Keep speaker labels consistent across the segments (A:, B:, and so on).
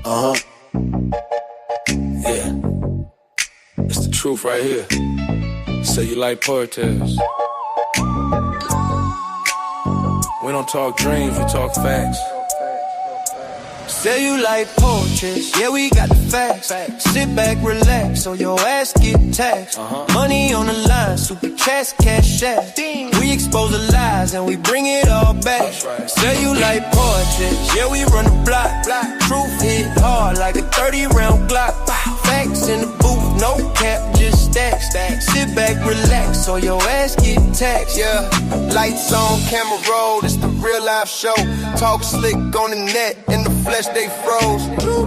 A: Yeah. It's the truth right here. Say you like poetess. We don't talk dreams, we talk facts.
B: Say you like portraits, yeah, we got the facts. Sit back, relax, so your ass get taxed. Money on the line, super chats, cash out. We expose the lies and we bring it all back. Say you like portraits, yeah, we run the block. Truth hit hard like a 30-round Glock. Facts in the booth, no cap, just stacks. Sit back, relax, so your ass get taxed.
C: Yeah, lights on, camera roll, it's the real life show. Talk slick on the net, in the flesh they froze.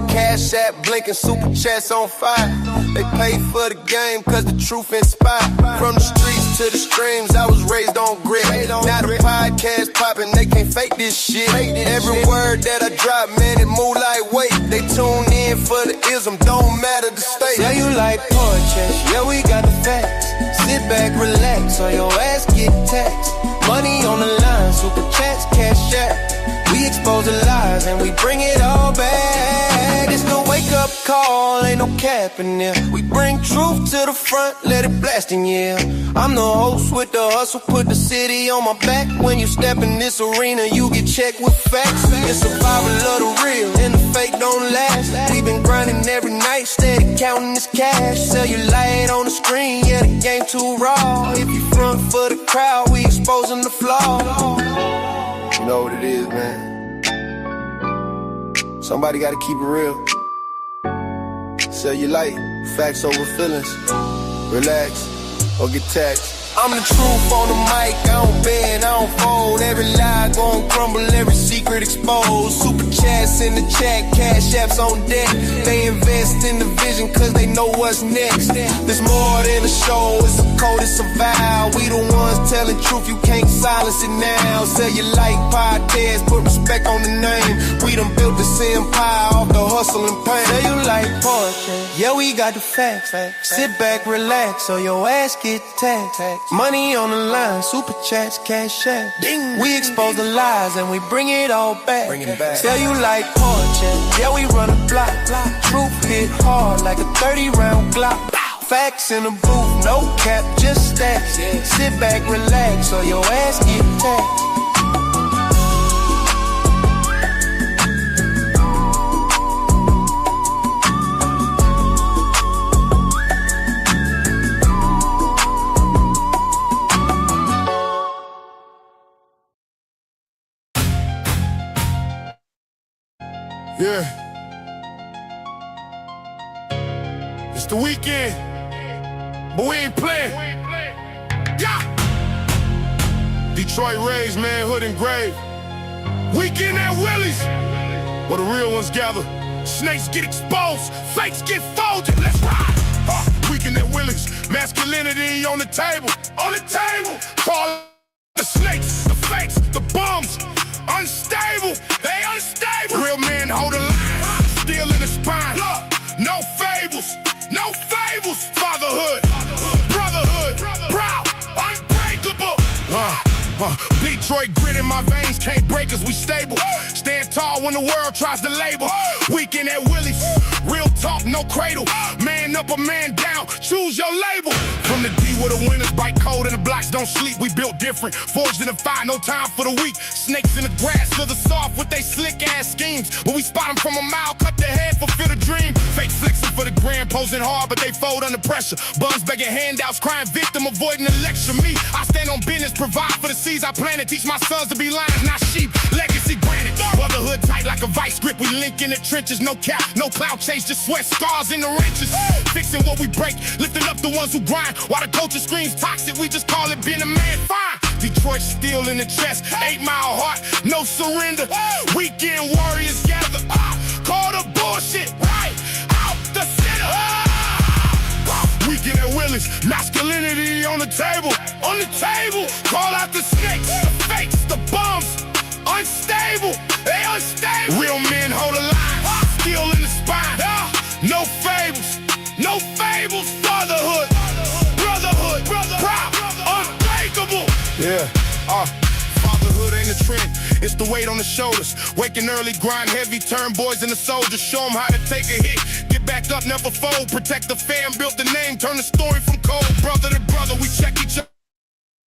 C: Cash app blinking, super chats on fire. They pay for the game cause the truth inspired. From the streets to the streams, I was raised on grit. Now the podcast popping, they can't fake this shit. Every word that I drop, man, it move like weight. They tune in for the ism, don't matter the state.
B: Say you like portraits, yeah, we got the facts. Sit back, relax, or your ass get taxed. Money on the line, super chats, cash out. We expose the lies and we bring it all back. It's the wake up call, ain't no cap in there. We bring truth to the front, let it blast in, yeah. I'm the host with the hustle, put the city on my back. When you step in this arena, you get checked with facts. It's survival of the real, and the fake don't last. We been grinding every night, steady counting this cash. Sell your light on the screen, yeah, the game too raw. If you front for the crowd, we exposing the flaw.
C: You know what it is, man. Somebody gotta keep it real. Sell your light, facts over feelings. Relax, or get taxed. I'm the truth on the mic, I don't bend, I don't fold. Every lie gon' crumble, every secret exposed. Super chats in the chat, cash apps on deck. They invest in the vision cause they know what's next. There's more than a show, it's a code, it's a vow. We the ones telling truth, you can't silence it now. Sell your like podcast, put respect on the name. We done built this empire off the hustle and pain.
B: Say you like poetry, yeah, we got the facts. Sit back, relax, or your ass get taxed. Money on the line, super chats, cash out. We expose the lies and we bring it all back. Tell you like portraits, yeah, we run a block. Truth hit hard like a 30-round Glock. Facts in the booth, no cap, just stacks. Sit back, relax, or your ass get taxed.
D: Yeah. It's the weekend, but we ain't playing. Yeah. Detroit raised, man, hood and grave. Weekend at WHILS, where the real ones gather. Snakes get exposed, fakes get folded. Let's ride. Weekend at WHILS, masculinity on the table. On the table. Call the snakes, the fakes, the bums. Unstable, they unstable. Real men hold a line, steel in the spine. No fables, no fables. Fatherhood, brotherhood, proud, unbreakable. Detroit grit in my veins, can't break us, we stable. Stand tall when the world tries to label. Weekend at WHILS, real talk, no cradle. Man up or man down, choose your label. From the D where the winners bite cold and the blocks don't sleep, we built different. Forged in the fire, no time for the weak. Snakes in the grass, to the soft with they slick ass schemes. But we spot them from a mile, cut their head, fulfill the dream. Fake flexing for the gram, posing hard, but they fold under pressure. Bums begging handouts, crying victim, avoiding the lecture. Me, I stand on business, provide for the seeds I planted. Teach my sons to be lions, not sheep. Legacy granted. Brotherhood tight like a vice grip. We link in the trenches, no cap, no cloud chase, just sweat scars in the wrenches. Fixing what we break, lifting up the ones who grind. While the culture screams toxic, we just call it being a man. Fine. Detroit steel in the chest, 8 Mile heart, no surrender. Weekend warriors gather. Call the bullshit right out the center. Weekend at WHILS, masculinity on the table. On the table, call out the snakes, the fakes, the bums. Unstable, they unstable. Real men hold a line, steel in the spine. No fables, no fables. Fatherhood, brotherhood, proud, unbreakable. Yeah, fatherhood ain't a trend, it's the the weight on the shoulders. Waking early, grind heavy, turn boys into soldiers. Show them how to take a hit, get back up, never fold. Protect the fam, built the name, turn the story from cold. Brother to brother, we check each other.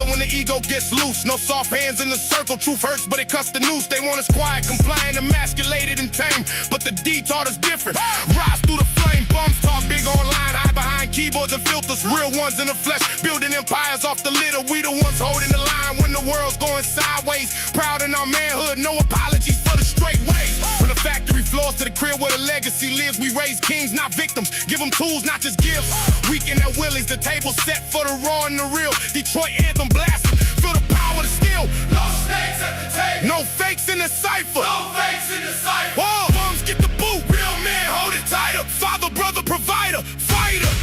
D: When the ego gets loose, no soft hands in the circle. Truth hurts, but it cuts the noose. They want us quiet, compliant, emasculated, and tame. But the D taught us different. Rise through the flame, bums talk big online, hide behind keyboards and filters. Real ones in the flesh, building empires off the litter. We the ones holding the line when the world's going sideways. Proud in our manhood, no apologies for the straight ways. From the factory floors to the crib where the legacy lives, we raise kings, not victims. Give them tools, not just gifts. Weekend at Willie's, the table set for the raw and the real. Detroit anthem blasting, feel the power to steal.
E: No snakes at the table.
D: No fakes in the cipher.
E: No fakes in the cipher.
D: Whoa, bums get the boot.
E: Real men hold it tighter.
D: Father, brother, provider, fighter.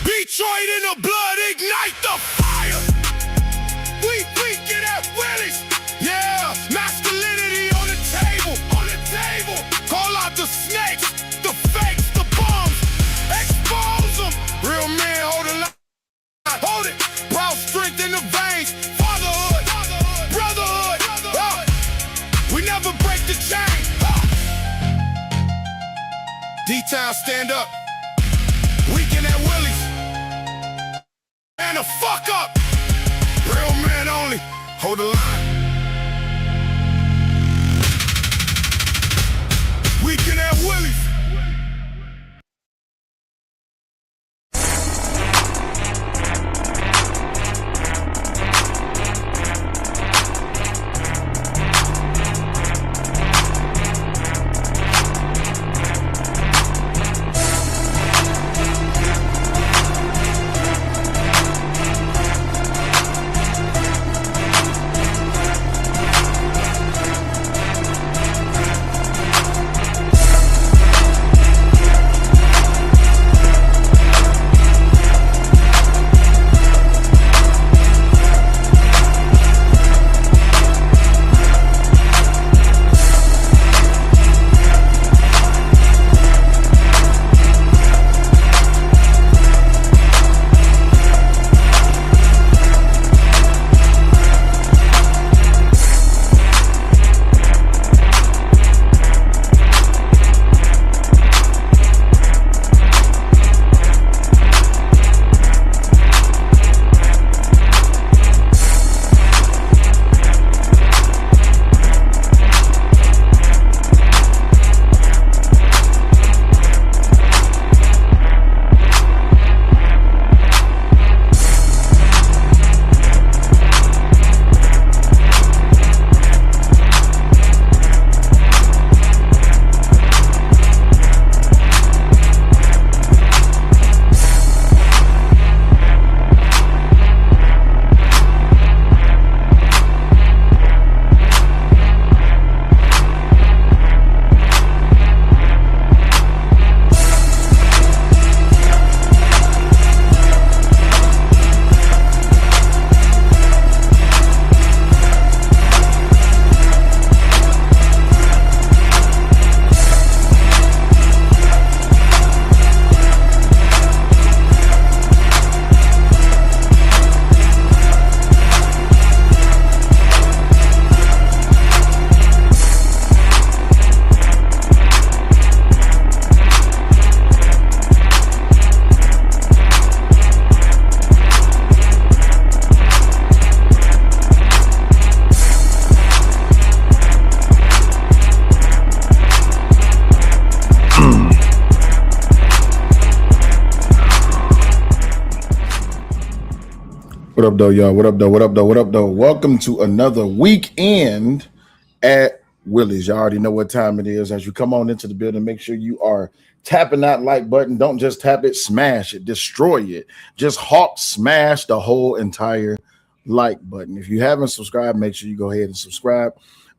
D: Detroit in the blood, ignite the fire. We get at Willie's. Yeah, masculinity on the table.
E: On the table.
D: Call out the snakes, the fakes, the bums. Expose them. Real men hold the line. Hold it. Proud strength in the veins. Fatherhood, brotherhood. We never break the chain. D-Town, stand up. Weekend at Willie's. And the fuck up. Real men only. Hold the line. Weekend at Willie's.
F: What up, though, y'all? What up, though? What up, though? What up, though? Welcome to another weekend at Willie's. Y'all already know what time it is. As you come on into the building, make sure you are tapping that like button. Don't just tap it, smash it, destroy it. Just hawk smash the whole entire like button. If you haven't subscribed, make sure you go ahead and subscribe.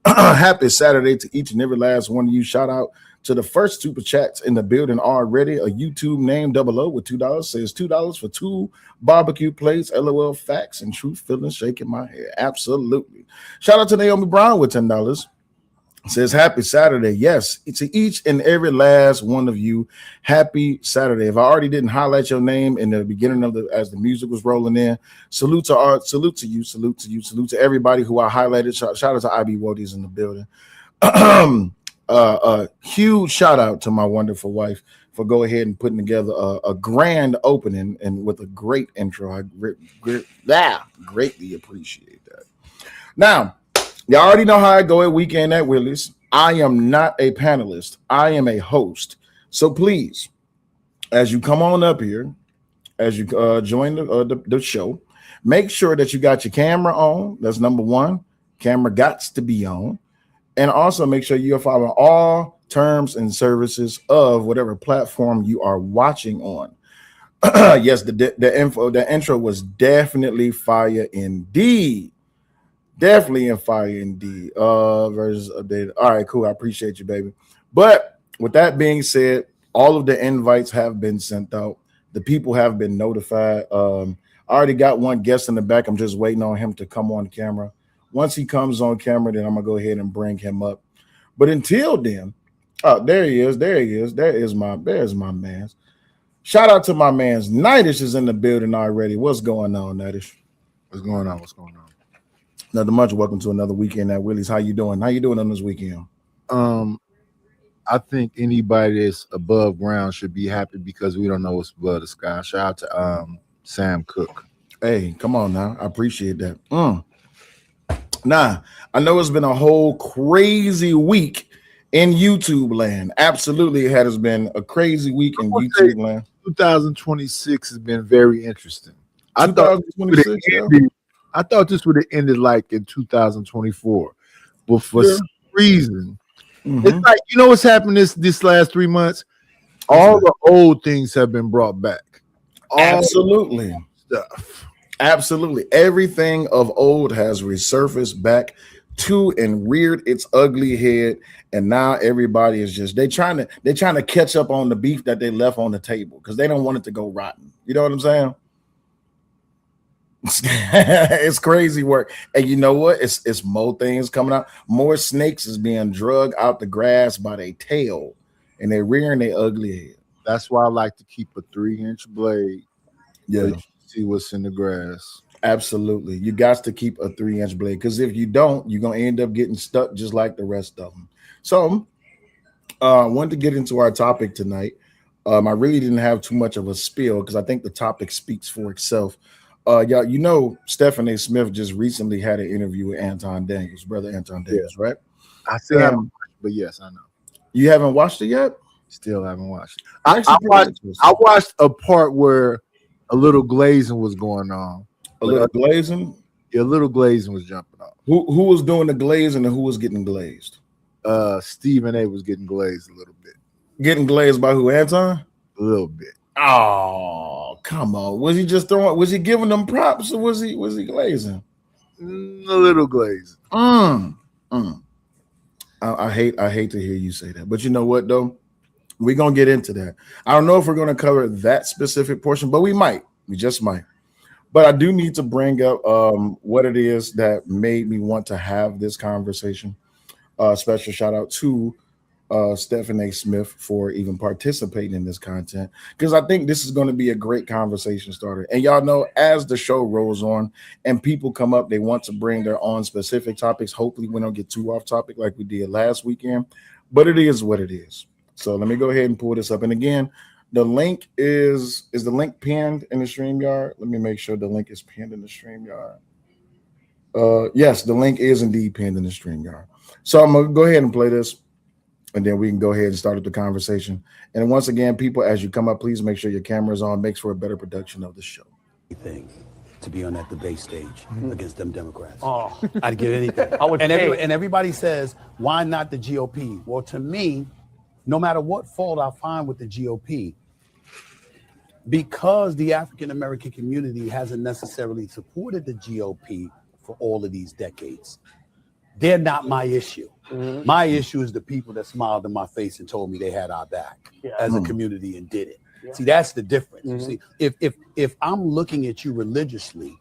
F: Happy Saturday to each and every last one of you. Shout out to the first super chats in the building already. A YouTube name Double O with $2 says $2 for 2 barbecue plates. LOL, facts and truth, feeling, shaking my head. Absolutely. Shout out to Naomi Brown with $10. It says happy Saturday. Yes, to each and every last one of you, happy Saturday. If I already didn't highlight your name in the beginning of as the music was rolling in, salute to art, salute to you, salute to you, salute to everybody who I highlighted. Shout out to IB Wodies in the building. Huge shout out to my wonderful wife for go ahead and putting together a grand opening and with a great intro. I greatly appreciate that. Now, you already know how I go at Weekend at Willis. I am not a panelist. I am a host. So please, as you come on up here, as you join the show, make sure that you got your camera on. That's number one. Camera gots to be on. And also make sure you're following all terms and services of whatever platform you are watching on. Yes, the intro was definitely fire indeed. Definitely in fire indeed. Versions updated. All right, cool. I appreciate you, baby. But with that being said, all of the invites have been sent out. The people have been notified. I already got one guest in the back. I'm just waiting on him to come on camera. Once he comes on camera, then I'm gonna go ahead and bring him up. But until then, oh, there he is. There's my man. Shout out to my man's Nightish is in the building already. What's going on, Nightish?
G: What's going on?
F: Nothing much. Welcome to another Weekend at Willie's. How you doing? How you doing on this weekend?
G: I think anybody that's above ground should be happy because we don't know what's above the sky. Shout out to Sam Cooke.
F: Hey, come on now. I appreciate that. Nah, I know it's been a whole crazy week in YouTube land. Absolutely, it has been a crazy week in YouTube land.
G: 2026 has been very interesting. I thought this would have ended like in 2024, but for some reason, it's like, you know what's happened this last 3 months? All the old things have been brought back.
F: Absolutely.
G: Stuff.
F: Absolutely. Everything of old has resurfaced back to and reared its ugly head. And now everybody is just they're trying to catch up on the beef that they left on the table because they don't want it to go rotten. You know what I'm saying? It's crazy work. And you know what? It's more things coming out. More snakes is being drugged out the grass by their tail and they're rearing their ugly head.
G: That's why I like to keep a 3-inch blade.
F: Yeah.
G: See what's in the grass.
F: Absolutely. You got to keep a 3-inch blade because if you don't, you're going to end up getting stuck just like the rest of them. So I wanted to get into our topic tonight. I really didn't have too much of a spiel because I think the topic speaks for itself. Y'all, you know, Stephen A. Smith just recently had an interview with Anton Daniels, brother Anton Daniels, right?
G: I still haven't watched, but yes, I know.
F: You haven't watched it yet?
G: Still haven't watched it. I watched a part where a little glazing was going on.
F: A little glazing?
G: Yeah, a little glazing was jumping off.
F: Who was doing the glazing and who was getting glazed?
G: Stephen A. was getting glazed a little bit.
F: Getting glazed by who, Anton?
G: A little bit.
F: Oh, come on. Was he just was he giving them props or was he glazing?
G: A little glazing.
F: I hate to hear you say that. But you know what though? We're gonna get into that. I don't know if we're gonna cover that specific portion, but we might. We just might. But I do need to bring up what it is that made me want to have this conversation. Special shout out to Stephen A. Smith for even participating in this content because I think this is going to be a great conversation starter. And y'all know as the show rolls on and people come up, they want to bring their own specific topics. Hopefully we don't get too off topic like we did last weekend, but it is what it is. So let me go ahead and pull this up. And again, the link is the link pinned in the StreamYard? Let me make sure the link is pinned in the StreamYard. Yes, the link is indeed pinned in the StreamYard. So I'm going to go ahead and play this. And then we can go ahead and start up the conversation. And once again, people, as you come up, please make sure your camera is on. Makes for a better production of the show.
H: To be on that debate stage against them Democrats.
I: Oh,
H: I'd give anything.
I: I would
H: and
I: pay.
H: everybody says, why not the GOP? Well, to me, no matter what fault I find with the GOP, because the African-American community hasn't necessarily supported the GOP for all of these decades, they're not my issue. My issue is the people that smiled in my face and told me they had our back as a community and did it. See, that's the difference. You see, if I'm looking at you religiously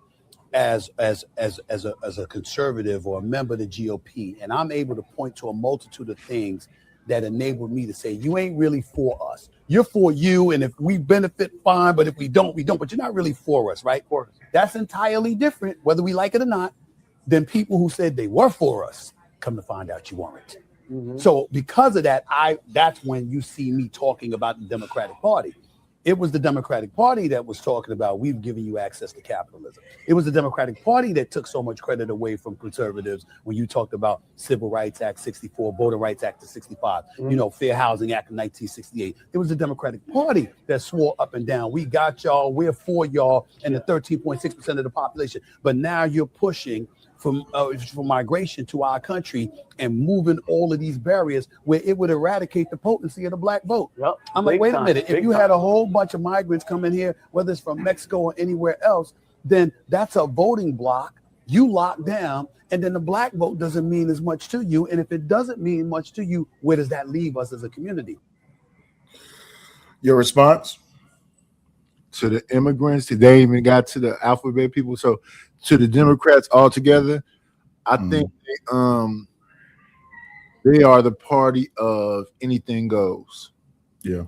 H: as a conservative or a member of the GOP, and I'm able to point to a multitude of things that enabled me to say, you ain't really for us. You're for you, and if we benefit, fine, but if we don't, we don't. But you're not really for us, right? That's entirely different, whether we like it or not, than people who said they were for us. Come to find out you weren't. Mm-hmm. So because of that, that's when you see me talking about the Democratic Party. It was the Democratic Party that was talking about, we've given you access to capitalism. It was the Democratic Party that took so much credit away from conservatives when you talked about Civil Rights Act 64, Voter Rights Act of 65, Fair Housing Act of 1968. It was the Democratic Party that swore up and down, we got y'all, we're for y'all, and the 13.6% of the population. But now you're pushing for migration to our country and moving all of these barriers where it would eradicate the potency of the black vote. Yep. I'm like, wait a minute. If you had a whole bunch of migrants come in here, whether it's from Mexico or anywhere else, then that's a voting block. You lock down, and then the black vote doesn't mean as much to you. And if it doesn't mean much to you, where does that leave us as a community?
F: Your response?
G: To the immigrants, they even got to the alphabet people. So to the Democrats altogether, I think they are the party of anything goes.
F: Yeah.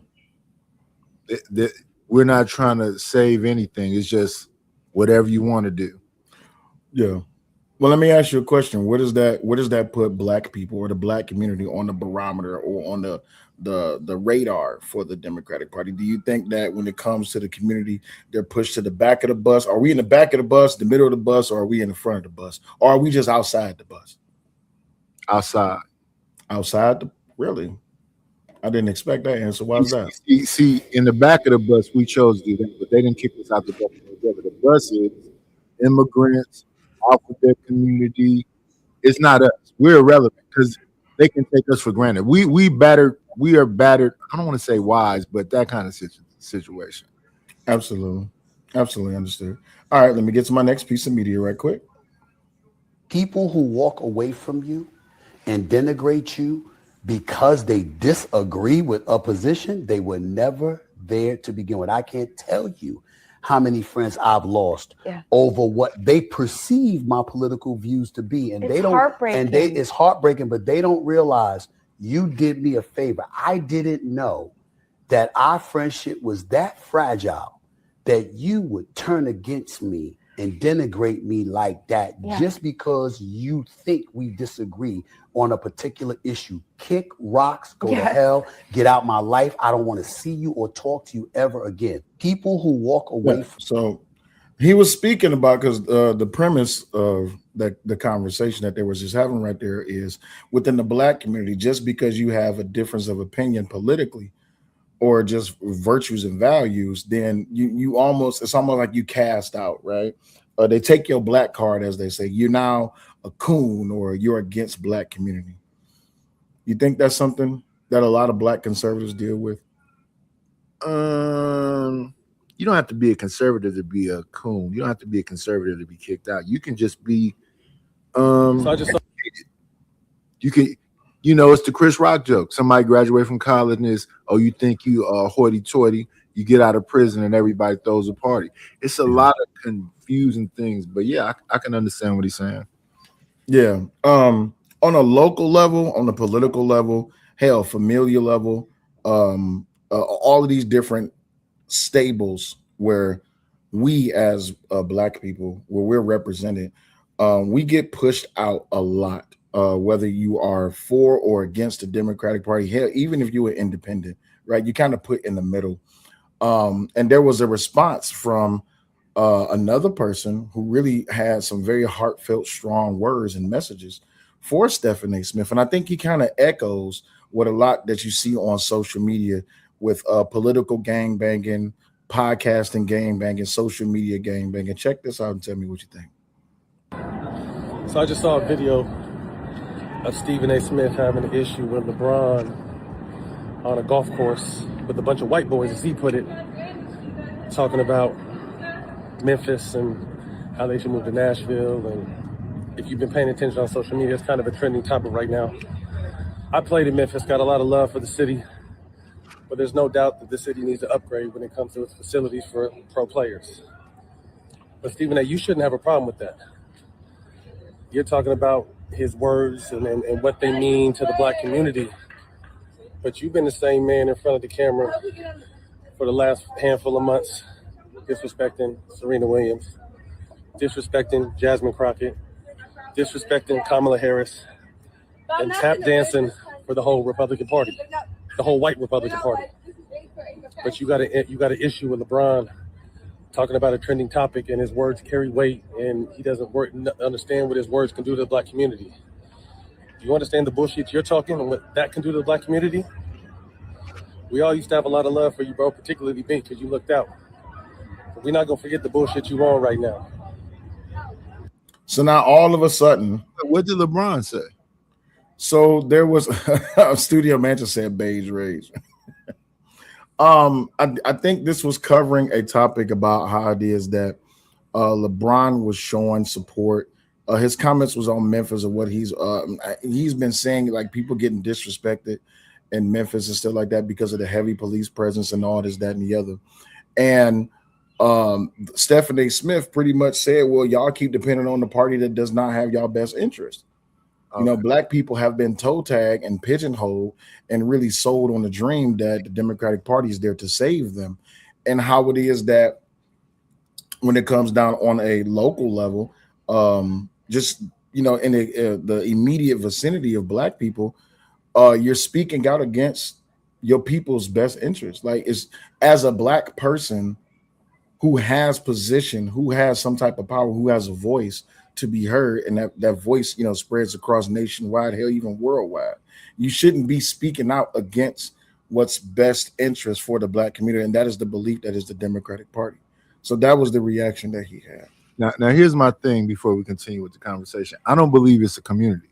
G: We're not trying to save anything. It's just whatever you want to do.
F: Yeah. Well, let me ask you a question. Where does that put black people or the black community on the barometer or on the radar for the Democratic Party? Do you think that when it comes to the community, they're pushed to the back of the bus? Are we in the back of the bus, the middle of the bus, or are we in the front of the bus? Or are we just outside the bus?
G: Outside.
F: Really? I didn't expect that answer. Why is that?
G: See, in the back of the bus, we chose to do that, but they didn't kick us out the bus together. The bus is immigrants, alphabet community. It's not us. We're irrelevant because they can take us for granted. We are battered. I don't want to say wise, but that kind of situation.
F: Absolutely understood. All right, let me get to my next piece of media right quick.
H: People who walk away from you and denigrate you because they disagree with a position, they were never there to begin with. I can't tell you how many friends I've lost over what they perceive my political views to be. And it's heartbreaking. It's heartbreaking, but they don't realize you did me a favor. I didn't know that our friendship was that fragile that you would turn against me and denigrate me like that just because you think we disagree on a particular issue. Kick rocks, go to hell, get out my life. I don't want to see you or talk to you ever again. People who walk away from.
F: So he was speaking about, because the premise of the conversation that they was just having right there is within the black community, just because you have a difference of opinion politically or just virtues and values, then you almost, it's almost like you cast out, right? They take your black card, as they say. You're now a coon or you're against black community. You think that's something that a lot of black conservatives deal with?
G: You don't have to be a conservative to be a coon. You don't have to be a conservative to be kicked out. You can just be you can, it's the Chris Rock joke. Somebody graduate from college and is, oh, you think you are hoity-toity, you get out of prison and everybody throws a party. It's a lot of confusing things, but I can understand what he's saying.
F: Yeah. On a local level, on the political level, hell, familial level, all of these different stables where we as black people, where we're represented, we get pushed out a lot, whether you are for or against the Democratic Party. Hell, even if you were independent, right? You kind of put in the middle. And there was a response from another person who really had some very heartfelt, strong words and messages for Stephen A. Smith. And I think he kind of echoes what a lot that you see on social media with political gangbanging, podcasting gangbanging, social media gangbanging. Check this out and tell me what you think.
I: So I just saw a video of Stephen A. Smith having an issue with LeBron on a golf course with a bunch of white boys, as he put it, talking about Memphis and how they should move to Nashville. And if you've been paying attention on social media, it's kind of a trending topic right now. I played in Memphis, got a lot of love for the city, but there's no doubt that the city needs to upgrade when it comes to its facilities for pro players. But Stephen A., you shouldn't have a problem with that. You're talking about his words and what they mean to the black community. But you've been the same man in front of the camera for the last handful of months, disrespecting Serena Williams, disrespecting Jasmine Crockett, disrespecting Kamala Harris, and tap dancing for the whole Republican Party, the whole white Republican Party. But you got an issue with LeBron talking about a trending topic, and his words carry weight, and he doesn't understand what his words can do to the black community. Do you understand the bullshit you're talking and what that can do to the black community? We all used to have a lot of love for you, bro, particularly me, because you looked out. But we're not gonna forget the bullshit you on right now.
F: So now all of a sudden,
G: what did LeBron say?
F: So there was a studio manager said beige rage. I think this was covering a topic about how it is that LeBron was showing support. His comments was on Memphis and what he's been saying, like people getting disrespected in Memphis and stuff like that because of the heavy police presence and all this, that, and the other. And Stephen A. Smith pretty much said, well, y'all keep depending on the party that does not have y'all best interest. Okay. You know, black people have been toe tagged and pigeonholed and really sold on the dream that the Democratic Party is there to save them. And how it is that when it comes down on a local level, just, you know, in the immediate vicinity of black people, you're speaking out against your people's best interest. Like, it's as a black person who has position, who has some type of power, who has a voice to be heard, and that voice, you know, spreads across nationwide, hell, even worldwide. You shouldn't be speaking out against what's best interest for the black community, and that is the belief that is the Democratic Party. So that was the reaction that he had.
G: Now here's my thing before we continue with the conversation. I don't believe it's a community.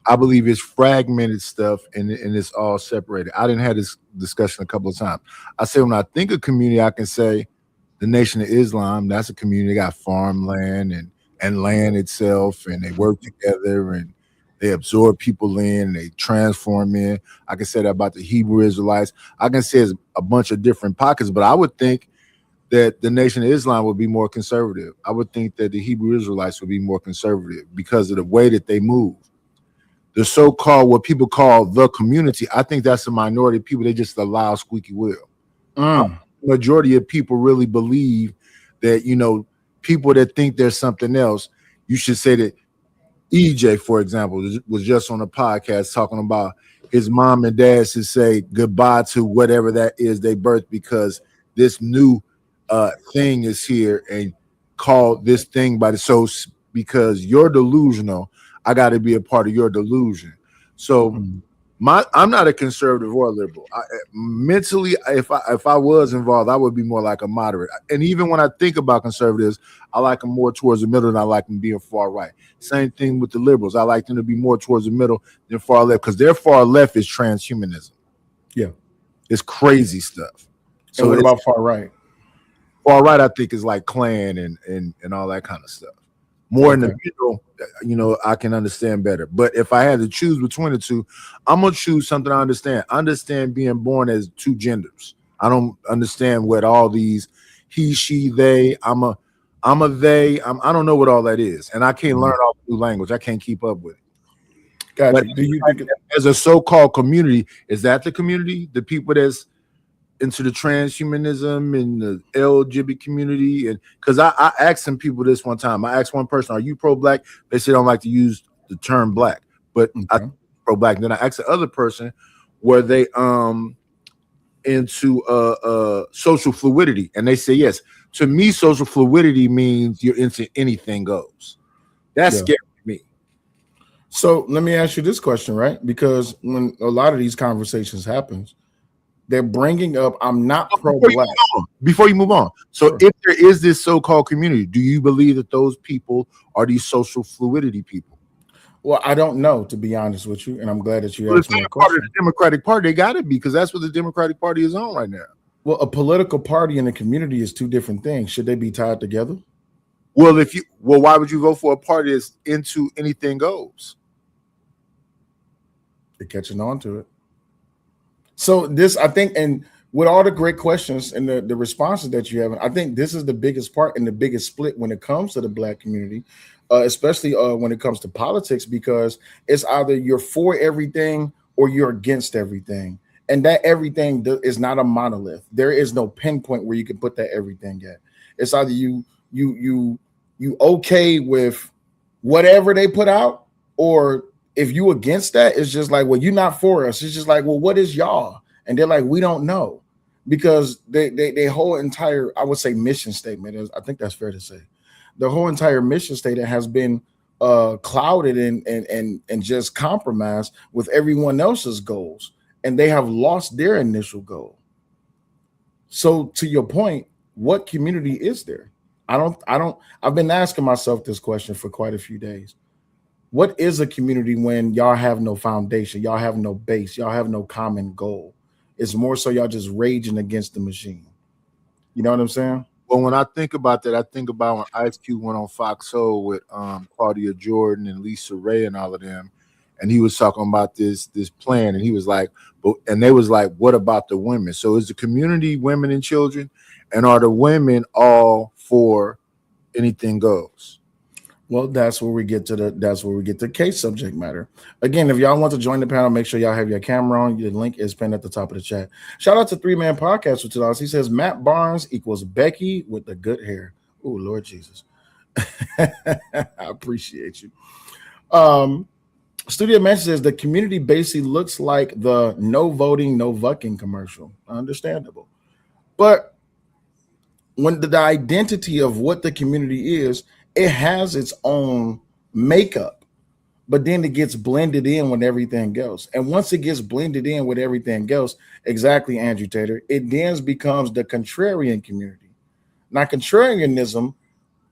G: I believe it's fragmented stuff and it's all separated. I didn't have this discussion a couple of times. I say when I think of community, I can say the Nation of Islam, that's a community. They got farmland and land itself, and they work together and they absorb people in, they transform in. I can say that about the Hebrew Israelites. I can say it's a bunch of different pockets, but I would think that the Nation of Islam would be more conservative. I would think that the Hebrew Israelites would be more conservative because of the way that they move. The so-called, what people call the community, I think that's a minority of people. They just allow squeaky wheel. Majority of people really believe that, you know, people that think there's something else. You should say that EJ, for example, was just on a podcast talking about his mom and dad should say goodbye to whatever that is they birthed because this new thing is here and call this thing by the so because you're delusional. I got to be a part of your delusion. So I'm not a conservative or a liberal. Mentally, if I was involved, I would be more like a moderate. And even when I think about conservatives, I like them more towards the middle than I like them being far right. Same thing with the liberals. I like them to be more towards the middle than far left because their far left is transhumanism.
F: Yeah, it's
G: crazy stuff.
F: So what about far right?
G: Far right, I think, is like Klan and all that kind of stuff. More in the middle, you know, I can understand better. But if I had to choose between the two, I'm gonna choose something I understand. I understand being born as two genders. I don't understand what all these he, she, they. I'm a they. I don't know what all that is, and I can't learn all the new language. I can't keep up with it.
F: Gotcha. Do you think
G: as a so-called community, is that the community? The people that's into the transhumanism and the LGBT community, and because I asked some people this one time. I asked one person, "Are you pro-black?" They said, "I don't like to use the term black," but I pro-black. Then I asked the other person, "Were they into social fluidity?" And they say yes. To me, social fluidity means you're into anything goes. That's scary to me.
F: So let me ask you this question, right? Because when a lot of these conversations happens, they're bringing up, I'm not pro-black.
G: Before you move on. So if there is this so-called community, do you believe that those people are these social fluidity people?
F: Well, I don't know, to be honest with you, and I'm glad that you asked me that question.
G: Part of the Democratic Party, they got to be, because that's what the Democratic Party is on right now.
F: Well, a political party and a community is two different things. Should they be tied together?
G: Well, why would you go for a party that's into anything goes?
F: They're catching on to it. So this, I think, and with all the great questions and the responses that you have, I think this is the biggest part and the biggest split when it comes to the Black community, especially when it comes to politics, because it's either you're for everything or you're against everything. And that everything is not a monolith. There is no pinpoint where you can put that everything at. It's either you okay with whatever they put out, or if you against that, it's just like, well, you're not for us. It's just like, well, what is y'all? And they're like, we don't know, because they whole entire, I would say, mission statement is, I think that's fair to say, the whole entire mission statement has been clouded and just compromised with everyone else's goals, and they have lost their initial goal. So to your point, what community is there? I've been asking myself this question for quite a few days. What is a community when y'all have no foundation, y'all have no base, y'all have no common goal? It's more so y'all just raging against the machine. You know what I'm saying?
G: Well, when I think about that, I think about when Ice Cube went on Fox Soul with Claudia Jordan and Lisa Ray and all of them, and he was talking about this plan, and he was like, and they was like, what about the women? So is the community women and children, and are the women all for anything goes?
F: Well, that's where we get to case subject matter. Again, if y'all want to join the panel, make sure y'all have your camera on. Your link is pinned at the top of the chat. Shout out to 3-Man Podcast for $2. He says Matt Barnes equals Becky with the good hair. Oh, Lord Jesus. I appreciate you. Studio Mansion says the community basically looks like the no voting, no fucking commercial. Understandable. But when the identity of what the community is, it has its own makeup, but then it gets blended in with everything else. And once it gets blended in with everything else, exactly, Andrew Tater, it then becomes the contrarian community. Now, contrarianism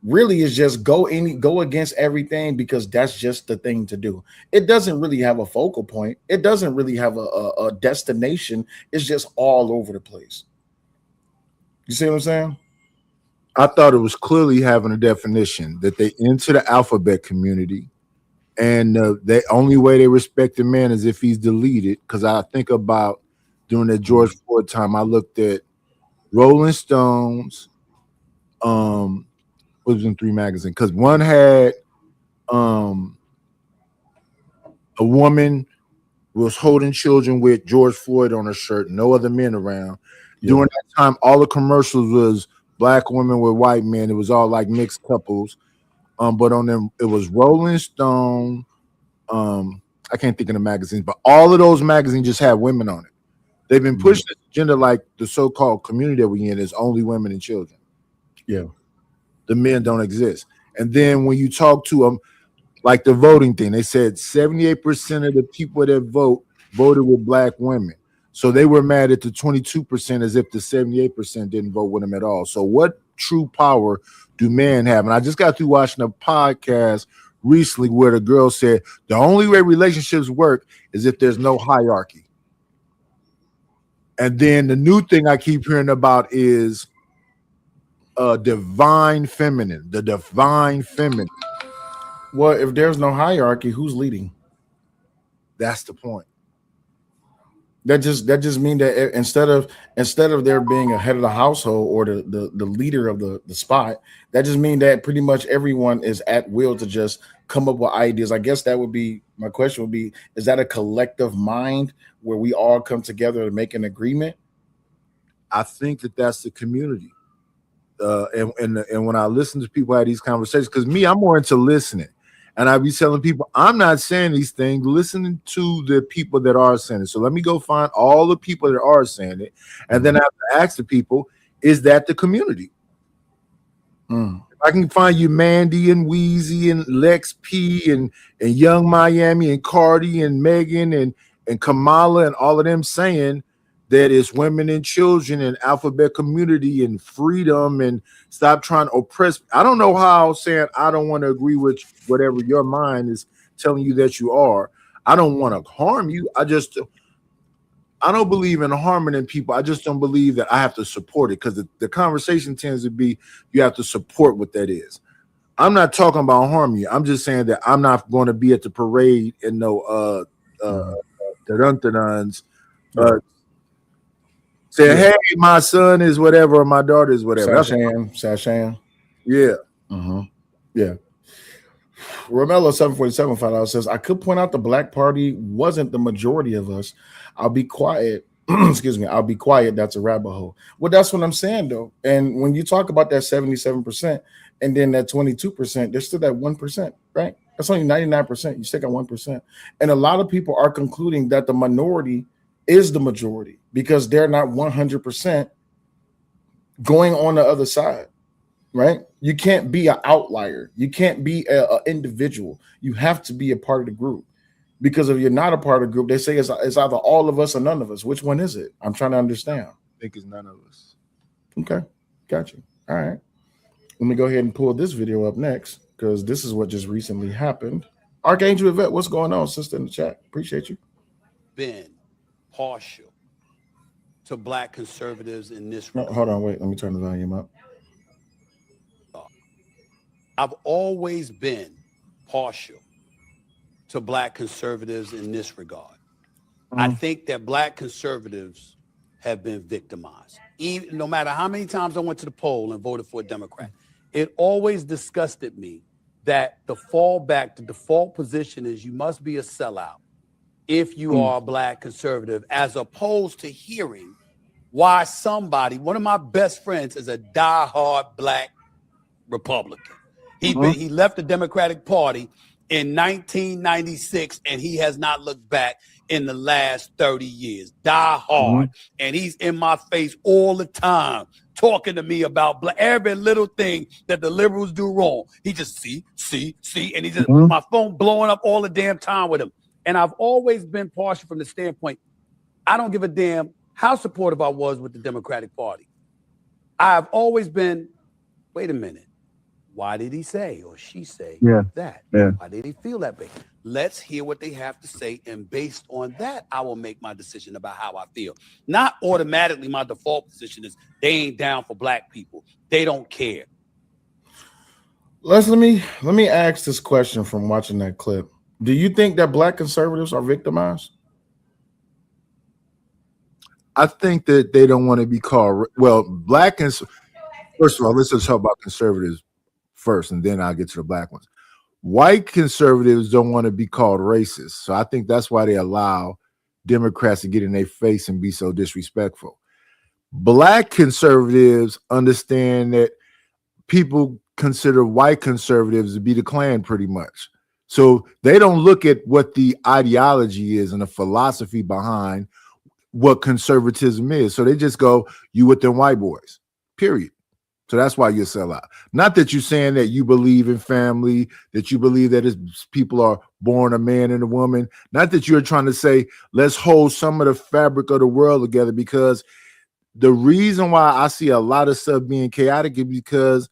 F: really is just go against everything because that's just the thing to do. It doesn't really have a focal point. It doesn't really have a destination. It's just all over the place. You see what I'm saying?
G: I thought it was clearly having a definition that they into the alphabet community, and the only way they respect the man is if he's deleted. Because I think about during the George Floyd time, I looked at Rolling Stones, what was in 3 magazine, because one had a woman was holding children with George Floyd on her shirt, no other men around. Yeah. During that time, all the commercials was Black women with white men. It was all like mixed couples. But on them, it was Rolling Stone. I can't think of the magazines, but all of those magazines just had women on it. They've been pushing this agenda like the so-called community that we in is only women and children.
F: Yeah.
G: The men don't exist. And then when you talk to them, like the voting thing, they said 78% of the people that voted with Black women. So they were mad at the 22% as if the 78% didn't vote with them at all. So what true power do men have? And I just got through watching a podcast recently where the girl said the only way relationships work is if there's no hierarchy. And then the new thing I keep hearing about is divine feminine, the divine feminine.
F: Well, if there's no hierarchy, who's leading?
G: That's the point.
F: That just means that instead of there being a head of the household or the leader of the spot, that just means that pretty much everyone is at will to just come up with ideas. I guess that would be my question would be, is that a collective mind where we all come together to make an agreement?
G: I think that's the community. And when I listen to people have these conversations, because I'm more into listening. And I be telling people, I'm not saying these things, listening to the people that are saying it. So let me go find all the people that are saying it. And then I have to ask the people, is that the community? If I can find you Mandy and Wheezy and Lex P and Young Miami and Cardi and Megan and Kamala and all of them saying that it's women and children and alphabet community and freedom and stop trying to oppress. I don't know how saying I don't want to agree with whatever your mind is telling you that you are. I don't want to harm you. I don't believe in harming people. I just don't believe that I have to support it, because the conversation tends to be you have to support what that is. I'm not talking about harming you. I'm just saying that I'm not going to be at the parade and Say, hey, my son is whatever, or my daughter is whatever.
F: Sashan.
G: Yeah.
F: Yeah. Romello 747 $5 says, I could point out the Black Party wasn't the majority of us. I'll be quiet. Excuse me. I'll be quiet. That's a rabbit hole. Well, that's what I'm saying, though. And when you talk about that 77% and then that 22%, there's still that 1%, right? That's only 99%. You stick at 1%. And a lot of people are concluding that the minority is the majority because they're not 100% going on the other side, right? You can't be an outlier. You can't be an individual. You have to be a part of the group. Because if you're not a part of the group, they say it's either all of us or none of us. Which one is it? I'm trying to understand.
G: I think it's none of us.
F: Okay, got you. All right. Let me go ahead and pull this video up next because this is what just recently happened. Archangel Yvette, what's going on, sister, in the chat? Appreciate you.
H: Been partial to Black conservatives in this.
F: No, hold on, wait. Let me turn the volume up.
H: I've always been partial to Black conservatives in this regard. I think that Black conservatives have been victimized. Even no matter how many times I went to the poll and voted for a Democrat, it always disgusted me that the fallback, the default position is you must be a sellout if you are a Black conservative, as opposed to hearing why somebody, one of my best friends is a diehard Black Republican. He left the Democratic Party in 1996, and he has not looked back in the last 30 years. Die hard. And he's in my face all the time, talking to me about every little thing that the liberals do wrong. He just see, and he just my phone blowing up all the damn time with him. And I've always been partial from the standpoint, I don't give a damn how supportive I was with the Democratic Party. I've always been, wait a minute. Why did he say or she say that?
G: Yeah.
H: Why did he feel that way? Let's hear what they have to say. And based on that, I will make my decision about how I feel. Not automatically my default position is they ain't down for Black people. They don't care.
F: Let me ask this question from watching that clip. Do you think that Black conservatives are victimized?
G: I think that they don't want to be called, Black and first of all, let's just talk about conservatives first, and then I'll get to the Black ones. White conservatives don't want to be called racist. So I think that's why they allow Democrats to get in their face and be so disrespectful. Black conservatives understand that people consider white conservatives to be the Klan pretty much. So they don't look at what the ideology is and the philosophy behind what conservatism is. So they just go, you with them white boys, period. So that's why you sell out. Not that you're saying that you believe in family, that you believe that people are born a man and a woman. Not that you're trying to say, let's hold some of the fabric of the world together, because the reason why I see a lot of stuff being chaotic is because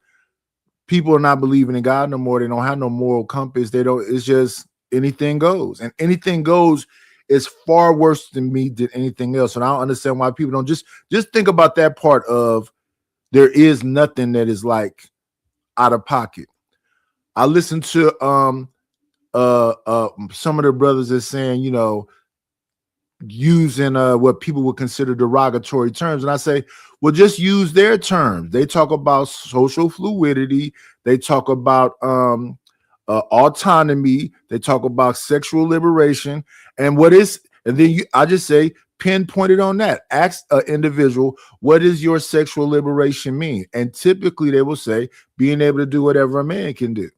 G: people are not believing in God no more. They don't have no moral compass. It's just anything goes. And anything goes is far worse than anything else. And I don't understand why people don't just think about that part of, there is nothing that is like out of pocket. I listened to some of the brothers that saying, using what people would consider derogatory terms. And I say, well, just use their terms. They talk about social fluidity. They talk about autonomy. They talk about sexual liberation. And then I just say, pinpointed on that. Ask an individual, what does your sexual liberation mean? And typically they will say, being able to do whatever a man can do.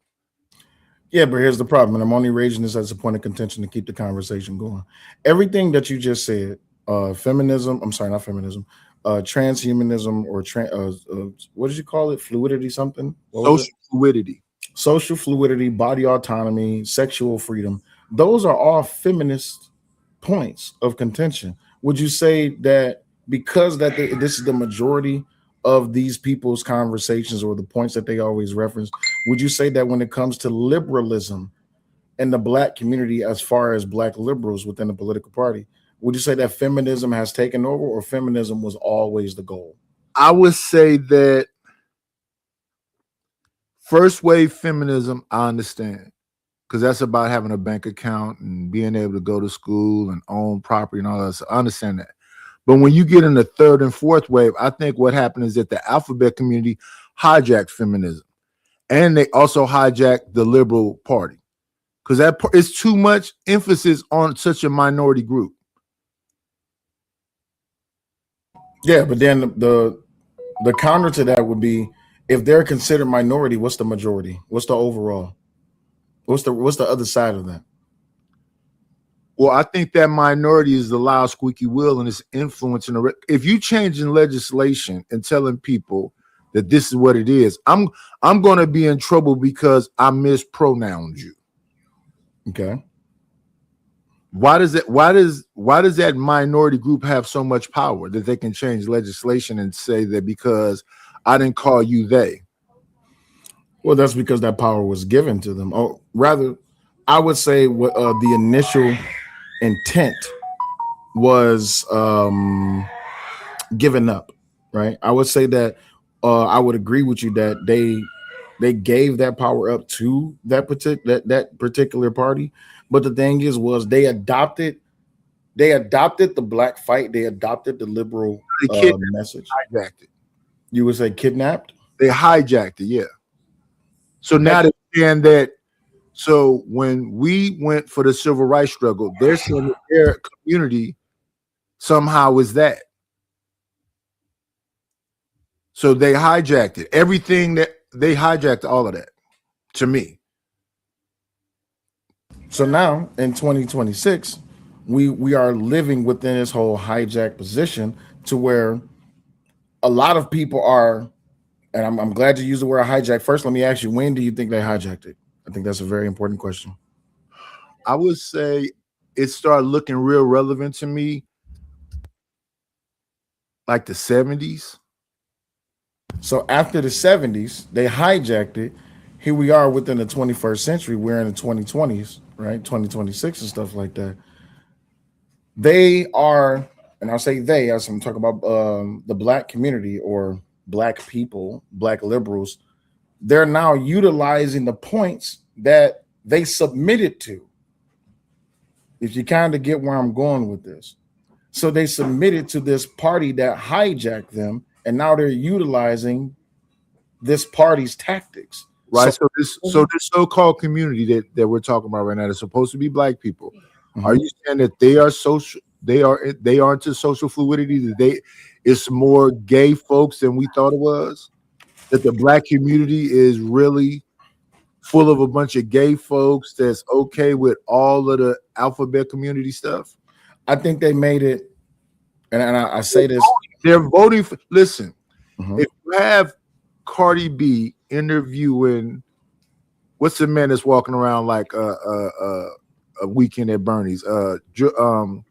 F: Yeah, but here's the problem, and I'm only raising this as a point of contention to keep the conversation going. Everything that you just said, transhumanism, or what did you call it? Fluidity something? Social fluidity, body autonomy, sexual freedom. Those are all feminist points of contention. Would you say that because this is the majority of these people's conversations or the points that they always reference, would you say that when it comes to liberalism in the Black community, as far as Black liberals within the political party, would you say that feminism has taken over, or feminism was always the goal?
G: I would say that first wave feminism, I understand, because that's about having a bank account and being able to go to school and own property and all that. So I understand that. But when you get in the third and fourth wave, I think what happened is that the alphabet community hijacked feminism, and they also hijacked the liberal party because that is too much emphasis on such a minority group.
F: Yeah, but then the counter to that would be, if they're considered minority, what's the majority? What's the overall? What's the other side of that?
G: Well, I think that minority is the loud squeaky wheel and it's influencing. If you changing legislation and telling people that this is what it is, I'm going to be in trouble because I mispronounced you.
F: Okay.
G: Why does that minority group have so much power that they can change legislation and say that because I didn't call you they?
F: Well, that's because that power was given to them. Or rather, I would say what the initial intent was given up, right? I would say that I would agree with you that they gave that power up to that particular party. But the thing was they adopted the black fight. They adopted the liberal message.
G: Hijacked it.
F: You would say kidnapped?
G: They hijacked it, yeah. So now they're saying that. So when we went for the civil rights struggle, they're saying that their community somehow is that. So they hijacked it. Everything that they hijacked, all of that, to me.
F: So now in 2026, we are living within this whole hijack position to where a lot of people are, and I'm glad you used the word hijack. First, let me ask you, when do you think they hijacked it? I think that's a very important question.
G: I would say it started looking real relevant to me like the 70s.
F: So after the 70s, they hijacked it. Here we are within the 21st century. We're in the 2020s, right? 2026 and stuff like that. They are, and I'll say they, as I'm talking about the black community or black people, black liberals, they're now utilizing the points that they submitted to. If you kind of get where I'm going with this. So they submitted to this party that hijacked them, and now they're utilizing this party's tactics.
G: Right. So this so-called community that we're talking about right now is supposed to be black people. Mm-hmm. Are you saying that they are social? They are into social fluidity? That it's more gay folks than we thought it was? That the black community is really full of a bunch of gay folks that's okay with all of the alphabet community stuff?
F: I think they made it, and I say this.
G: They're voting for, listen, if you have Cardi B interviewing, what's the man that's walking around like a weekend at Bernie's, Joe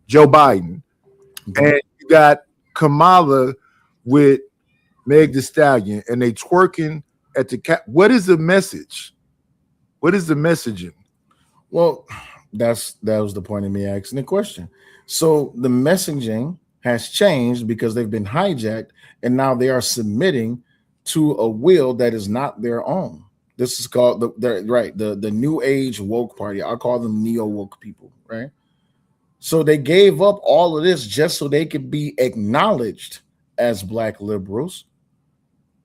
G: Biden, and you got Kamala with Meg Thee Stallion, and they twerking at the what is the message? What is the messaging?
F: Well, that was the point of me asking the question. So the messaging has changed because they've been hijacked, and now they are submitting to a will that is not their own. This is called the new age woke party. I call them neo woke people, right? So they gave up all of this just so they could be acknowledged as black liberals.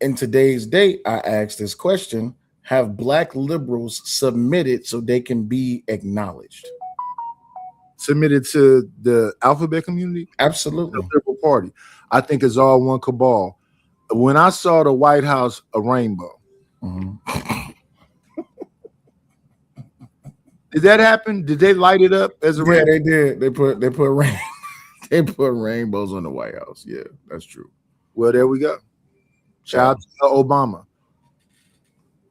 F: In today's day, I asked this question: have black liberals submitted so they can be acknowledged?
G: Submitted to the alphabet community?
F: Absolutely.
G: The Liberal Party. I think it's all one cabal. When I saw the White House a rainbow, did that happen? Did they light it up as a rainbow?
F: Yeah, they did. They put they put rainbows on the White House. Yeah, that's true.
G: Well, there we go. Shout out to Obama.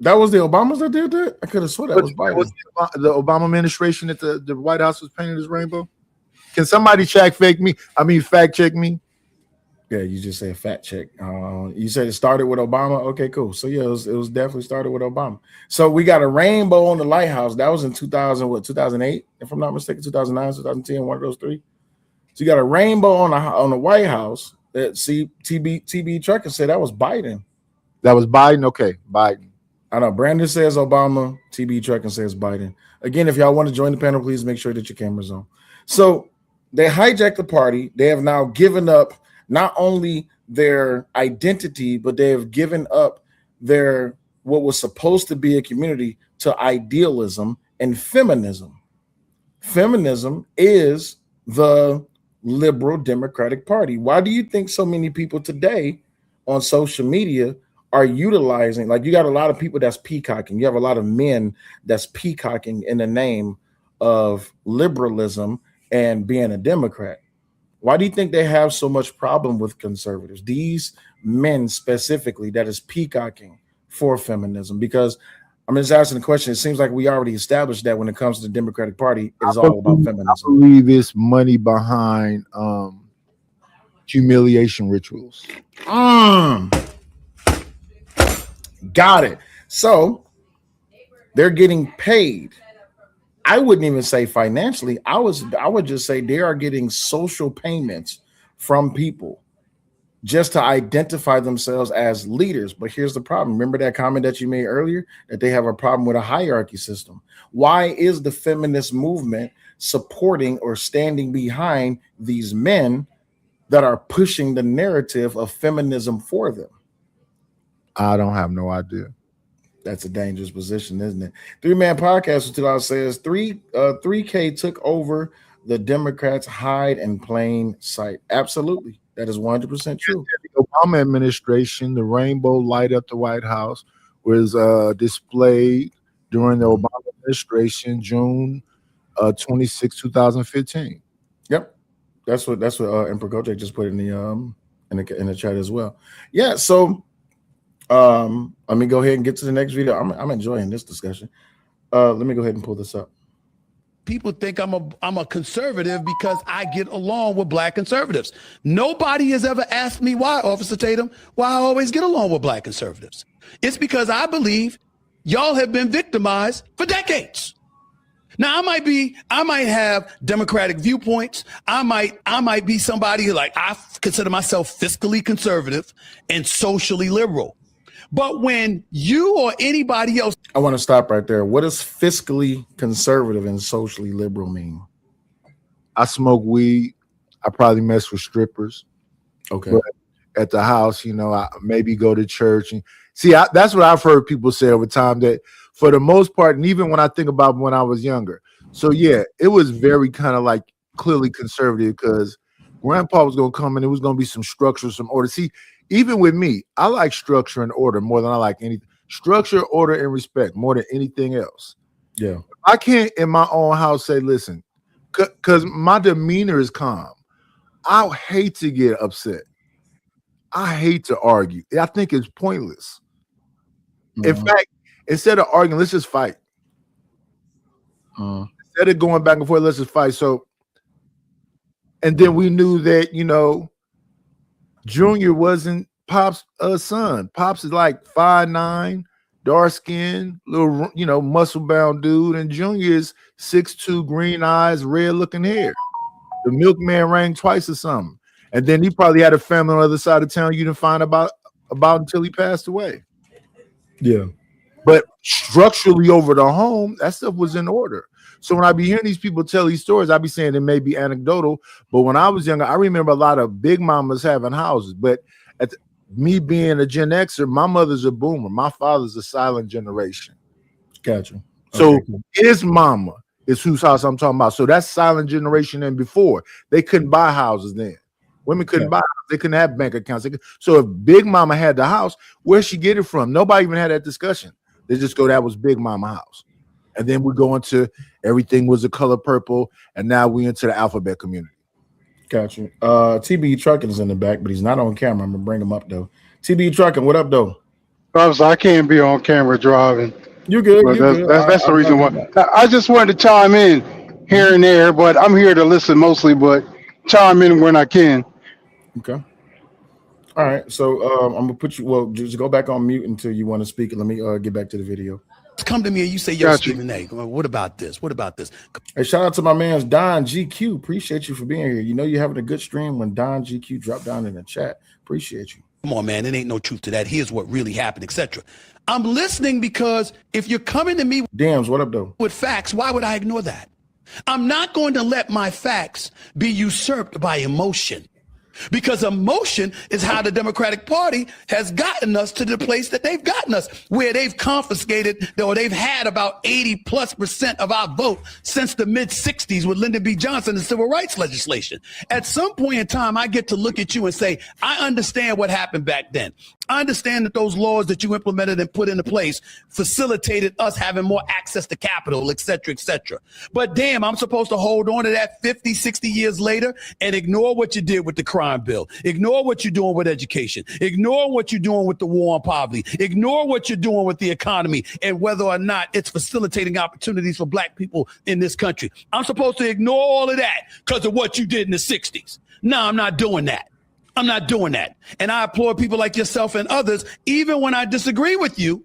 F: That was the Obamas that did that? I could have sworn that was Biden.
G: Was the Obama administration that the White House was painted as rainbow? Can somebody fact check me?
F: Yeah, you just said fact check. You said it started with Obama. Okay, cool. So yeah, it was definitely started with Obama. So we got a rainbow on the lighthouse. That was in 2008, if I'm not mistaken, 2009, 2010, one of those three. So you got a rainbow on the White House. That TB Trucker said that was Biden.
G: That was Biden. Okay, Biden.
F: I know. Brandon says Obama. TB Trucker says Biden. Again, if y'all want to join the panel, please make sure that your camera's on. So They hijacked the party. They have now given up not only their identity, but they have given up their what was supposed to be a community to idealism and feminism. Feminism is the liberal Democratic Party. Why do you think so many people today on social media are utilizing, like, you got a lot of people that's peacocking. You have a lot of men that's peacocking in the name of liberalism and being a Democrat. Why do you think they have so much problem with conservatives? These men specifically that is peacocking for feminism? Because I'm just asking the question. It seems like we already established that when it comes to the Democratic Party, it is all about feminism.
G: I believe it's money behind humiliation rituals.
F: Got it. So they're getting paid. I wouldn't even say financially. I would just say they are getting social payments from people just to identify themselves as leaders. But here's the problem. Remember that comment that you made earlier, that they have a problem with a hierarchy system. Why is the feminist movement supporting or standing behind these men that are pushing the narrative of feminism for them?
G: I don't have no idea.
F: That's a dangerous position, isn't it? 3-Man Podcast with 2000 says 3K took over the Democrats' hide in plain sight. Absolutely. That is 100% true.
G: The Obama administration, the rainbow light up the White House was displayed during the Obama administration, June 26, 2015.
F: Yep. That's what Emperor Kochek just put in the chat as well. Yeah, so let me go ahead and get to the next video. I'm enjoying this discussion. Let me go ahead and pull this up.
H: People think I'm a conservative because I get along with black conservatives. Nobody has ever asked me why, Officer Tatum, why I always get along with black conservatives. It's because I believe y'all have been victimized for decades. Now, I might have Democratic viewpoints. I might be somebody who, like, I consider myself fiscally conservative and socially liberal. But when you or anybody else...
F: I want to stop right there. What does fiscally conservative and socially liberal mean?
G: I smoke weed. I probably mess with strippers.
F: Okay.
G: But at the house, I maybe go to church. And see, that's what I've heard people say over time, that for the most part, and even when I think about when I was younger. So, yeah, it was very kind of like clearly conservative because grandpa was going to come and it was going to be some structure, some order. See, even with me, I like structure and order more than I like anything. Structure, order, and respect more than anything else.
F: Yeah.
G: I can't in my own house say, listen, because my demeanor is calm. I hate to get upset. I hate to argue. I think it's pointless. In fact, instead of arguing, let's just fight. Instead of going back and forth, let's just fight. So, and then we knew that, Junior wasn't Pop's son. Pop's is like 5'9", dark skin, little, muscle-bound dude, and Junior is 6'2", green eyes, red-looking hair. The milkman rang twice or something. And then he probably had a family on the other side of town you didn't find about until he passed away.
F: Yeah.
G: But structurally over the home, that stuff was in order. So when I be hearing these people tell these stories, I be saying it may be anecdotal, but when I was younger, I remember a lot of big mamas having houses. But me being a Gen Xer, my mother's a boomer. My father's a silent generation.
F: Gotcha.
G: So his mama is whose house I'm talking about. So that's silent generation and before. They couldn't buy houses then. Women couldn't buy houses. They couldn't have bank accounts. So if Big Mama had the house, where'd she get it from? Nobody even had that discussion. They just go, that was Big Mama house. And then we go into everything was the color purple, and now we into the alphabet community.
F: Gotcha. TB Trucking is in the back, but he's not on camera. I'm gonna bring him up though. TB Trucking, what up though?
J: I can't be on camera driving.
F: You good?
J: That's the reason why. I just wanted to chime in here and there, but I'm here to listen mostly, but chime in when I can.
F: Okay. All right. So I'm gonna put you. Well, just go back on mute until you want to speak, and let me get back to the video.
H: Come to me and you say, yo, Stephen A., what about this? What about this?
F: Hey, shout out to my man Don GQ. Appreciate you for being here. You're having a good stream when Don GQ dropped down in the chat. Appreciate you.
H: Come on, man. It ain't no truth to that. Here's what really happened, etc. I'm listening because if you're coming to me
F: Dams, what up though?
H: with facts, why would I ignore that? I'm not going to let my facts be usurped by emotion. Because emotion is how the Democratic Party has gotten us to the place that they've gotten us, where they've confiscated or they've had about 80+% of our vote since the mid 60s with Lyndon B. Johnson and civil rights legislation. At some point in time, I get to look at you and say, I understand what happened back then. I understand that those laws that you implemented and put into place facilitated us having more access to capital, et cetera, et cetera. But damn, I'm supposed to hold on to that 50, 60 years later and ignore what you did with the crime bill, ignore what you're doing with education, ignore what you're doing with the war on poverty, ignore what you're doing with the economy and whether or not it's facilitating opportunities for black people in this country. I'm supposed to ignore all of that because of what you did in the 60s. No, I'm not doing that. I'm not doing that. And I applaud people like yourself and others, even when I disagree with you,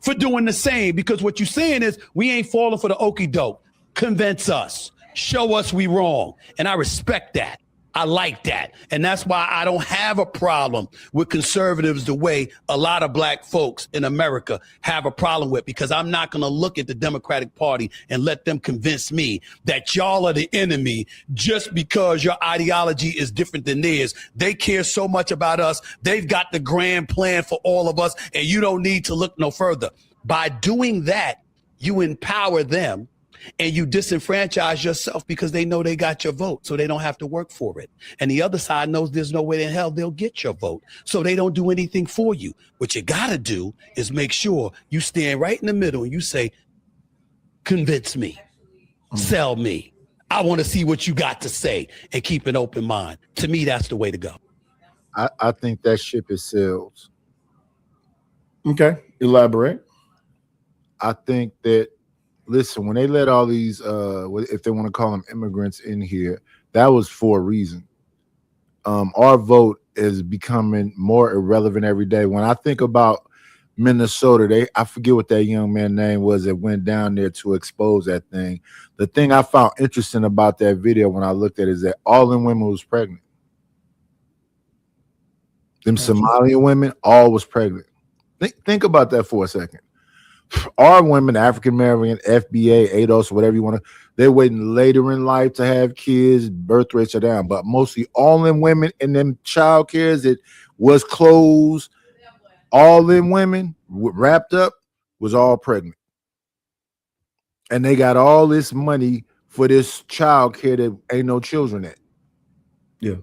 H: for doing the same. Because what you're saying is we ain't falling for the okie doke. Convince us. Show us we wrong. And I respect that. I like that. And that's why I don't have a problem with conservatives the way a lot of black folks in America have a problem with, because I'm not going to look at the Democratic Party and let them convince me that y'all are the enemy just because your ideology is different than theirs. They care so much about us. They've got the grand plan for all of us, and you don't need to look no further. By doing that, you empower them. And you disenfranchise yourself because they know they got your vote, so they don't have to work for it. And the other side knows there's no way in hell they'll get your vote, so they don't do anything for you. What you got to do is make sure you stand right in the middle and you say, convince me, sell me. I want to see what you got to say and keep an open mind. To me, that's the way to go.
G: I think that ship is sailed.
F: Okay, elaborate.
G: I think that, listen, when they let all these, if they want to call them immigrants in here, that was for a reason. Our vote is becoming more irrelevant every day. When I think about Minnesota, I forget what that young man's name was that went down there to expose that thing. The thing I found interesting about that video when I looked at it is that all them women was pregnant. Them Somalian women, all was pregnant. Think about that for a second. Our women, African American, FBA, ADOS, whatever you want to, they're waiting later in life to have kids. Birth rates are down, but mostly all them women in them child cares that was closed, all them women wrapped up was all pregnant. And they got all this money for this child care that ain't no children at.
F: Yeah.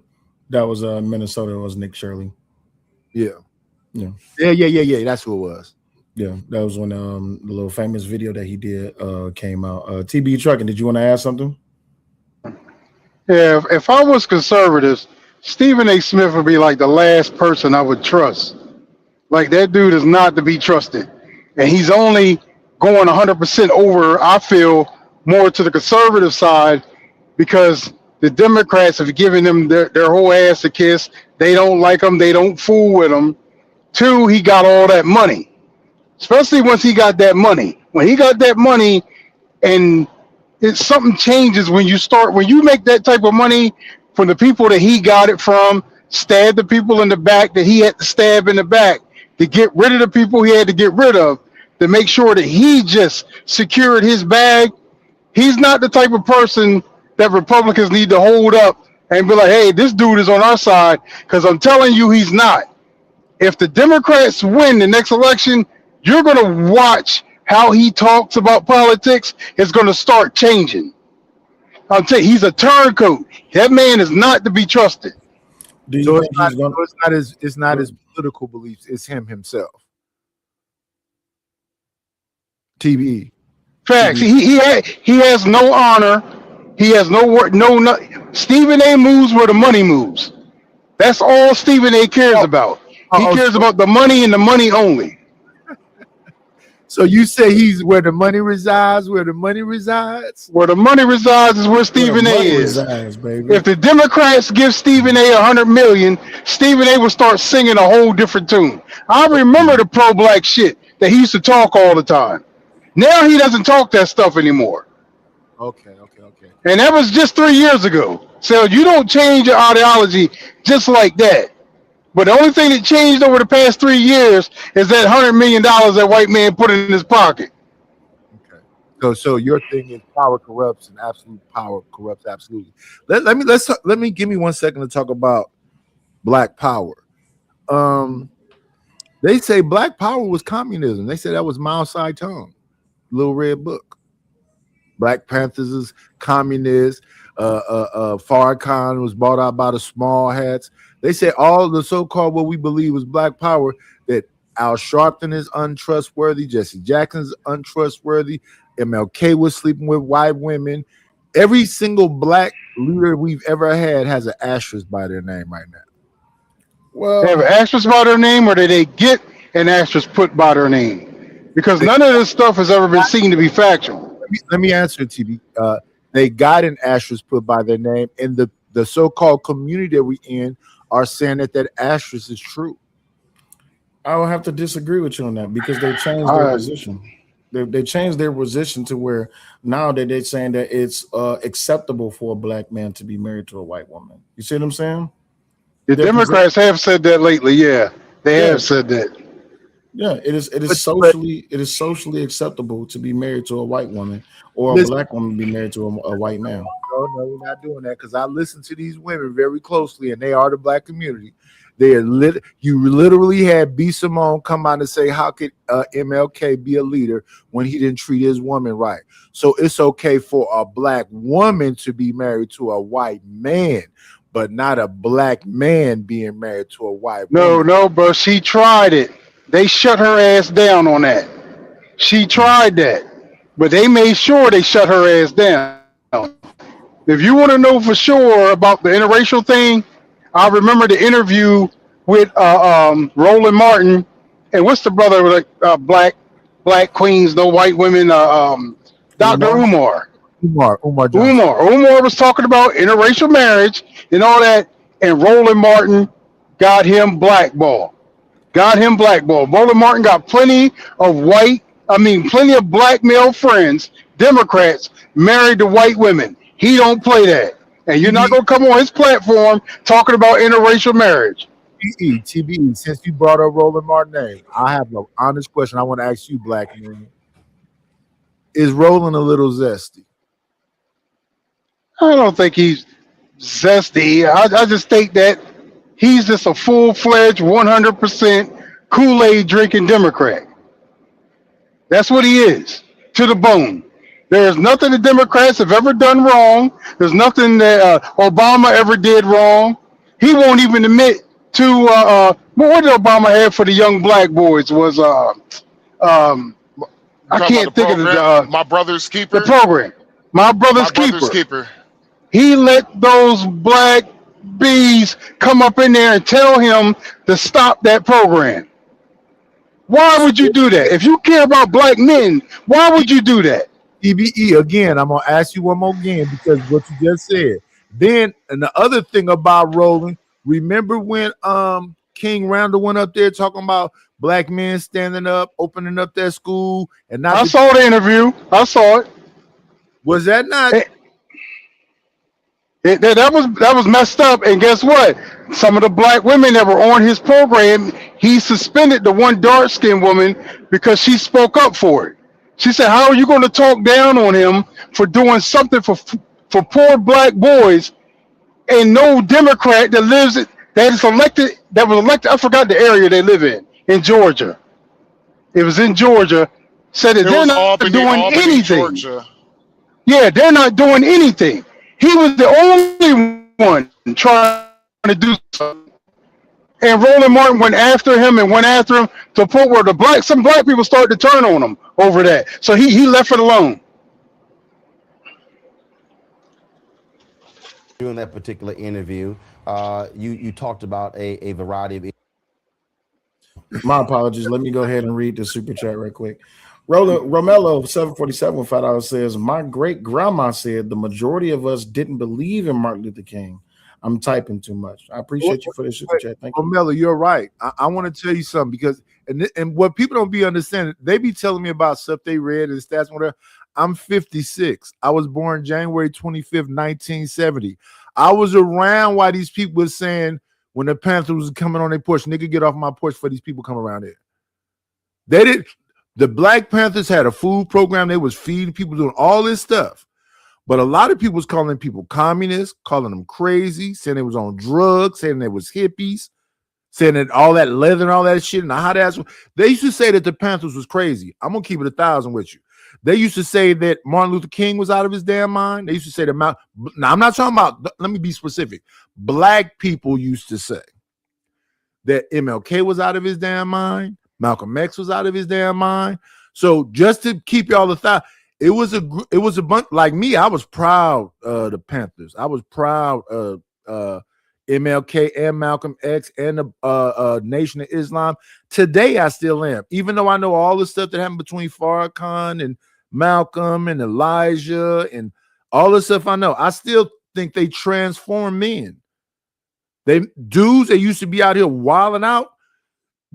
F: That was Minnesota. It was Nick Shirley.
G: Yeah.
F: Yeah.
G: That's who it was.
F: Yeah, that was when the little famous video that he did came out. TB Trucking, did you want to add something?
J: Yeah, if I was conservatives, Stephen A. Smith would be like the last person I would trust. Like, that dude is not to be trusted. And he's only going 100% over, I feel, more to the conservative side because the Democrats have given them their whole ass a kiss. They don't like him. They don't fool with him. Two, he got all that money. Especially once he got that money. When he got that money, and something changes when you make that type of money from the people that he got it from, stab the people in the back that he had to stab in the back, to get rid of the people he had to get rid of, to make sure that he just secured his bag. He's not the type of person that Republicans need to hold up and be like, hey, this dude is on our side, because I'm telling you he's not. If the Democrats win the next election, you're going to watch how he talks about politics. It's going to start changing. I'll tell you, he's a turncoat. That man is not to be trusted.
G: So it's not his political beliefs. It's him himself. TBE.
J: Facts. He has no honor. He has no work. No. Stephen A. moves where the money moves. That's all Stephen A. cares about. He cares about the money and the money only.
G: So you say he's where the money resides, where the money resides?
J: Where the money resides is where Stephen A. is. If the Democrats give Stephen A. $100 million, Stephen A. will start singing a whole different tune. I remember the pro-black shit that he used to talk all the time. Now he doesn't talk that stuff anymore.
G: Okay.
J: And that was just 3 years ago. So you don't change your ideology just like that. But the only thing that changed over the past 3 years is that $100 million that white man put in his pocket.
G: Okay. So your thing is power corrupts and absolute power corrupts absolutely. Let me give me 1 second to talk about Black Power. They say Black Power was communism. They say that was Mao Zedong, Little Red Book. Black Panthers is communist. Farrakhan was bought out by the small hats. They say all the so-called what we believe was Black Power, that Al Sharpton is untrustworthy, Jesse Jackson's untrustworthy, MLK was sleeping with white women. Every single black leader we've ever had has an asterisk by their name right now.
J: Well, they have an asterisk by their name, or did they get an asterisk put by their name? Because none of this stuff has ever been seen to be factual.
G: Let me answer it, TB. They got an asterisk put by their name, and the so-called community that we in are saying that asterisk is true.
F: I will have to disagree with you on that because they changed their position. They changed their position to where now that they're saying that it's acceptable for a black man to be married to a white woman. You see what I'm saying?
J: The Democrats have said that lately. Yeah, they have said that.
F: Yeah, it is socially acceptable to be married to a white woman or a black woman be married to a white man.
G: No, we're not doing that because I listen to these women very closely, and they are the black community. They are you literally had B. Simone come out and say, how could MLK be a leader when he didn't treat his woman right? So it's okay for a black woman to be married to a white man, but not a black man being married to a white woman.
J: No, bro. She tried it. They shut her ass down on that. She tried that, but they made sure they shut her ass down. If you want to know for sure about the interracial thing, I remember the interview with Roland Martin and what's the brother with black queens, no white women, Dr. Umar. Umar was talking about interracial marriage and all that, and Roland Martin got him blackballed. Roland Martin got plenty of black male friends, Democrats, married to white women. He don't play that. And you're not going to come on his platform talking about interracial marriage.
G: TBE, since you brought up Roland Martin name, I have an honest question I want to ask you, black man. Is Roland a little zesty?
J: I don't think he's zesty. I just think that he's just a full-fledged 100% Kool-Aid drinking Democrat. That's what he is, to the bone. There's nothing the Democrats have ever done wrong. There's nothing that Obama ever did wrong. He won't even admit to what did Obama have for the young black boys was I can't think of the
K: My Brother's Keeper.
J: The program. My Brother's Keeper. He let those black bees come up in there and tell him to stop that program. Why would you do that? If you care about black men, why would you do that?
G: TBE, again, I'm going to ask you one more again because what you just said. Then, and the other thing about Roland, remember when King Randall went up there talking about black men standing up, opening up their school, and not.
J: I saw the interview. I saw it.
G: Was that not?
J: That was messed up. And guess what? Some of the black women that were on his program, he suspended the one dark-skinned woman because she spoke up for it. She said, "How are you going to talk down on him for doing something for poor black boys?" And no Democrat that was elected. I forgot the area they live in Georgia. It was in Georgia. Said that they're not doing anything. Georgia. Yeah, they're not doing anything. He was the only one trying to do something. And Roland Martin went after him to the point where some black people started to turn on him over that. So he left it alone.
L: During that particular interview, you talked about a variety of.
F: My apologies. Let me go ahead and read the super chat right quick. Romello 747 with $5 says, "My great grandma said the majority of us didn't believe in Martin Luther King." I'm typing too much. I appreciate you for the super chat. Thank you.
G: Romello, you're right. I want to tell you something because and what people don't be understanding, they be telling me about stuff they read and stats, whatever. I'm 56. I was born January 25th, 1970. I was around while these people were saying when the Panthers was coming on their porch, nigga, get off my porch for these people come around here. They didn't. The Black Panthers had a food program. They was feeding people, doing all this stuff. But a lot of people was calling people communists, calling them crazy, saying they was on drugs, saying they was hippies, saying that all that leather and all that shit and the hot ass. They used to say that the Panthers was crazy. I'm gonna keep it 1,000 with you. They used to say that Martin Luther King was out of his damn mind. They used to say that. Now I'm not talking about. Let me be specific. Black people used to say that MLK was out of his damn mind. Malcolm X was out of his damn mind. So just to keep y'all the thought. It was a bunch like me. I was proud of the Panthers. I was proud of MLK and Malcolm X and the Nation of Islam. Today, I still am, even though I know all the stuff that happened between Farrakhan and Malcolm and Elijah and all the stuff I know. I still think they transform men. They dudes that used to be out here wilding out,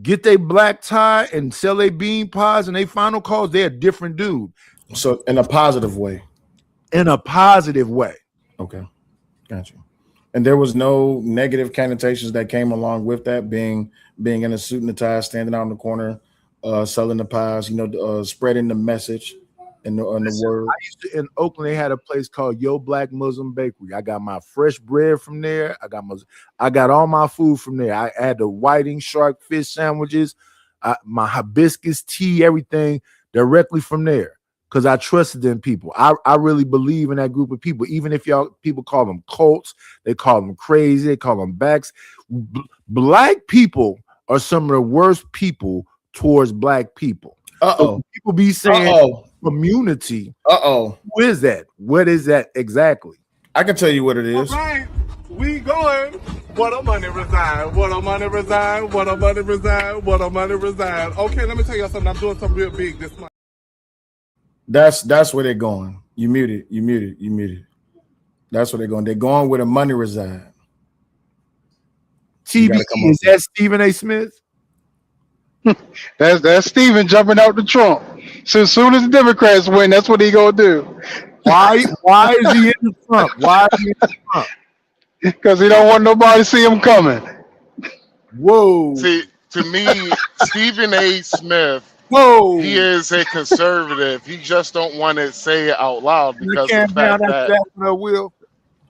G: get their black tie and sell their bean pies and they final calls. They're a different dude.
F: So in a positive way.
G: In a positive way.
F: Okay. Gotcha. And there was no negative connotations that came along with that, being in a suit and a tie, standing out in the corner, selling the pies, spreading the message and the word.
G: In Oakland, they had a place called Yo Black Muslim Bakery. I got my fresh bread from there. I got all my food from there. I had the whiting shark fish sandwiches, my hibiscus tea, everything directly from there. Because I trusted them people. I really believe in that group of people. Even if people call them cults, they call them crazy, they call them backs. Black people are some of the worst people towards black people. So people be saying community. Who is that? What is that exactly?
F: I can tell you what it is.
E: All right, we going. What a money resign. What a money resign. What a money resign. What a money resign. Okay, let me tell you something. I'm doing something real big this month.
F: That's where they're going. You muted. That's where they're going. They're going where the money resides.
G: TB, is that Stephen A. Smith?
J: That's Stephen jumping out the trunk. So as soon as the Democrats win, that's what he gonna do.
G: Why is he in the front? Why is he in the front?
J: Because he don't want nobody to see him coming.
G: Whoa.
K: See, to me, Stephen A. Smith, he is a conservative. He just don't want to say it out loud because of the fact that
G: Will.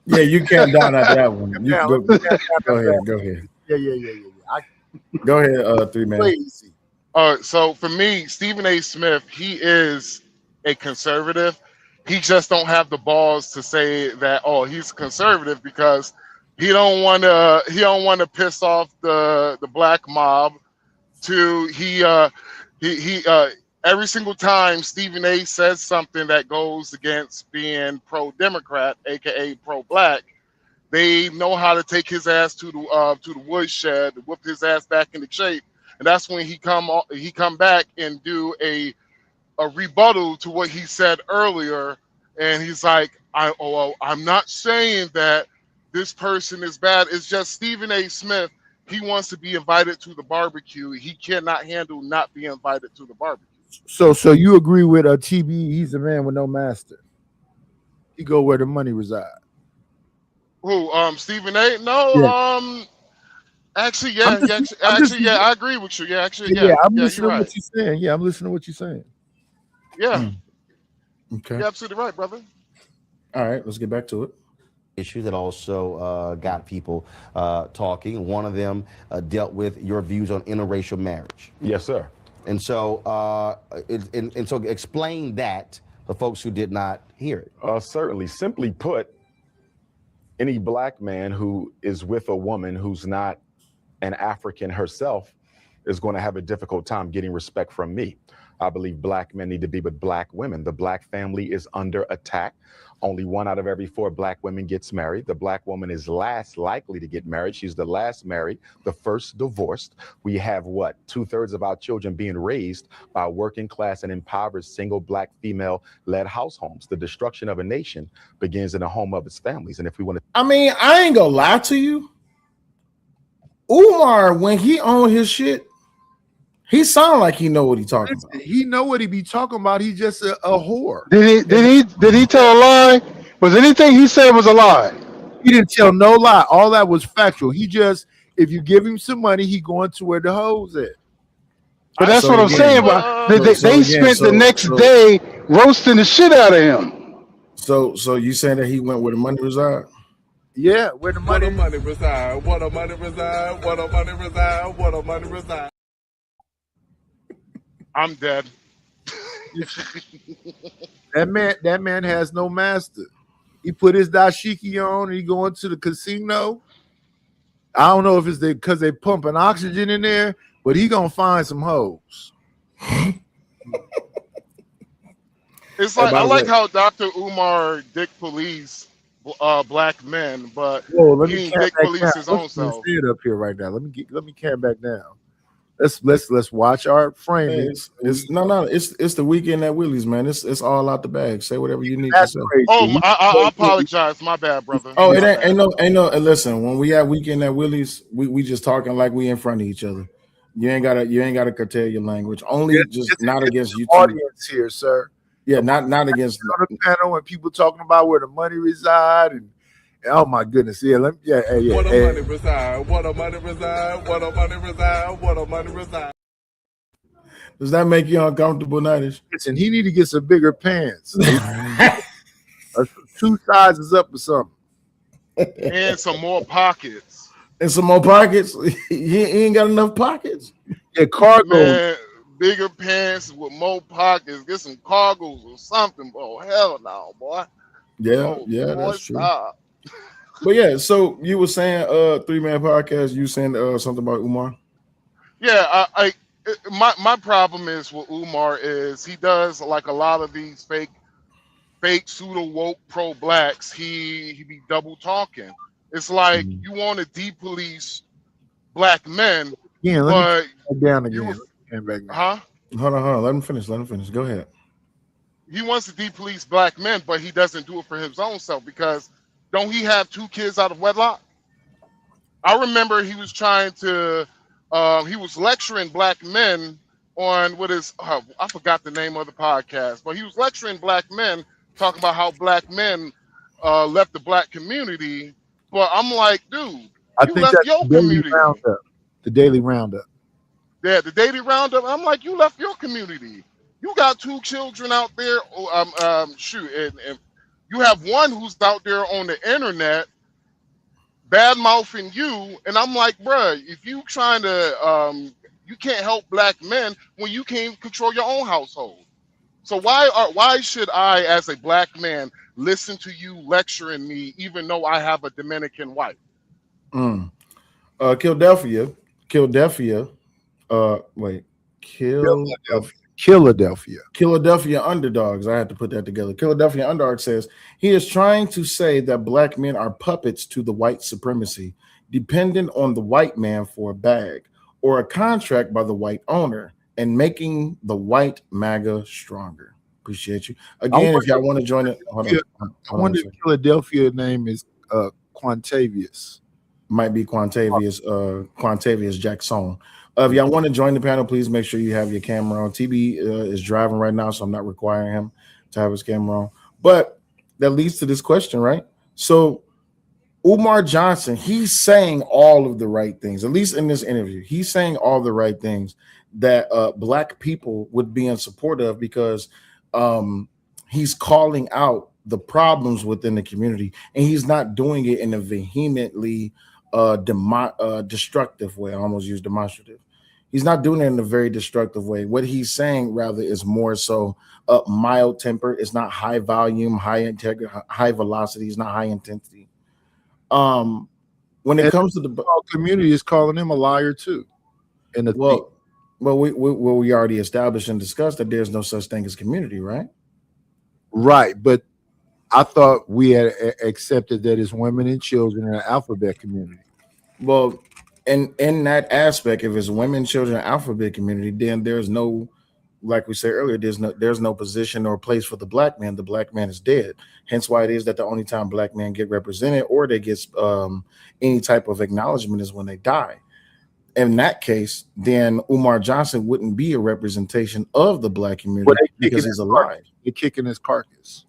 F: Yeah, you can't down at that one. Go ahead.
G: Yeah.
F: Go ahead, 3 man.
K: So for me, Stephen A. Smith, he is a conservative. He just don't have the balls to say that, he's conservative because he don't want to piss off the black mob. Every single time Stephen A. says something that goes against being pro-Democrat, aka pro-black, they know how to take his ass to the woodshed, whip his ass back into shape, and that's when he come back and do a rebuttal to what he said earlier, and he's like, I'm not saying that this person is bad. It's just Stephen A. Smith. He wants to be invited to the barbecue. He cannot handle not being invited to the barbecue.
G: So you agree with TB? He's a man with no master. He go where the money resides.
K: Who? Stephen A. No.
G: Yeah.
K: Actually, yeah. I agree with you. Yeah, actually, yeah.
G: I'm listening to what you're saying. Yeah, I'm listening to what you're saying.
K: Yeah.
F: Okay.
K: You're absolutely right, brother.
F: All right, let's get back to it.
L: Issue that also got people talking. One of them dealt with your views on interracial marriage.
M: Yes, sir.
L: And so, so explain that for folks who did not hear it.
M: Certainly. Simply put, any black man who is with a woman who's not an African herself is going to have a difficult time getting respect from me. I believe black men need to be with black women. The black family is under attack. Only 1 out of every 4 black women gets married. The black woman is last likely to get married. She's the last married, the first divorced. We have 2/3 of our children being raised by working class and impoverished single black female-led households. The destruction of a nation begins in the home of its families. And if we want to,
F: I ain't gonna lie to you. Umar, when he owned his shit, he sound like he know what he talking about.
G: He know what he be talking about. He's just a whore.
J: Did he tell a lie? Was anything he said was a lie?
G: He didn't tell no lie. All that was factual. He just, if you give him some money, he going to where the hoes at.
J: But that's what I'm saying. But they spent the next
F: so
J: day roasting the shit out of him.
F: So you saying that he went where the money reside?
G: Yeah, where the money
E: reside? What the money reside? What the money reside? What the money reside?
K: I'm dead.
G: That man has no master. He put his dashiki on and he going to the casino. I don't know if it's because they pumping oxygen in there, but he gonna find some hoes.
K: It's like I like how Dr. Umar dick police black men, but he ain't dick police his own self.
G: It up here right now. Let me cam back down. Let's watch our framing.
F: It's the weekend at Willie's, man. It's all out the bag. Say whatever you need to say.
K: Oh, I apologize. My bad, brother.
F: Oh, it ain't no. Listen, when we have weekend at Willie's, we just talking like we in front of each other. You ain't gotta curtail your language. Only not against you.
G: Audience here, sir.
F: Yeah, not against
G: on the panel and people talking about where the money reside and oh my goodness, yeah. What
E: the money reside? What the money reside? What the money reside? What the money reside?
F: Does that make you uncomfortable, Nightish?
G: Listen, he need to get some bigger pants. 2 sizes up or something.
K: And some more pockets.
F: And some more pockets? He ain't got enough pockets.
G: Yeah, cargo.
K: Man, bigger pants with more pockets. Get some cargos or something. Oh, hell no, boy.
F: Yeah, boy, that's true. But yeah, so you were saying 3-man podcast, you saying something about Umar?
K: Yeah, my problem is with Umar is he does like a lot of these fake pseudo woke pro blacks. He be double talking. It's like you want to depolice black men, but
G: down again.
K: Huh?
F: Hold on. Let him finish. Go ahead.
K: He wants to depolice black men, but he doesn't do it for his own self because don't he have 2 kids out of wedlock? I remember he was trying to he was lecturing black men on what is I forgot the name of the podcast, but he was lecturing black men talking about how black men left the black community. But I'm like, dude, you left your community.
G: The Daily Roundup.
K: Yeah, the Daily Roundup. I'm like, you left your community. You got 2 children out there. And you have one who's out there on the internet bad mouthing you, and I'm like, bruh, if you trying to, you can't help black men when you can't control your own household. So why should I, as a black man, listen to you lecturing me, even though I have a Dominican wife?
F: Philadelphia. Philadelphia Underdogs. I had to put that together. Philadelphia Underdog says he is trying to say that black men are puppets to the white supremacy, dependent on the white man for a bag or a contract by the white owner, and making the white MAGA stronger. Appreciate you. Again, if y'all want to join it,
G: I wonder if Philadelphia name is Quantavious.
F: Might be Quantavious Jackson. If y'all want to join the panel, please make sure you have your camera on. TB is driving right now, so I'm not requiring him to have his camera on. But that leads to this question, right? So Umar Johnson, he's saying all of the right things, at least in this interview. He's saying all the right things that black people would be in support of because he's calling out the problems within the community, and he's not doing it in a vehemently destructive way. I almost used demonstrative. He's not doing it in a very destructive way. What he's saying rather is more so mild tempered. It's not high volume, high integrity, high velocity. It's not high intensity. When it comes to the
G: community, is calling him a liar too.
F: Well, we already established and discussed that there's no such thing as community, right?
G: Right, but I thought we had accepted that it's women and children in the alphabet community.
F: Well, in that aspect, if it's women, children, alphabet community, then there's no, like we said earlier, there's no position or place for the black man. The black man is dead. Hence why it is that the only time black men get represented or they get any type of acknowledgement is when they die. In that case, then Umar Johnson wouldn't be a representation of the black community because he's alive.
G: They're kicking his carcass.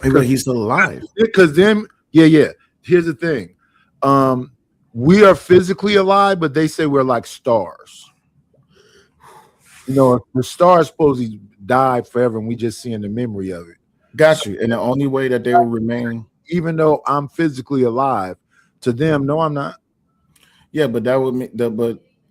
F: He's still alive.
G: Because then, yeah. Here's the thing. We are physically alive, but they say we're like stars. You know, the star supposedly died forever, and we just seeing the memory of it.
F: Got you. And the only way that they will remain,
G: even though I'm physically alive, to them, no, I'm not.
F: Yeah, but that would make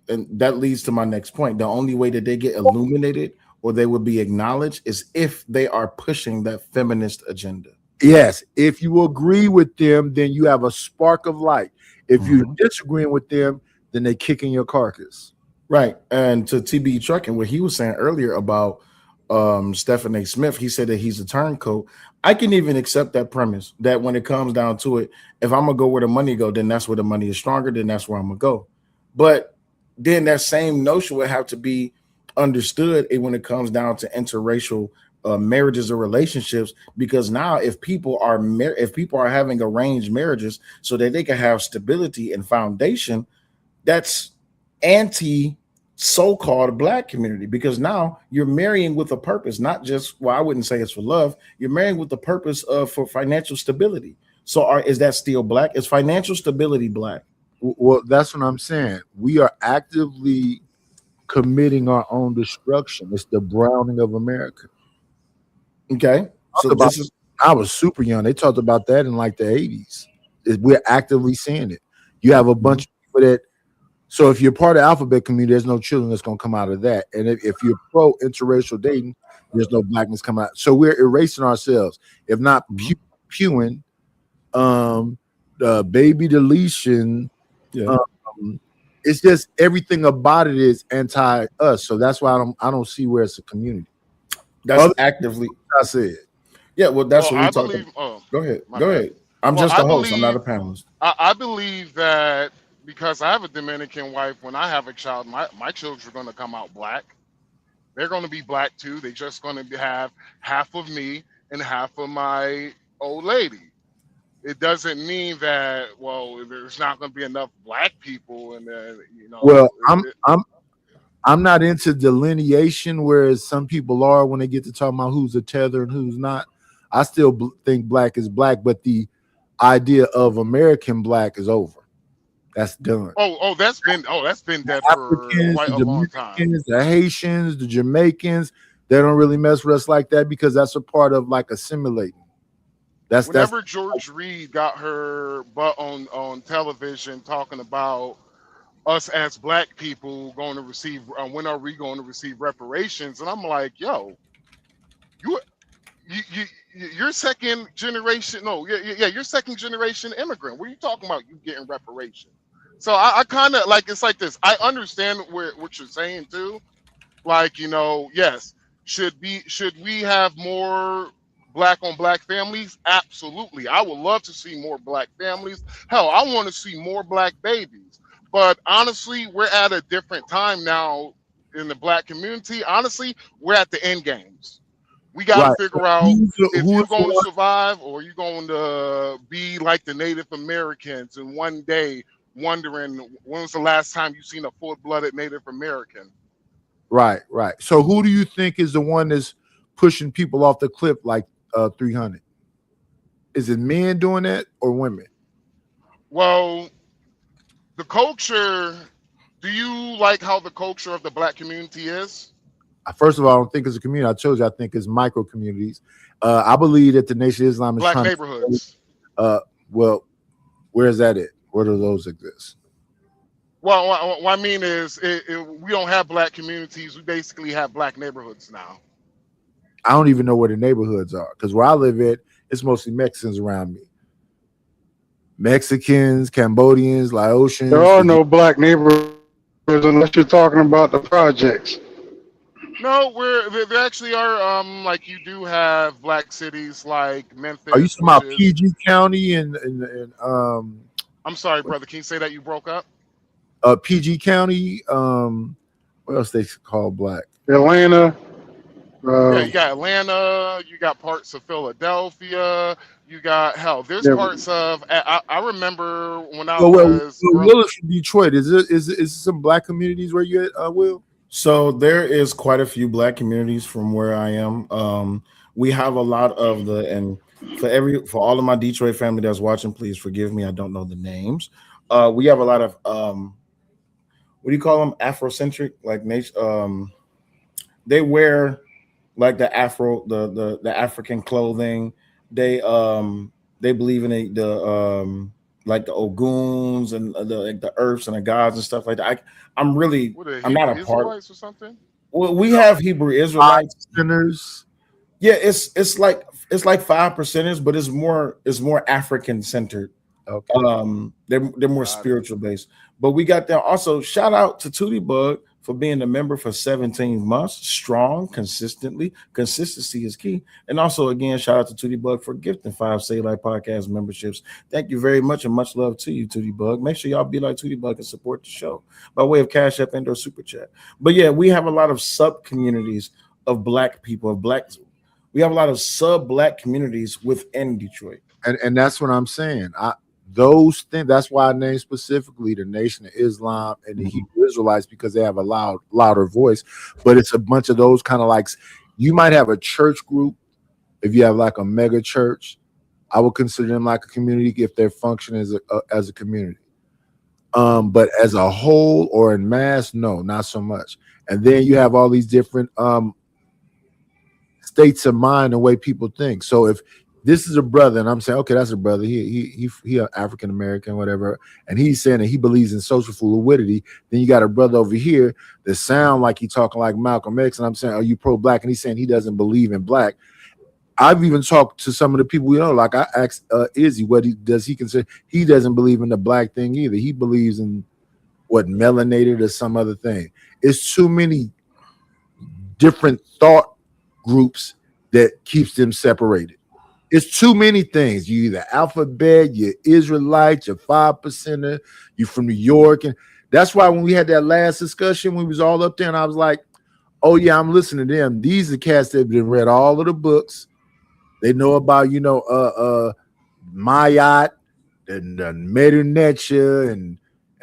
F: and that leads to my next point. The only way that they get illuminated or they would be acknowledged is if they are pushing that feminist agenda.
G: Yes, if you agree with them, then you have a spark of light. If you're disagreeing with them, then they kick in your carcass.
F: Right. And to TB Trucking, what he was saying earlier about Stephen A. Smith, he said that he's a turncoat. I can even accept that premise that when it comes down to it, if I'm gonna go where the money go, then that's where the money is stronger, then that's where I'm gonna go. But then that same notion would have to be understood when it comes down to interracial marriages or relationships, because now if people are having arranged marriages so that they can have stability and foundation, that's anti so-called black community, because now you're marrying with a purpose, not just, well, I wouldn't say it's for love, you're marrying with the purpose of for financial stability. So is that still black? Is financial stability black?
G: Well, that's what I'm saying. We are actively committing our own destruction. It's the browning of America.
F: Okay. So
G: I was super young. They talked about that in like the 80s. We're actively seeing it. You have a bunch of people that, so if you're part of the alphabet community, there's no children that's going to come out of that. And if you're pro interracial dating, there's no blackness coming out. So we're erasing ourselves, if not pewing, baby deletion.
F: Yeah.
G: It's just everything about it is anti us. So that's why I don't see where it's a community.
F: That's actively.
G: I said.
F: Yeah, well, that's what we talked about. Go ahead. Go ahead. I'm just a host. I'm not a panelist.
K: I believe that because I have a Dominican wife, when I have a child, my children are going to come out black. They're going to be black too. They're just going to have half of me and half of my old lady. It doesn't mean that, well, there's not going to be enough black people, and then
G: Well, I'm not into delineation, whereas some people are when they get to talk about who's a tether and who's not. I still think black is black, but the idea of American black is over. That's done.
K: That's been dead for quite a long time.
G: The Haitians, the Jamaicans, they don't really mess with us like that because that's a part of like assimilating.
K: Whenever George Reed got her butt on television talking about us as black people going to receive, when are we going to receive reparations? And I'm like, yo, you're second generation. No, you're second generation immigrant. What are you talking about? You getting reparations? So I kind of like, it's like this. I understand what you're saying too. Like, yes, should we have more black on black families? Absolutely. I would love to see more black families. Hell, I want to see more black babies. But honestly, we're at a different time now in the black community. Honestly, we're at the end games. We got to figure out if you're going to survive or you're going to be like the Native Americans and one day wondering when was the last time you seen a full-blooded Native American.
G: Right. So who do you think is the one that's pushing people off the cliff like 300? Is it men doing that or women?
K: Well, the culture, do you like how the culture of the black community is?
G: First of all, I don't think it's a community. I told you I think it's micro communities. I believe that the Nation of Islam is
K: black neighborhoods.
G: Well, where is that at? Where do those exist?
K: Well, what I mean is we don't have black communities. We basically have black neighborhoods now.
G: I don't even know where the neighborhoods are because where I live at, it's mostly Mexicans around me. Mexicans, Cambodians, Laotians.
J: There are no black neighborhoods unless you're talking about the projects.
K: No, there actually are. Like you do have black cities like Memphis.
G: Are you talking about PG County and
K: I'm sorry, brother. Can you say that you broke up?
G: PG County. What else they call black?
J: Atlanta.
K: Yeah, you got Atlanta. You got parts of Philadelphia. You got there's parts of. I remember when I was.
G: Will is from Detroit. Is some black communities where you at, Will?
F: So there is quite a few black communities from where I am. We have a lot of for all of my Detroit family that's watching, please forgive me. I don't know the names. We have a lot of what do you call them? Afrocentric, like nation. they wear like the the African clothing. They believe in the like the Oguns and the earths and the gods and stuff like that. I'm really
K: What are
F: I'm not
K: Hebrew
F: a part.
K: Israelites or something?
F: Well, we have Hebrew
G: Five
F: Israelites.
G: sinners.
F: Yeah, it's like 5%ers, but it's more African centered.
G: Okay.
F: They're more spiritual based. But we got there also. Shout out to Tootie Bug for being a member for 17 months, strong, consistently. Consistency is key. And also, again, shout out to Tootie Bug for gifting 5 Say Like Podcast memberships. Thank you very much, and much love to you, Tootie Bug. Make sure y'all be like Tootie Bug and support the show by way of Cash App and or Super Chat. But yeah, we have a lot of sub communities of Black people, we have a lot of sub-Black communities within Detroit.
G: And that's what I'm saying. Those things, that's why I named specifically the Nation of Islam and the Hebrew Israelites, because they have a louder voice. But it's a bunch of those kind of like, you might have a church group. If you have like a mega church, I would consider them like a community if they're functioning as a community. But as a whole or in mass, no, not so much. And then you have all these different states of mind, the way people think. So if this is a brother, and I'm saying, okay, that's a brother. He African American, whatever, and he's saying that he believes in social fluidity. Then you got a brother over here that sound like he talking like Malcolm X, and I'm saying, are you pro-Black? And he's saying he doesn't believe in Black. I've even talked to some of the people like I asked Izzy, does he consider? He doesn't believe in the Black thing either. He believes in melanated or some other thing. It's too many different thought groups that keeps them separated. It's too many things. You either alphabet, you're Israelite, you're 5%er, you're from New York. And that's why when we had that last discussion, we was all up there, and I was like, oh yeah, I'm listening to them. These are cats that have read all of the books. They know about, Mayat and Medu Neter and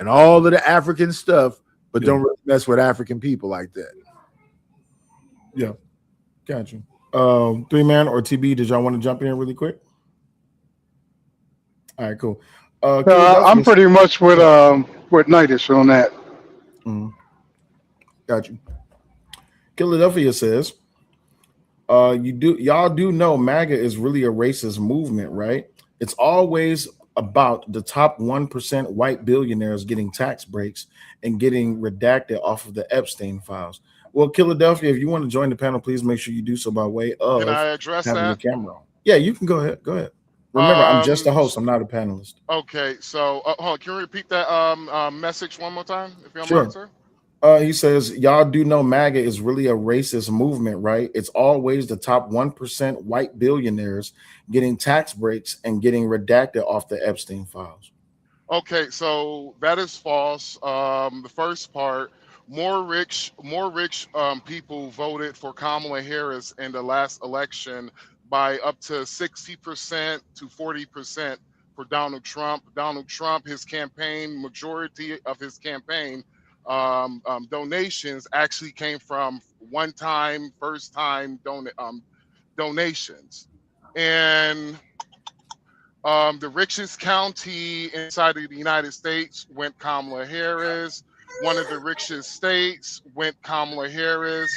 G: all of the African stuff, but don't really mess with African people like that.
F: Yeah. Gotcha. 3-man or TB, did y'all want to jump in here really quick? All right, cool.
J: I'm pretty much with Nightish on that.
F: Got you. Philadelphia says, y'all do know MAGA is really a racist movement, right? It's always about the top 1% white billionaires getting tax breaks and getting redacted off of the Epstein files. Well, Philadelphia, if you want to join the panel, please make sure you do so by way of
K: Can I address
F: having
K: that?
F: the camera on. Yeah, you can go ahead. Go ahead. Remember, I'm just a host. I'm not a panelist.
K: Okay, so hold on, can you repeat that message one more time, if you don't
F: Sure.
K: mind, sir?
F: He says, y'all do know MAGA is really a racist movement, right? It's always the top 1% white billionaires getting tax breaks and getting redacted off the Epstein files.
K: Okay, so that is false. The first part, more rich people voted for Kamala Harris in the last election by up to 60% to 40% for Donald Trump. Donald Trump, his campaign, majority of his campaign donations actually came from one-time, first-time donations. And the richest county inside of the United States went Kamala Harris. One of the richest states went Kamala Harris.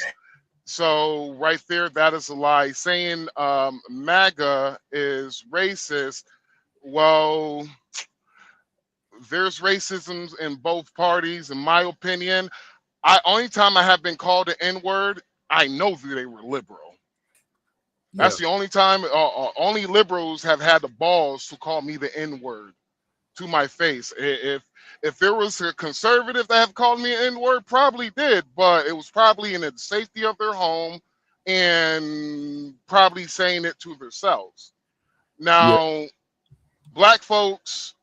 K: So right there, that is a lie. Saying MAGA is racist, well, there's racism in both parties, in my opinion. Only time I have been called the N-word, I know that they were liberal. That's the only time. Only liberals have had the balls to call me the N-word to my face. If there was a conservative that have called me an N-word, probably did, but it was probably in the safety of their home and probably saying it to themselves. Now, Black folks,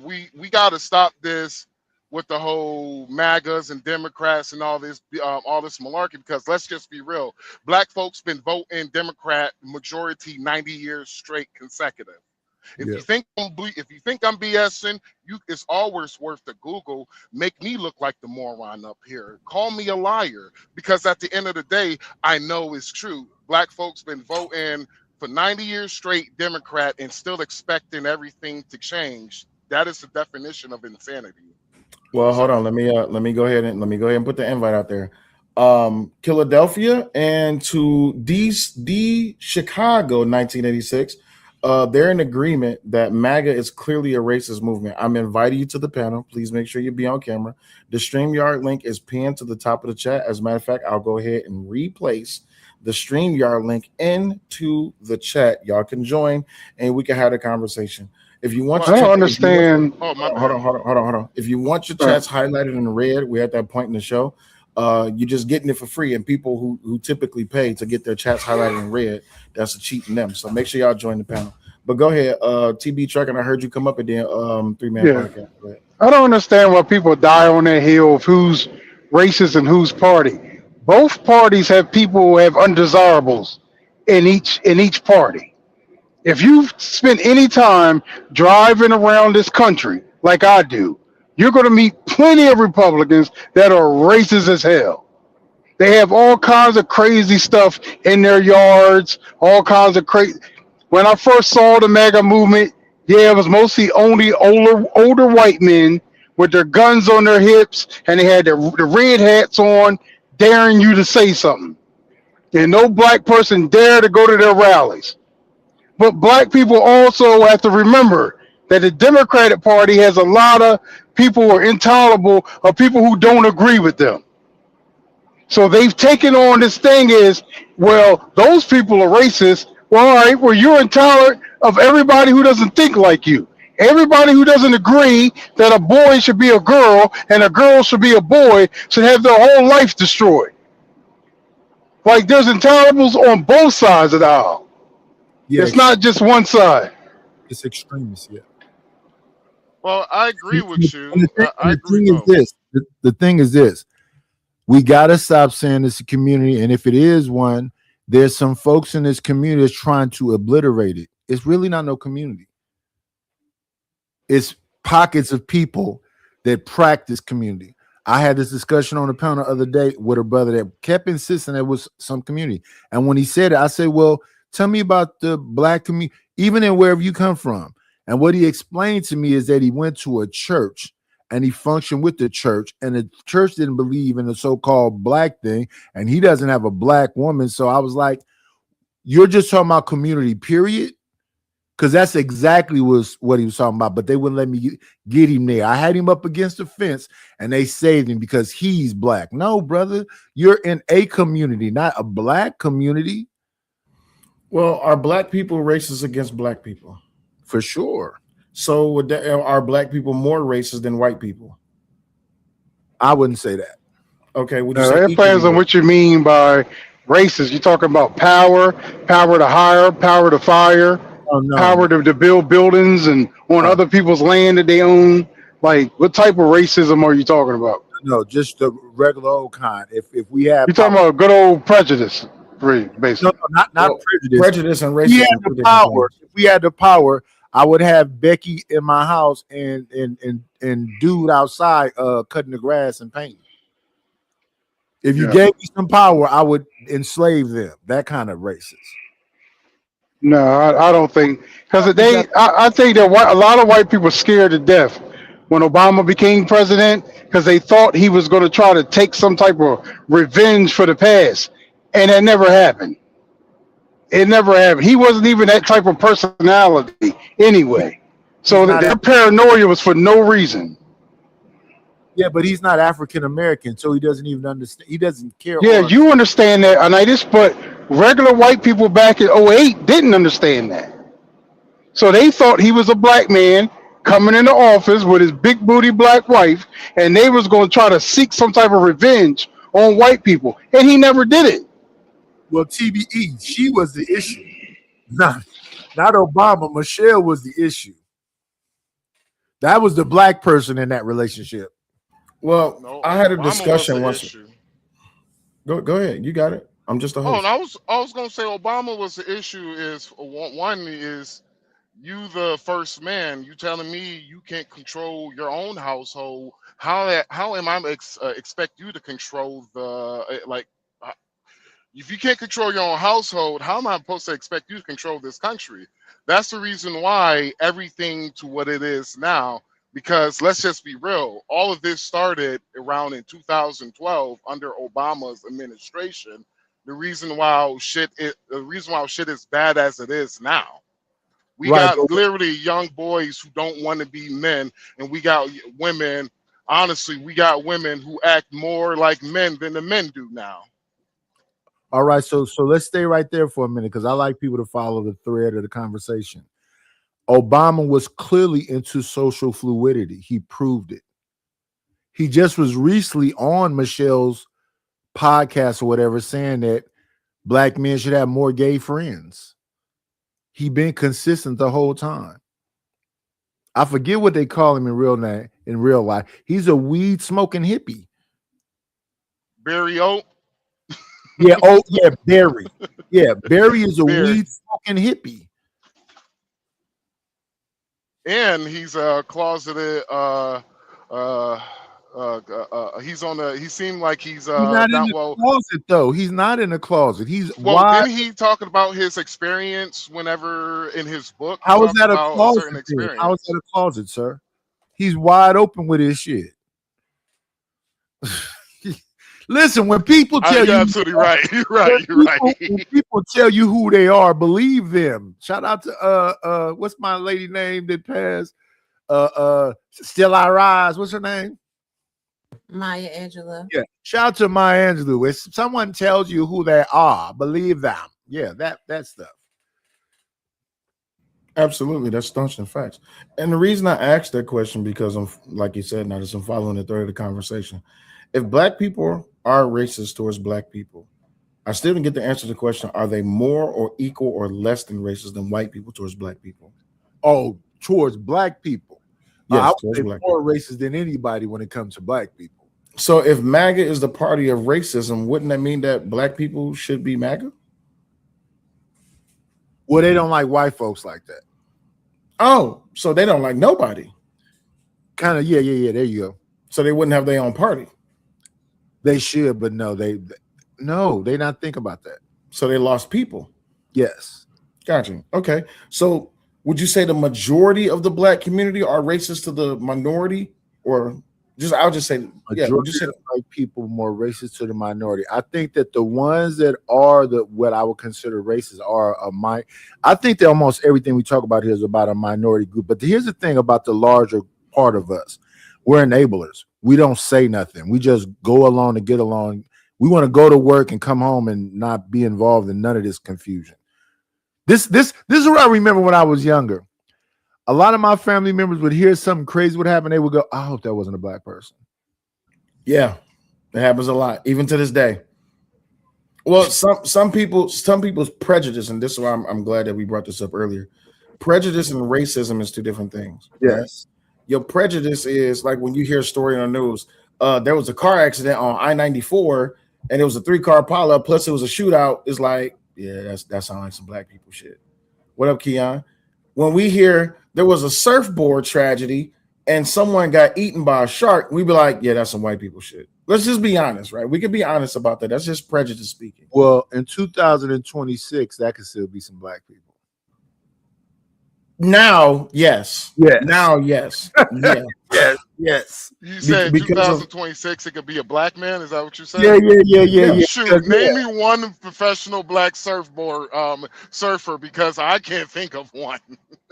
K: we got to stop this with the whole MAGAs and Democrats and all this malarkey, because let's just be real. Black folks been voting Democrat majority 90 years straight consecutive. If you think I'm BSing, it's always worth the Google. Make me look like the moron up here. Call me a liar, because at the end of the day, I know it's true. Black folks been voting for 90 years straight Democrat and still expecting everything to change. That is the definition of insanity.
F: Well, hold on. Let me go ahead and put the invite out there. Philadelphia, and to D Chicago 1986. They're in agreement that MAGA is clearly a racist movement. I'm inviting you to the panel. Please make sure you be on camera. The StreamYard link is pinned to the top of the chat. As a matter of fact, I'll go ahead and replace the StreamYard link into the chat. Y'all can join and we can have a conversation. If you want,
J: I don't understand.
K: Oh, my bad.
F: Hold on. If you want your chats highlighted in red, we're at that point in the show. You're just getting it for free, and people who typically pay to get their chats highlighted in red, that's a cheating them. So make sure y'all join the panel. But go ahead, TB Truck, and I heard you come up at the 3-man podcast. Go ahead.
J: I don't understand why people die on that hill of who's racist and whose party. Both parties have people who have undesirables in each party. If you've spent any time driving around this country like I do, you're going to meet plenty of Republicans that are racist as hell. They have all kinds of crazy stuff in their yards, all kinds of crazy. When I first saw the MAGA movement, it was mostly only older white men with their guns on their hips, and they had the red hats on, daring you to say something. And no black person dared to go to their rallies. But black people also have to remember that the Democratic Party has a lot of people who are intolerable of people who don't agree with them. So they've taken on this thing is, well, those people are racist. Well, all right, well, you're intolerant of everybody who doesn't think like you. Everybody who doesn't agree that a boy should be a girl and a girl should be a boy should have their whole life destroyed. Like there's intolerables on both sides of the aisle. Yeah, it's not just one side.
G: It's extremists, yeah.
K: Well, I agree with you.
G: The thing is this. We got to stop saying it's a community, and if it is one, there's some folks in this community that's trying to obliterate it. It's really not no community. It's pockets of people that practice community. I had this discussion on the panel the other day with a brother that kept insisting there was some community. And when he said it, I said, well, tell me about the black community, even in wherever you come from. And what he explained to me is that he went to a church and he functioned with the church, and the church didn't believe in the so-called black thing, and he doesn't have a black woman. So I was like, you're just talking about community, period? Because that's exactly what he was talking about, but they wouldn't let me get him there. I had him up against the fence, and they saved him because he's black. No, brother, you're in a community, not a black community.
F: Well, are black people racist against black people?
G: For sure.
F: So are black people more racist than white people?
G: I wouldn't say that.
F: Okay.
J: It depends on what you mean by racist. You're talking about power to hire, power to fire, power to build buildings and on other people's land that they own. Like, what type of racism are you talking about?
G: No, just the regular old kind. If we have,
J: you're talking about good old prejudice, basically.
G: No, not prejudice.
F: Prejudice and racism.
G: If we had the power, I would have Becky in my house and dude outside cutting the grass and painting. If you gave me some power, I would enslave them. That kind of racist.
J: No, I don't think, because I think that a lot of white people scared to death when Obama became president because they thought he was going to try to take some type of revenge for the past, and that never happened. It never happened. He wasn't even that type of personality anyway. So their paranoia was for no reason.
G: Yeah, but he's not African American, so he doesn't even understand. He doesn't care.
J: Yeah, you understand that, Anitis, but regular white people back in 2008 didn't understand that. So they thought he was a black man coming into office with his big booty black wife, and they was going to try to seek some type of revenge on white people, and he never did it.
G: Well, TBE, she was the issue. Not Obama. Michelle was the issue. That was the black person in that relationship.
F: Well,
K: No,
F: I had a
K: Obama
F: discussion
K: was the
F: once.
K: issue.
F: Go ahead. You got it. I'm just a
K: Oh,
F: host.
K: and I was gonna say Obama was the issue. Is one is you the first man. You telling me you can't control your own household? How am I expect you to control the like? If you can't control your own household, how am I supposed to expect you to control this country? That's the reason why everything to what it is now Because let's just be real, all of this started around in 2012 under Obama's administration. The reason why shit is bad as it is now. We
G: Right.
K: got literally young boys who don't want to be men, and we got women. Honestly, we got women who act more like men than the men do now.
G: All right, so let's stay right there for a minute because I like people to follow the thread of the conversation. Obama was clearly into social fluidity. He proved it. He just was recently on Michelle's podcast or whatever saying that black men should have more gay friends. He been consistent the whole time. I forget what they call him in real life. He's a weed smoking hippie.
K: Barry Oak.
G: Yeah, Barry. Yeah, Barry is a weed smoking hippie.
K: And he's a closeted he seemed like he's
G: not in the closet though. He's not in the closet.
K: Didn't he talk about his experience whenever in his book?
G: How is that a closet? How is that a closet, sir? He's wide open with his shit. Listen, when people tell
K: you're absolutely right. You're right.
G: When people tell you who they are, believe them. Shout out to what's my lady name that passed? Still I Rise. What's her name?
N: Maya Angelou.
G: Yeah. Shout out to Maya Angelou. If someone tells you who they are, believe them. Yeah, that stuff.
F: Absolutely, that's staunch and facts. And the reason I asked that question because I'm, like you said, now I'm following the thread of the conversation. If black people are racist towards black people, I still didn't get the answer to the question: are they more or equal or less than racist than white people towards black people?
G: Oh, towards black people.
F: Yes,
G: I would say
F: black
G: more racist than anybody when it comes to black people.
F: So if MAGA is the party of racism, wouldn't that mean that black people should be MAGA?
G: Well, they don't like white folks like that.
F: Oh, so they don't like nobody.
G: Kind of, yeah. There you go.
F: So they wouldn't have their own party.
G: They should, but no, they not think about that.
F: So they lost people.
G: Yes.
F: Gotcha. Okay. So would you say the majority of the black community are racist to the minority, or I'll just say
G: majority of white people more racist to the minority? I think that the ones that are what I would consider racist are I think that almost everything we talk about here is about a minority group. But here's the thing about the larger part of us: we're enablers. We don't say nothing. We just go along to get along. We want to go to work and come home and not be involved in none of this confusion. This is what I remember when I was younger. A lot of my family members would hear something crazy would happen. They would go, I hope that wasn't a black person.
F: Yeah, it happens a lot, even to this day. Well, some people's prejudice, and this is why I'm glad that we brought this up earlier. Prejudice and racism is two different things.
G: Yes.
F: Right? Your prejudice is like when you hear a story on the news, there was a car accident on I-94 and it was a 3-car pileup, plus it was a shootout. It's like, yeah, that sounds like some black people shit. What up, Keon? When we hear there was a surfboard tragedy and someone got eaten by a shark, we be like, yeah, that's some white people shit. Let's just be honest, right? We can be honest about that. That's just prejudice speaking.
G: Well, in 2026, that could still be some black people.
F: Now, yes.
G: Yeah.
F: Now, yes. Yeah.
G: Yes.
K: You said 2026 it could be a black man. Is that what you said?
G: Yeah.
K: Shoot, name me one professional black surfboard surfer because I can't think of one.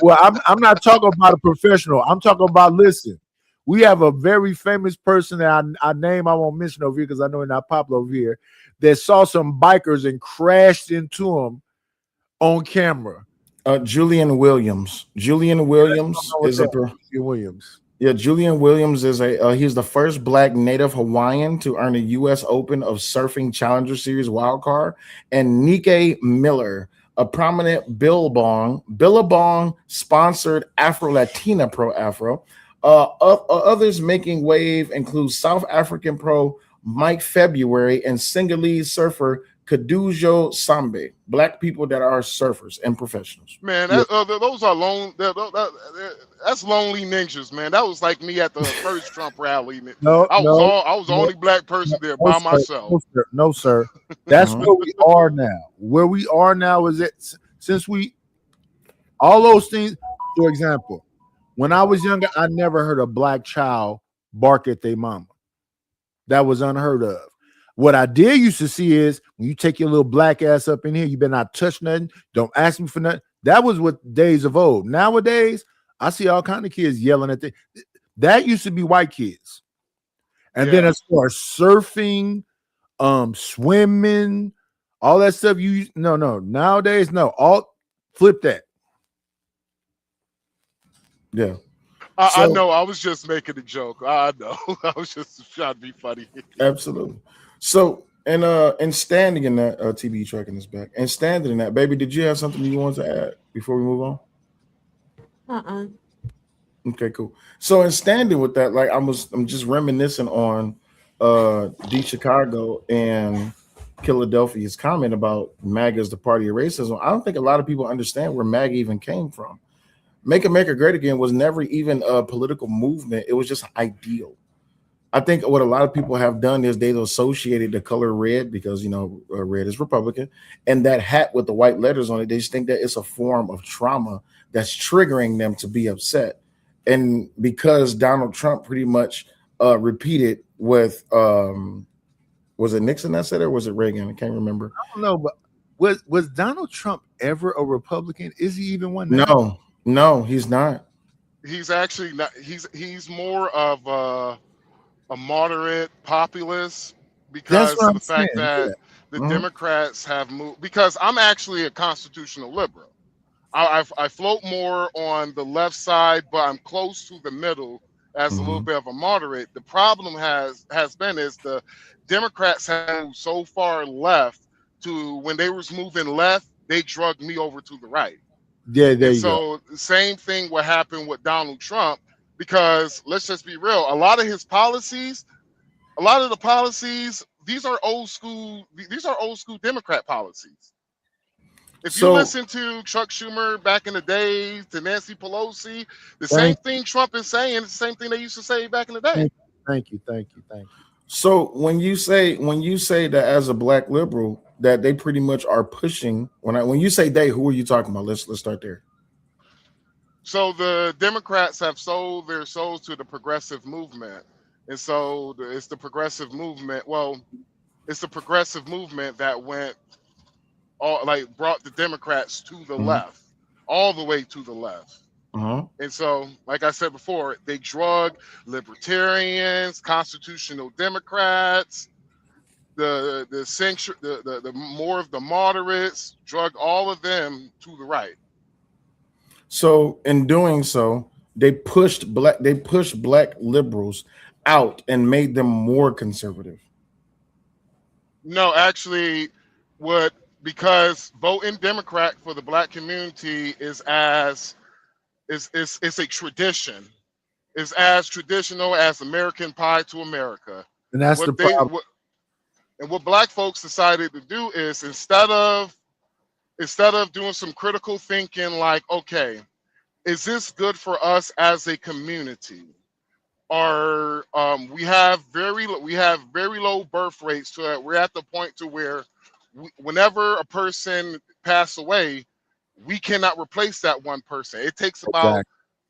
G: Well, I'm not talking about a professional. I'm talking about, listen, we have a very famous person that I name I won't mention over here because I know it's not popular over here, that saw some bikers and crashed into them on camera.
F: Julian Williams. Julian Williams is Yeah, Julian Williams is he's the first black native Hawaiian to earn a U.S. Open of Surfing Challenger Series wildcard, and Nike Miller, a prominent Billabong sponsored Afro-Latina pro Afro. Others making wave include South African pro Mike February and Sinhalese surfer Kadujo Sambe. Black people that are surfers and professionals.
K: Man, those are that's lonely ninjas, man. That was like me at the first Trump rally. I was the only black person there by myself.
G: No, sir. That's where we are now. Where we are now is that since all those things, for example, When I was younger, I never heard a black child bark at their mama. That was unheard of. What I did used to see is when you take your little black ass up in here, you better not touch nothing. Don't ask me for nothing. That was what days of old. Nowadays, I see all kind of kids yelling at the. That used to be white kids. And then as far as surfing, swimming, all that stuff, no. Nowadays, no. All flip that.
F: Yeah.
K: I know. I was just making a joke. I know. I was just trying to be funny.
F: Absolutely. So, and standing in that, TB tracking this back, and standing in that, baby, did you have something you wanted to add before we move on? Okay, cool. So, in standing with that, like I'm just reminiscing on D Chicago and Philadelphia's comment about MAGA as the party of racism. I don't think a lot of people understand where MAGA even came from. Make America Great Again was never even a political movement. It was just ideal. I think what a lot of people have done is they've associated the color red because, red is Republican, and that hat with the white letters on it. They just think that it's a form of trauma that's triggering them to be upset. And because Donald Trump pretty much repeated with, was it Nixon that said it, or was it Reagan? I can't remember.
G: I don't know, but was Donald Trump ever a Republican? Is he even one now?
F: No, he's not.
K: He's actually not. He's more of a moderate populist because of the fact that the Democrats have moved. Because I'm actually a constitutional liberal. I float more on the left side, but I'm close to the middle as a little bit of a moderate. The problem has been is the Democrats have moved so far left to when they was moving left, they drugged me over to the right.
G: Yeah, there
K: and
G: you
K: so
G: go.
K: the same thing what happened with Donald Trump, because let's just be real, a lot of the policies, these are old school Democrat policies. If you listen to Chuck Schumer back in the days, to Nancy Pelosi, the same thing Trump is saying, it's the same thing they used to say back in the day.
G: Thank you.
F: So when you say that as a black liberal, that they pretty much are pushing, when you say they, who are you talking about? Let's start there.
K: So the Democrats have sold their souls to the progressive movement. And so it's the progressive movement. Well, it's the progressive movement that brought the Democrats to the left, all the way to the left. And so, like I said before, they drug libertarians, constitutional Democrats, the more of the moderates, drug all of them to the right.
F: So in doing so, they pushed black liberals out and made them more conservative.
K: No, actually, because voting Democrat for the black community is a tradition. It's as traditional as American Pie to America.
G: And that's the problem.
K: And what black folks decided to do is instead of doing some critical thinking, like, okay, is this good for us as a community? Or we have very low birth rates, so that we're at the point to where whenever a person passes away, we cannot replace that one person. It takes about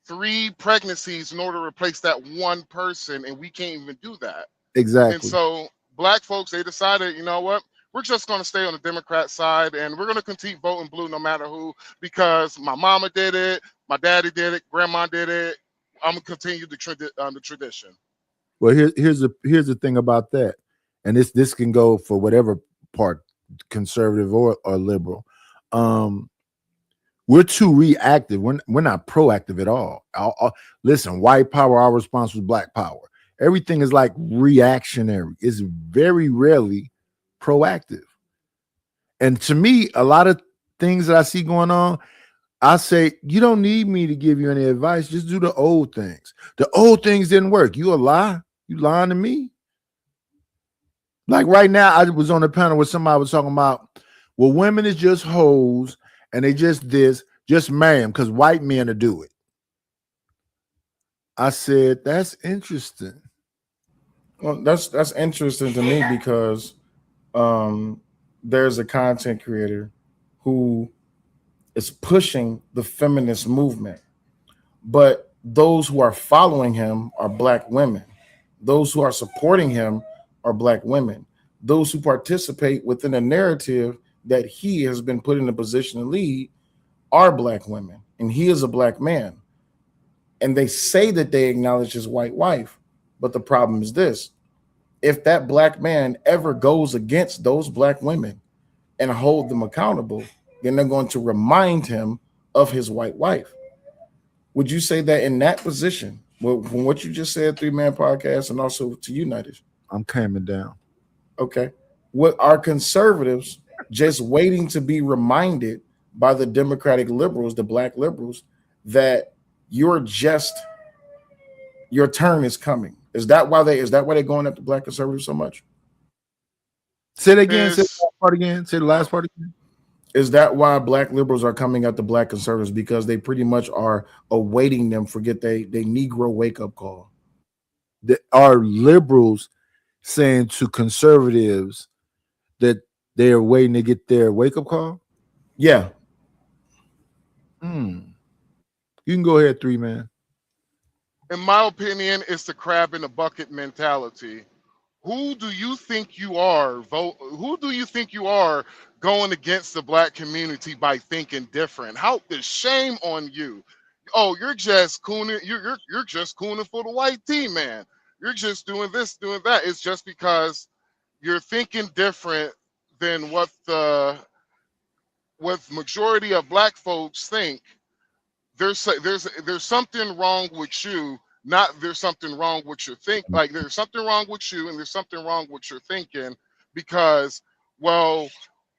K: 3 pregnancies in order to replace that one person, and we can't even do that.
G: Exactly.
K: And so black folks, they decided, you know what? We're just going to stay on the Democrat side, and we're going to continue voting blue no matter who, because my mama did it, my daddy did it, grandma did it. I'm going to continue the tradition.
G: Well, here's the thing about that, and this can go for whatever part, conservative or liberal. We're too reactive. We're not proactive at all. Listen, white power, our response was black power. Everything is like reactionary. It's very rarely proactive. And to me, a lot of things that I see going on, I say, you don't need me to give you any advice. Just do the old things. The old things didn't work. You a lie? You lying to me? Like right now, I was on a panel where somebody was talking about, well, women is just hoes and they just marry them because white men will do it. I said, that's interesting.
F: Well, that's interesting to me because there's a content creator who is pushing the feminist movement, but those who are following him are black women. Those who are supporting him are black women. Those who participate within a narrative that he has been put in a position to lead are black women, and he is a black man. And they say that they acknowledge his white wife, but the problem is this: if that black man ever goes against those black women and hold them accountable, then they're going to remind him of his white wife. Would you say that in that position, from what you just said, 3-Man Podcast, and also to United?
G: I'm calming down.
F: Okay. What are conservatives just waiting to be reminded by the Democratic liberals, the black liberals, that your turn is coming? Is that why they're going after black conservatives so much?
G: Say it again. Say the last part again. Say the last part again.
F: Is that why black liberals are coming at the black conservatives? Because they pretty much are awaiting them forget they Negro wake-up call.
G: Are liberals saying to conservatives that they are waiting to get their wake-up call?
F: Yeah.
G: You can go ahead, 3-Man.
K: In my opinion, it's the crab in the bucket mentality. Who do you think you are? Who do you think you are going against the black community by thinking different? How is shame on you? Oh, you're just cooning. You're just cooning for the white team, man. You're just doing this, doing that. It's just because you're thinking different than what majority of black folks think. There's something wrong with you. Not there's something wrong with your think. Like there's something wrong with you, and there's something wrong with your thinking, because well,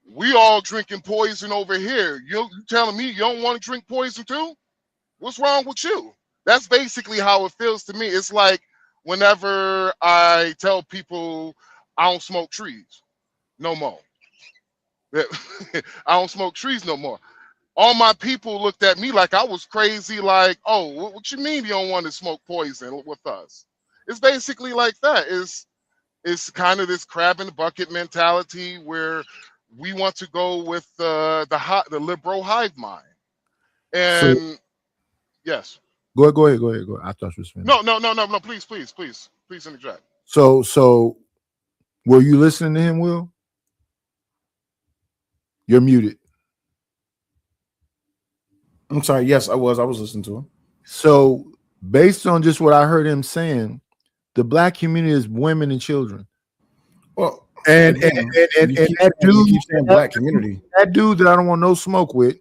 K: we all drinking poison over here. You telling me you don't want to drink poison too? What's wrong with you? That's basically how it feels to me. It's like whenever I tell people I don't smoke trees no more. I don't smoke trees no more. All my people looked at me like I was crazy, like, oh, what you mean you don't want to smoke poison with us? It's basically like that. It's kind of this crab in the bucket mentality where we want to go with the liberal hive mind. And yes.
G: Go ahead. I thought you were speaking.
K: No, please interject.
G: So were you listening to him, Will? You're muted.
F: I'm sorry. Yes, I was listening to him.
G: So based on just what I heard him saying, the black community is women and children.
F: Well,
G: and that dude,
F: keep saying black community.
G: That dude that I don't want no smoke with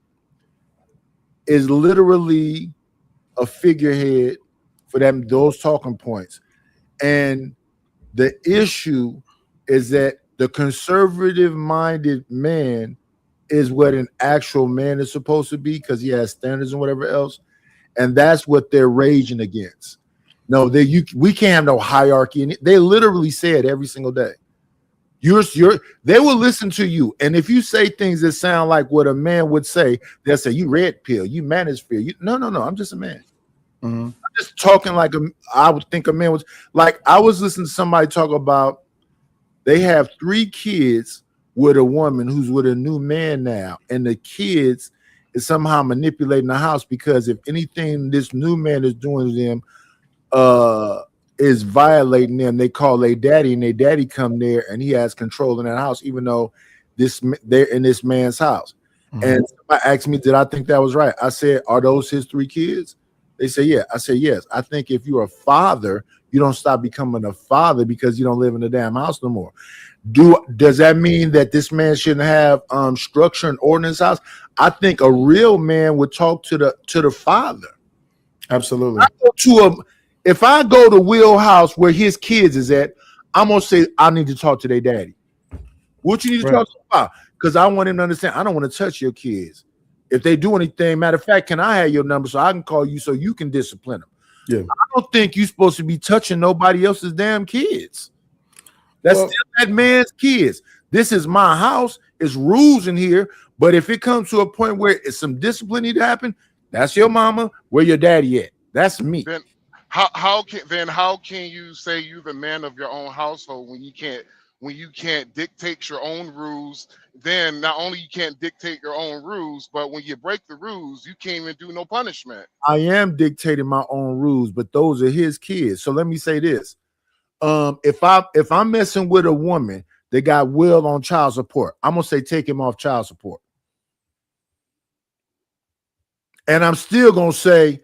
G: is literally a figurehead for those talking points. And the issue is that the conservative-minded man is what an actual man is supposed to be, because he has standards and whatever else, and that's what they're raging against. No, we can't have no hierarchy. And they literally say it every single day. They will listen to you, and if you say things that sound like what a man would say, they'll say you red pill, you manosphere. No, I'm just a man.
F: Mm-hmm.
G: I'm just talking like I would think a man was. Like I was listening to somebody talk about they have 3 kids with a woman who's with a new man now, and the kids is somehow manipulating the house, because if anything this new man is doing to them is violating them, they call their daddy, and their daddy come there and he has control in that house, even though they're in this man's house. Mm-hmm. And somebody asked me, did I think that was right? I said, are those his 3 kids? They say, yeah. I said, yes. I think if you're a father, you don't stop becoming a father because you don't live in the damn house no more. Does that mean that this man shouldn't have structure and order in his house? I think a real man would talk to the father.
F: Absolutely.
G: If I go to Will house where his kids is at, I'm gonna say I need to talk to their daddy. What you need to talk to about? Because I want him to understand I don't want to touch your kids. If they do anything, matter of fact, can I have your number so I can call you so you can discipline them?
F: Yeah.
G: I don't think you're supposed to be touching nobody else's damn kids. That's still that man's kids. This is my house. It's rules in here. But if it comes to a point where it's some discipline need to happen, that's your mama. Where your daddy at? That's me.
K: Then how can you say you're the man of your own household when when you can't dictate your own rules. Then not only you can't dictate your own rules, but when you break the rules, you can't even do no punishment.
G: I am dictating my own rules, but those are his kids. So let me say this. If I'm messing with a woman that got Will on child support, I'm gonna say take him off child support. And I'm still gonna say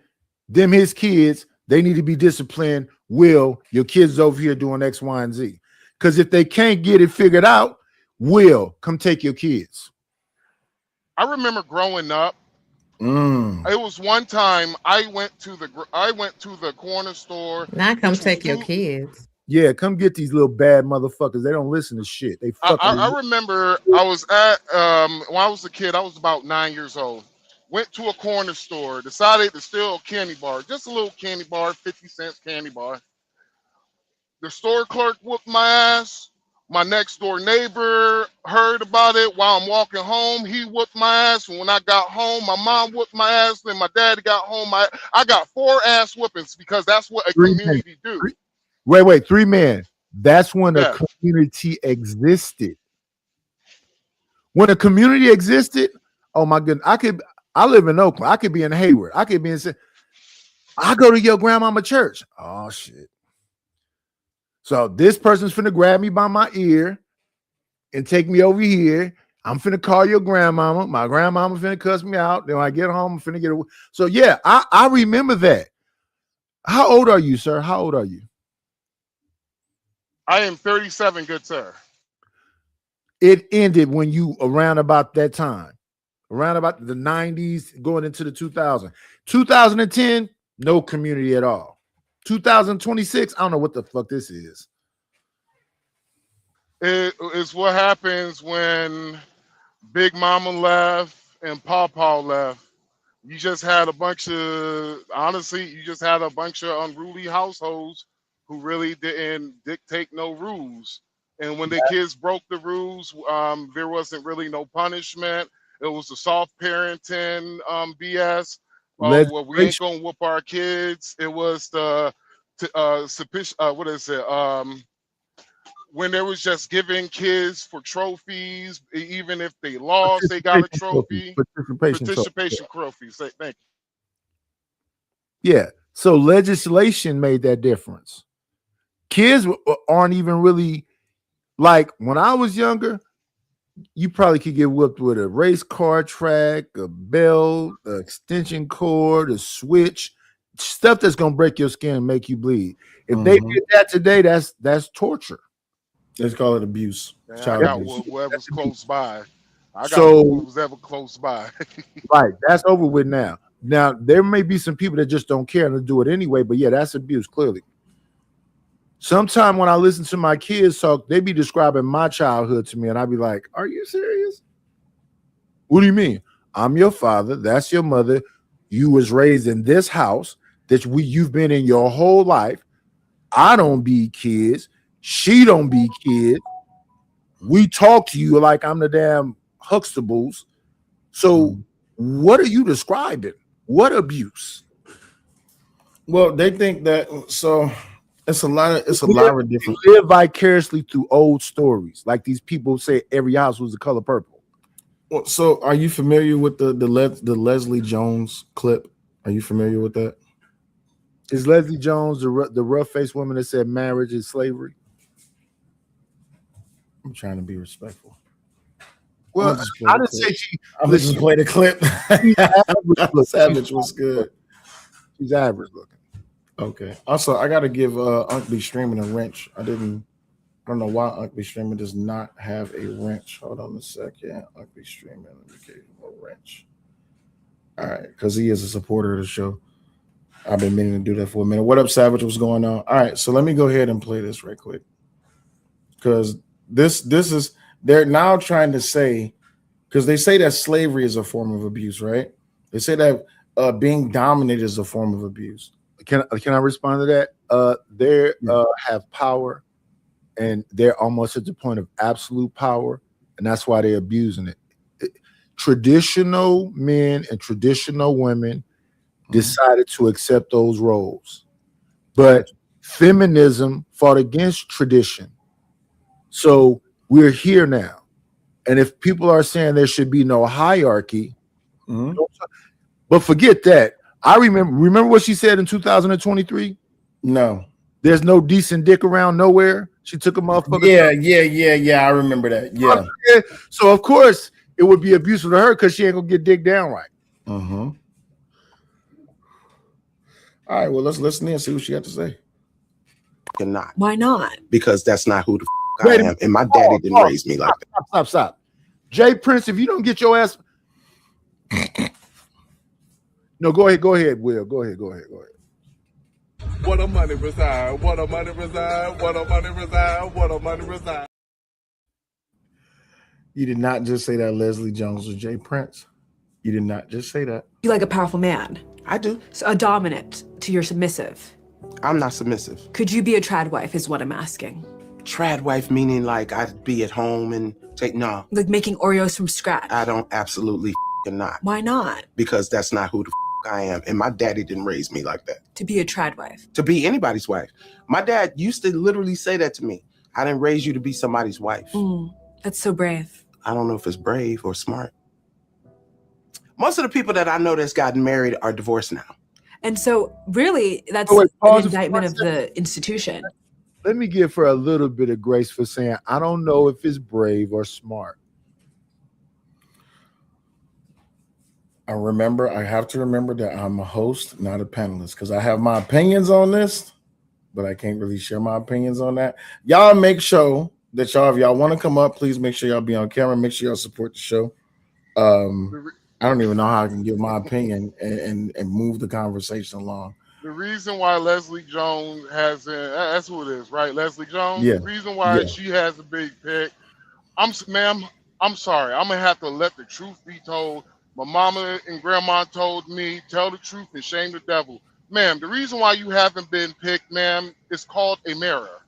G: them his kids, they need to be disciplined. Will, your kids over here doing X, Y, and Z. Because if they can't get it figured out, Will, come take your kids.
K: I remember growing up. It was one time I went to the corner store.
N: Not come take your kids.
G: Yeah, come get these little bad motherfuckers. They don't listen to shit. They
K: I remember I was at when I was a kid, I was about 9 years old. Went to a corner store, decided to steal a candy bar, just a little candy bar, 50 cents candy bar. The store clerk whooped my ass. My next door neighbor heard about it while I'm walking home. He whooped my ass. And when I got home, my mom whooped my ass. Then my dad got home. I got 4 ass whoopings because that's what a community do.
G: Wait, 3 men. That's when a community existed. When a community existed, oh my goodness, I live in Oakland. I could be in Hayward. I could be in. I go to your grandmama church. Oh shit. So this person's finna grab me by my ear and take me over here. I'm finna call your grandmama. My grandmama finna cuss me out. Then when I get home, I'm finna get away. So yeah, I remember that. How old are you, sir? How old are you?
K: I am 37, good sir.
G: It ended when you around about that time, around about the 90s, going into the 2000s. 2010, no community at all. 2026, I don't know what the fuck this is.
K: It is what happens when Big Mama left and Pawpaw left. You just had a bunch of unruly households who really didn't dictate no rules. And when the kids broke the rules, there wasn't really no punishment. It was the soft parenting BS. Well, we ain't gonna whoop our kids. It was the when there was just giving kids for trophies, even if they lost, they got a trophy. Participation trophy. Say thank
G: you. Yeah. So legislation made that difference. Kids aren't even really like when I was younger. You probably could get whooped with a race car track, a belt, an extension cord, a switch, stuff that's gonna break your skin and make you bleed. If they did that today, that's torture.
F: Let's call it abuse.
K: I got whoever's close by. I got whoever's ever close by.
G: Right, that's over with now. Now there may be some people that just don't care and they'll do it anyway, but yeah, that's abuse clearly. Sometime when I listen to my kids talk, they be describing my childhood to me, and I'd be like, "Are you serious? What do you mean? I'm your father. That's your mother. You was raised in this house that you've been in your whole life. I don't be kids. She don't be kids. We talk to you like I'm the damn Huxtables. So what are you describing? What abuse?"
F: Well, they think that so. It's a lot of different.
G: We live vicariously through old stories, like these people say every house was the color purple.
F: Well, so are you familiar with the Leslie Jones clip? Are you familiar with that?
G: Is Leslie Jones the rough-faced woman that said marriage is slavery?
F: I'm trying to be respectful.
G: Well, I didn't say she.
F: I'm just play the clip. Savage was good.
G: She's average looking.
F: Okay. Also, I got to give Unc B Streaming a wrench. I don't know why Unc B Streaming does not have a wrench. Hold on a second. Unc B Streaming, let me give him a wrench. All right, because he is a supporter of the show. I've been meaning to do that for a minute. What up, Savage? What's going on? All right, so let me go ahead and play this right quick. Because this is, they're now trying to say, because they say that slavery is a form of abuse, right? They say that being dominated is a form of abuse.
G: Can I respond to that? They have power, and they're almost at the point of absolute power, and that's why they're abusing it. Traditional men and traditional women decided to accept those roles, but feminism fought against tradition. So we're here now. And if people are saying there should be no hierarchy, but forget that. I remember what she said in 2023?
F: No.
G: There's no decent dick around nowhere. She took a motherfucker.
F: Yeah. I remember that. Yeah.
G: So of course it would be abusive to her because she ain't gonna get dick down right.
F: All right, well, let's listen in and see what she had to say.
O: Not.
P: Why not?
O: Because that's not who the I am, and my daddy didn't raise me like that.
G: Stop. Jay Prince, if you don't get your ass, no, go ahead, Will. Go ahead.
E: What a money reside, what a money reside, what a money reside, what a money reside.
F: You did not just say that Leslie Jones was Jay Prince. You did not just say that.
P: You like a powerful man.
O: I do.
P: So a dominant to your submissive.
O: I'm not submissive.
P: Could you be a trad wife is what I'm asking.
O: Trad wife meaning like I'd be at home and take no.
P: Like making Oreos from scratch.
O: I don't absolutely not.
P: Why not?
O: Because that's not who the I am, and my daddy didn't raise me like that.
P: To be a trad wife.
O: To be anybody's wife. My dad used to literally say that to me. I didn't raise you to be somebody's wife.
P: That's so brave.
O: I don't know if it's brave or smart. Most of the people that I know that's gotten married are divorced now.
P: And so really that's
G: an
P: indictment of the institution.
G: Let me give her a little bit of grace for saying, I don't know if it's brave or smart.
F: I have to remember that I'm a host, not a panelist, because I have my opinions on this, but I can't really share my opinions on that. Y'all make sure that if y'all want to come up, please make sure y'all be on camera. Make sure y'all support the show. I don't even know how I can give my opinion and move the conversation along.
K: The reason why Leslie Jones hasn't, that's who it is, right? Leslie Jones.
F: Yeah.
K: The reason why she has a big pick, I'm sorry. I'm going to have to let the truth be told. My mama and grandma told me, tell the truth and shame the devil. Ma'am, the reason why you haven't been picked, ma'am, is called a mirror.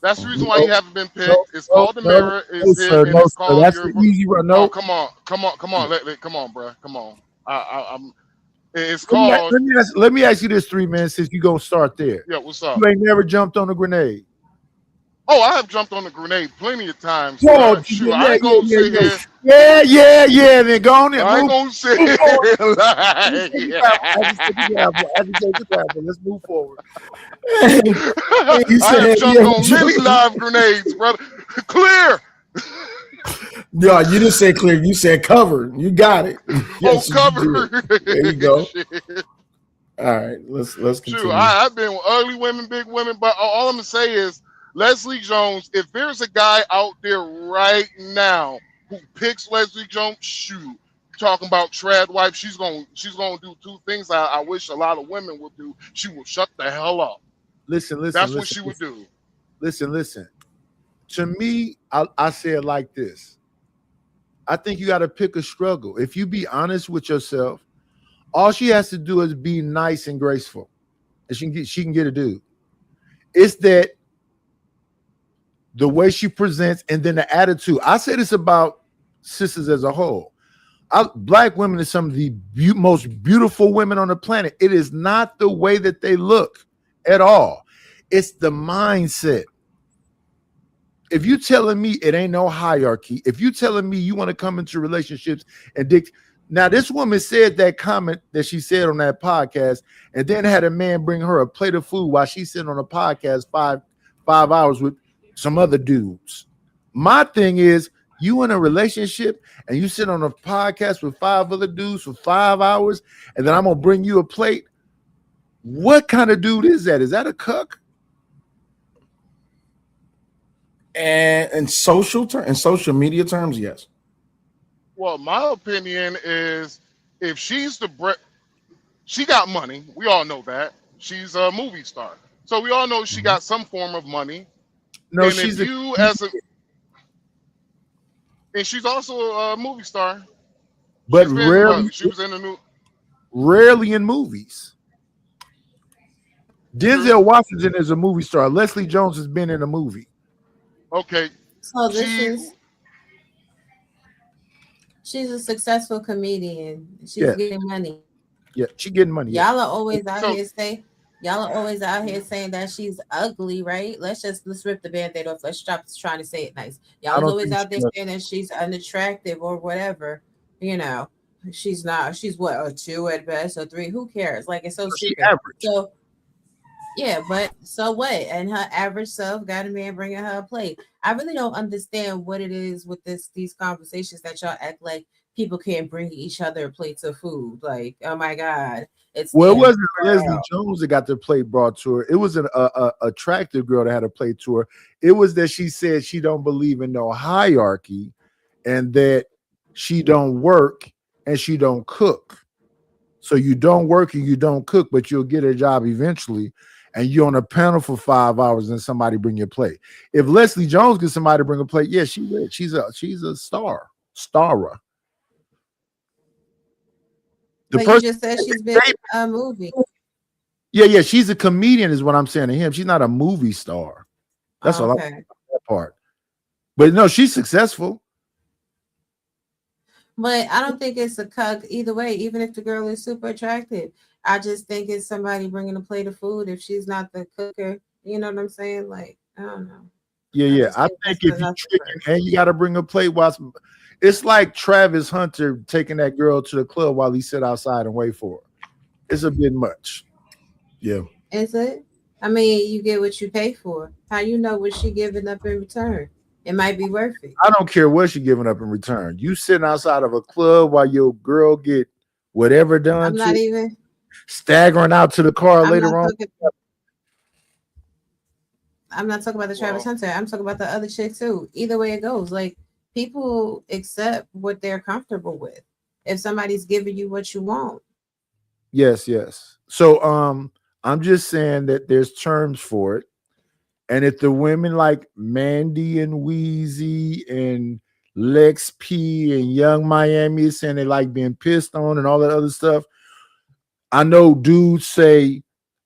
K: That's the reason why you haven't been picked. It's called the mirror. It's called
G: that's the easy one. No,
K: come on, bro. Come on. It's called.
G: Let me ask you this, 3 minutes, since you gonna start there.
K: Yeah, what's up?
G: You ain't never jumped on a grenade.
K: Oh, I have jumped on a grenade plenty of times.
G: Oh,
K: shoot, I ain't gonna sit here.
G: Yeah. Then go on there.
K: I ain't gonna sit here.
G: Let's move forward.
K: I have jumped on many live grenades, brother. Clear.
F: No, you didn't say clear. You said cover. You got it.
K: Yes, cover.
F: There you go. All right, let's continue.
K: Shoot, I've been with ugly women, big women, but all I'm gonna say is, Leslie Jones, if there's a guy out there right now who picks Leslie Jones, shoot, talking about trad wife, she's gonna do two things I wish a lot of women would do. She will shut the hell up.
G: Listen.
K: That's what she would do.
G: Listen. To me, I say it like this. I think you got to pick a struggle. If you be honest with yourself, all she has to do is be nice and graceful, and she can get a dude. It's that the way she presents and then the attitude. I say this about sisters as a whole. Black women are some of the most beautiful women on the planet. It is not the way that they look at all. It's the mindset. If you telling me it ain't no hierarchy, if you telling me you want to come into relationships and now this woman said that comment that she said on that podcast, and then had a man bring her a plate of food while she's sitting on a podcast five hours with some other dudes. My thing is, you in a relationship and you sit on a podcast with 5 other dudes for 5 hours, and then I'm gonna bring you a plate. What kind of dude is that? Is that a cuck?
F: And in social media terms, yes.
K: Well, my opinion is, if she's she got money. We all know that. She's a movie star. So we all know she got some form of money.
G: No,
K: and
G: she's
K: and she's also a movie star.
G: But rarely,
K: she was in the new.
G: Rarely in movies. Denzel Washington is a movie star. Leslie Jones has been in a movie.
K: Okay.
N: So she's a successful comedian. She's getting money.
G: Yeah, she getting money.
N: Y'all are always out here say, Y'all are always out here saying that she's ugly, right? Let's rip the band-aid off. Let's stop trying to say it nice.
G: I
N: Y'all is
G: don't
N: always
G: think
N: out there
G: she's
N: saying that she's unattractive or whatever. You know, she's not. She's what, a 2 at best or 3? Who cares? Like, it's so
G: she
N: stupid.
G: average.
N: So yeah, but so what? And her average self got a man bringing her a plate. I really don't understand what it is with these conversations that y'all act like people can't bring each other plates of food. Like, oh my God, it's
G: Well,
N: the
G: it
N: end of
G: wasn't
N: the
G: Leslie
N: world.
G: Jones that got the plate brought to her. It was an attractive girl that had a plate to her. It was that she said she don't believe in no hierarchy, and that she don't work and she don't cook. So you don't work and you don't cook, but you'll get a job eventually. And you're on a panel for 5 hours and somebody bring your plate. If Leslie Jones gets somebody to bring a plate, yeah, she rich. She's a starer. The
N: But you
G: person,
N: just said she's been in a movie.
G: yeah, she's a comedian, is what I'm saying to him. She's not a movie star. That's all I
N: Okay.
G: that part. But no, she's successful.
N: But I don't think it's a cuck either way, even if the girl is super attractive. I just think it's somebody bringing a plate of food if she's not the cooker. You know what I'm saying? Like, I don't know. I
G: Yeah.
N: just
G: I
N: think
G: think
N: that's
G: if you
N: enough for
G: tricking
N: her.
G: and you got to bring a plate while it's like Travis Hunter taking that girl to the club while he sit outside and wait for her. It's a bit much. Yeah.
N: Is it? I mean, you get what you pay for. How you know what she giving up in return? It might be worth it.
G: I don't care what she giving up in return. You sitting outside of a club while your girl get whatever done
N: I'm not
G: to,
N: even.
G: staggering out to the car
N: I'm not
G: later on.
N: talking. I'm not talking about the Travis Hunter. I'm talking about the other chick too. Either way it goes, like people accept what they're comfortable with. If somebody's giving you what you want,
G: Yes. So I'm just saying that there's terms for it. And if the women like Mandy and Wheezy and Lex P and Young Miami is saying they like being pissed on and all that other stuff, I know dudes say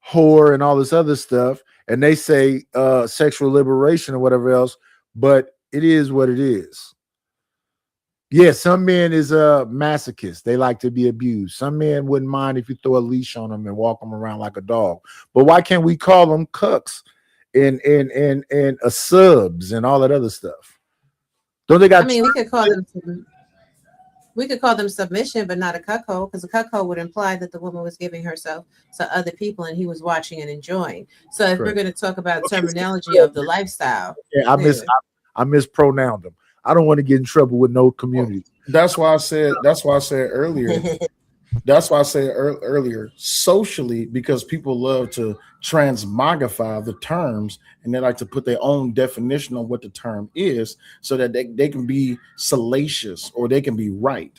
G: whore and all this other stuff, and they say sexual liberation or whatever else, but it is what it is. Yeah, some men is a masochist. They like to be abused. Some men wouldn't mind if you throw a leash on them and walk them around like a dog. But why can't we call them cucks and subs and all that other stuff? Don't they got?
N: I mean, we could call them submission, but not a cuckold, because a cuckold would imply that the woman was giving herself to other people and he was watching and enjoying. So if we're
G: Correct.
N: going to talk about
G: Okay,
N: terminology of the lifestyle,
G: yeah, I mispronounced them. I don't want to get in trouble with no community.
F: That's why I said earlier. That's why I said earlier, socially, because people love to transmogrify the terms and they like to put their own definition on what the term is so that they can be salacious or they can be right?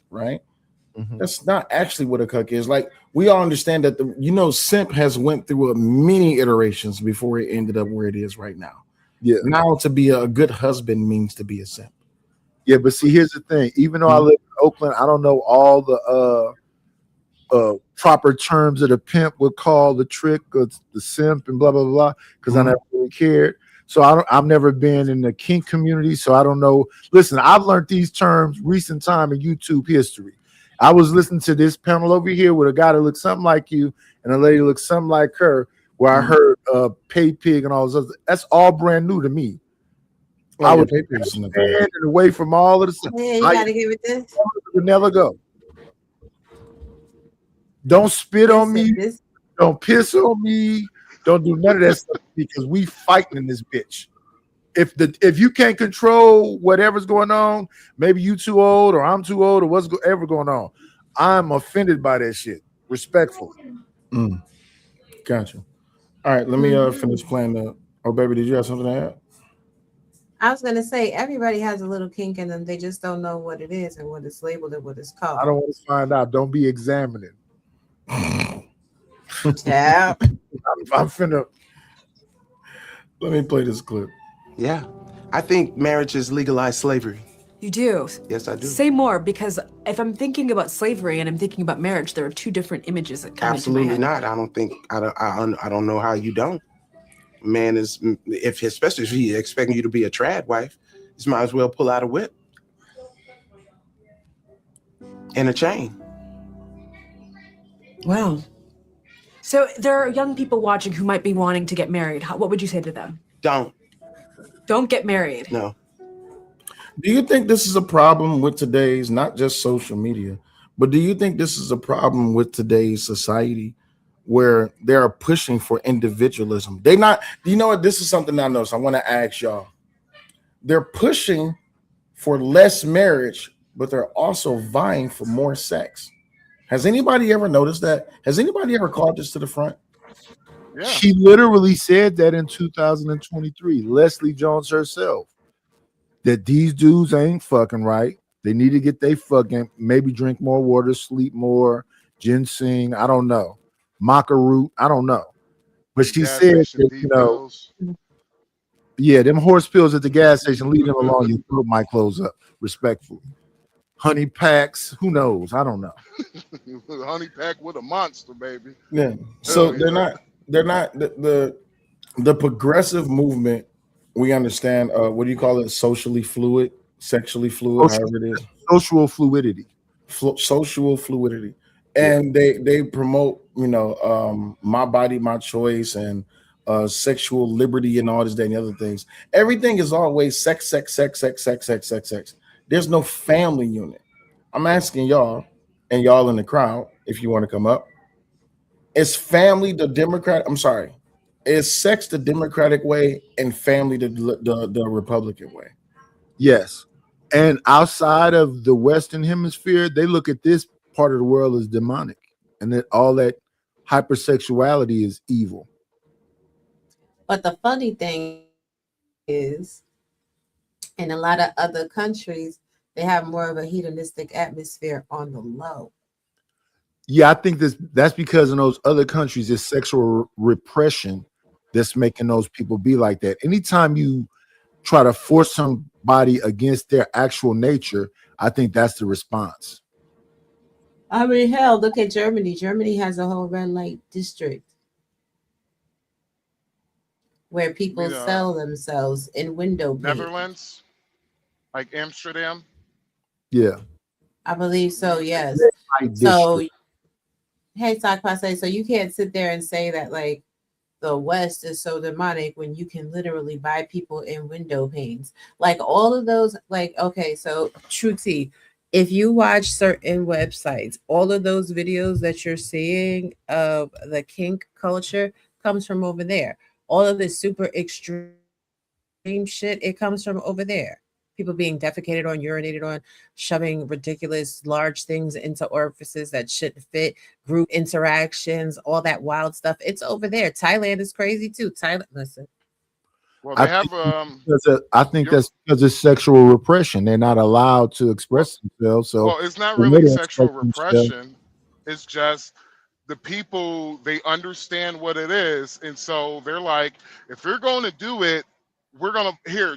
G: Mhm.
F: That's not actually what a cuck is. Like, we all understand that simp has went through many iterations before it ended up where it is right now.
G: Yeah.
F: Now to be a good husband means to be a simp.
G: Yeah, but see, here's the thing. Even though I live in Oakland, I don't know all the proper terms that a pimp would call the trick or the simp and blah blah blah, because I never really cared. So I've never been in the kink community, so I don't know. Listen, I've learned these terms recent time in YouTube history. I was listening to this panel over here with a guy that looked something like you and a lady that looked something like her, where I heard pay pig and all this other. That's all brand new to me. I was standing away from all of the stuff.
N: yeah, you got to give it this.
G: Would never go. Don't spit on me. Don't piss on me. Don't do none of that stuff because we fighting in this bitch. If you can't control whatever's going on, maybe you too old or I'm too old or what's ever going on, I'm offended by that shit. Respectful.
F: Gotcha. All right, let me finish playing the. Oh, baby, did you have something to add?
N: I was going to say, everybody has a little kink in them. They just don't know what it is and what it's labeled and what it's called.
G: I don't want to find out. Don't be examining.
N: Yeah.
G: I'm finna.
F: Let me play this clip.
O: Yeah. I think marriage is legalized slavery.
P: You do?
O: Yes, I do.
P: Say more, because if I'm thinking about slavery and I'm thinking about marriage, there are two different images that come
O: Absolutely
P: into my head.
O: not. I don't think I don't know how you don't. Man is especially if he expecting you to be a trad wife, he might as well pull out a whip and a chain.
P: Well, So there are young people watching who might be wanting to get married. What would you say to them?
O: Don't
P: get married.
O: No.
F: Do you think this is a problem with today's, not just social media, but do you think this is a problem with today's society where they are pushing for individualism? They not, you know what? This is something I noticed. I want to ask y'all. They're pushing for less marriage, but they're also vying for more sex. Has anybody ever noticed that? Has anybody ever called this to the front?
K: Yeah.
G: She literally said that in 2023, Leslie Jones herself, that these dudes ain't fucking right. They need to get they fucking, maybe drink more water, sleep more, ginseng, I don't know, maca root, I don't know. But she
K: Gas
G: said
K: station
G: that,
K: D
G: you know,
K: pills.
G: yeah, them horse pills at the gas station, leave them alone. You throw my clothes up, respectfully. Honey packs, who knows? I don't know.
K: Honey pack with a monster, baby.
F: Yeah. So
K: Hell yeah.
F: they're not the progressive movement. We understand. What do you call it? Socially fluid, sexually fluid, however it is.
G: Social fluidity.
F: Social fluidity, and they promote, you know, my body, my choice, and sexual liberty, and all this, that, and the other things. Everything is always sex, sex, sex, sex, sex, sex, sex, sex. There's no family unit. I'm asking y'all, and y'all in the crowd, if you want to come up. Is family the Democrat? I'm sorry. Is sex the Democratic way and family the Republican way?
G: Yes. And outside of the Western Hemisphere, they look at this part of the world as demonic, and that all that hypersexuality is evil.
N: But the funny thing is, in a lot of other countries, they have more of a hedonistic atmosphere on the low.
G: Yeah, I think that's because in those other countries, it's sexual repression that's making those people be like that. Anytime you try to force somebody against their actual nature, I think that's the response.
N: I mean, hell, look at Germany. Germany has a whole red light district where people sell themselves in window paint.
K: Netherlands, like Amsterdam.
G: Yeah,
N: I believe so. Yes.
G: Light
N: So,
G: district.
N: hey, Talk Passe, so you can't sit there and say that like the West is so demonic when you can literally buy people in window panes. Like all of those, like, okay, so True T, if you watch certain websites, all of those videos that you're seeing of the kink culture comes from over there. All of this super extreme shit, it comes from over there. People being defecated on, urinated on, shoving ridiculous large things into orifices that shouldn't fit, group interactions, all that wild stuff. It's over there. Thailand is crazy too. Thailand, listen.
K: Well, they have
G: I think that's because it's sexual repression. They're not allowed to express themselves. So,
K: well, it's not
G: when
K: really
G: they
K: sexual
G: express themselves-
K: repression. It's just the people, they understand what it is, and so they're like, if you're going to do it, we're gonna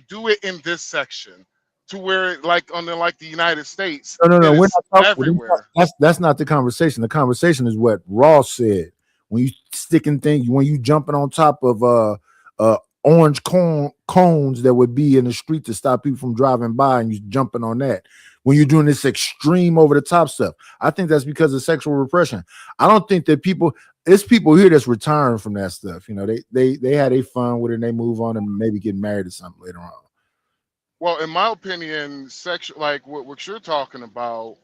K: do it in this section, to where like on the like the United States.
G: No,
K: it
G: we're
K: is
G: not talking.
K: everywhere.
G: That's not the conversation. The conversation is what Ross said. When you sticking things, when you jumping on top of orange cones that would be in the street to stop people from driving by, and you jumping on that. When you're doing this extreme over the top stuff, I think that's because of sexual repression. I don't think that it's people here that's retiring from that stuff. You know, they had a fun with it and they move on and maybe get married or something later on.
K: Well, in my opinion, sexual, like what you're talking about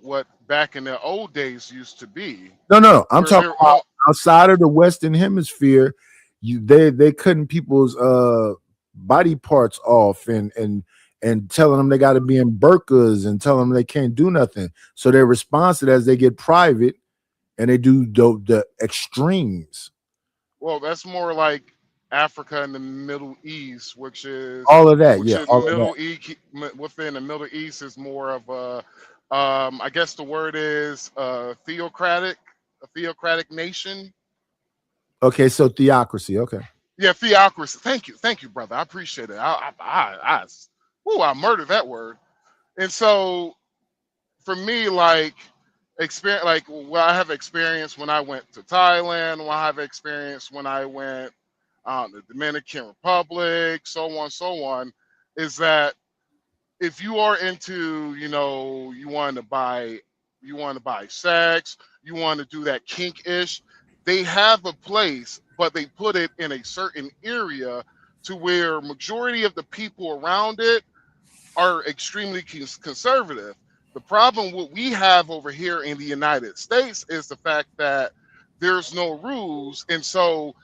K: what back in the old days used to be.
G: No. I'm
K: where
G: talking
K: they're
G: about outside of the Western Hemisphere. They cutting people's body parts off and telling them they got to be in burqas and telling them they can't do nothing. So their response to that is they get private and they do the extremes.
K: Well, that's more like Africa and the Middle East, which is
G: All of that,
K: which
G: yeah,
K: is
G: all of
K: Middle
G: that.
K: East. Within the Middle East is more of a, I guess the word is a theocratic nation.
G: Okay, so theocracy. Okay.
K: Yeah, theocracy. Thank you, brother. I appreciate it. I murdered that word. And so, for me, like experience, like what I have experienced when I went to Thailand, what I have experienced when I went the Dominican Republic, so on, is that if you are into, you want to buy sex, you want to do that kink-ish, they have a place, but they put it in a certain area to where majority of the people around it are extremely conservative. The problem what we have over here in the United States is the fact that there's no rules, and so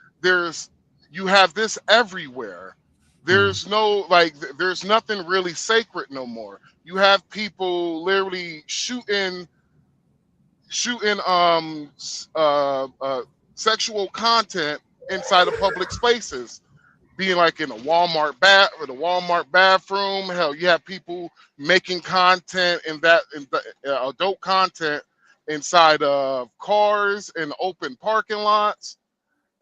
K: you have this everywhere. There's no there's nothing really sacred no more. You have people literally shooting sexual content inside of public spaces, being like in a Walmart bathroom. Hell, you have people making content in the adult content inside of cars and open parking lots.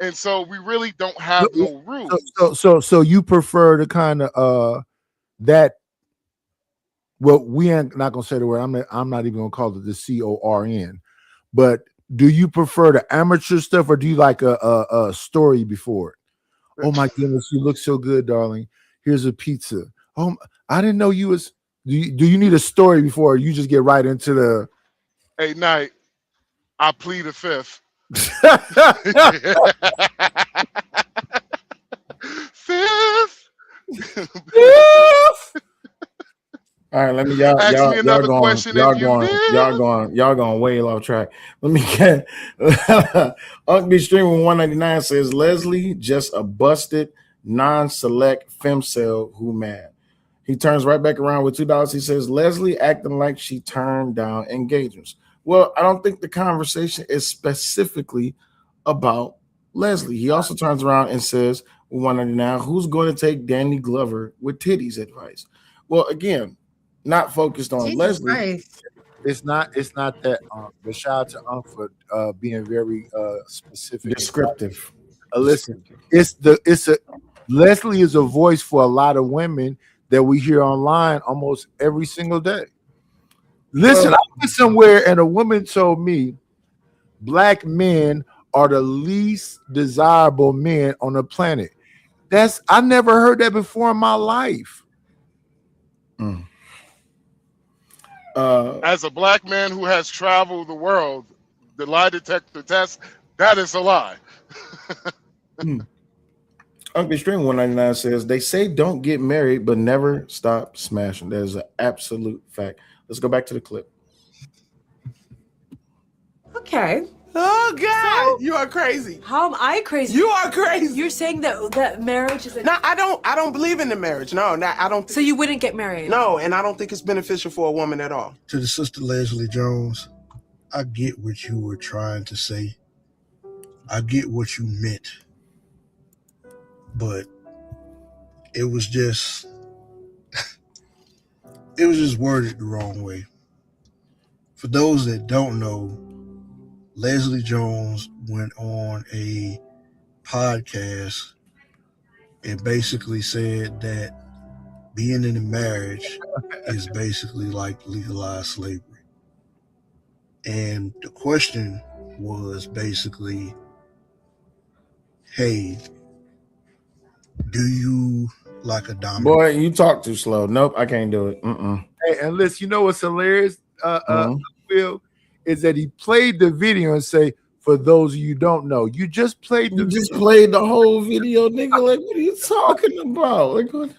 K: And so we really don't have no rules.
G: So you prefer the kind of that. Well, we ain't not gonna say the word. I'm not even gonna call it the CORN. But do you prefer the amateur stuff, or do you like a story before it? Oh my goodness, you look so good, darling. Here's a pizza. Oh, I didn't know you was. Do you need a story before, or you just get right into the?
K: Hey, Knight, I plead the fifth. Fifth.
F: All right, let me y'all going way off track. Let me get Ugly Streamer 199 says Leslie just a busted non-select femcel who mad. He turns right back around with $2. He says Leslie acting like she turned down engagements. Well, I don't think the conversation is specifically about Leslie. He also turns around and says 199, who's going to take Danny Glover with titties advice? Well, again, not focused on
N: Jesus
F: Leslie.
N: Christ.
G: It's not that. But shout out to for being very specific,
F: descriptive.
G: Listen, Leslie is a voice for a lot of women that we hear online almost every single day. Listen, I went somewhere and a woman told me black men are the least desirable men on the planet. I never heard that before in my life.
K: As a black man who has traveled the world, the lie detector test, that is a lie.
F: Ugly Stream 199 says they say don't get married, but never stop smashing. That is an absolute fact. Let's go back to the clip.
P: Okay.
O: Oh God, you are crazy.
P: How am I crazy?
O: You are crazy.
P: You're saying that marriage is
O: No, I don't believe in the marriage. No, I don't.
P: So you wouldn't get married?
O: No, and I don't think it's beneficial for a woman at all.
Q: To the sister Leslie Jones, I get what you were trying to say. I get what you meant. But it was just worded the wrong way. For those that don't know, Leslie Jones went on a podcast and basically said that being in a marriage is basically like legalized slavery. And the question was basically, hey, do you like a dominant?
F: Boy, you talk too slow. Nope, I can't do it.
G: Hey, and listen, you know what's hilarious, Will, is that he played the video and say, for those of you who don't know, you just played
F: the whole video, nigga. Like, what are you talking about? Like, what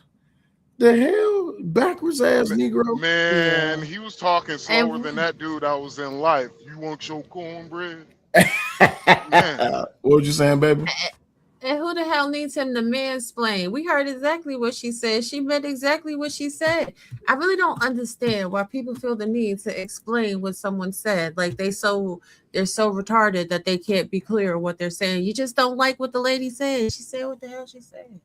F: the hell? Backwards ass Negro.
K: Man, he was talking slower than that dude I was in life. You want your cornbread?
F: What were you saying, baby?
N: And who the hell needs him to mansplain? We heard exactly what she said. She meant exactly what she said. I really don't understand why people feel the need to explain what someone said. Like they're so retarded that they can't be clear what they're saying. You just don't like what the lady said. She said what the hell she said.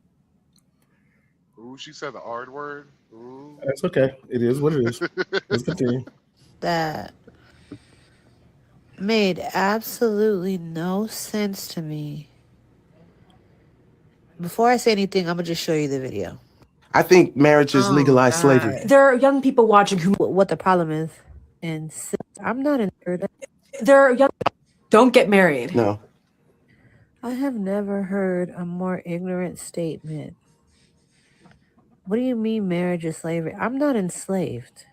K: Ooh, she said the R word. Ooh.
F: That's okay. It is what it is. Let's continue.
R: That made absolutely no sense to me. Before I say anything, I'm gonna just show you the video.
O: I think marriage is legalized slavery.
P: There are young people watching who
R: what the problem is, and I'm not in.
P: There are young. Don't get married.
O: No.
R: I have never heard a more ignorant statement. What do you mean marriage is slavery? I'm not enslaved.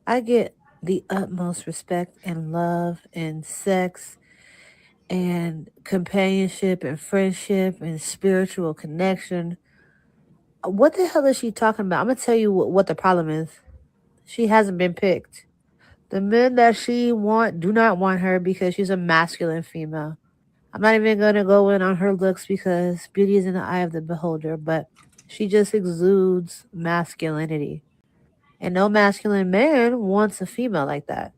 R: I get the utmost respect and love and sex and companionship and friendship and spiritual connection. What the hell is she talking about? I'm gonna tell you what the problem is. She hasn't been picked. The men that she want do not want her because she's a masculine female. I'm not even gonna go in on her looks because beauty is in the eye of the beholder, but she just exudes masculinity. And no masculine man wants a female like that.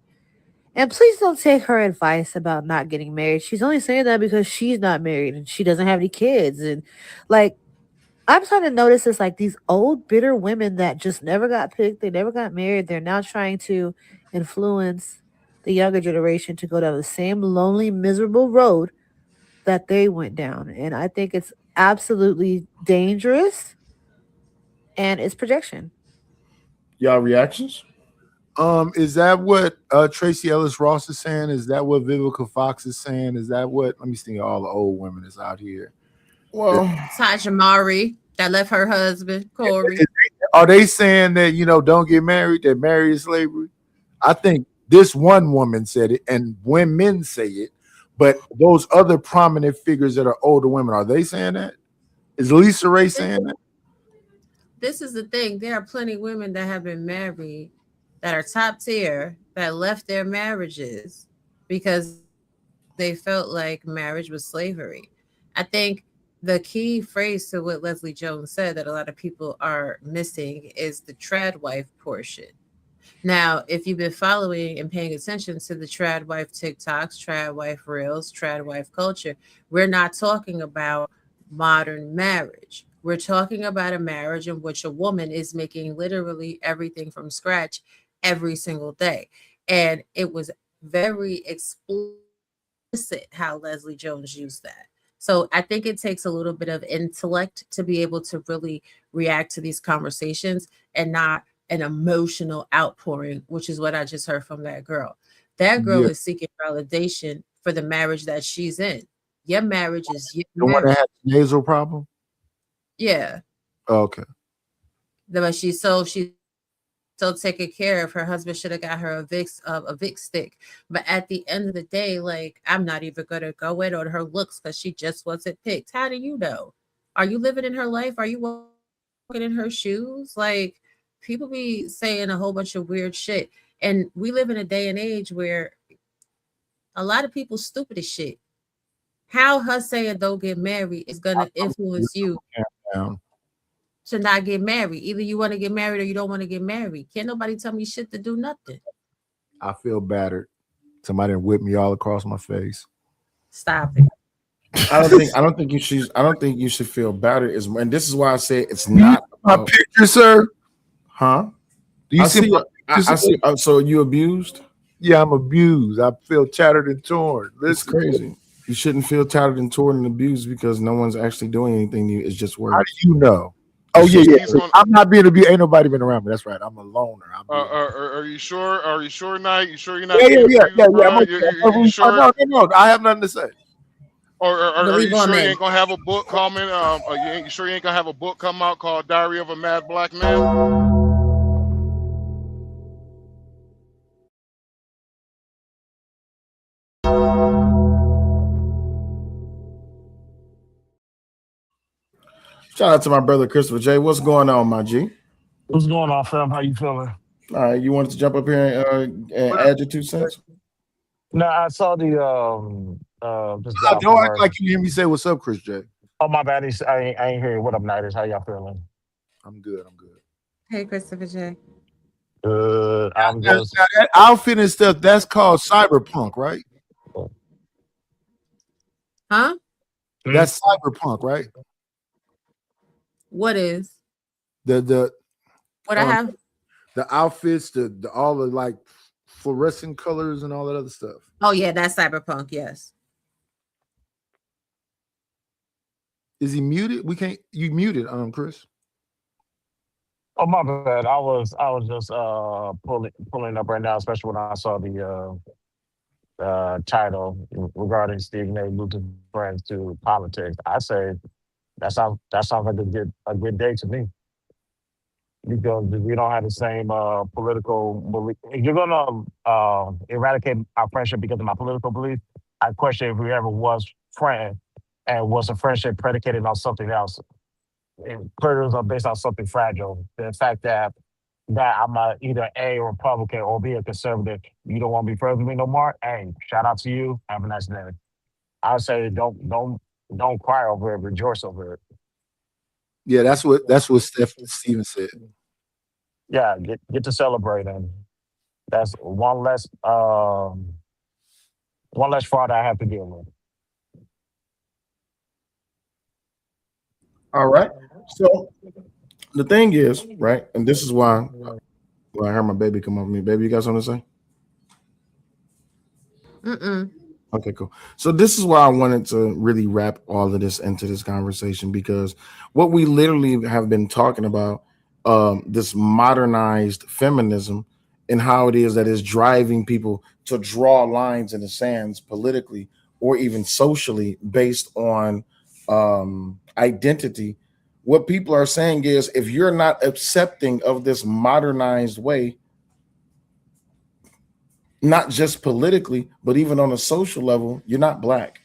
R: And please don't take her advice about not getting married. She's only saying that because she's not married and she doesn't have any kids. And like, I'm starting to notice this like these old, bitter women that just never got picked, they never got married. They're now trying to influence the younger generation to go down the same lonely, miserable road that they went down. And I think it's absolutely dangerous and it's projection.
F: Y'all reactions?
G: Is that what Tracy Ellis Ross is saying? Is that what Vivica Fox is saying? Is that what? Let me think of all the old women that's out here.
F: Well,
N: Tasha Mari that left her husband Corey.
G: Are they saying that don't get married? That marriage is slavery? I think this one woman said it, and women say it. But those other prominent figures that are older women, are they saying that? Is Lisa Ray saying that?
N: This is the thing. There are plenty of women that have been married that are top tier that left their marriages because they felt like marriage was slavery. I think the key phrase to what Leslie Jones said that a lot of people are missing is the trad wife portion. Now, if you've been following and paying attention to the trad wife TikToks, trad wife reels, trad wife culture, we're not talking about modern marriage. We're talking about a marriage in which a woman is making literally everything from scratch every single day. And it was very explicit how Leslie Jones used that. So I think it takes a little bit of intellect to be able to really react to these conversations and not an emotional outpouring, which is what I just heard from that girl. That girl is seeking validation for the marriage that she's in. Your marriage is your
G: The one
N: marriage.
G: that had the nasal problem?
N: Yeah.
G: Okay.
N: But she's so taken care of. Her husband should have got her a Vicks stick. But at the end of the day, like, I'm not even gonna go in on her looks because she just wasn't picked. How do you know? Are you living in her life? Are you walking in her shoes? Like, people be saying a whole bunch of weird shit. And we live in a day and age where a lot of people stupid as shit. How her saying don't get married is gonna influence you to not get married. Either you want to get married or you don't want to get married. Can't nobody tell me shit to do nothing.
G: I feel battered. Somebody done whipped me all across my face.
N: Stop it.
F: I don't think you should feel battered. And this is why I say it's not
G: my picture, sir.
F: Huh?
G: Do you
F: I
G: see?
F: I see. So you abused?
G: Yeah, I'm abused. I feel tattered and torn.
F: It's crazy. You shouldn't feel tattered and torn and abused because no one's actually doing anything to you. It's just words.
G: How do you know? Oh yeah. I'm not being abused. Ain't nobody been around me. That's right. I'm a loner.
K: Are you sure? Are you sure, Knight? You sure you're not?
G: Yeah.
K: You sure?
G: No. I have nothing to say.
K: Or are you sure you ain't gonna have a book coming? You sure you ain't gonna have a book come out called Diary of a Mad Black Man?
F: Shout out to my brother Christopher J. What's going on, my G?
S: What's going on, fam? How you feeling?
F: All right, you wanted to jump up here and add your 2 cents?
S: No, I saw the just got off
G: Don't
S: from
G: act
S: work.
G: like you hear me say what's up, Chris J.
S: Oh my bad, I ain't hearing what up, Nighters. How y'all feeling?
G: I'm good.
N: Hey, Christopher J.
S: Good. I'm
G: Now,
S: just
G: that outfit and stuff, that's called cyberpunk, right?
N: Huh?
G: That's cyberpunk, right?
N: What is?
G: The
N: What I have?
G: the outfits, the all the like fluorescent colors and all that other stuff.
N: Oh yeah, that's cyberpunk. Yes.
G: Is he muted? We can't. You muted, Chris.
S: oh my bad. I was just pulling up right now, especially when I saw the title regarding Stephen A. losing friends to politics. I say that sounds like a good day to me. because we don't have the same political belief. If you're gonna eradicate our friendship because of my political belief, I question if we ever was friends and was a friendship predicated on something else. And prayers are based on something fragile. The fact that I'm either A Republican or B a conservative, you don't want to be friends with me no more. Hey, shout out to you. Have a nice day. I would say don't cry over it, rejoice over it.
G: Yeah, that's what Steven said.
S: Yeah, get to celebrate, and that's one less fraud I have to deal with.
F: All right. So the thing is, right, and this is why I heard my baby come over me. Baby, you got something to say?
N: Mm-mm.
F: Okay, cool. So this is why I wanted to really wrap all of this into this conversation, because what we literally have been talking about, this modernized feminism and how it is that is driving people to draw lines in the sands politically or even socially based on identity. What people are saying is, if you're not accepting of this modernized way, not just politically, but even on a social level, you're not black.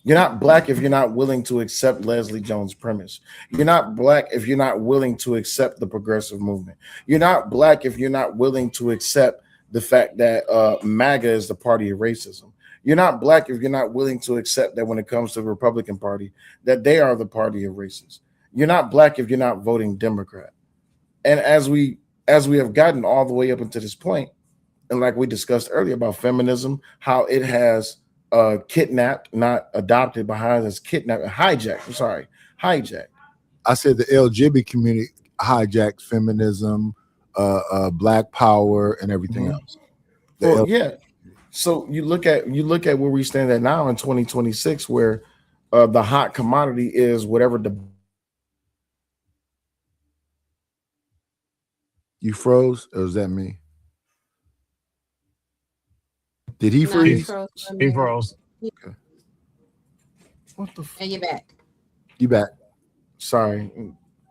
F: You're not black if you're not willing to accept Leslie Jones' premise. You're not black if you're not willing to accept the progressive movement. You're not black if you're not willing to accept the fact that MAGA is the party of racism. You're not black if you're not willing to accept that when it comes to the Republican Party, that they are the party of racists. You're not black if you're not voting Democrat. And as we have gotten all the way up until this point, and like we discussed earlier about feminism, how it has kidnapped, not adopted, but how it has kidnapped, hijacked. I'm sorry, hijacked.
G: I said the LGBT community hijacked feminism, Black Power, and everything else.
F: Well, yeah. So you look at where we stand at now in 2026, where the hot commodity is whatever the.
G: You froze, or was that me? Did he freeze?
S: He froze.
G: Okay.
F: What the?
N: And you're back.
G: You back?
F: Sorry,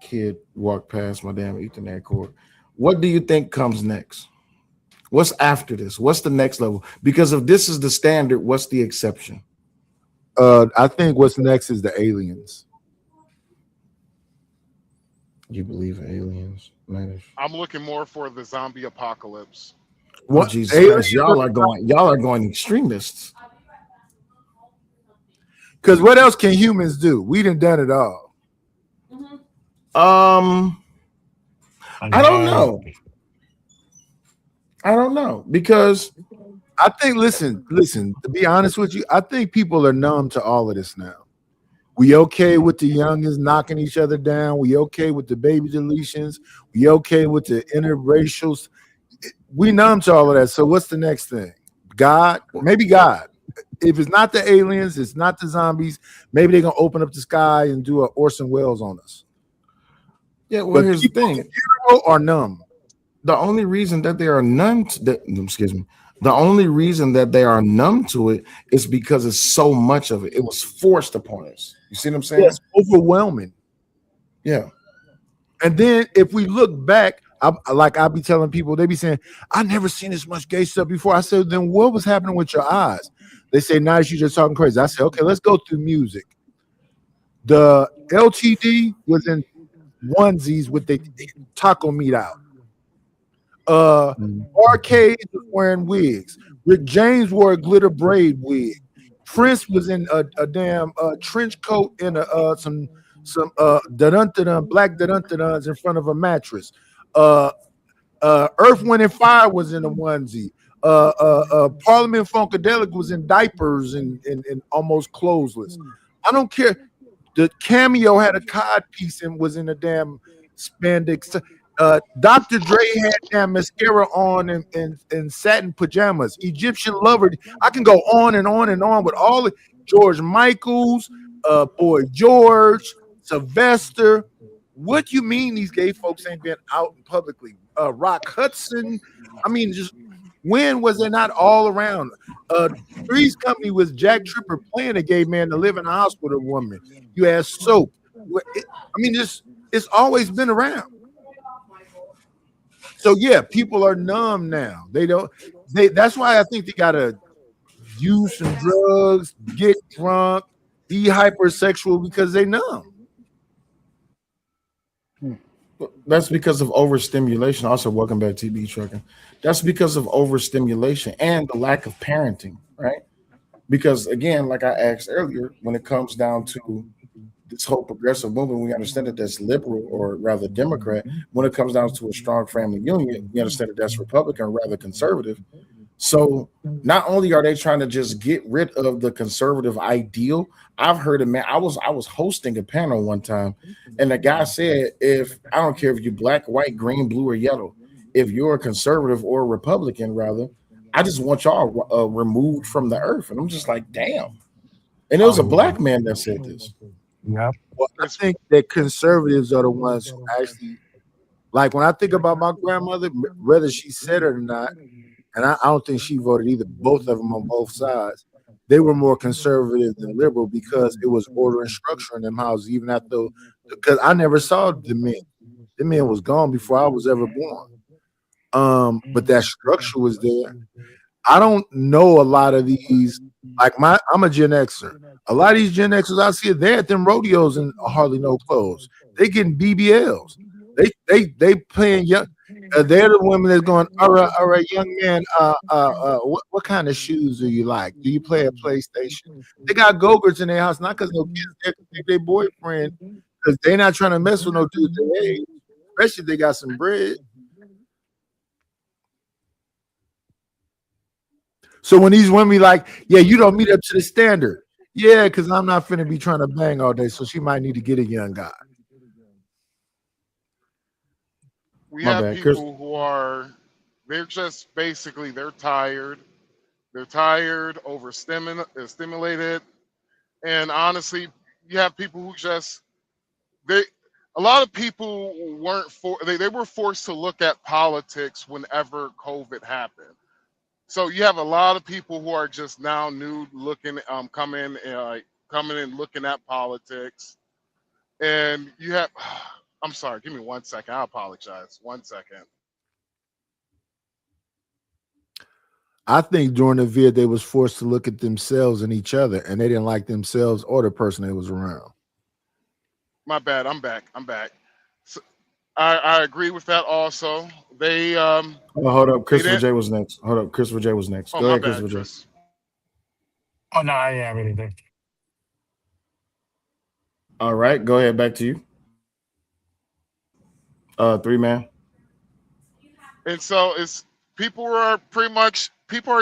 F: kid walked past my damn Ethernet cord. What do you think comes next? What's after this? What's the next level? Because if this is the standard, what's the exception?
G: I think what's next is the aliens.
F: You believe in aliens?
K: I'm looking more for the zombie apocalypse.
F: What? Oh, Jesus Christ, y'all are going extremists.
G: Because what else can humans do? We done it all.
F: I don't know. Because
G: I think listen, to be honest with you, I think people are numb to all of this now. We okay with the youngins knocking each other down. We okay with the baby deletions. We okay with the interracials. We numb to all of that. So what's the next thing? God? Maybe God. If it's not the aliens, it's not the zombies, maybe they're gonna open up the sky and do an Orson Welles on us.
F: Yeah, well, here's the thing.
G: Are numb.
F: The only reason that they are numb to that, the only reason that they are numb to it is because it's so much of it. It was forced upon us. You see what I'm saying?
G: Yes, overwhelming.
F: Yeah.
G: And then if we look back, I'll be telling people, they be saying, I never seen this much gay stuff before. I said, then what was happening with your eyes? They say, nice, you just talking crazy. I said, okay, let's go through music. The LTD was in onesies with the taco meat out. Arcade was wearing wigs. Rick James wore a glitter braid wig. Prince was in a damn trench coat and some black dun-dun-duns in front of a mattress. Earth, Wind, and Fire was in a onesie. Parliament Funkadelic was in diapers and almost clothesless. I don't care. The Cameo had a cod piece and was in a damn spandex. Dr. Dre had damn mascara on and satin pajamas. Egyptian Lover. I can go on and on and on with all of George Michaels, Boy George, Sylvester. What do you mean these gay folks ain't been out publicly? Rock Hudson. I mean, just when was they not all around? Three's Company was Jack Tripper playing a gay man to live in a house with a woman. You had Soap. I mean, it's always been around. So yeah, people are numb now. They don't. That's why I think they gotta use some drugs, get drunk, be hypersexual because they numb.
F: That's because of overstimulation. Also, welcome back to TB Trucking. That's because of overstimulation and the lack of parenting, right? Because again, like I asked earlier, when it comes down to this whole progressive movement, we understand that that's liberal or rather Democrat. When it comes down to a strong family union, we understand that that's Republican or rather conservative. So not only are they trying to just get rid of the conservative ideal, I've heard a man. I was hosting a panel one time, and the guy said, "If I don't care if you're black, white, green, blue, or yellow, if you're a conservative or a Republican, rather, I just want y'all removed from the earth." And I'm just like, damn. And it was a black man that said this.
S: Yeah.
G: Well, I think that conservatives are the ones who actually, like when I think about my grandmother, whether she said it or not, and I don't think she voted either. Both of them on both sides, they were more conservative than liberal because it was order and structure in them houses. Even after, because I never saw the men. The men was gone before I was ever born. But that structure was there. I don't know a lot of these. Like I'm a Gen Xer. A lot of these Gen Xers I see, they're at them rodeos and hardly no clothes. They getting BBLs. They playing young. They're the women that's going. All right, young man. What kind of shoes do you like? Do you play a PlayStation? They got go-gurts in their house, not because no kids there to take their boyfriend, because they're not trying to mess with no dude their age, especially if they got some bread. So when these women be like, yeah, you don't meet up to the standard. Yeah, because I'm not finna be trying to bang all day, so she might need to get a young guy.
K: We have people who are, they're just basically, they're tired. They're tired, overstimulated. And honestly, you have people who just, a lot of people they were forced to look at politics whenever COVID happened. So you have a lot of people who are just now new looking, coming and looking at politics. And you have, I'm sorry, give me 1 second. I apologize. 1 second.
G: I think during the vid they was forced to look at themselves and each other, and they didn't like themselves or the person they was around.
K: My bad. I'm back. So, I agree with that also. They
F: hold up. Christopher J was next. Christopher J was next. Go ahead, Christopher J.
S: Oh no, I didn't have anything.
F: All right, go ahead. Back to you. 3-man.
K: And so people are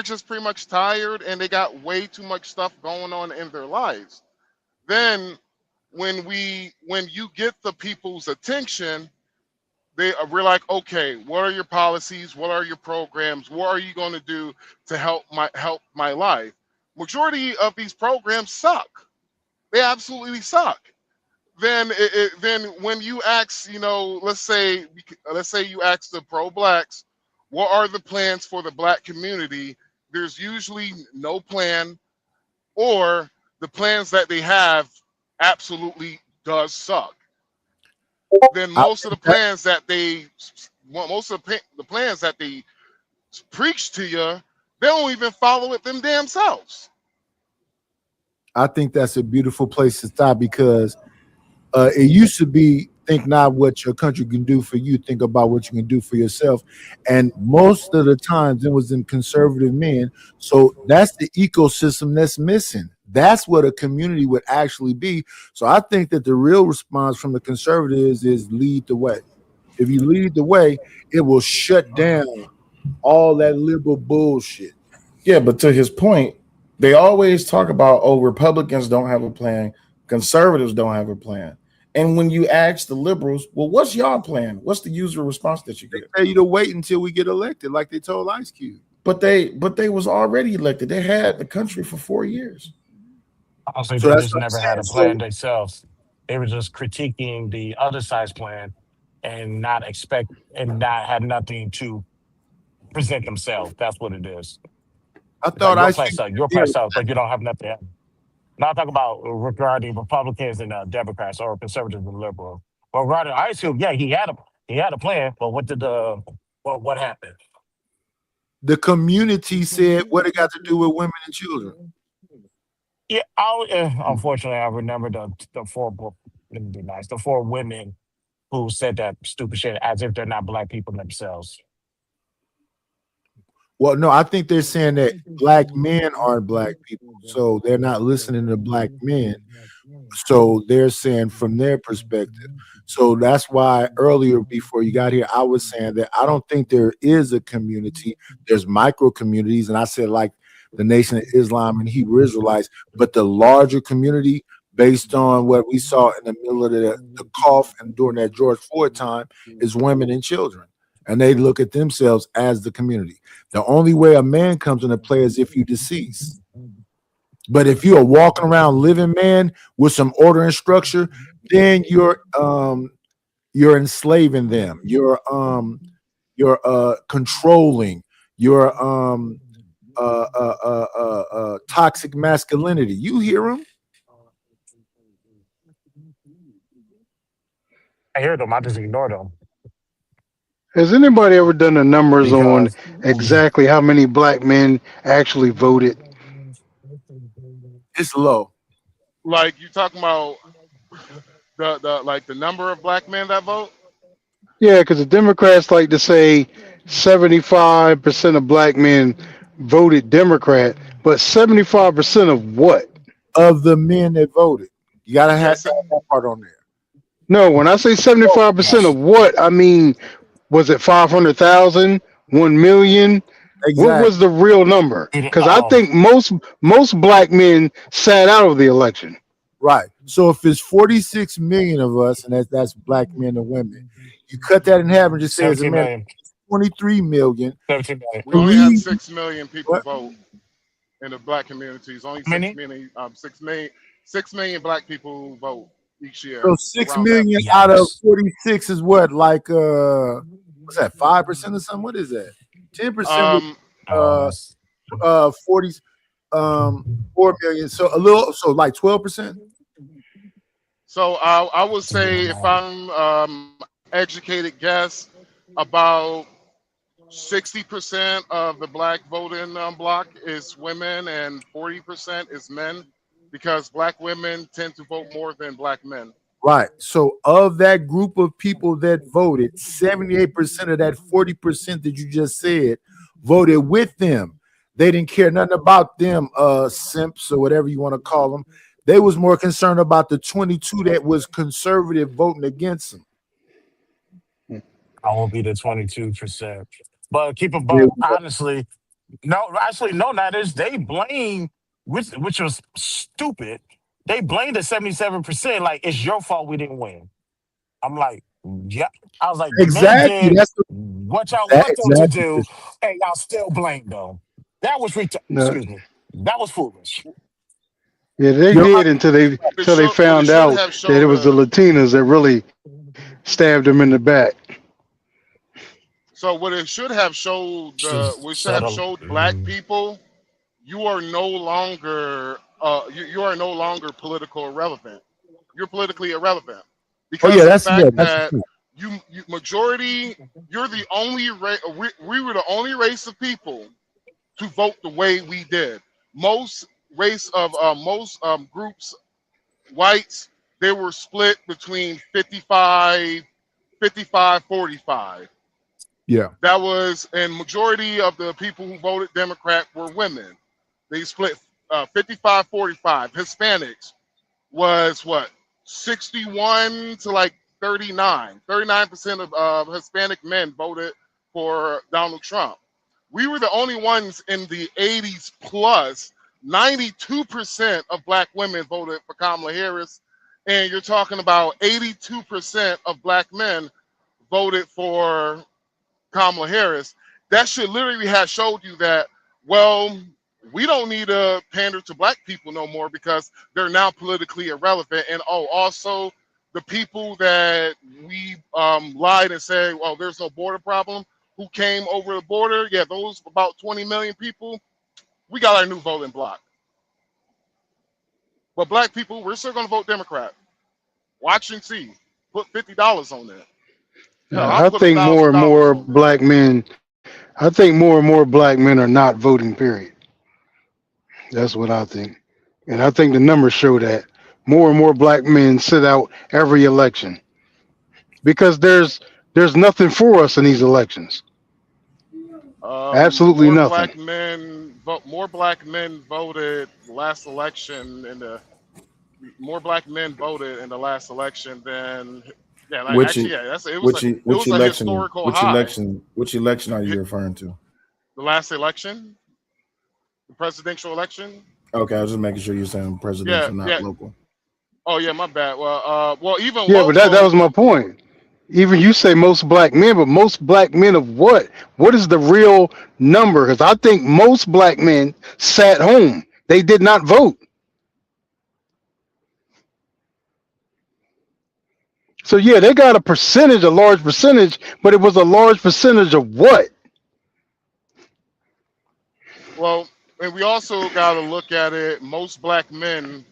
K: just pretty much tired, and they got way too much stuff going on in their lives. Then when you get the people's attention, we're like, okay, what are your policies? What are your programs? What are you going to do to help my life? Majority of these programs suck. They absolutely suck. Then when you ask, let's say you ask the pro-blacks, what are the plans for the black community? There's usually no plan, or the plans that they have absolutely does suck. Then most of the plans that they preach to you, they don't even follow it them damn selves.
G: I think that's a beautiful place to stop because it used to be think not what your country can do for you, think about what you can do for yourself. And most of the times it was in conservative men. So that's the ecosystem that's missing. That's what a community would actually be. So I think that the real response from the conservatives is lead the way. If you lead the way, it will shut down all that liberal bullshit.
F: Yeah, but to his point, they always talk about, Republicans don't have a plan, conservatives don't have a plan. And when you ask the liberals, well, what's y'all plan? What's the usual response that you get?
G: They tell you to wait until we get elected, like they told Ice Cube.
F: But they was already elected. They had the country for 4 years.
S: I think they just never had a plan themselves. They were just critiquing the other side's plan and not had nothing to present themselves. That's what it is.
G: I thought
S: your plan sucks, but you don't have nothing. Now I'm talking about regarding Republicans and Democrats or conservatives and liberals. But regarding Ice Cube, yeah, he had a plan, but what did the Well, what happened?
G: The community said what it got to do with women and children.
S: Yeah, unfortunately, I remember the four. Let me be nice. The four women who said that stupid shit as if they're not black people themselves.
G: Well, no, I think they're saying that black men aren't black people, so they're not listening to black men. So they're saying from their perspective. So that's why earlier before you got here, I was saying that I don't think there is a community. There's micro communities, and I said like the Nation of Islam and Hebrew Israelites, but the larger community, based on what we saw in the middle of the cough and during that George Floyd time, is women and children. And they look at themselves as the community. The only way a man comes into play is if you deceased. But if you're a walking around living man with some order and structure, then you're enslaving them. You're controlling. You're toxic masculinity. You hear them?
S: I hear them. I just ignore them.
J: Has anybody ever done the numbers on exactly how many black men actually voted?
G: It's low.
K: Like you talking about the number of black men that vote?
J: Yeah, because the Democrats like to say 75% of black men voted Democrat, but 75% of what?
G: Of the men that voted. You gotta have that part on there.
J: No, when I say 75% of what, I mean, was it 500,000, 1 million?
G: Exactly.
J: What was the real number? Because I think most black men sat out of the election.
G: Right. So if it's 46 million of us, and that's black men and women, you cut that in half and just say it's a man, 23 million.
S: 17 million.
K: We only had 6 million people vote in the black communities. Only 6 million black people vote each year.
G: So 6 million out of 46 is what? Like what's that? 5% or something? What is that? 10% 40 4 million. So like 12%.
K: So I would say, if I'm educated guess, about 60% of the black voting bloc is women and 40% is men, because black women tend to vote more than black men.
G: Right. So of that group of people that voted, 78% of that 40% that you just said voted with them. They didn't care nothing about them simps or whatever you want to call them. They was more concerned about the 22 that was conservative voting against them.
S: I won't be the 22%. But but honestly, that is they blame, which was stupid. They blamed the 77%, like it's your fault we didn't win. I'm like, yeah. I was like,
G: exactly.
S: That's what y'all want them to do, and y'all still blame them. That was excuse me. That was foolish.
J: Yeah, they did until they found out that it was the Latinas that really stabbed them in the back.
K: So what it should have showed, black people, you are no longer you are no longer political irrelevant. You're politically irrelevant because of the fact that you majority, you're the only we were the only race of people to vote the way we did. Most groups, whites, they were split between 55, 45.
G: Yeah.
K: That was, and majority of the people who voted Democrat were women. They split 55-45. Hispanics was what? 61 to like 39. 39% of Hispanic men voted for Donald Trump. We were the only ones in the 80s plus. 92% of black women voted for Kamala Harris. And you're talking about 82% of black men voted for Kamala Harris. That should literally have showed you that, well, we don't need to pander to black people no more because they're now politically irrelevant. And also the people that we lied and said, well, there's no border problem, who came over the border, yeah, those about 20 million people, we got our new voting bloc. But black people, we're still going to vote Democrat. Watch and see. Put $50 on that. Hell, I'll
J: I
K: put
J: think more and
K: $1,000
J: more
K: over it.
J: black men. I think more and more black men are not voting. Period. That's what I think, and I think the numbers show that more and more black men sit out every election because there's nothing for us in these elections. Absolutely nothing.
K: More black men voted last election in the more black men voted in the last election than yeah, like
F: Which
K: actually
F: e-
K: yeah, it
F: which
K: was a
F: election?
K: historical high.
F: Which election are you referring to?
K: The last election, the presidential election.
F: Okay, I was just making sure you're saying
K: Yeah,
F: presidential, not
K: yeah.
F: local.
K: Oh yeah, my bad. Well, even
J: Yeah, but that
K: local.
J: was my point. Even you say most black men, but most black men of what? What is the real number? Because I think most black men sat home. They did not vote. So yeah, they got a percentage, a large percentage, but it was a large percentage of what?
K: Well, and we also got to look at it. Most black men,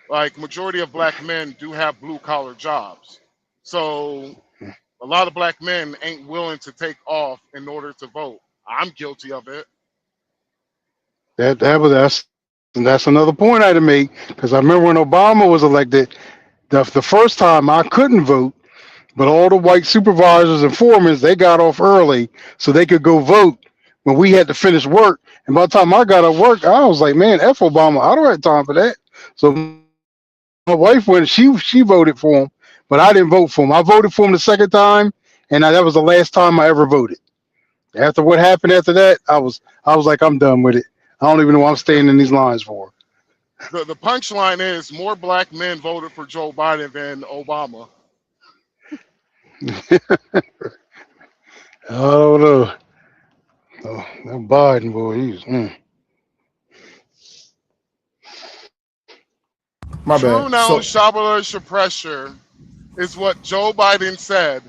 K: like majority of black men, do have blue collar jobs. So a lot of black men ain't willing to take off in order to vote. I'm guilty of it.
J: That's another point I had to make because I remember when Obama was elected, the first time I couldn't vote, but all the white supervisors and foremen they got off early so they could go vote when we had to finish work. And by the time I got off work, I was like, man, F Obama, I don't have time for that. So my wife went, she voted for him, but I didn't vote for him. I voted for him the second time, and that was the last time I ever voted. After what happened after that, I was like, I'm done with it. I don't even know what I'm staying in these lines for.
K: The punchline is more black men voted for Joe Biden than Obama.
J: I don't know. Oh, that Biden boy,
F: My
K: True
F: bad.
K: now,
F: So
K: Shabala pressure is what Joe Biden said.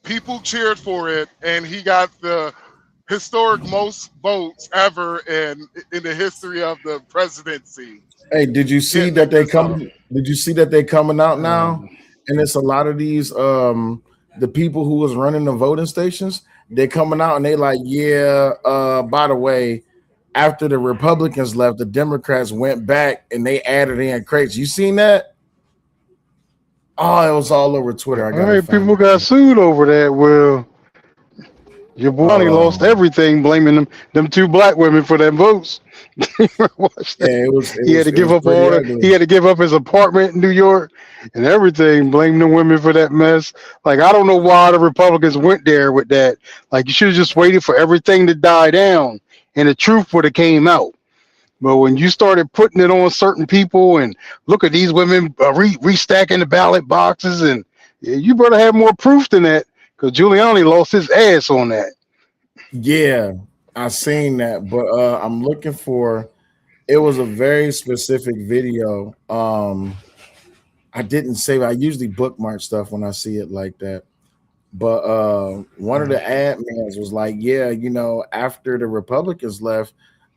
K: People cheered for it, and he got the historic most votes ever in the history of the presidency.
F: hey, did you see
K: Can't
F: that
K: make
F: they
K: this up.
F: come? Did you see that they coming out now? And it's a lot of these the people who was running the voting stations, they're coming out and they like, yeah, by the way, after the Republicans left, the Democrats went back and they added in crates. You seen that? Oh, it was all over Twitter. I
J: all
F: gotta
J: right,
F: find
J: people
F: it.
J: got sued over that. Well, your boy lost
F: Um,
J: everything, blaming them two black women for them votes. Watch that.
F: yeah, it was it
J: He had
F: was
J: to
F: it
J: give
F: was
J: up
F: pretty
J: all the. He
F: ugly.
J: had to give up his apartment in New York and everything. Blame the women for that mess. Like I don't know why the Republicans went there with that. Like you should have just waited for everything to die down, and the truth would have came out. But when you started putting it on certain people and look at these women restacking the ballot boxes, and yeah, you better have more proof than that because Giuliani lost his ass on that.
F: Yeah, I seen that, but I'm looking for it was a very specific video. I didn't save it. I usually bookmark stuff when I see it like that. But one of the admins was like, yeah, after the Republicans left,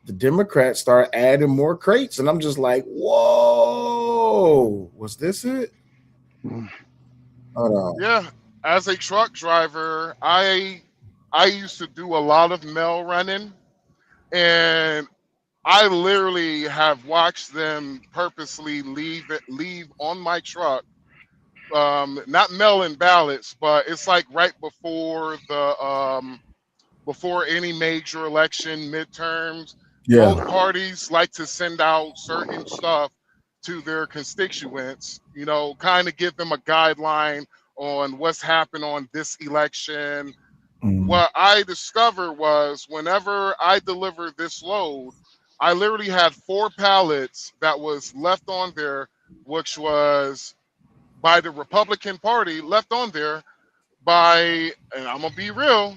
F: the Democrats started adding more crates. And I'm just like, whoa, was this it? Hold on.
K: Yeah, as a truck driver, I used to do a lot of mail running, and I literally have watched them purposely leave on my truck. Not mail-in ballots, but it's like right before any major election, midterms,
F: Yeah.
K: both parties like to send out certain stuff to their constituents, kind of give them a guideline on what's happened on this election. What I discovered was whenever I delivered this load, I literally had 4 pallets that was left on there, which was by the Republican Party, left on there by, and I'm gonna be real,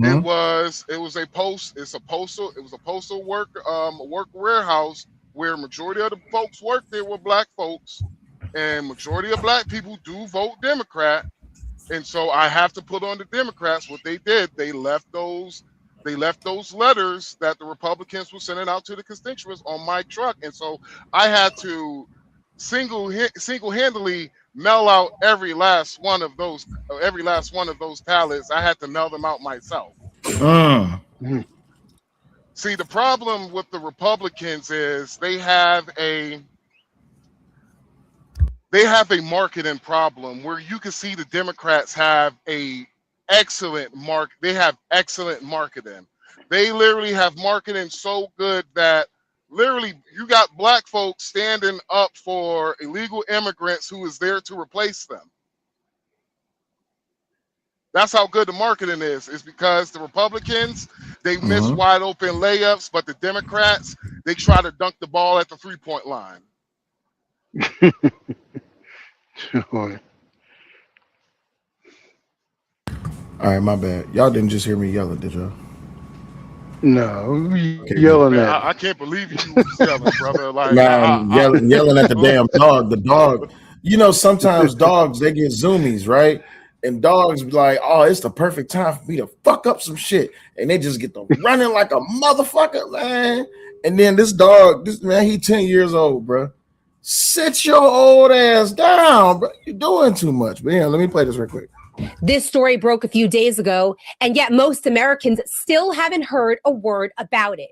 K: it
F: Mhm.
K: was a postal work warehouse where majority of the folks work there were black folks, and majority of black people do vote Democrat. And so I have to put on the Democrats what they did. They left those letters that the Republicans were sending out to the constituents on my truck. And so I had to single-handedly mail out every last one of those ballots. I had to mail them out myself. See, the problem with the Republicans is they have a marketing problem where you can see the Democrats have excellent marketing. They literally have marketing so good that literally you got black folks standing up for illegal immigrants who is there to replace them. That's how good the marketing is. It's because the Republicans, they miss wide open layups, but the Democrats, they try to dunk the ball at the 3-point line.
F: All right, my bad. Y'all didn't just hear me yelling, did y'all?
J: No, yelling at.
K: I can't believe you was yelling, brother. Like,
F: yelling at the damn dog. The dog. You know, sometimes dogs, they get zoomies, right? And dogs be like, oh, it's the perfect time for me to fuck up some shit. And they just get to running like a motherfucker, man. And then this dog, he 10 years old, bro. Sit your old ass down, bro. You're doing too much. But yeah, let me play this real quick.
T: This story broke a few days ago, and yet most Americans still haven't heard a word about it.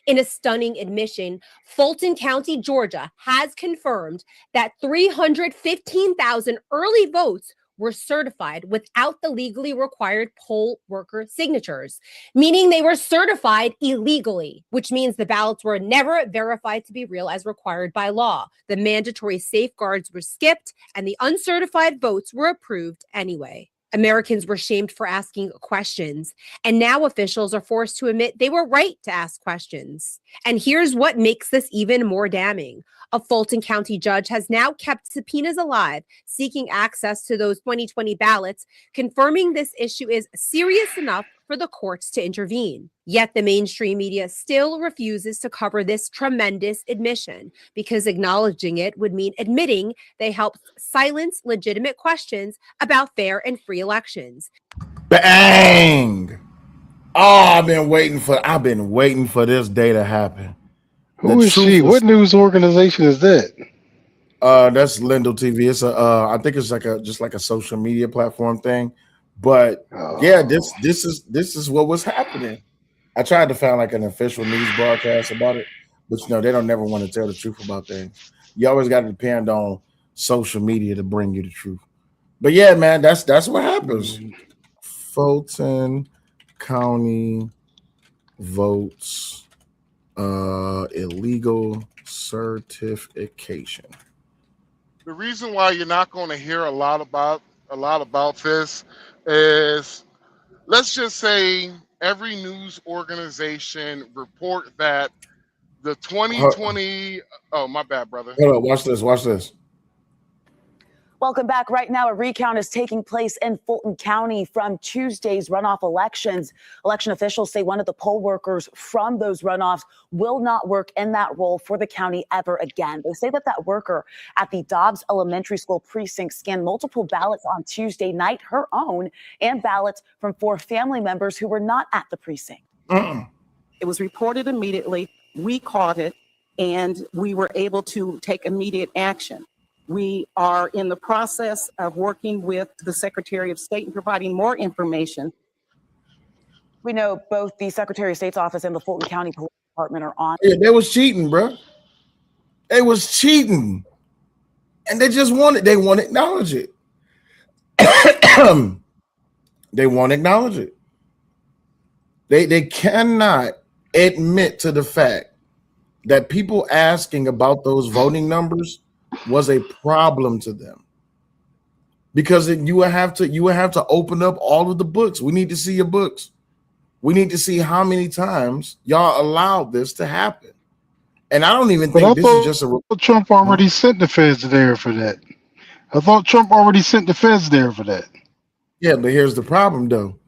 T: In a stunning admission, Fulton County, Georgia, has confirmed that 315,000 early votes were certified without the legally required poll worker signatures, meaning they were certified illegally, which means the ballots were never verified to be real as required by law. The mandatory safeguards were skipped, and the uncertified votes were approved anyway. Americans were shamed for asking questions, and now officials are forced to admit they were right to ask questions. And here's what makes this even more damning. A Fulton County judge has now kept subpoenas alive, seeking access to those 2020 ballots, confirming this issue is serious enough for the courts to intervene. Yet the mainstream media still refuses to cover this tremendous admission because acknowledging it would mean admitting they helped silence legitimate questions about fair and free elections.
F: Bang! Oh, I've been waiting for this day to happen.
J: Who is she? What news organization is that?
F: That's Lindell TV. It's I think it's just like a social media platform thing. But yeah, this is what was happening. I tried to find like an official news broadcast about it, but they don't never want to tell the truth about things. You always got to depend on social media to bring you the truth. But yeah, man, that's what happens. Fulton County votes illegal certification.
K: The reason why you're not going to hear a lot about this is, let's just say every news organization report that the 2020. Oh, my bad, brother.
F: Hold on, watch this.
U: Welcome back. Right now, a recount is taking place in Fulton County from Tuesday's runoff elections. Election officials say one of the poll workers from those runoffs will not work in that role for the county ever again. They say that worker at the Dobbs Elementary School precinct scanned multiple ballots on Tuesday night, her own, and ballots from 4 family members who were not at the precinct.
V: It was reported immediately. We caught it, and we were able to take immediate action. We are in the process of working with the Secretary of State and providing more information.
U: We know both the Secretary of State's office and the Fulton County Police Department are on.
F: Yeah, they was cheating, bro. They was cheating. And they won't acknowledge it. They won't acknowledge it. They cannot admit to the fact that people asking about those voting numbers was a problem to them, because you would have to open up all of the books. We need to see your books. We need to see how many times y'all allowed this to happen. And I don't even think this is just a.
J: Trump already sent the feds there for that. I thought Trump already sent the feds there for that.
F: Yeah, but here's the problem, though.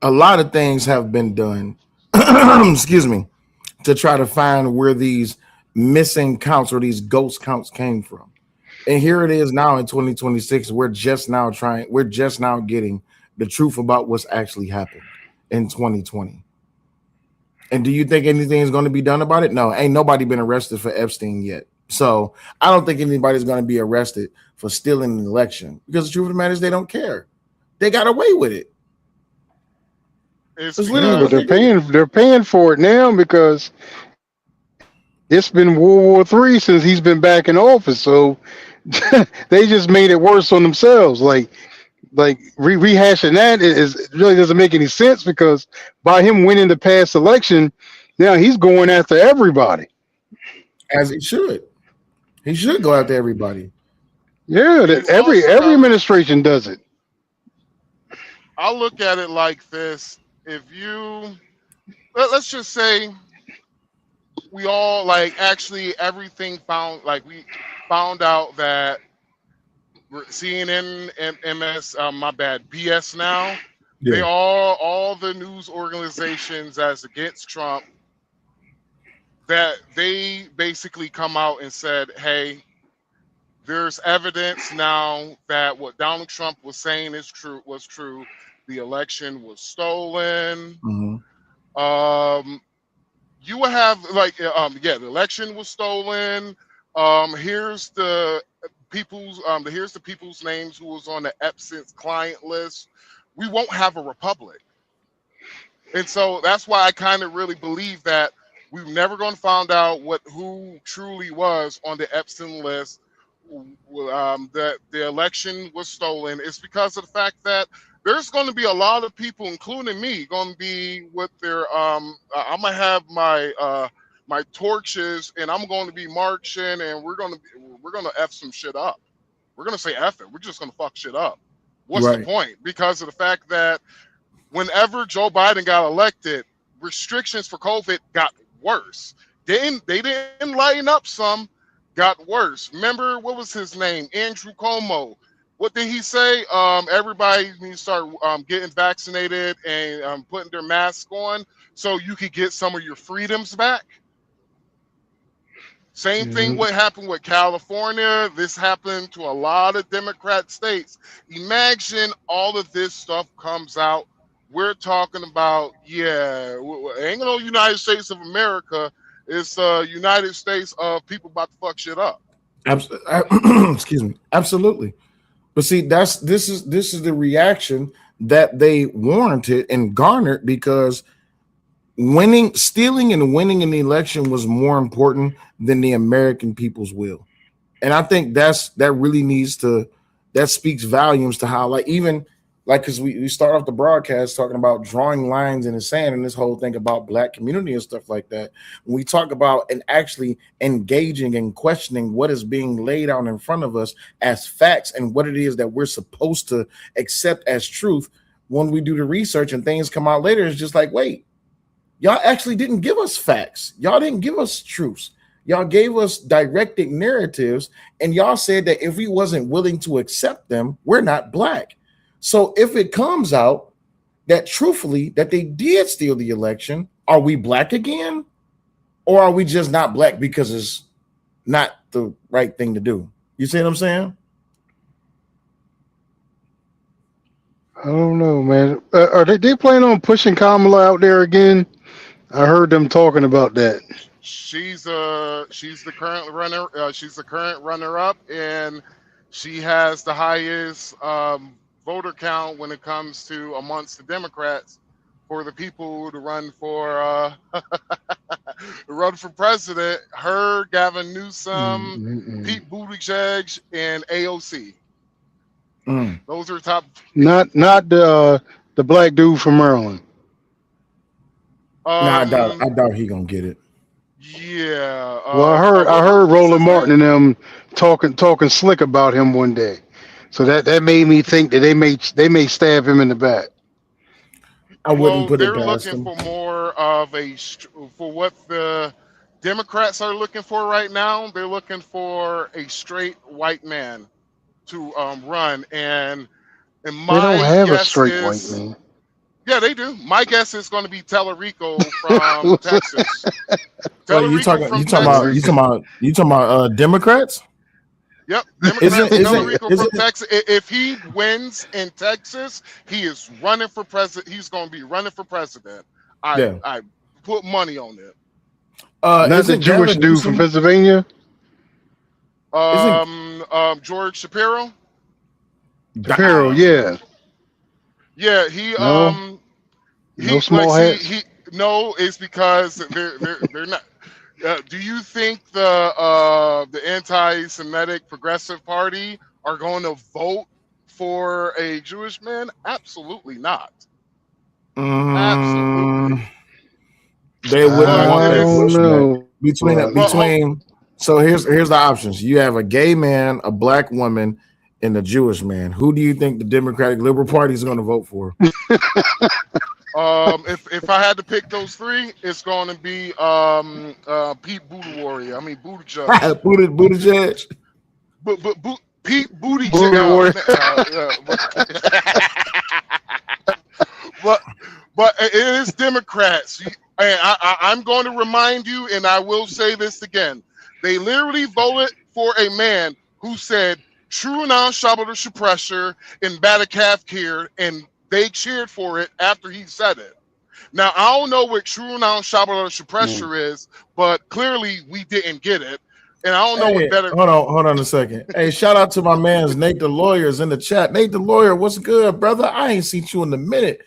F: A lot of things have been done. Excuse me, to try to find where these missing counts or these ghost counts came from. And here it is now in 2026. We're just now getting the truth about what's actually happened in 2020. And do you think anything is going to be done about it? No, ain't nobody been arrested for Epstein yet. So I don't think anybody's going to be arrested for stealing an election because the truth of the matter is they don't care. They got away with it.
K: It's
F: That's literally
J: But
F: what they did.
J: they're paying for it now because it's been World War III since he's been back in office. So they just made it worse on themselves. Like rehashing that is really doesn't make any sense because by him winning the past election, now he's going after everybody.
F: As he should. He should go after everybody.
J: Yeah, that every administration does it.
K: I'll look at it like this. If you let's just say we all like actually everything found like we found out that CNN and BS now,
F: Yeah.
K: they all the news organizations that's against Trump, that they basically come out and said, hey, there's evidence now that what Donald Trump was saying was true. The election was stolen.
F: Mm-hmm.
K: You will have the election was stolen. Here's the people's names who was on the Epstein's client list. We won't have a republic. And so that's why I kind of really believe that we're never going to find out who truly was on the Epstein list. That the election was stolen. It's because of the fact that there's going to be a lot of people, including me, going to be with their I'm gonna have my my torches, and I'm going to be marching, and we're gonna f some shit up. We're gonna say F it. We're just gonna fuck shit up. What's the point? Because of the fact that whenever Joe Biden got elected, restrictions for COVID got worse. They didn't lighten up some, got worse. Remember, what was his name? Andrew Cuomo. What did he say? Everybody needs to start getting vaccinated and putting their mask on so you could get some of your freedoms back. Same thing what happened with California. This happened to a lot of Democrat states. Imagine all of this stuff comes out. We're talking about, ain't no United States of America. It's United States of people about to fuck shit up.
F: Excuse me. Absolutely. But see, this is the reaction that they warranted and garnered because stealing and winning an election was more important than the American people's will. And I think that speaks volumes to how because we start off the broadcast talking about drawing lines in the sand and this whole thing about black community and stuff like that. When we talk about and actually engaging and questioning what is being laid out in front of us as facts and what it is that we're supposed to accept as truth, when we do the research and things come out later, it's just like, wait, y'all actually didn't give us facts. Y'all didn't give us truths. Y'all gave us directed narratives, and y'all said that if we wasn't willing to accept them, we're not black. So if it comes out that truthfully that they did steal the election, are we black again? Or are we just not black because it's not the right thing to do? You see what I'm saying?
J: I don't know, man. Are they planning on pushing Kamala out there again? I heard them talking about that.
K: She's the current runner. She's the current runner-up, and she has the highest voter count when it comes to amongst the Democrats for the people to run for president. Her, Gavin Newsom, Pete Buttigieg, and AOC. Those are top.
J: Not the black dude from Maryland.
F: I doubt he gonna get it.
K: Yeah.
J: Well, I heard Roland Martin and them talking slick about him one day, so that made me think that they may stab him in the back.
F: I wouldn't put it
K: They're
F: past
K: looking
F: them.
K: for more of for what the Democrats are looking for right now. They're looking for a straight white man to run, and my
J: They don't have a
K: guess
J: straight
K: is,
J: white man.
K: Yeah, they do. My guess is going to be Tellerico from Texas.
F: Well, you talking about Democrats?
K: Yep, Tellerico from Texas. If he wins in Texas, he is running for president. He's going to be running for president. I put money on it.
J: Not the Jewish dude from Pennsylvania.
K: George Shapiro.
J: Shapiro, yeah.
K: Yeah, he
J: No, no
K: he like
J: small
K: see
J: hats.
K: he no, it's because they're not. Do you think the anti-Semitic Progressive Party are going to vote for a Jewish man? Absolutely not. Absolutely.
F: They wouldn't
K: But
F: want
J: I
F: that
K: it's
J: don't
F: pushback
J: know.
K: but hold,
F: between. So here's the options. You have a gay man, a black woman, and a Jewish man. Who do you think the Democratic Liberal Party is going to vote for?
K: if I had to pick those three, it's going to be Pete Buttigieg. I mean Buttigieg.
F: Buttigieg.
K: Pete
J: Booty
K: Buttigieg.
J: warrior.
K: But it is Democrats. And I'm going to remind you, and I will say this again. They literally voted for a man who said true non-shabbat suppressor and Batacaf here, and they cheered for it after he said it. Now, I don't know what true non-shabbat suppressor is, but clearly we didn't get it. And I don't know what
F: Hey,
K: better.
F: hold on a second. Hey, shout out to my man's Nate the Lawyer is in the chat. Nate the Lawyer, what's good, brother? I ain't seen you in a minute.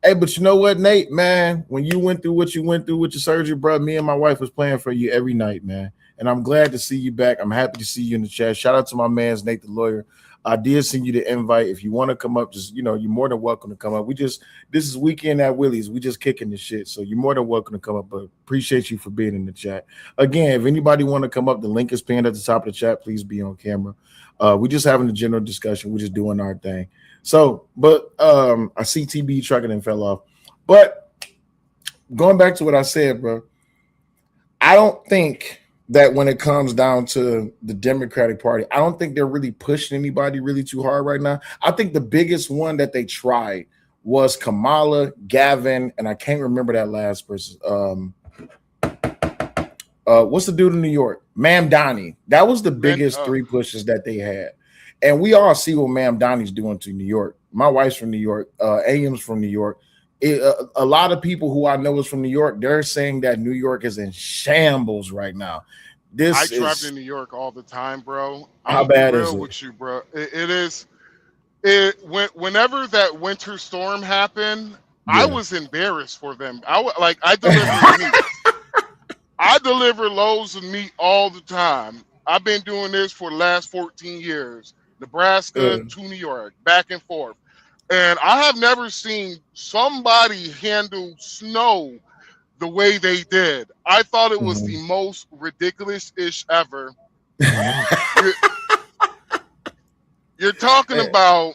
F: Hey, but you know what, Nate, man, when you went through what you went through with your surgery, bro, me and my wife was playing for you every night, man. And I'm glad to see you back. I'm happy to see you in the chat. Shout out to my man's Nate the Lawyer. I did send you the invite. If you want to come up, just, you're more than welcome to come up. This is weekend at Willie's. We just kicking the shit. So you're more than welcome to come up, but appreciate you for being in the chat. Again, if anybody want to come up, the link is pinned at the top of the chat. Please be on camera. We're just having a general discussion. We're just doing our thing. So, but I see TB trucking and fell off. But going back to what I said, bro, I don't think that when it comes down to the Democratic Party, I don't think they're really pushing anybody really too hard right now. I think the biggest one that they tried was Kamala, Gavin, and I can't remember that last person. What's the dude in New York? Ma'am Donnie. That was the biggest three pushes that they had. And we all see what Ma'am Donnie's doing to New York. My wife's from New York. AM's from New York. A lot of people who I know is from New York, they're saying that New York is in shambles right now.
K: I drive to New York all the time, bro.
F: How
K: I'm
F: bad
K: real
F: is it?
K: with you, bro. It is. Whenever that winter storm happened, I was embarrassed for them. I deliver meat. I deliver loads of meat all the time. I've been doing this for the last 14 years. Nebraska to New York, back and forth. And I have never seen somebody handle snow the way they did. I thought it was the most ridiculous-ish ever. You're talking about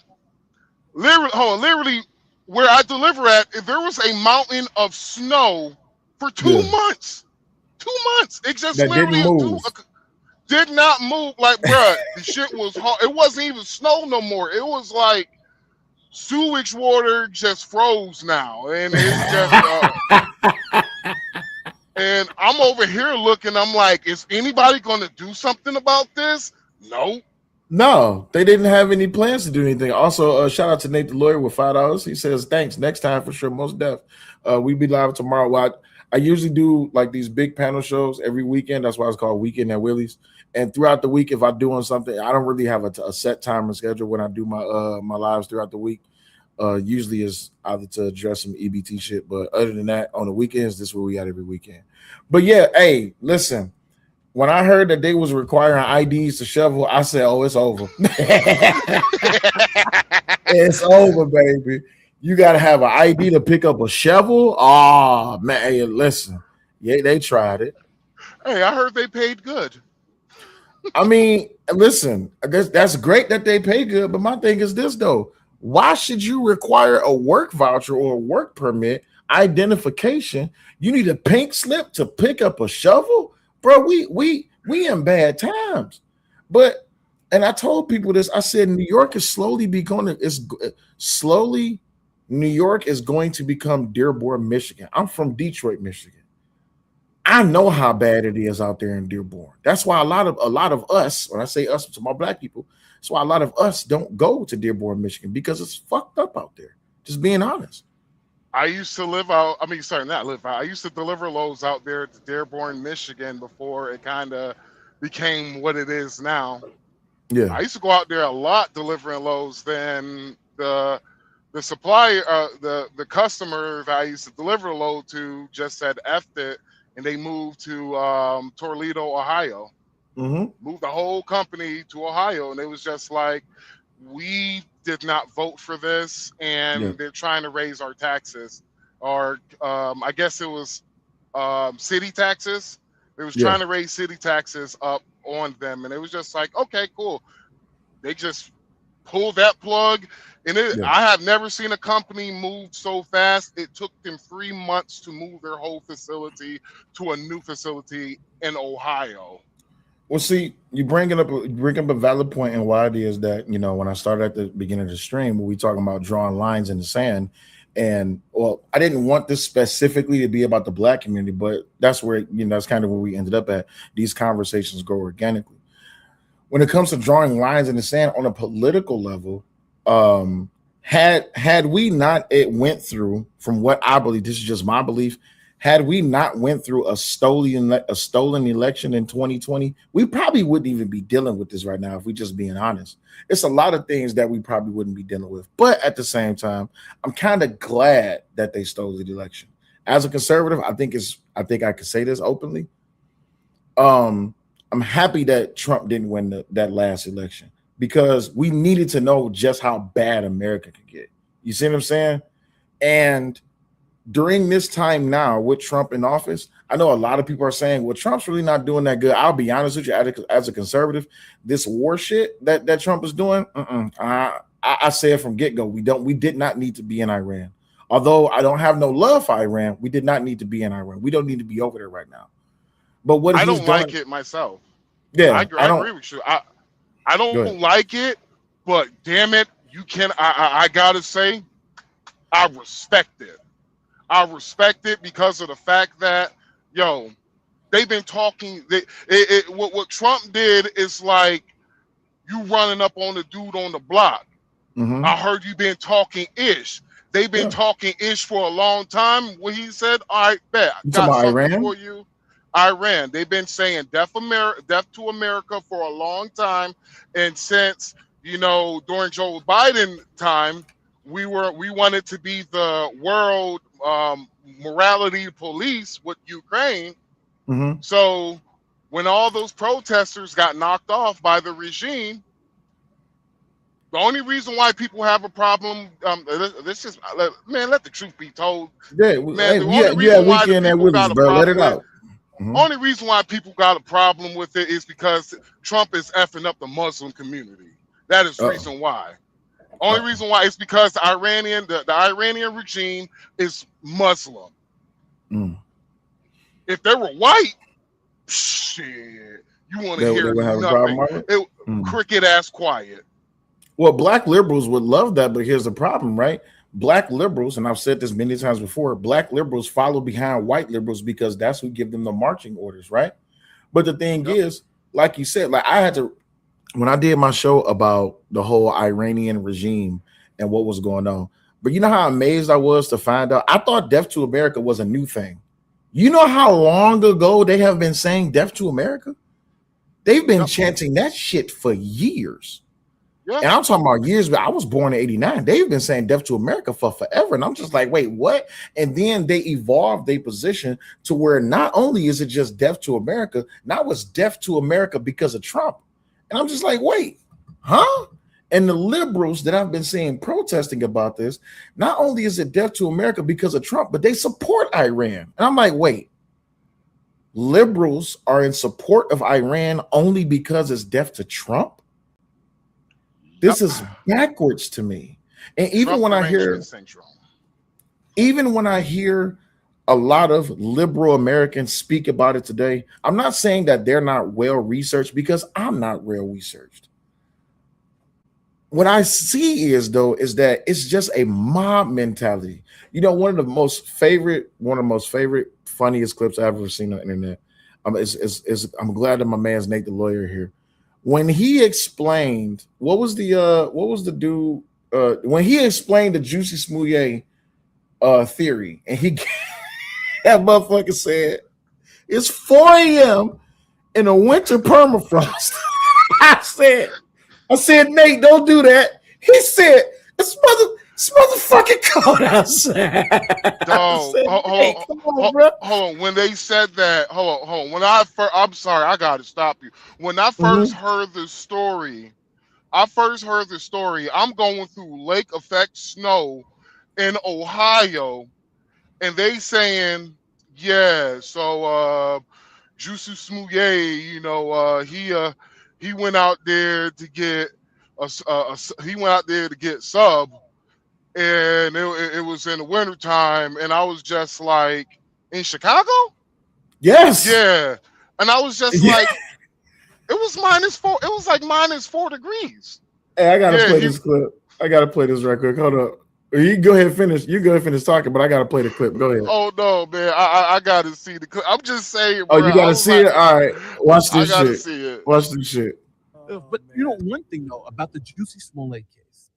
K: literally where I deliver at, there was a mountain of snow for 2 months. 2 months. It just
F: that
K: literally
F: didn't move.
K: did not move. Like, bruh, the shit was hard. It wasn't even snow no more. It was like sewage water just froze now, and it's just and I'm over here looking. I'm like, is anybody going to do something about this?
F: No, they didn't have any plans to do anything. Also, shout out to Nate the Lawyer with $5. He says thanks. Next time for sure, most def. We be live tomorrow. Well, I usually do like these big panel shows every weekend. That's why it's called Weekend at Willie's. And throughout the week, if I'm doing something, I don't really have a set time and schedule when I do my lives throughout the week. Usually is either to address some EBT shit, but other than that, on the weekends, this is where we at every weekend. But yeah, hey, listen, when I heard that they was requiring IDs to shovel, I said, oh, it's over. It's over, baby. You got to have an ID to pick up a shovel? Oh, man, hey, listen. Yeah, they tried it.
K: Hey, I heard they paid good.
F: I mean, listen, that's great that they pay good, but my thing is this, though. Why should you require a work voucher or a work permit identification? You need a pink slip to pick up a shovel? Bro, we in bad times. But, and I told people this, I said New York is New York is going to become Dearborn, Michigan. I'm from Detroit, Michigan. I know how bad it is out there in Dearborn. That's why a lot of us, when I say us to my black people, that's why a lot of us don't go to Dearborn, Michigan, because it's fucked up out there. Just being honest.
K: I used to live out. I mean, sorry, not live out. I used to deliver loads out there to Dearborn, Michigan before became what it is now.
F: Yeah.
K: I used to go out there a lot delivering loads. Then the supplier, the customer that I used to deliver a load to just said effed it, and they moved to Toledo, Ohio. Moved the whole company to Ohio, and it was just like, we did not vote for this, and they're trying to raise our taxes, or I guess it was city taxes. They was trying to raise city taxes up on them, and it was just like, okay, cool. They just pulled that plug, and I have never seen a company move so fast. It took them 3 months to move their whole facility to a new facility in Ohio.
F: Well, see, you bring up a valid point, and why it is that, you know, when I started at the beginning of the stream, we talking about drawing lines in the sand, and well, I didn't want this specifically to be about the Black community, but that's where, you know, that's kind of where we ended up at. These conversations go organically. When it comes to drawing lines in the sand on a political level, had we not went through, from what I believe, this is just my belief, had we not went through a stolen election in 2020, we probably wouldn't even be dealing with this right now, if we just being honest. It's a lot of things that we probably wouldn't be dealing with. But at the same time, I'm kind of glad that they stole the election. As a conservative, I think I could say this openly. I'm happy that Trump didn't win that last election, because we needed to know just how bad America could get. You see what I'm saying? And during this time now with Trump in office, I know a lot of people are saying, well, Trump's really not doing that good. I'll be honest with you, as a conservative, this war shit that Trump is doing, I said from get-go, we did not need to be in Iran. Although I don't have no love for Iran, we did not need to be in Iran. We don't need to be over there right now. But what
K: I
F: he's
K: don't
F: done,
K: like it myself.
F: Yeah,
K: I agree with you. I don't like it, but damn it, I gotta say, I respect it. I respect it because of the fact that, yo, they've been talking. What Trump did is like you running up on the dude on the block. I heard you been talking ish. They've been talking ish for a long time. When he said, "All right, bet,
F: You
K: got
F: talking about
K: something
F: Iran?
K: for you." Iran. They've been saying death to America for a long time, and since, you know, during Joe Biden time, we wanted to be the world morality police with Ukraine. So when all those protesters got knocked off by the regime, the only reason why people have a problem, let the truth be told.
F: Yeah,
K: Man, the
F: you
K: only reason why the
F: weekend at
K: people
F: Willie's,
K: got a
F: bro. Let
K: problem
F: it
K: with
F: out.
K: only reason why people got a problem with it is because Trump is effing up the Muslim community. That is the reason why. Only reason why is because the Iranian regime is Muslim. If they were white, shit, you want to hear
F: would have a problem
K: nothing.
F: with it?
K: Cricket ass quiet.
F: Well, Black liberals would love that, but here's the problem, right? Black liberals, and I've said this many times before, Black liberals follow behind white liberals because that's who give them the marching orders, right? But the thing is, like you said, like I had to, when I did my show about the whole Iranian regime and what was going on, but you know how amazed I was to find out, I thought Death to America was a new thing. You know how long ago they have been saying Death to America? They've been chanting that shit for years. And I'm talking about years, but I was born in 89. They've been saying Death to America for forever. And I'm just like, wait, what? And then they evolved their position to where not only is it just Death to America, now it's Death to America because of Trump. And I'm just like, wait, huh? And the liberals that I've been seeing protesting about this, not only is it Death to America because of Trump, but they support Iran. And I'm like, wait, liberals are in support of Iran only because it's death to Trump? This is backwards to me. And even when I hear a lot of liberal Americans speak about it today, I'm not saying that they're not well researched, because I'm not well researched. What I see is that it's just a mob mentality. You know, one of the most favorite, funniest clips I've ever seen on the internet. I'm glad that my man's Nate the lawyer here. When he explained when he explained the Juicy Smouye theory, and he that motherfucker said it's 4 a.m. in a winter permafrost. I said, Nate, don't do that. He said, it's motherfucking cold outside.
K: Dog, hold on. When they said that, hold on. When I'm sorry, I gotta stop you. When I first heard the story, I'm going through lake effect snow in Ohio, and they saying, yeah, so Juicy Smouye, you know, he went out there to get sub, and it was in the wintertime, and I was just like, in Chicago?
F: Yes.
K: Yeah. And I was just like, it was -4. It was like -4 degrees.
F: Hey, I gotta play this clip. I gotta play this right quick. Hold up. You go ahead and finish. You go ahead and finish talking, but I gotta play the clip. Go ahead.
K: Oh no, man. I gotta see the clip. I'm just saying,
F: Oh,
K: bro,
F: you gotta see it? All right. Watch this shit.
K: I gotta see it.
F: Watch this shit.
A: But you know, one thing though about the Juicy Smollett case.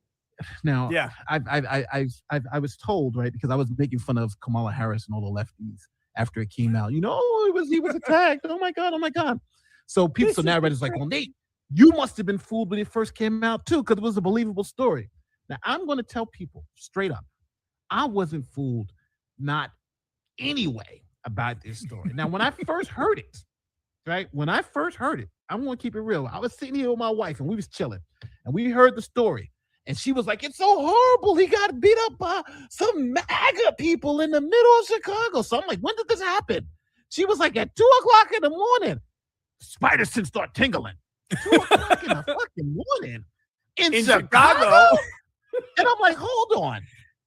A: Now,
C: yeah,
A: I was told, right, because I was making fun of Kamala Harris and all the lefties after it came out. You know, he was attacked. Oh my god. So now Reddit's like, well, Nate, you must have been fooled when it first came out too, because it was a believable story. Now I'm going to tell people straight up, I wasn't fooled, not anyway, about this story. Now, when I first heard it, right? I'm going to keep it real. I was sitting here with my wife and we was chilling, and we heard the story. And she was like, it's so horrible. He got beat up by some MAGA people in the middle of Chicago. So I'm like, when did this happen? She was like, at 2:00 in the morning. Spider sense start tingling. 2:00 in the fucking morning in Chicago? And I'm like, hold on.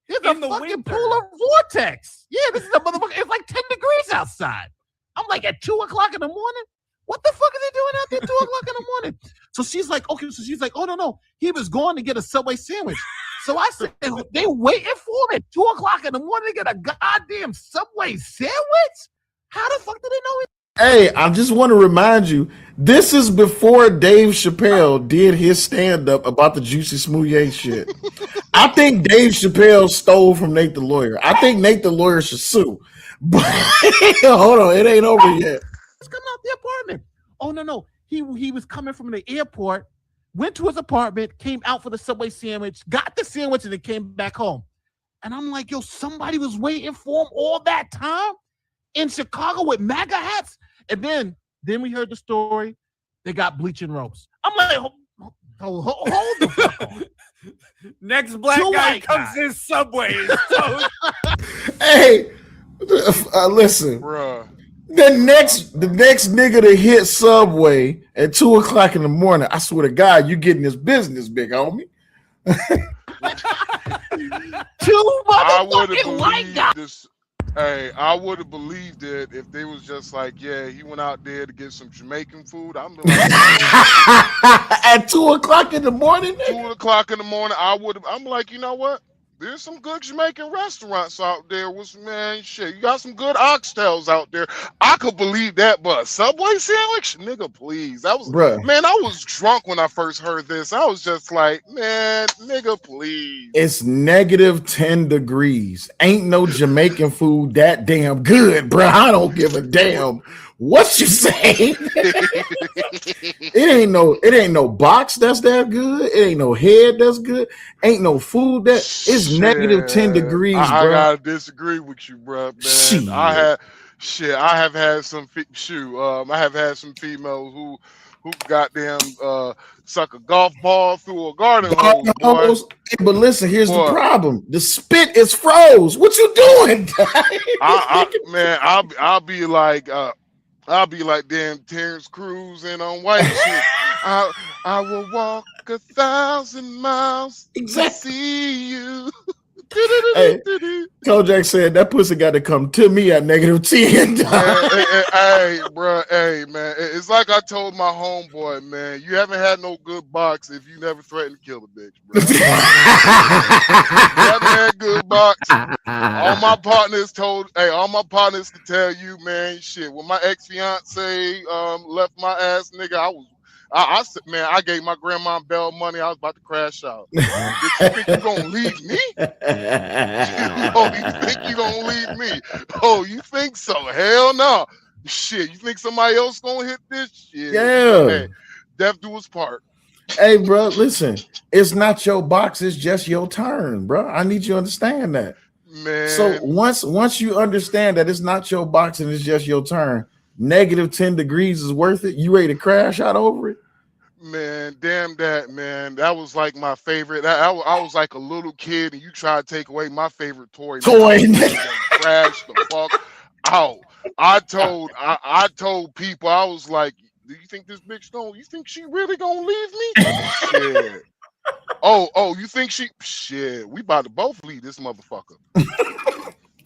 A: There's a fucking polar vortex. Yeah, this is a motherfucker. It's like 10 degrees outside. I'm like, at 2:00 in the morning? What the fuck is he doing out there 2:00 in the morning? So she's like, okay. So she's like, oh, no. He was going to get a Subway sandwich. So I said, they waiting for him at 2:00 in the morning to get a goddamn Subway sandwich? How the fuck did they know it?
F: Hey, I just want to remind you, this is before Dave Chappelle did his stand-up about the Juicy Smouye shit. I think Dave Chappelle stole from Nate the Lawyer. I think Nate the Lawyer should sue. But hold on, it ain't over yet.
A: He's coming out the apartment. Oh, no. He was coming from the airport, went to his apartment, came out for the Subway sandwich, got the sandwich, and then came back home. And I'm like, yo, somebody was waiting for him all that time in Chicago with MAGA hats? And then we heard the story. They got bleaching ropes. I'm like, hold the fuck on.
C: Next black guy comes in Subway.
F: Hey, listen.
K: Bruh.
F: The next nigga to hit Subway at 2:00 in the morning, I swear to God, you getting this business, big homie.
A: Two motherfucking white guys.
K: Hey, I would have believed it if they was just like, yeah, he went out there to get some Jamaican food. I'm like,
F: at 2:00 in the morning.
K: 2:00 in the morning, I'm like, you know what? There's some good Jamaican restaurants out there with man shit. You got some good oxtails out there. I could believe that, but Subway sandwich, nigga, please. That was man. I was drunk when I first heard this. I was just like, man, nigga, please.
F: It's -10 degrees. Ain't no Jamaican food that damn good, bro. I don't give a damn what you say. It ain't no box that's that good. It ain't no head that's good. Ain't no food that it's -10 degrees, bro.
K: I gotta disagree with you, bro, man. I have had some females who goddamn suck a golf ball through a garden hose.
F: But listen, here's the problem: the spit is froze. What you doing?
K: I'll be like damn Terrence Crews and on White shit. I will walk 1,000 miles to see you.
F: Hey, Kojak said that pussy got to come to me at -10.
K: Hey, bro. Hey, man. It's like I told my homeboy, man. You haven't had no good box if you never threatened to kill a bitch, bro. You haven't had good box. All my partners could tell you, man. Shit, when my ex-fiance left my ass, nigga, I said, man, I gave my grandma bail money. I was about to crash out. Did you think you gonna leave me? You think you gonna leave me? Oh, you think so? Hell no. Shit, you think somebody else gonna hit this? Shit.
F: Yeah.
K: Hey, death do his part.
F: Hey, bro, listen, it's not your box, it's just your turn, bro. I need you to understand that. So
K: Man,
F: once you understand that it's not your box and it's just your turn, negative 10 degrees is worth it. You ready to crash out over it?
K: man, damn that, man. That was like my favorite. I was like a little kid, and you try to take away my favorite toy. Man, I was ready to crash the fuck out. I told people, I was like, do you think this bitch don't? You think she really gonna leave me? Shit. Oh, you think she? Shit, we about to both leave this motherfucker.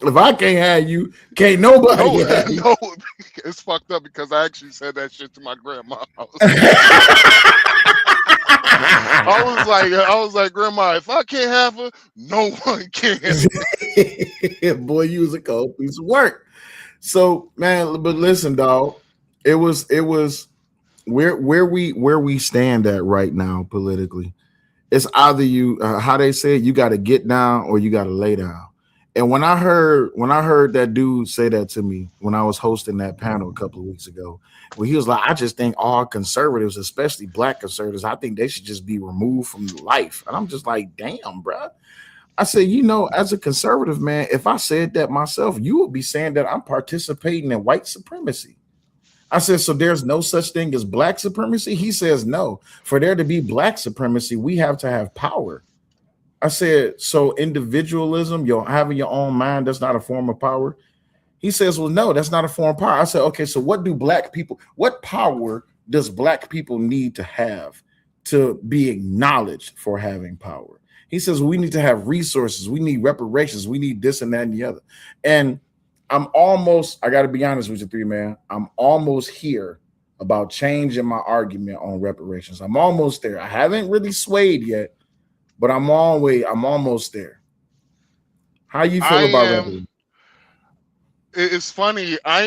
F: If I can't have you, can't nobody have you.
K: No, it's fucked up because I actually said that shit to my grandma. I was like, Grandma, if I can't have her, no one can.
F: Boy, you was a cold piece of work. So, man, but listen, dog, it was where we stand at right now politically. It's either you, how they say it, you got to get down or you got to lay down. And when I heard that dude say that to me when I was hosting that panel a couple of weeks ago, well, he was like, I just think all conservatives, especially black conservatives, I think they should just be removed from life. And I'm just like, damn, bro. I said, as a conservative, man, if I said that myself, you would be saying that I'm participating in white supremacy. I said, so there's no such thing as black supremacy? He says, no. For there to be black supremacy, we have to have power. I said, so individualism, having your own mind, that's not a form of power? He says, well, no, that's not a form of power. I said, okay, so what power does black people need to have to be acknowledged for having power? He says, we need to have resources. We need reparations. We need this and that and the other. And I got to be honest with you, three man. I'm almost here about changing my argument on reparations. I'm almost there. I haven't really swayed yet, but I'm almost there. How you feel about reparations?
K: It's funny. I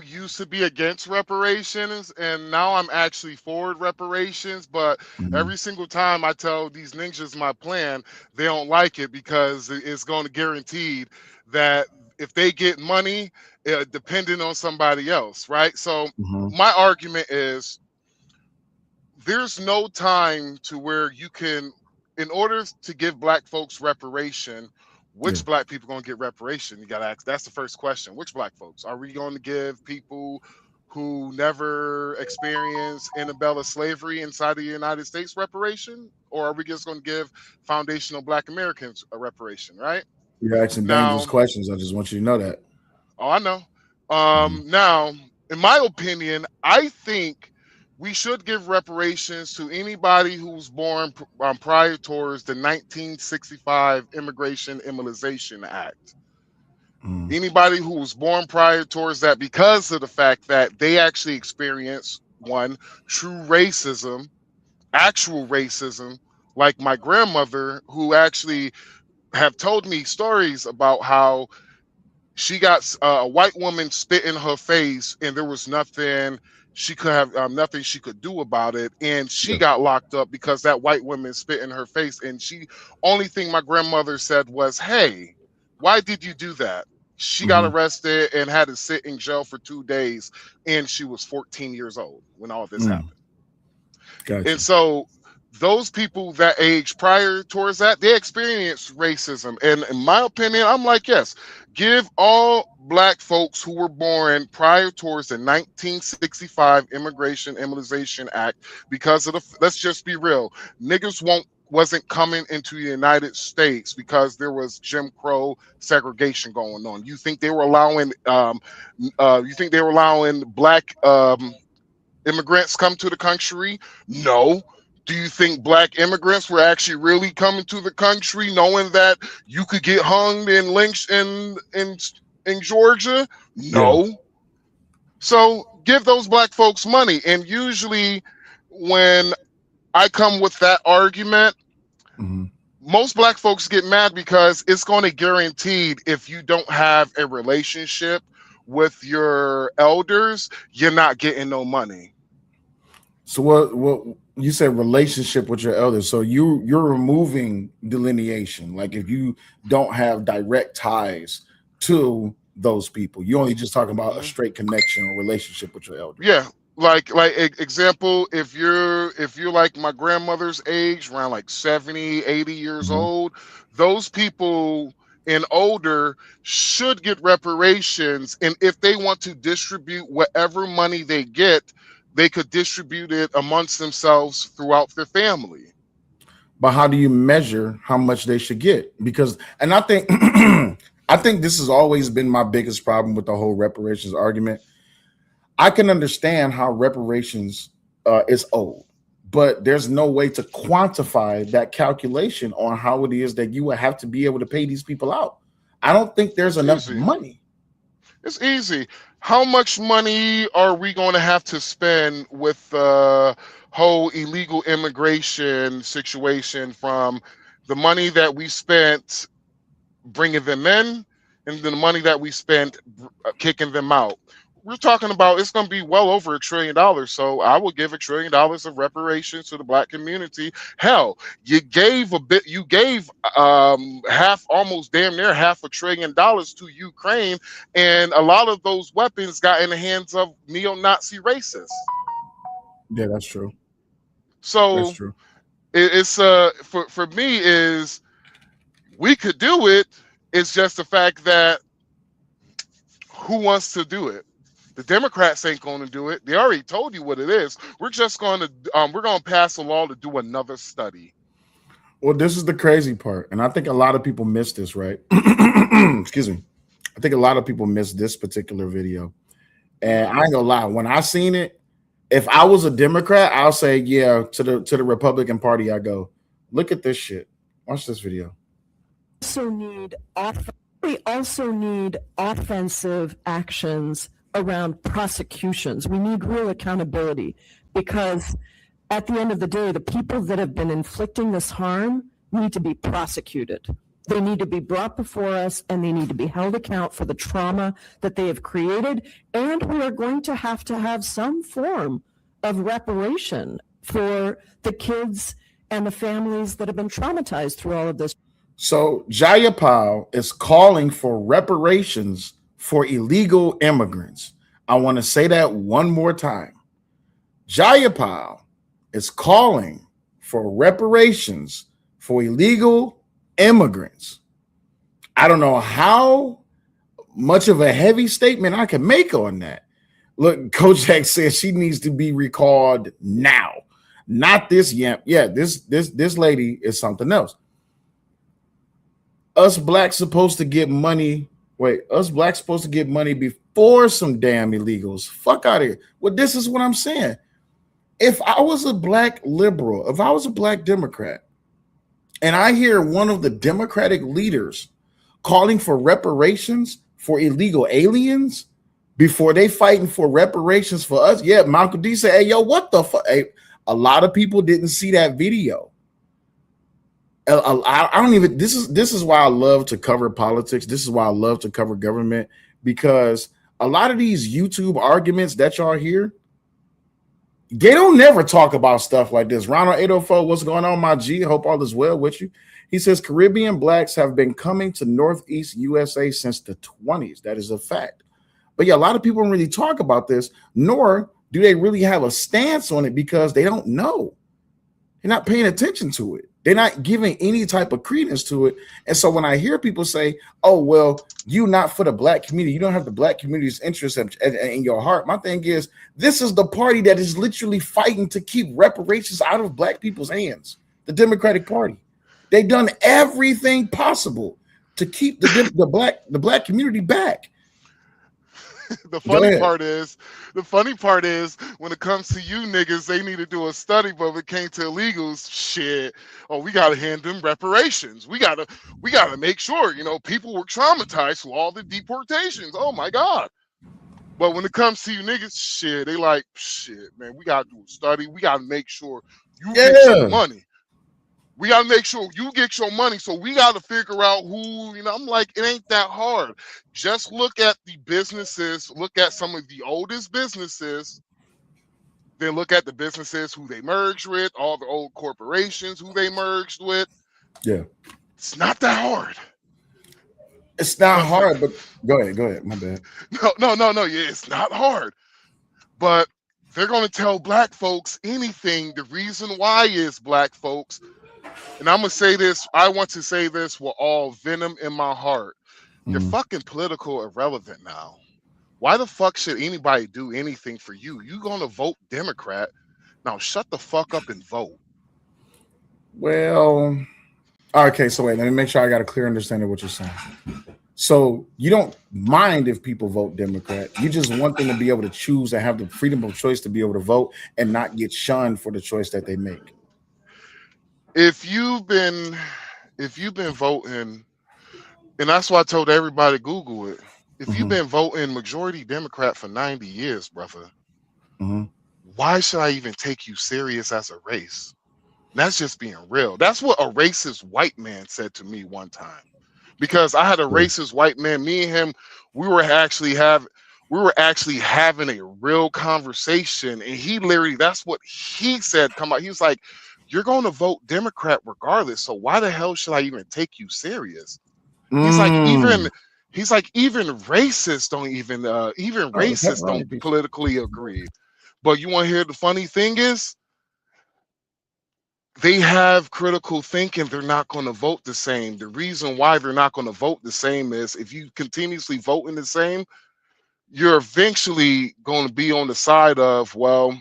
K: used to be against reparations, and now I'm actually for reparations. But every single time I tell these ninjas my plan, they don't like it because it's going to guarantee that if they get money, depending on somebody else, right? So my argument is there's no time to where you can, in order to give black folks reparation, which black people going to get reparation? You got to ask. That's the first question. Which black folks? Are we going to give people who never experienced antebellum slavery inside of the United States reparation? Or are we just going to give foundational black Americans a reparation, right?
F: You're asking dangerous questions. I just want you to know that.
K: Oh, I know. Now, in my opinion, I think we should give reparations to anybody who was born prior towards the 1965 Immigration Immunization Act. Anybody who was born prior towards that, because of the fact that they actually experienced true racism, actual racism, like my grandmother, who actually have told me stories about how she got a white woman spit in her face and there was nothing she could have, nothing she could do about it, and she got locked up because that white woman spit in her face. And only thing my grandmother said was, hey, why did you do that? She got arrested and had to sit in jail for 2 days, and she was 14 years old when all this happened.
F: Gotcha.
K: And so those people that age prior towards that, they experience racism. And in my opinion, I'm like, yes, give all black folks who were born prior towards the 1965 Immigration Immunization Act, because of let's just be real, niggas wasn't coming into the United States because there was Jim Crow segregation going on. You think they were allowing black immigrants come to the country? No. Do you think black immigrants were actually really coming to the country knowing that you could get hung and lynched in Georgia? No. Yeah. So give those black folks money. And usually when I come with that argument, most black folks get mad because it's going to guarantee if you don't have a relationship with your elders, you're not getting no money.
F: So what you said, relationship with your elders. So you're removing delineation. Like if you don't have direct ties to those people. You only just talking about a straight connection or relationship with your elder.
K: Yeah, example, if you're like my grandmother's age, around like 70, 80 years old, those people and older should get reparations, and if they want to distribute whatever money they get, they could distribute it amongst themselves throughout their family.
F: But how do you measure how much they should get? Because, and I think I think this has always been my biggest problem with the whole reparations argument. I can understand how reparations is owed, but there's no way to quantify that calculation on how it is that you would have to be able to pay these people out. I don't think there's enough money.
K: It's easy. How much money are we going to have to spend with the whole illegal immigration situation, from the money that we spent bringing them in and the money that we spent kicking them out? We're talking about, it's going to be well over $1 trillion. So I will give $1 trillion of reparations to the Black community. Hell, you gave half, almost damn near $500 billion to Ukraine, and a lot of those weapons got in the hands of neo-Nazi racists.
F: Yeah, that's true.
K: So
F: That's true.
K: It's for me is, we could do it. It's just the fact that who wants to do it? The Democrats ain't going to do it. They already told you what it is. We're just going to we're going to pass a law to do another study.
F: Well, this is the crazy part, and I think a lot of people miss this, right? Excuse me. I think a lot of people miss this particular video, and I ain't gonna lie. When I seen it, if I was a Democrat, I'll say, yeah, to the Republican Party. I go, look at this shit. Watch this video.
B: We also need offensive actions around prosecutions. We need real accountability, because at the end of the day, the people that have been inflicting this harm need to be prosecuted. They need to be brought before us, and they need to be held account for the trauma that they have created. And we are going to have some form of reparation for the kids and the families that have been traumatized through all of this.
F: So Jayapal is calling for reparations for illegal immigrants. I want to say that one more time. Jayapal is calling for reparations for illegal immigrants. I don't know how much of a heavy statement I can make on that. Look, Kojak says she needs to be recalled now. Not this yamp. Yeah, this lady is something else. Us blacks supposed to get money. Wait, us blacks supposed to get money before some damn illegals. Fuck out of here. Well, this is what I'm saying. If I was a black liberal, if I was a black Democrat, and I hear one of the Democratic leaders calling for reparations for illegal aliens before they fighting for reparations for us, yeah, Malcolm D said, hey, yo, what the fuck? Hey, a lot of people didn't see that video. I don't even, this is why I love to cover politics. This is why I love to cover government, because a lot of these YouTube arguments that y'all hear, they don't never talk about stuff like this. Ronald 804, what's going on, my G? Hope all is well with you. He says Caribbean blacks have been coming to Northeast USA since the 20s. That is a fact. But yeah, a lot of people don't really talk about this, nor do they really have a stance on it, because they don't know. They're not paying attention to it. They're not giving any type of credence to it. And so when I hear people say, oh, well, you not for the black community, you don't have the black community's interest in your heart. My thing is, this is the party that is literally fighting to keep reparations out of black people's hands. The Democratic Party. They've done everything possible to keep the black community back.
K: The funny part is when it comes to you niggas, they need to do a study, but when it came to illegals, shit, oh, we gotta hand them reparations. We gotta make sure, people were traumatized through all the deportations. Oh my God. But when it comes to you niggas, shit, they like, shit, man, we gotta do a study. We gotta make sure you get your money. We got to make sure you get your money. So we got to figure out who, I'm like, it ain't that hard. Just look at the businesses, look at some of the oldest businesses, then look at the businesses who they merged with, all the old corporations who they merged with.
F: Yeah.
K: It's not that hard.
F: It's not hard, but go ahead. My bad.
K: No. Yeah, it's not hard. But they're going to tell black folks anything. The reason why is black folks, and I'm going to say this, I want to say this with all venom in my heart. You're fucking political irrelevant now. Why the fuck should anybody do anything for you? You going to vote Democrat. Now shut the fuck up and vote.
F: Well, okay, so wait, let me make sure I got a clear understanding of what you're saying. So you don't mind if people vote Democrat. You just want them to be able to choose and have the freedom of choice to be able to vote and not get shunned for the choice that they make.
K: If you've been voting, and that's why I told everybody to Google it. If you've been voting majority Democrat for 90 years, brother, why should I even take you serious as a race? And that's just being real. That's what a racist white man said to me one time. Because I had a racist white man, me and him, we were actually having a real conversation. And he literally, that's what he said. Come out. He was like, you're going to vote Democrat regardless. So why the hell should I even take you serious? He's like, even racists don't racists don't politically agree. But you want to hear the funny thing is, they have critical thinking. They're not going to vote the same. The reason why they're not going to vote the same is if you continuously vote in the same, you're eventually going to be on the side of, well,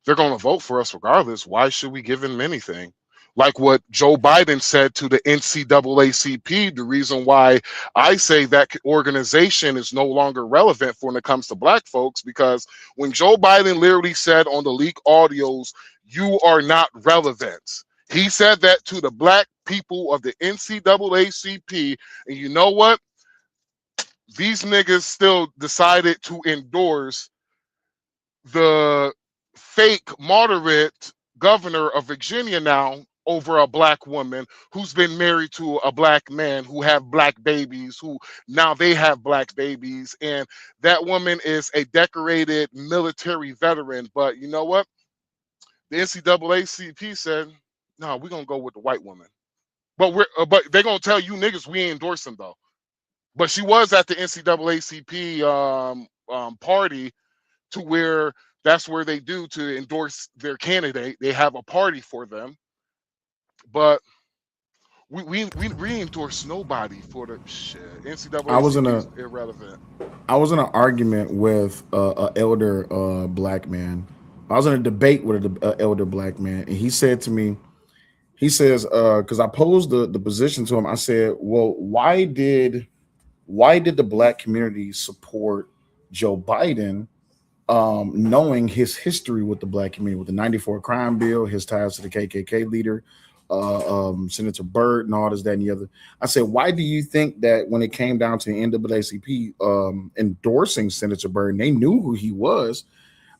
K: they're going to vote for us regardless. Why should we give them anything? Like what Joe Biden said to the NCAACP, the reason why I say that organization is no longer relevant when it comes to black folks, because when Joe Biden literally said on the leaked audios, you are not relevant. He said that to the black people of the NCAACP. And you know what? These niggas still decided to endorse the fake moderate governor of Virginia now over a black woman who's been married to a black man who have black babies, who now they have black babies. And that woman is a decorated military veteran. But you know what? The NCAACP said, no, we're going to go with the white woman. But they're going to tell you niggas we ain't endorse them though. But she was at the NCAACP party to where that's where they do to endorse their candidate. They have a party for them. But we endorse nobody for the shit. NCAA is irrelevant.
F: I was in an argument with an elder black man. I was in a debate with an elder black man, and he said to me, he says, because I posed the position to him, I said, well, why did the black community support Joe Biden, knowing his history with the black community, with the 94 crime bill, his ties to the KKK leader, Senator Byrd, and all this, that, and the other. I said, why do you think that when it came down to the NAACP endorsing Senator Byrd, and they knew who he was,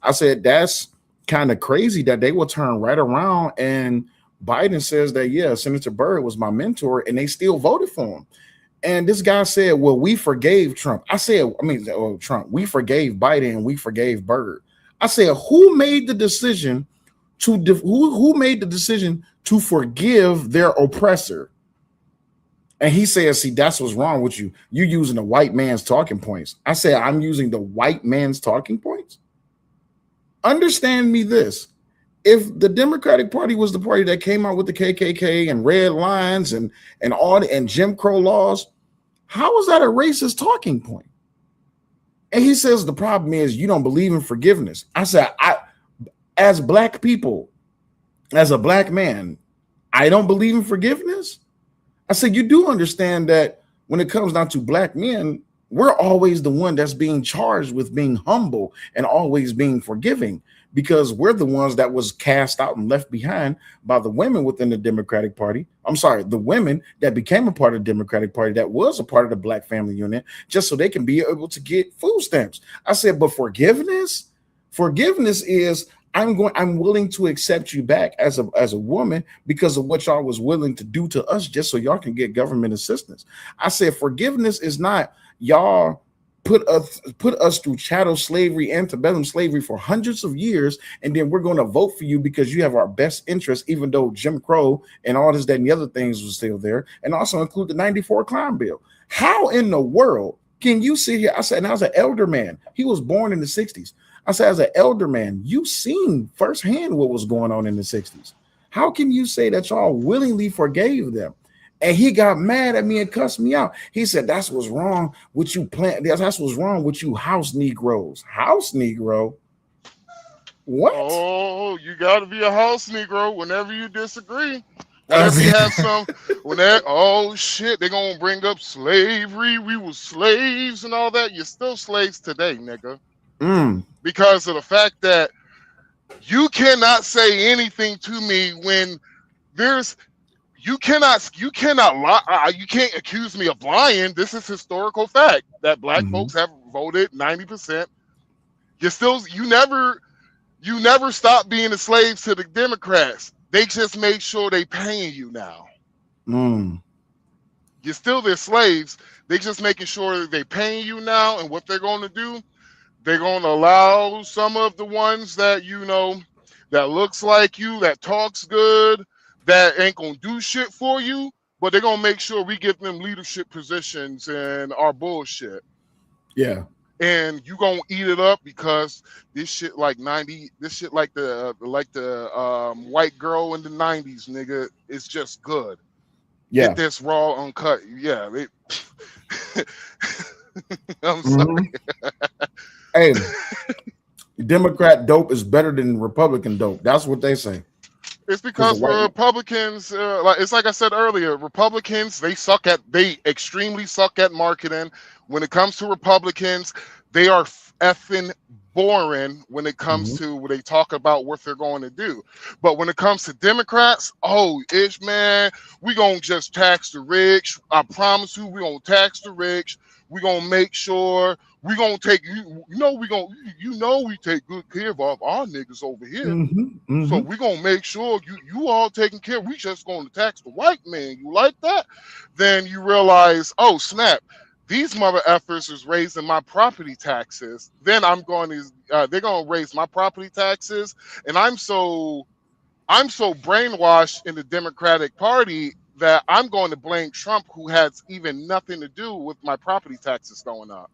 F: I said, that's kind of crazy that they will turn right around and Biden says that, yeah, Senator Byrd was my mentor, and they still voted for him. And this guy said, well, we forgave Trump. Trump, we forgave Biden and we forgave Byrd. I said, who made the decision who made the decision to forgive their oppressor? And he says, see, that's what's wrong with you. You're using the white man's talking points. I said, I'm using the white man's talking points. Understand me this. If the Democratic Party was the party that came out with the KKK and red lines and Jim Crow laws, how is that a racist talking point? And he says the problem is you don't believe in forgiveness. I said, as black people, as a black man, I don't believe in forgiveness. I said, you do understand that when it comes down to black men, we're always the one that's being charged with being humble and always being forgiving, because we're the ones that was cast out and left behind by the women within the Democratic Party. I'm sorry, the women that became a part of the Democratic Party that was a part of the Black family unit, just so they can be able to get food stamps. I said, but forgiveness is I'm willing to accept you back as a woman because of what y'all was willing to do to us just so y'all can get government assistance. I said, forgiveness is not y'all put us through chattel slavery, antebellum slavery for hundreds of years, and then we're going to vote for you because you have our best interest, even though Jim Crow and all this, that, and the other things was still there, and also include the 94 Crime Bill. How in the world can you sit here? I said, and I was an elder man. He was born in the 60s. I said, as an elder man, you seen firsthand what was going on in the 60s. How can you say that y'all willingly forgave them? And he got mad at me and cussed me out. He said, that's what's wrong with you that's what's wrong with you house Negroes. House Negro? What?
K: Oh, you got to be a house Negro whenever you disagree. Whenever you have some, oh shit, they're going to bring up slavery. We were slaves and all that. You're still slaves today, nigga. Because of the fact that you cannot say anything to me when you cannot lie. You can't accuse me of lying. This is historical fact that black folks have voted 90%. You never stop being a slave to the Democrats. They just make sure they paying you now. You're still their slaves. They just making sure they paying you now. And what they're going to do, they're going to allow some of the ones that that looks like you, that talks good, that ain't gonna do shit for you, but they're gonna make sure we give them leadership positions and our bullshit.
F: Yeah.
K: And you gonna eat it up because this shit like the white girl in the 90s, nigga, is just good.
F: Yeah.
K: Get this raw, uncut. Yeah. I'm sorry.
F: Hey, Democrat dope is better than Republican dope. That's what they say.
K: It's because Republicans, it's like I said earlier, Republicans, they extremely suck at marketing. When it comes to Republicans, they are effing boring when it comes to when they talk about what they're going to do. But when it comes to Democrats, man, we gonna just tax the rich. I promise you, we gonna tax the rich. We gonna make sure we gonna take we take good care of our niggas over here. So we gonna make sure you all taken care. We just gonna tax the white man. You like that? Then you realize, oh snap, these mother effers is raising my property taxes. Then they're gonna raise my property taxes, and I'm so brainwashed in the Democratic Party that I'm going to blame Trump, who has even nothing to do with my property taxes going up.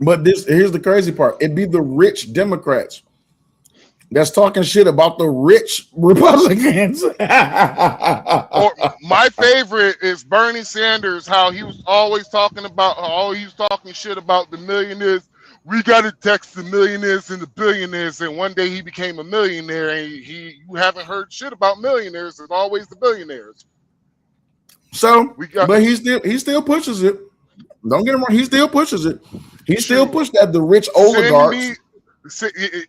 F: But here's the crazy part. It'd be the rich Democrats that's talking shit about the rich Republicans.
K: Or my favorite is Bernie Sanders, how he was always talking shit about the millionaires. We got to tax the millionaires and the billionaires. And one day he became a millionaire, and you haven't heard shit about millionaires. It's always the billionaires.
F: So, but he still pushes it. Don't get him wrong. He still pushes it. He still pushed that the rich oligarchs.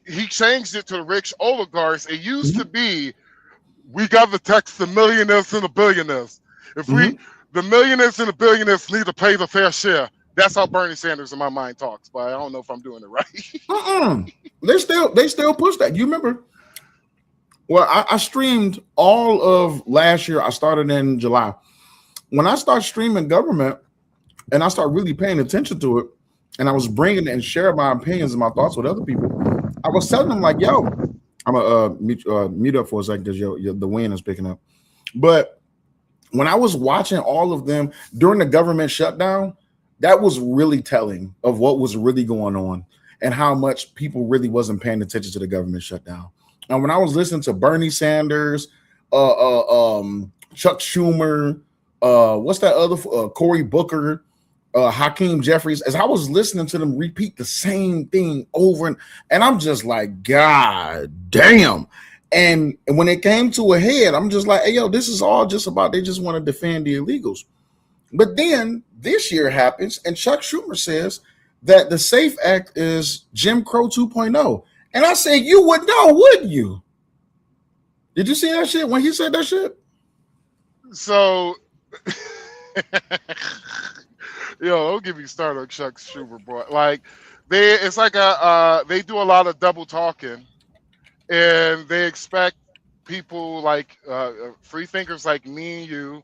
K: He changed it to the rich oligarchs. It used to be, we got to tax the millionaires and the billionaires. If the millionaires and the billionaires need to pay the fair share. That's how Bernie Sanders in my mind talks, but I don't know if I'm doing it right.
F: They still push that. You remember? Well, I streamed all of last year. I started in July. When I start streaming government and I start really paying attention to it, and I was bringing and sharing my opinions and my thoughts with other people, I was telling them like, yo, I'm gonna mute up for a second because the wind is picking up. But when I was watching all of them during the government shutdown, that was really telling of what was really going on and how much people really wasn't paying attention to the government shutdown. And when I was listening to Bernie Sanders, Chuck Schumer, what's that other Cory Booker, Hakeem Jeffries, as I was listening to them repeat the same thing over and I'm just like, God damn. And when it came to a head, I'm just like, hey, yo, this is all just about they just want to defend the illegals. But then this year happens, and Chuck Schumer says that the SAFE Act is Jim Crow 2.0. And I said, you would know, wouldn't you? Did you see that shit when he said that shit?
K: So, don't get me started on Chuck Schumer, bro. Like, they do a lot of double talking, and they expect people like free thinkers like me and you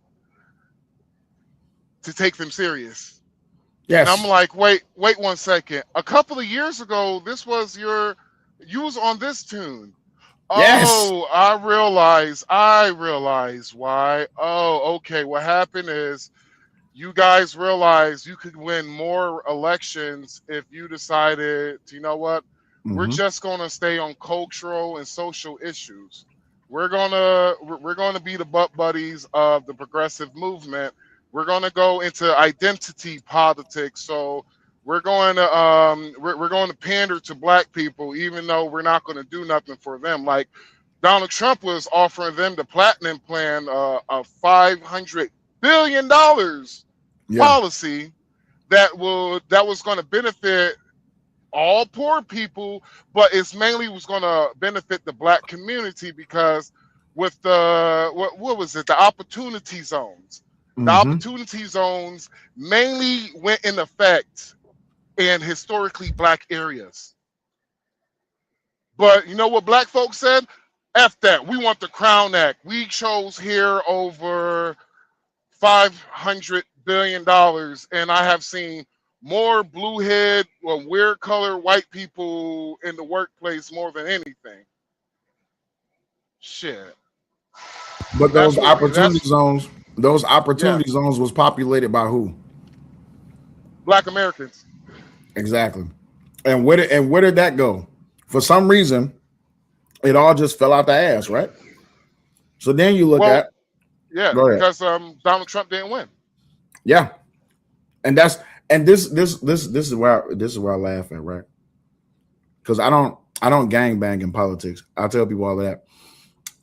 K: to take them serious. And I'm like, wait 1 second. A couple of years ago, you was on this tune.
F: Yes.
K: Oh, I realize why. Oh, okay. What happened is you guys realized you could win more elections if you decided, you know what? We're just gonna stay on cultural and social issues. We're gonna be the butt buddies of the progressive movement. We're gonna go into identity politics. So we're going to pander to black people, even though we're not going to do nothing for them. Like Donald Trump was offering them the platinum plan, of $500 billion policy that was going to benefit all poor people, but it's mainly was going to benefit the black community because with the what was it, the opportunity zones. The opportunity zones mainly went in effect in historically black areas. But you know what black folks said? F that. We want the Crown Act. We chose here over $500 billion. And I have seen more blue head or weird color white people in the workplace more than anything. Shit.
F: But those opportunity zones was populated by who?
K: Black Americans.
F: Exactly. And where did that go? For some reason, it all just fell out the ass, right? So then you look at
K: because Donald Trump didn't win.
F: Yeah. And this is where I laugh at, right? Because I don't gangbang in politics. I tell people all of that.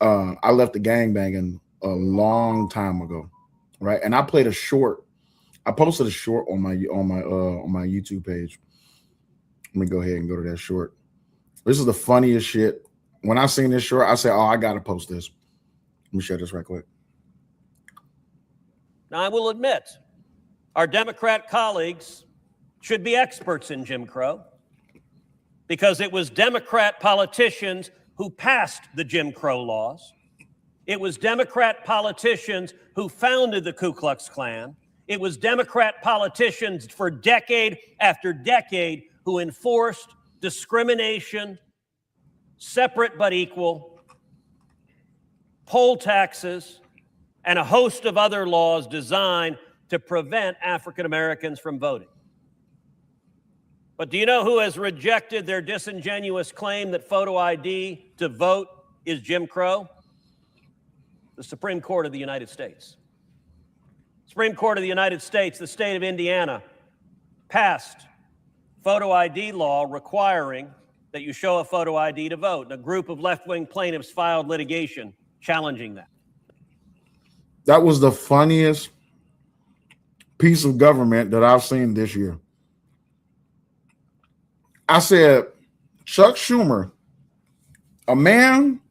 F: I left the gangbanging a long time ago, right? And I posted a short on my YouTube page. Let me go ahead and go to that short. This is the funniest shit. When I seen this short, I said, "Oh, I gotta post this." Let me share this right quick.
D: Now, I will admit, our Democrat colleagues should be experts in Jim Crow because it was Democrat politicians who passed the Jim Crow laws. It was Democrat politicians who founded the Ku Klux Klan. It was Democrat politicians for decade after decade who enforced discrimination, separate but equal, poll taxes, and a host of other laws designed to prevent African Americans from voting. But do you know who has rejected their disingenuous claim that photo ID to vote is Jim Crow? The Supreme Court of the United States. Supreme Court of the United States, the state of Indiana, passed photo ID law requiring that you show a photo ID to vote. And a group of left-wing plaintiffs filed litigation challenging that.
F: That was the funniest piece of government that I've seen this year. I said, Chuck Schumer, a man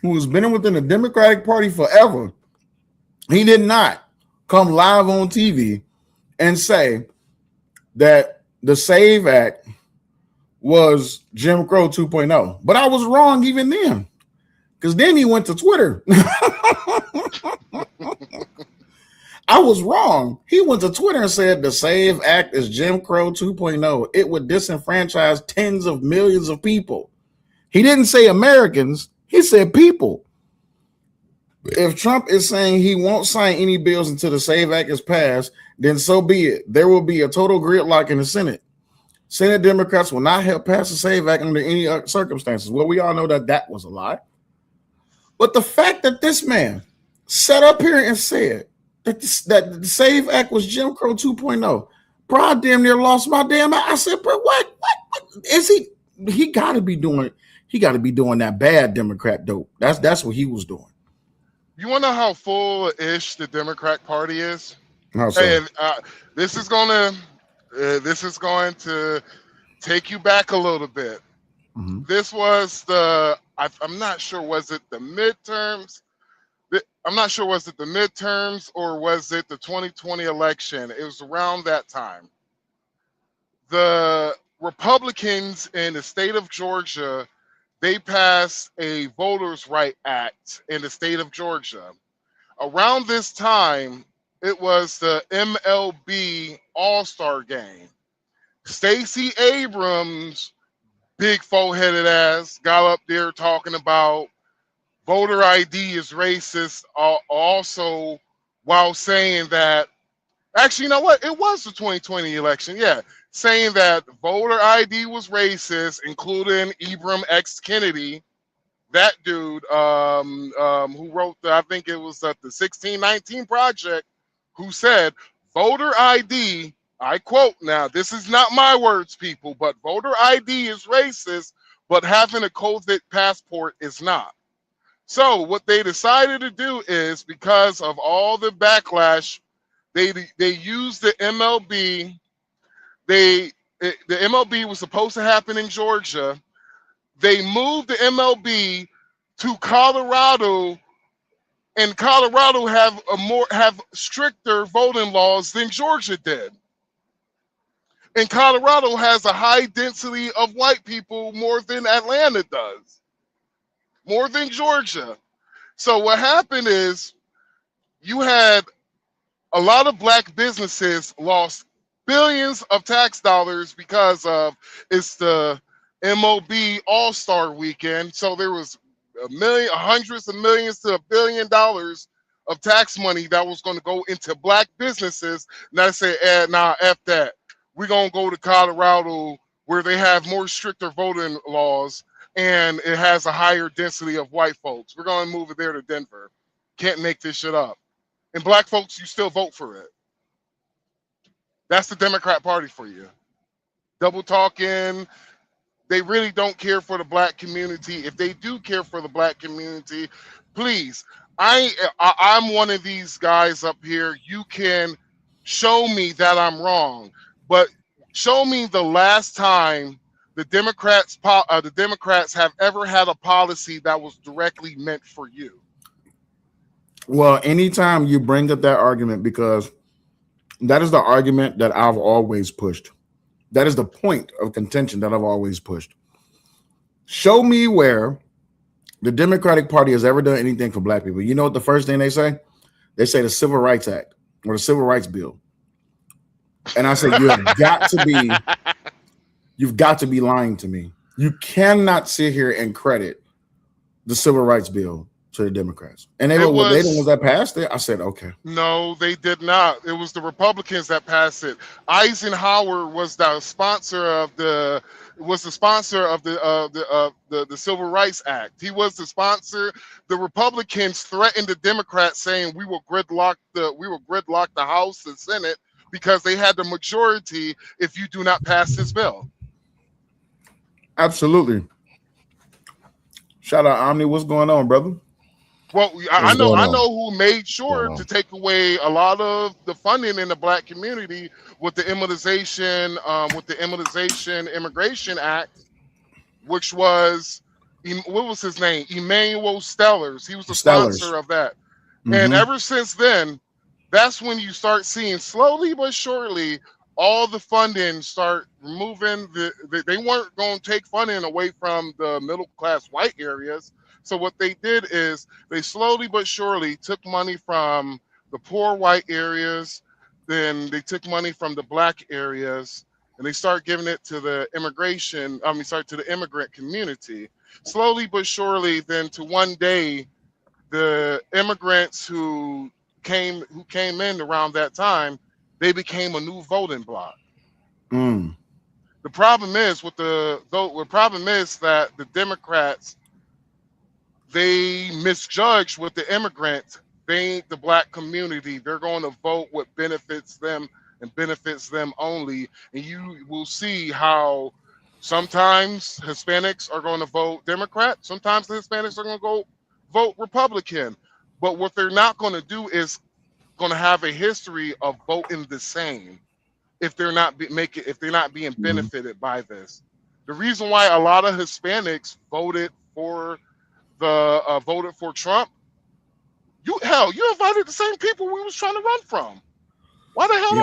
F: who has been within the Democratic Party forever, he did not come live on TV and say that the SAVE Act was Jim Crow 2.0. But I was wrong even then, because then he went to Twitter. I was wrong. He went to Twitter and said the SAVE Act is Jim Crow 2.0. It would disenfranchise tens of millions of people. He didn't say Americans. He said people. If Trump is saying he won't sign any bills until the SAVE Act is passed, then so be it. There will be a total gridlock in the Senate. Senate Democrats will not help pass the SAVE Act under any circumstances. Well, we all know that was a lie. But the fact that this man sat up here and said that the SAVE Act was Jim Crow 2.0, bro, I damn near lost my damn mind. I said, bro, what is he? He got to be doing. He got to be doing that bad Democrat dope. That's what he was doing.
K: You want to know how full-ish the Democrat Party is?
F: How so?
K: And this is going to take you back a little bit.
F: Mm-hmm.
K: This was I'm not sure, was it the midterms? I'm not sure, was it the midterms or was it the 2020 election? It was around that time. The Republicans in the state of Georgia, they passed a Voters' Right Act in the state of Georgia. Around this time, it was the MLB All-Star game. Stacey Abrams, big four-headed ass, got up there talking about voter ID is racist, also while saying that, actually, you know what? It was the 2020 election, yeah. Saying that voter ID was racist, including Ibram X. Kennedy, that dude who wrote I think it was the 1619 Project, who said voter ID, I quote now, this is not my words, people, but voter ID is racist, but having a COVID passport is not. So what they decided to do is, because of all the backlash, they used the MLB. The MLB was supposed to happen in Georgia. They moved the MLB to Colorado, and Colorado have stricter voting laws than Georgia did. And Colorado has a high density of white people more than Atlanta does, more than Georgia. So what happened is you had a lot of black businesses lost billions of tax dollars because of it's the MLB All-Star Weekend. So there was hundreds of millions to $1 billion of tax money that was going to go into black businesses. And I say, F that. We're going to go to Colorado where they have more stricter voting laws and it has a higher density of white folks. We're going to move it there to Denver. Can't make this shit up. And black folks, you still vote for it. That's the Democrat Party for you. Double talking. They really don't care for the black community. If they do care for the black community, please, I'm one of these guys up here. You can show me that I'm wrong, but show me the last time the Democrats have ever had a policy that was directly meant for you.
F: Well, anytime you bring up that argument, because that is the argument that I've always pushed. That is the point of contention that I've always pushed. Show me where the Democratic Party has ever done anything for black people. You know what the first thing they say? They say the Civil Rights Act or the Civil Rights Bill. And I say, you've got to be lying to me. You cannot sit here and credit the Civil Rights Bill to the Democrats. And they were the ones that passed it. I said, okay.
K: No, they did not. It was the Republicans that passed it. Eisenhower was the sponsor of the Civil Rights Act. He was the sponsor. The Republicans threatened the Democrats, saying we will gridlock the House and Senate because they had the majority if you do not pass this bill.
F: Absolutely. Shout out Omni. What's going on, brother?
K: Well, I know who made sure to take away a lot of the funding in the black community with the Immunization Immigration Act, which was, what was his name? Emmanuel Stellers. He was the sponsor of that. Mm-hmm. And ever since then, that's when you start seeing slowly but surely all the funding start removing. They weren't going to take funding away from the middle class white areas. So what they did is they slowly but surely took money from the poor white areas, then they took money from the black areas, and they start giving it to the immigrant community. Slowly but surely, then to one day, the immigrants who came in around that time, they became a new voting bloc.
F: Mm.
K: The problem is that the Democrats, they misjudged with the immigrants. They ain't the black community. They're going to vote what benefits them and benefits them only. And you will see how sometimes Hispanics are going to vote Democrat. Sometimes the Hispanics are going to go vote Republican. But what they're not going to do is going to have a history of voting the same if they're not being benefited by this. The reason why a lot of Hispanics voted for Trump, you invited the same people we was trying to run from. Why the hell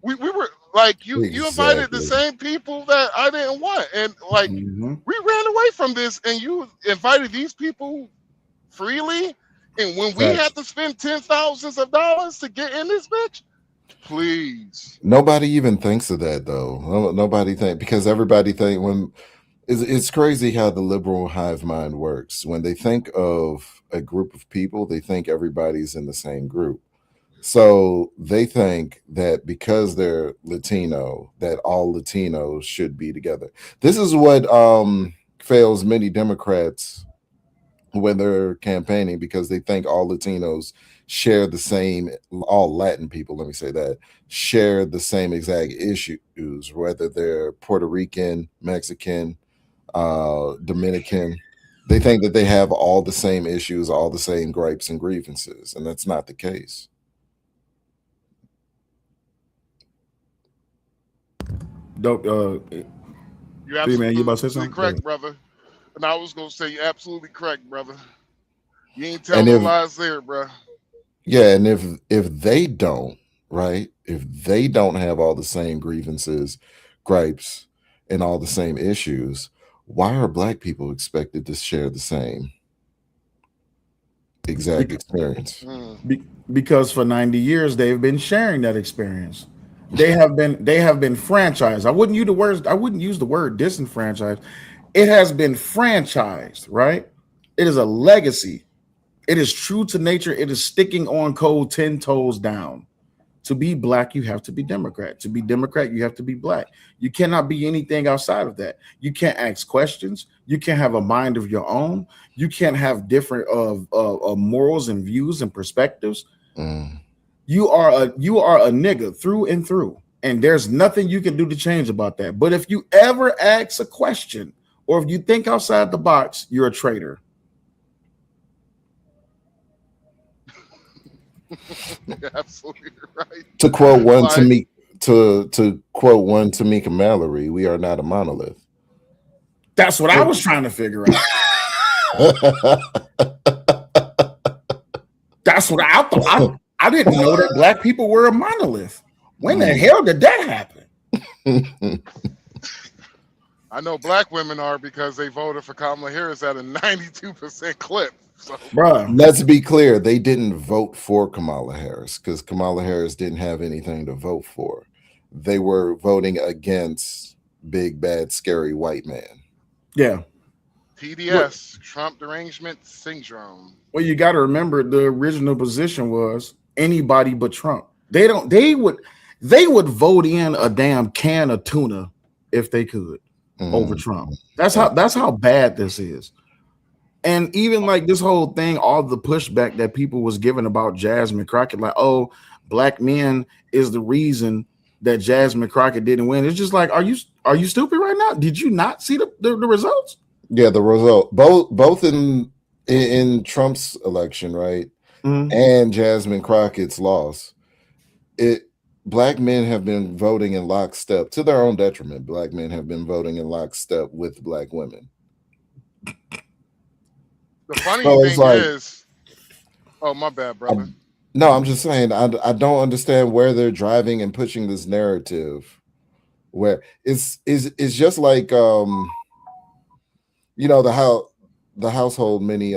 K: we were like you invited the same people that I didn't want, and we ran away from this, and you invited these people freely, and when we had to spend $10,000s to get in this bitch, Please.
F: Nobody even thinks of that though. Nobody think because everybody think when it's crazy how the liberal hive mind works. When they think of a group of people, they think everybody's in the same group. So they think that because they're Latino, that all Latinos should be together. This is what fails many Democrats when they're campaigning because they think all Latinos share the same, all Latin people, let me say that, share the same exact issues, whether they're Puerto Rican, Mexican, Dominican. They think that they have all the same issues, all the same gripes and grievances, and that's not the case. Don't
K: You're
F: man, you about to say
K: absolutely
F: something?
K: correct, brother. And I was gonna say you're absolutely correct, brother. You ain't
F: And
K: telling no
F: if
K: lies there, bro.
F: yeah, and if they don't, right? If they don't have all the same grievances, gripes, and all the same issues, why are black people expected to share the same exact experience?
H: Because for 90 years they've been sharing that experience. They have been franchised. I wouldn't use the word disenfranchised. It has been franchised, right? It is a legacy. It is true to nature. It is sticking on code 10 toes down. To be black, you have to be Democrat. To be Democrat, you have to be black. You cannot be anything outside of that. You can't ask questions. You can't have a mind of your own. You can't have different morals and views and perspectives. You are a nigga through and through, and there's nothing you can do to change about that. But if you ever ask a question or if you think outside the box, you're a traitor.
K: You're absolutely right.
F: To quote one
K: Like,
F: to quote one Tamika Mallory, we are not a monolith.
H: That's what I was trying to figure out. That's what I thought. I didn't know that black people were a monolith. When the hell did that happen?
K: I know black women are because they voted for Kamala Harris at a 92% clip. So.
H: Bruh.
F: Let's be clear, they didn't vote for Kamala Harris because Kamala Harris didn't have anything to vote for. They were voting against big, bad, scary white man.
H: Yeah.
K: TDS, Trump derangement syndrome.
H: Well, you got to remember the original position was anybody but Trump. They would vote in a damn can of tuna if they could over Trump. That's how bad this is. And even like this whole thing, all the pushback that people was giving about Jasmine Crockett, like, oh, black men is the reason that Jasmine Crockett didn't win. It's just like, are you stupid right now? Did you not see the results?
F: Yeah, the result both in Trump's election, right, and Jasmine Crockett's loss. Black men have been voting in lockstep to their own detriment. Black men have been voting in lockstep with black women.
K: The funny
F: So
K: thing is, oh, my bad, brother.
F: No, I'm just saying I don't understand where they're driving and pushing this narrative. Where it's just like the household many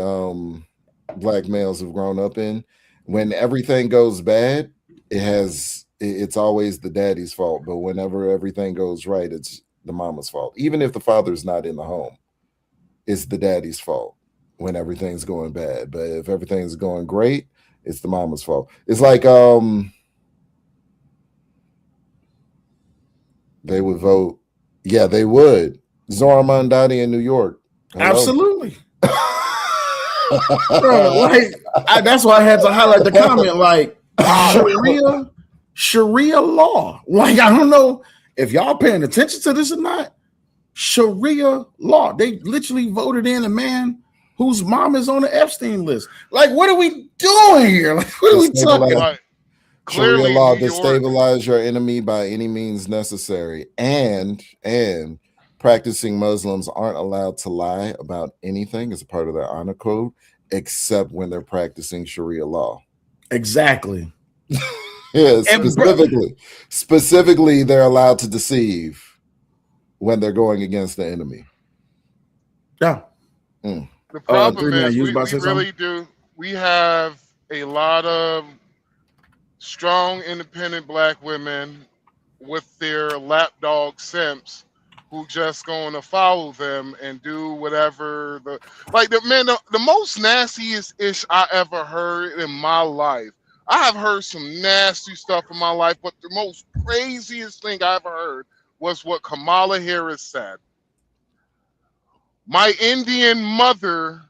F: black males have grown up in. When everything goes bad, it's always the daddy's fault. But whenever everything goes right, it's the mama's fault. Even if the father's not in the home, it's the daddy's fault when everything's going bad. But if everything's going great, it's the mama's fault. It's like they would vote. Yeah, they would. Zora Mondani in New York. Hello?
H: Absolutely. Bro, that's why I had to highlight the comment, like Sharia law. Like, I don't know if y'all paying attention to this or not. Sharia law. They literally voted in a man whose mom is on the Epstein list. Like, what are we doing here? Like, what are we talking about?
F: Sharia law to stabilize your enemy by any means necessary, and practicing Muslims aren't allowed to lie about anything as a part of their honor code, except when they're practicing Sharia law.
H: Exactly.
F: Yeah, specifically, they're allowed to deceive when they're going against the enemy.
H: Yeah.
K: The problem is we really do. We have a lot of strong, independent black women with their lapdog simps who just going to follow them and do whatever the most nastiest ish I ever heard in my life. I have heard some nasty stuff in my life, but the most craziest thing I ever heard was what Kamala Harris said. My Indian mother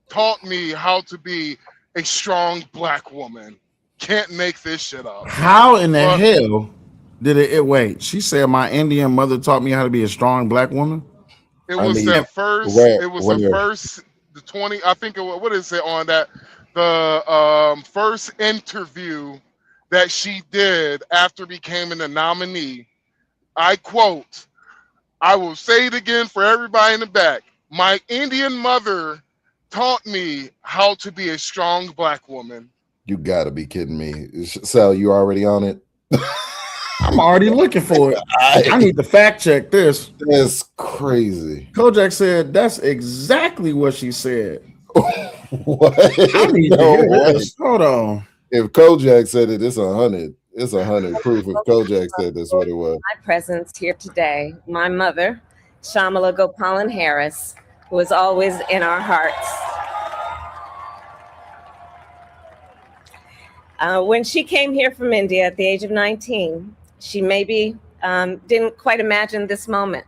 K: taught me how to be a strong black woman. Can't make this shit up.
H: How in the hell did it wait? She said my Indian mother taught me how to be a strong black woman.
K: It was the first. It was the first. The 20. I think it was. What is it on that? The first interview that she did after becoming a nominee. I quote. I will say it again for everybody in the back. My Indian mother taught me how to be a strong black woman.
F: You gotta be kidding me. Sal, you already on it?
H: I'm already looking for it. I need to fact check this.
F: That's crazy.
H: Kojak said that's exactly what she said.
F: What?
H: I need to hear this. Hold on.
F: If Kojak said it, it's 100. It's 100 proof. If Kojak said that's what it was.
I: My presence here today, my mother, Shamala Gopalan Harris, who is always in our hearts. When she came here from India at the age of 19, she maybe didn't quite imagine this moment,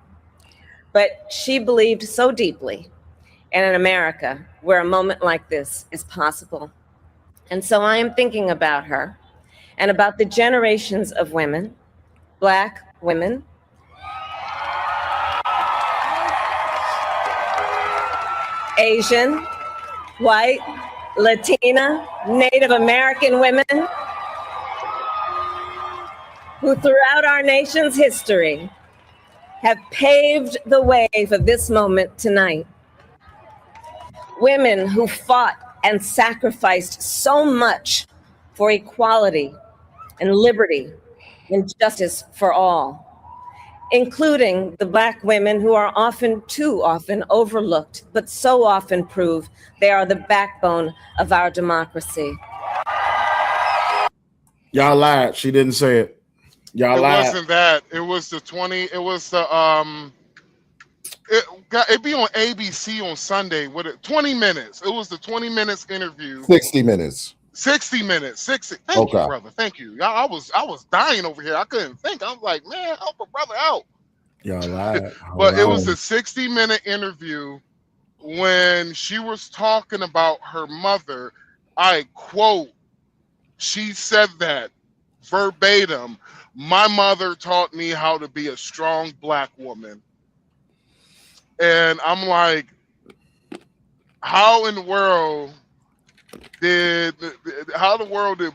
I: but she believed so deeply in an America where a moment like this is possible. And so I am thinking about her and about the generations of women, Black women, Asian, white, Latina, Native American women who throughout our nation's history have paved the way for this moment tonight. Women who fought and sacrificed so much for equality and liberty and justice for all, including the Black women who are often, too often overlooked, but so often prove they are the backbone of our democracy.
H: Y'all lied. She didn't say it. Y'all lied.
K: It wasn't that. It was the 20. It was the It'd be on ABC on Sunday. 20 minutes. It was the 20 minutes interview.
F: 60 minutes.
K: 60 minutes. 60. Thank you, brother. Thank you. I was dying over here. I couldn't think. I was like, man, help a brother out.
H: Y'all lied.
K: But it was a 60-minute interview when she was talking about her mother. I quote, she said that verbatim. My mother taught me how to be a strong Black woman. And I'm like, how in the world did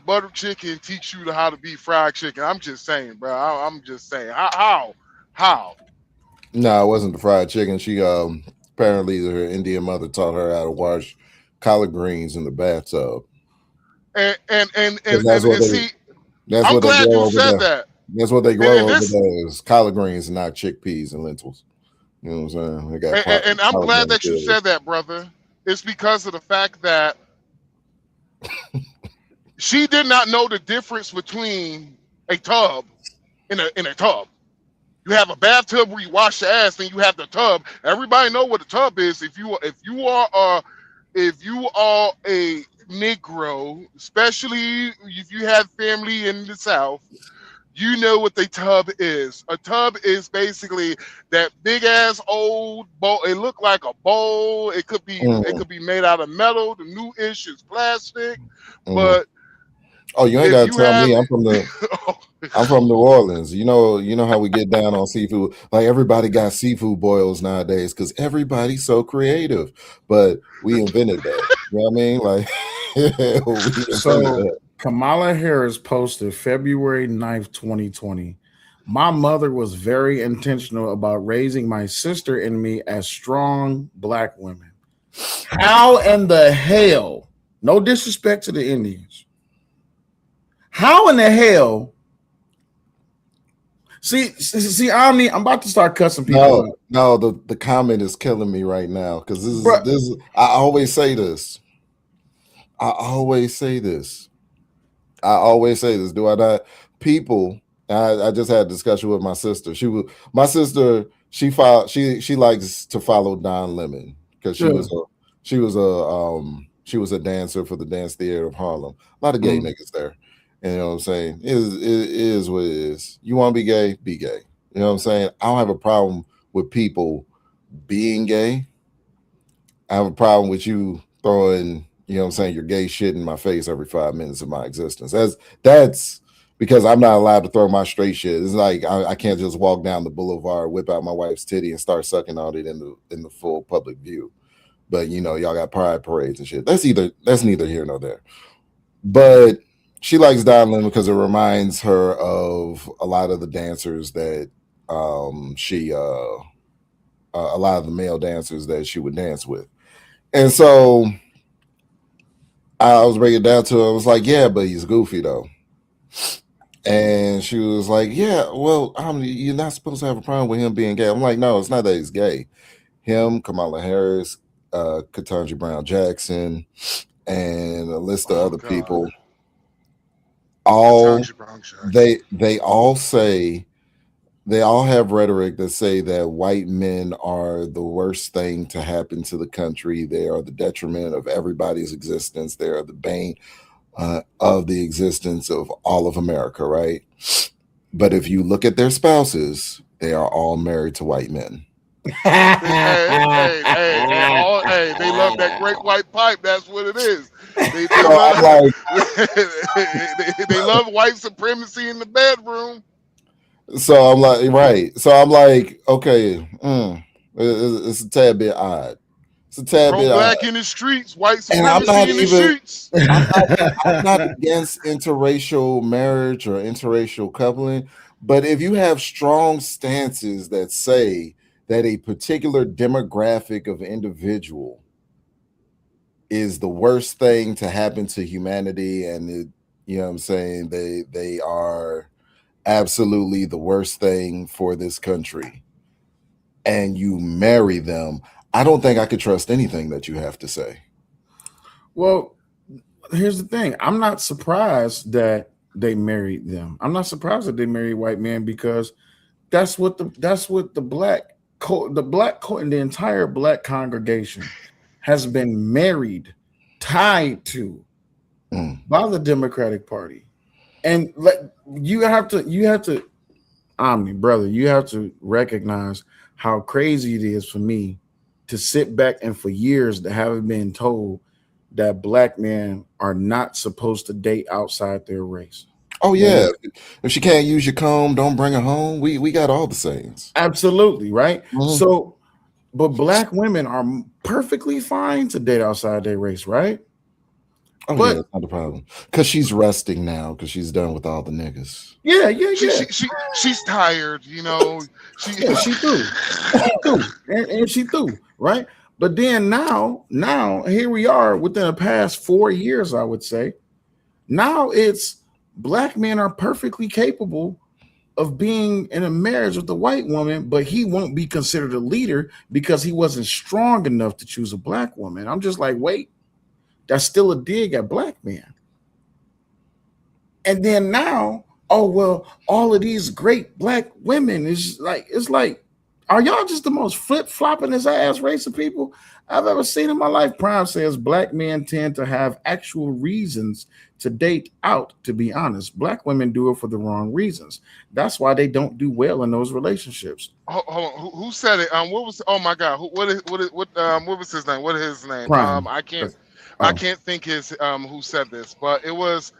K: butter chicken teach you how to be fried chicken? I'm just saying, bro. I'm just saying. How?
F: No, it wasn't the fried chicken. She apparently her Indian mother taught her how to wash collard greens in the bathtub.
K: And
F: see, that's
K: I'm
F: what
K: glad
F: they grow
K: you
F: over
K: said
F: there.
K: that.
F: That's what they grow over there is collard greens and not chickpeas and lentils. You know what I'm saying? They got
K: and I'm glad that you said that, brother. It's because of the fact that she did not know the difference between a tub in a tub. You have a bathtub where you wash your ass, and you have the tub. Everybody know what a tub is. If you are a Negro, especially if you have family in the South, you know what the tub is. A tub is basically that big ass old bowl. It looked like a bowl. It could be made out of metal. The new ish is plastic. But
F: you ain't gotta tell me. I'm from New Orleans. You know how we get down on seafood. Like everybody got seafood boils nowadays because everybody's so creative. But we invented that. You know what I mean? Like
H: so Kamala Harris posted February 9th, 2020. My mother was very intentional about raising my sister and me as strong Black women. How in the hell? No disrespect to the Indians. How in the hell? See, I'm about to start cussing people.
F: No, the comment is killing me right now because this is. I always say this.
H: I always say this, do I not? People, I just had a discussion with my sister. She likes to follow Don Lemon because she was a dancer for the Dance Theater of Harlem. A lot of gay niggas there. And you know what I'm saying? It is what it is. You want to be gay? Be gay. You know what I'm saying? I don't have a problem with people being gay. I have a problem with you throwing, you know what I'm saying, your gay shit in my face every 5 minutes of my existence. That's because I'm not allowed to throw my straight shit. It's like I can't just walk down the boulevard, whip out my wife's titty, and start sucking on it in the full public view. But you know, y'all got pride parades and shit. That's neither here nor there. But she likes Don Lemon because it reminds her of a lot of the dancers that a lot of the male dancers that she would dance with. And so I was bringing it down to her. I was like, yeah, but he's goofy though. And she was like, yeah, well, you're not supposed to have a problem with him being gay. I'm like, no, it's not that he's gay. Him, Kamala Harris, Ketanji Brown Jackson, and a list of other people. They all have rhetoric that say that white men are the worst thing to happen to the country. They are the detriment of everybody's existence. They are the bane of the existence of all of America, right? But if you look at their spouses, they are all married to white men.
K: Hey, they love that great white pipe. That's what it is. They love white supremacy in the bedroom.
H: So I'm like, right. So I'm like, okay, it's a tad bit odd. It's a tad bit
K: black
H: odd.
K: in the streets, white supremacy in the streets.
H: I'm not against interracial marriage or interracial coupling, but if you have strong stances that say that a particular demographic of individual is the worst thing to happen to humanity, and you know what I'm saying, they are absolutely the worst thing for this country, and you marry them, I don't think I could trust anything that you have to say.
F: Well, here's the thing. I'm not surprised that they married them. I'm not surprised that they married white men, because that's what the entire black congregation has been married, tied to by the Democratic Party. And you have to, Omni, brother, you have to recognize how crazy it is for me to sit back and for years to have been told that black men are not supposed to date outside their race.
H: Oh yeah. If she can't use your comb, don't bring her home. We got all the sayings.
F: Absolutely, right? So, but black women are perfectly fine to date outside their race, right?
H: Oh, but, yeah, that's not a problem. Because she's resting now, because she's done with all the niggas.
F: Yeah.
K: She's tired, you know. She
F: threw. And she threw, right? But then now here we are within the past 4 years, I would say. Now it's black men are perfectly capable of being in a marriage with a white woman, but he won't be considered a leader because he wasn't strong enough to choose a black woman. I'm just like, wait. That's still a dig at black men. And then now, oh, well, all of these great black women it's like, are y'all just the most flip-flopping his ass race of people I've ever seen in my life? Prime says black men tend to have actual reasons to date out, to be honest. Black women do it for the wrong reasons. That's why they don't do well in those relationships.
K: Hold on. Who said it? What was, oh my God, what was his name? What is his name?
F: Prime.
K: I can't think his who said this, but it was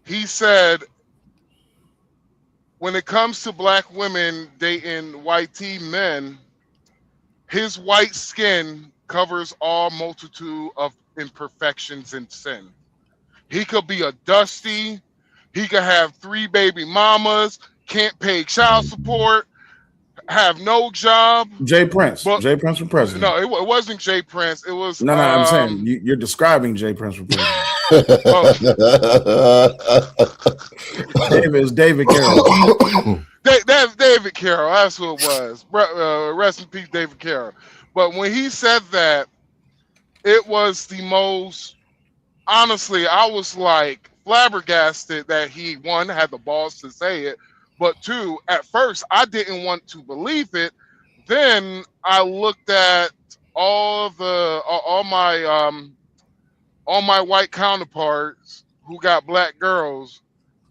K: he said, when it comes to black women dating white men, his white skin covers all multitude of imperfections and sin. He could be a dusty, he could have 3 baby mamas, can't pay child support, have no job.
F: Jay Prince for president.
K: No, it wasn't Jay Prince. It was
F: no. I'm saying you're describing Jay Prince for president. David Carroll.
K: David Carroll. That's who it was. Rest in peace, David Carroll. But when he said that, it was the most honestly, I was like flabbergasted that he, one, had the balls to say it, but two, at first I didn't want to believe it. Then I looked at all my white counterparts who got black girls,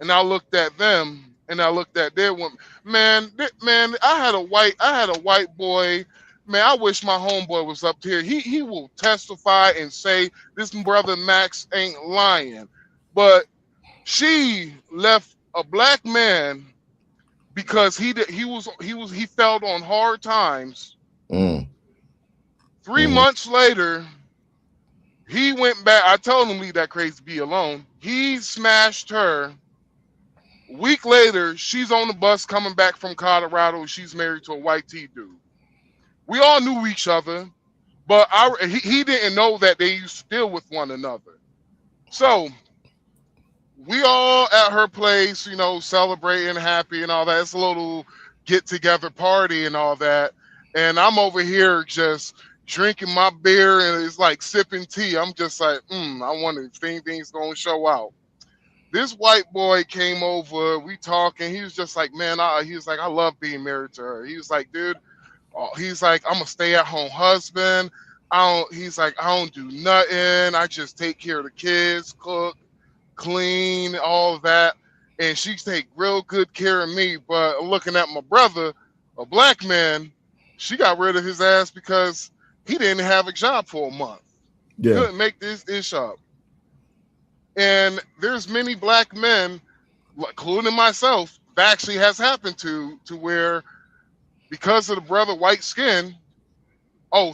K: and I looked at them and I looked at their women. Man, I had a white boy. Man, I wish my homeboy was up here. He will testify and say this brother Max ain't lying. But she left a black man because he felt on hard times. 3 months later, he went back. I told him leave that crazy bee alone. He smashed her. A week later, she's on the bus coming back from Colorado. She's married to a white T dude. We all knew each other, but he didn't know that they used to deal with one another. So we all at her place, celebrating, happy and all that. It's a little get-together party and all that. And I'm over here just drinking my beer, and it's like sipping tea. I'm just like, I wonder if anything's going to show out. This white boy came over, we talking. He was just like, man, he was like, I love being married to her. He was like, dude, he's like, I'm a stay-at-home husband. He's like, I don't do nothing. I just take care of the kids, cook, clean, all that. And she take real good care of me. But looking at my brother, a black man, she got rid of his ass because he didn't have a job for a month.
F: Yeah.
K: Couldn't make this ish up. And there's many black men, including myself, that actually has happened to where because of the brother white skin,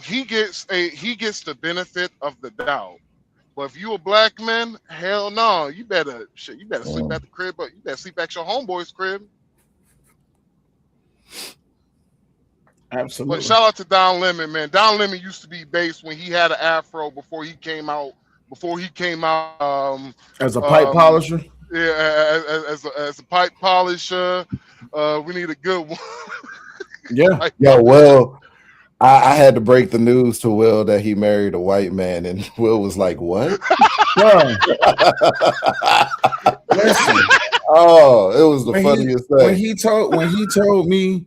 K: he gets the benefit of the doubt. But if you a black man, hell no, you better sleep at the crib, but you better sleep at your homeboy's crib.
F: Absolutely.
K: But shout out to Don Lemon, man. Don Lemon used to be based when he had an afro before he came out.
F: As a pipe polisher.
K: Yeah, as a pipe polisher. We need a good one.
F: Yeah.
L: Well, I had to break the news to Will that he married a white man, and Will was like, "What?"
F: Listen.
L: Oh, it was the funniest thing.
F: When he told me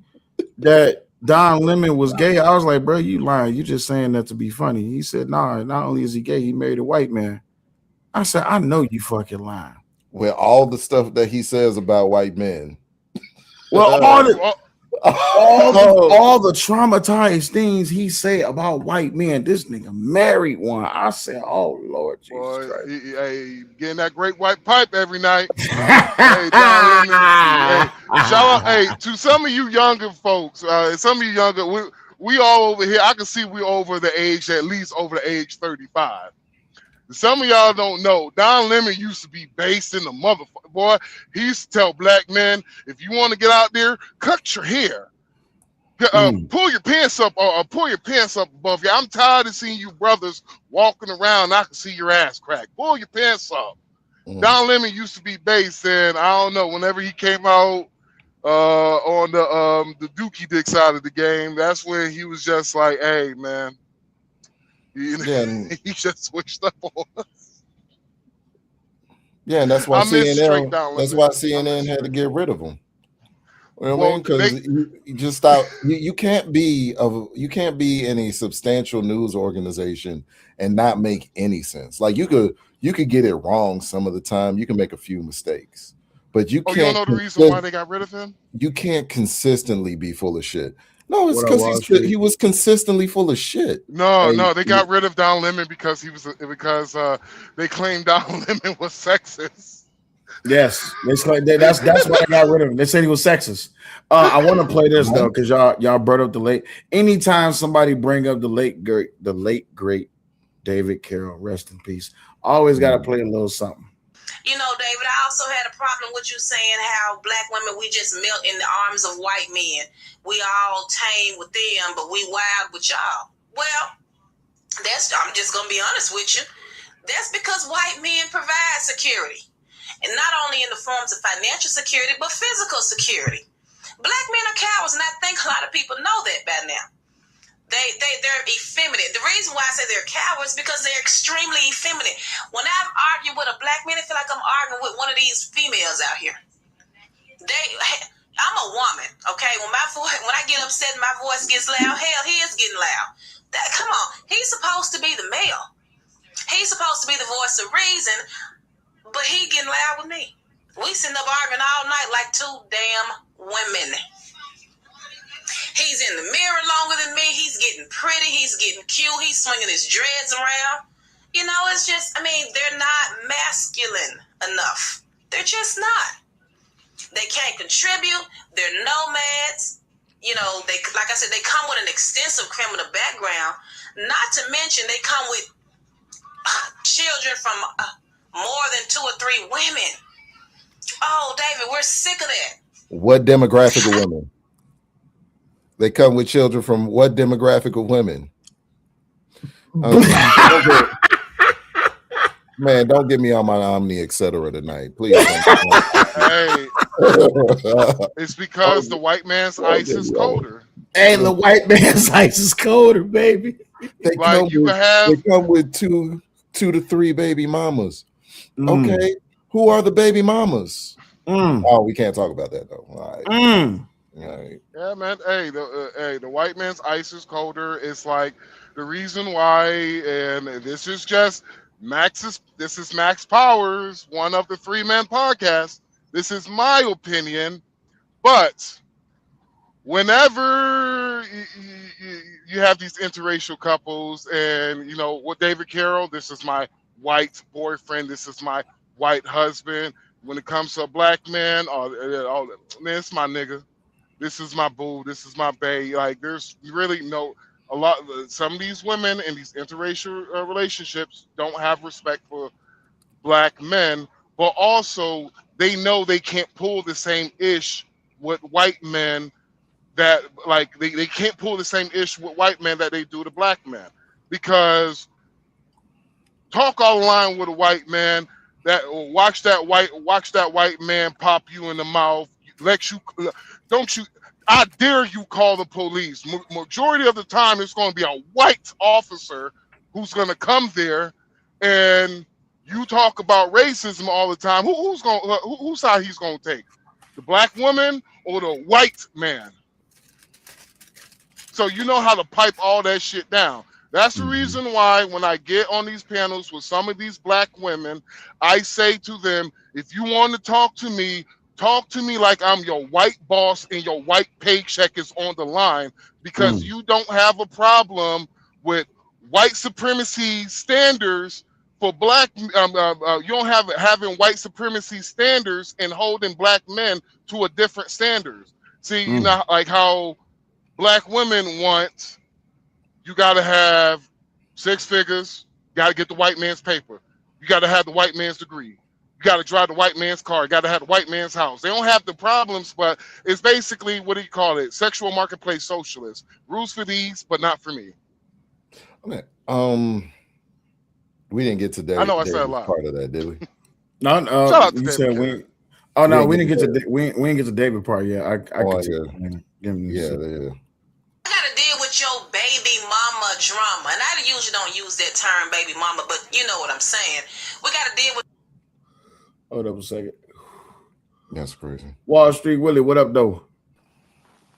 F: that Don Lemon was gay, I was like, bro, you lying. You just saying that to be funny. He said, nah, not only is he gay, he married a white man. I said, I know you fucking lying.
L: With all the stuff that he says about white men.
F: Well, all the traumatized things he said about white men, this nigga married one. I said, oh Lord Jesus Christ.
K: Hey, getting that great white pipe every night. Hey, Don Lemon, shout out, to some of you younger folks, some of you younger, we all over here, I can see we over the age, at least over the age 35. Some of y'all don't know, Don Lemon used to be based in the motherfucker. Boy, he used to tell black men, if you want to get out there, cut your hair. Pull your pants up or pull your pants up above you. I'm tired of seeing you brothers walking around. I can see your ass crack. Pull your pants up. Don Lemon used to be based, and I don't know, whenever he came out on the Dookie Dick side of the game, that's when he was just like, hey, man. He just switched up on us.
L: Yeah, and that's why CNN had to get rid of him. You know what I mean? Because you just stop. You can't be in a substantial news organization and not make any sense. Like you could get it wrong some of the time. You can make a few mistakes, but you can't.
K: You don't know the reason why they got rid of him?
L: You can't consistently be full of shit. No, it's because he was consistently full of shit.
K: No, they got rid of Don Lemon because they claimed Don Lemon was sexist.
F: Yes, that's why they got rid of him. They said he was sexist. I want to play this though, because y'all brought up the late. Anytime somebody bring up the late great David Carroll, rest in peace. Always got to play a little something.
M: You know, David, I also had a problem with you saying how black women, we just melt in the arms of white men. We all tame with them, but we wild with y'all. Well, I'm just going to be honest with you. That's because white men provide security. And not only in the forms of financial security, but physical security. Black men are cowards, and I think a lot of people know that by now. They're effeminate. The reason why I say they're cowards because they're extremely effeminate. When I'm arguing with a black man, I feel like I'm arguing with one of these females out here. I'm a woman, okay? When I get upset and my voice gets loud, hell, he is getting loud. Come on, he's supposed to be the male. He's supposed to be the voice of reason, but he getting loud with me. We sitting up arguing all night like two damn women. He's in the mirror longer than me. He's getting pretty. He's getting cute. He's swinging his dreads around. You know, it's just, they're not masculine enough. They're just not. They can't contribute. They're nomads. You know, like I said, they come with an extensive criminal background. Not to mention, they come with children from more than 2 or 3 women. Oh, David, we're sick of that.
L: What demographic of women? They come with children from what demographic of women? Man, don't get me on my Omni, etc. tonight, please.
K: Hey, it's because the white man's ice is colder.
H: Hey, the white man's ice is colder, baby.
L: They come with two to three baby mamas. Okay, who are the baby mamas? Oh, we can't talk about that though. All right. All right.
K: Yeah, man. Hey, the white man's ice is colder. It's like the reason why, and this is just this is Max Powers, one of the 3-man podcasts. This is my opinion, but whenever you have these interracial couples, and you know what, David Carroll, this is my white boyfriend, this is my white husband. When it comes to a black man, man, it's my nigga. This is my boo. This is my bae. Like, there's really some of these women in these interracial relationships don't have respect for black men, but also they know they can't pull the same ish with white men that, like, they can't pull the same ish with white men that they do to black men, because talk all the line with a white man, watch that white man pop you in the mouth, I dare you call the police. Majority of the time, it's going to be a white officer who's going to come there, and you talk about racism all the time. Whose side he's going to take? The black woman or the white man? So you know how to pipe all that shit down. That's the reason why when I get on these panels with some of these black women, I say to them, if you want to talk to me like I'm your white boss and your white paycheck is on the line, because you don't have a problem with white supremacy standards for black. You don't have having white supremacy standards and holding black men to a different standard. See, you know, like how black women want, you got to have 6 figures, got to get the white man's paper, you got to have the white man's degree, you got to drive the white man's car, you got to have the white man's house. They don't have the problems, but it's basically, what do you call it? Sexual marketplace socialists. Rules for these, but not for me.
L: Okay. We didn't get to that.
K: I know I said a lot.
L: Part of that, did we?
H: No,
K: Shout out to
H: you
K: David
H: said
K: Carroll.
H: we didn't get to we didn't get to David part yet. I
M: gotta deal with your baby mama drama, and I usually don't use that term, baby mama, but you know what I'm saying. We gotta deal with.
H: Hold up a second.
L: That's crazy.
H: Wall Street Willie, what up though?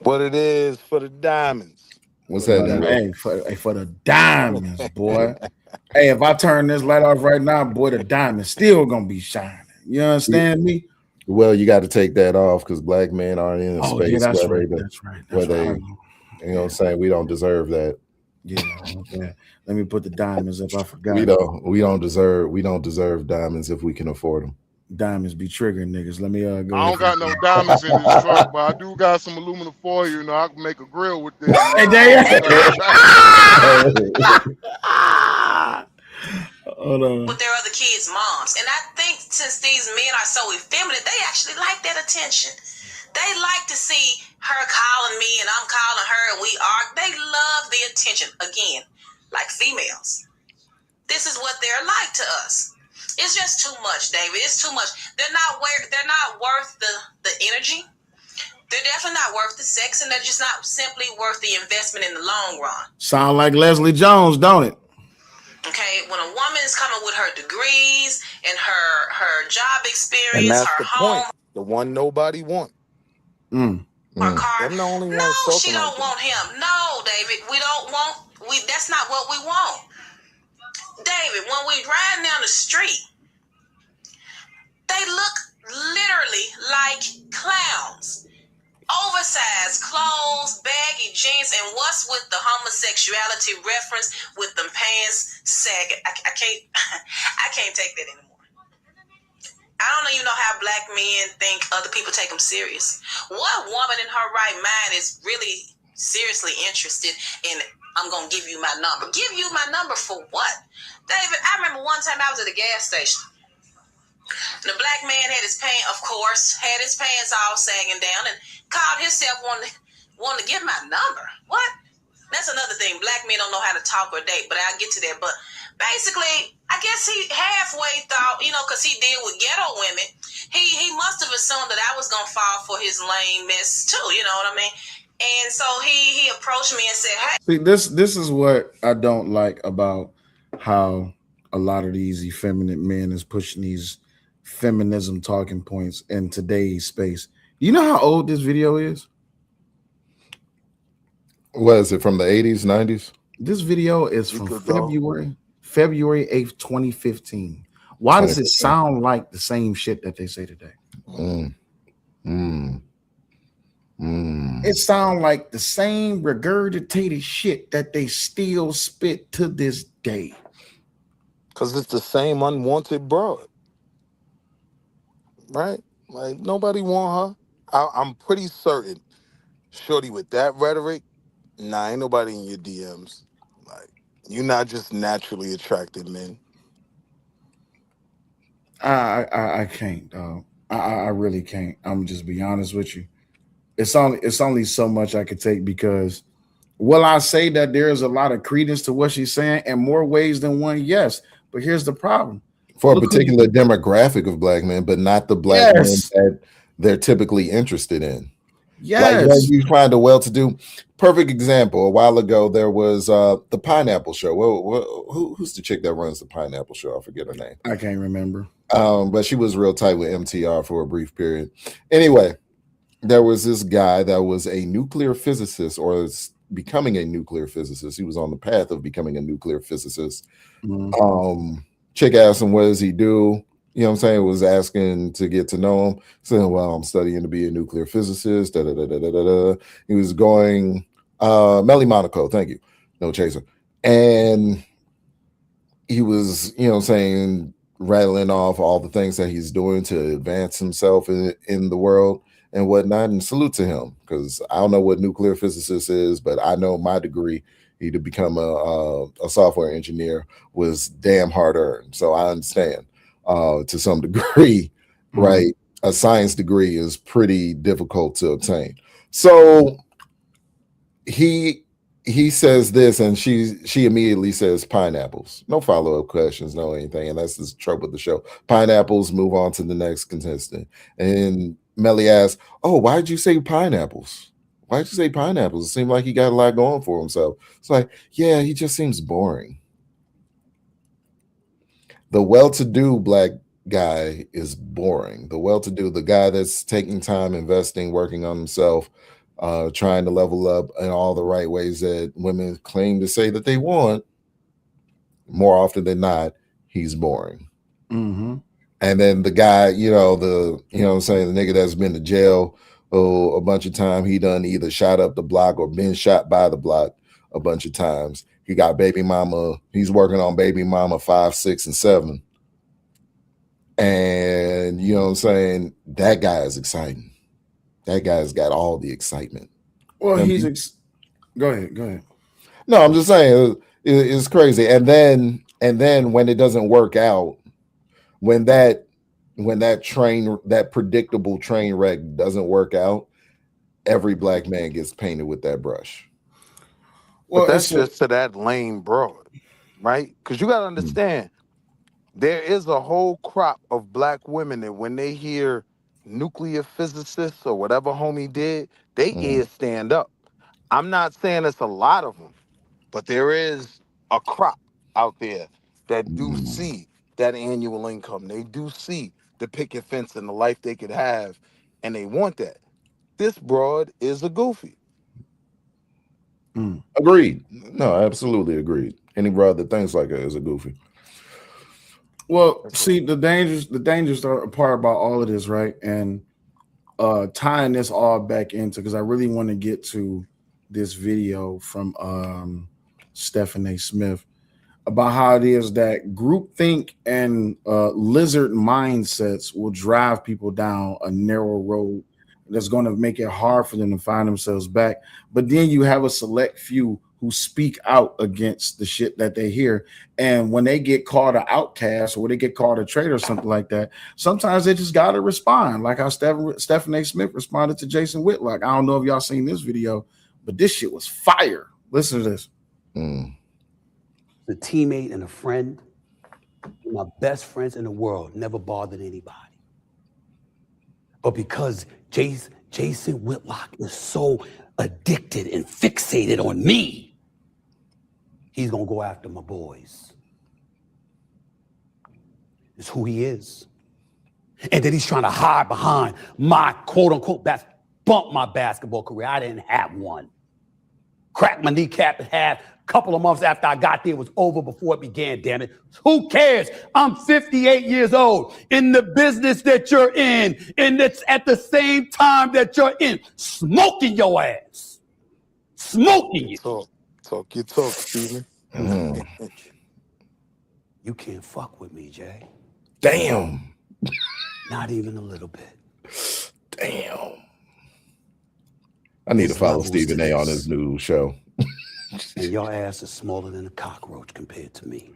C: What it is for the diamonds.
L: What's that?
H: Hey, for the diamonds, boy. Hey, if I turn this light off right now, boy, the diamond's still gonna be shining. You understand me?
L: Well, you got to take that off because black men aren't in a space
H: that's
L: where
H: right.
L: you know what I'm saying, we don't deserve that.
H: Yeah, okay. Let me put the diamonds up. I forgot.
L: We don't deserve diamonds if we can afford them.
H: Diamonds be triggering niggas. Let me go.
K: I don't got no diamonds in this truck, but I do got some aluminum foil. You know, I can make a grill with this.
H: Hey, hold on.
M: With their other kids' moms. And I think since these men are so effeminate, they actually like that attention. They like to see her calling me and I'm calling her and we argue. They love the attention. Again, like females. This is what they're like to us. It's just too much, David. It's too much. They're not worth the energy. They're definitely not worth the sex, and they're just not simply worth the investment in the long run.
H: Sound like Leslie Jones, don't it?
M: Okay, when a woman is coming with her degrees and her job experience,
E: And that's
M: her
E: the
M: home,
E: point. The one nobody want.
H: Mm.
M: her car.
E: Them the only
M: No,
E: ones
M: she
E: talking
M: don't
E: like that.
M: want him. No, David, we don't want. That's not what we want. David, when we ride down the street, they look literally like clowns. Oversized clothes, baggy jeans, and what's with the homosexuality reference with them pants sagging? I can't I can't take that anymore. I don't even know how black men think other people take them serious. What woman in her right mind is really seriously interested in, I'm going to give you my number? Give you my number for what? David, I remember one time I was at a gas station. The black man had his pants, of course, had his pants all sagging down and called himself wanting to get my number. What? That's another thing. Black men don't know how to talk or date, but I'll get to that. But basically, I guess he halfway thought, because he deal with ghetto women, he must have assumed that I was going to fall for his lame mess too, you know what I mean? And so he approached me and said, hey.
H: See, this is what I don't like about how a lot of these effeminate men is pushing these feminism talking points in today's space. You know how old this video is?
L: What is it, from the 80s, 90s?
H: This video is from February 8th, 2015. Why does it sound like the same shit that they say today? It sounds like the same regurgitated shit that they still spit to this day.
E: Because it's the same unwanted broad. Right? Like, nobody want her. I'm pretty certain, shorty, with that rhetoric, ain't nobody in your DMs. Like, you're not just naturally attracted, men.
H: I can't, dog. I really can't. I'm just be honest with you. It's only so much I could take, because will I say that there's a lot of credence to what she's saying in more ways than one? Yes. But here's the problem.
L: For a particular demographic of black men, but not the black men that they're typically interested in.
H: Yes.
L: Like when you find a well-to-do, perfect example. A while ago, there was the Pineapple Show. Who's the chick that runs the Pineapple Show? I forget her name.
H: I can't remember.
L: But she was real tight with MTR for a brief period. Anyway, there was this guy that was a nuclear physicist, or is becoming a nuclear physicist. He was on the path of becoming a nuclear physicist. Chick asked him, what does he do? You know what I'm saying? Was asking to get to know him. Saying, well, I'm studying to be a nuclear physicist. He was going, Melly Monaco, thank you. No chaser. And he was, you know what I'm saying, rattling off all the things that he's doing to advance himself in the world and whatnot. And salute to him, because I don't know what nuclear physicist is, but I know my degree, to become a software engineer, was damn hard earned. So I understand to some degree, right? A science degree is pretty difficult to obtain. So he says this, and she immediately says pineapples. No follow-up questions, no anything. And that's the trope of the show. Pineapples, move on to the next contestant. And Melly asks, oh, why'd you say pineapples? Why'd you say pineapples? It seemed like he got a lot going for himself. It's like, yeah, he just seems boring. The well-to-do black guy is boring. The well-to-do, the guy that's taking time, investing, working on himself, trying to level up in all the right ways that women claim to say that they want, more often than not, he's boring. And then the guy, you know what I'm saying, the nigga that's been to jail a bunch of time, he done either shot up the block or been shot by the block a bunch of times. He got baby mama, he's working on baby mama 5, 6, and 7. And you know what I'm saying, that guy is exciting. That guy's got all the excitement.
H: Well, go ahead.
L: No, I'm just saying it's crazy. And then when it doesn't work out, when that predictable train wreck doesn't work out, every black man gets painted with that brush.
E: Well, but that's just to that lame broad, right? Because you got to understand, there is a whole crop of black women that when they hear nuclear physicists or whatever homie did, they ears stand up. I'm not saying it's a lot of them, but there is a crop out there that do see that annual income. They do see the picket fence and the life they could have, and they want that. This broad is a goofy.
F: Agreed. No, absolutely agreed. Any brother that thinks like that is a goofy.
H: Well, see, the dangers are a part about all of this, right? And tying this all back into, because I really want to get to this video from Stephen A. Smith about how it is that groupthink and lizard mindsets will drive people down a narrow road that's going to make it hard for them to find themselves back. But then you have a select few who speak out against the shit that they hear. And when they get called an outcast or they get called a traitor or something like that, sometimes they just got to respond. Like how Stephen A. Smith responded to Jason Whitlock. I don't know if y'all seen this video, but this shit was fire. Listen to this.
P: A teammate and a friend, my best friends in the world, never bothered anybody. But because Jason Whitlock is so addicted and fixated on me, he's gonna go after my boys. It's who he is. And then he's trying to hide behind my quote unquote bump my basketball career. I didn't have one. Cracked my kneecap in half. Couple of months after I got there, it was over before it began, damn it. Who cares? I'm 58 years old in the business that you're in, and it's at the same time that you're in, smoking your ass. Smoking you.
E: Talk your talk, Steven.
P: You can't fuck with me, Jay.
F: Damn.
P: Not even a little bit.
F: Damn. I need to follow Stephen A. on his new show.
P: And your ass is smaller than a cockroach compared to me.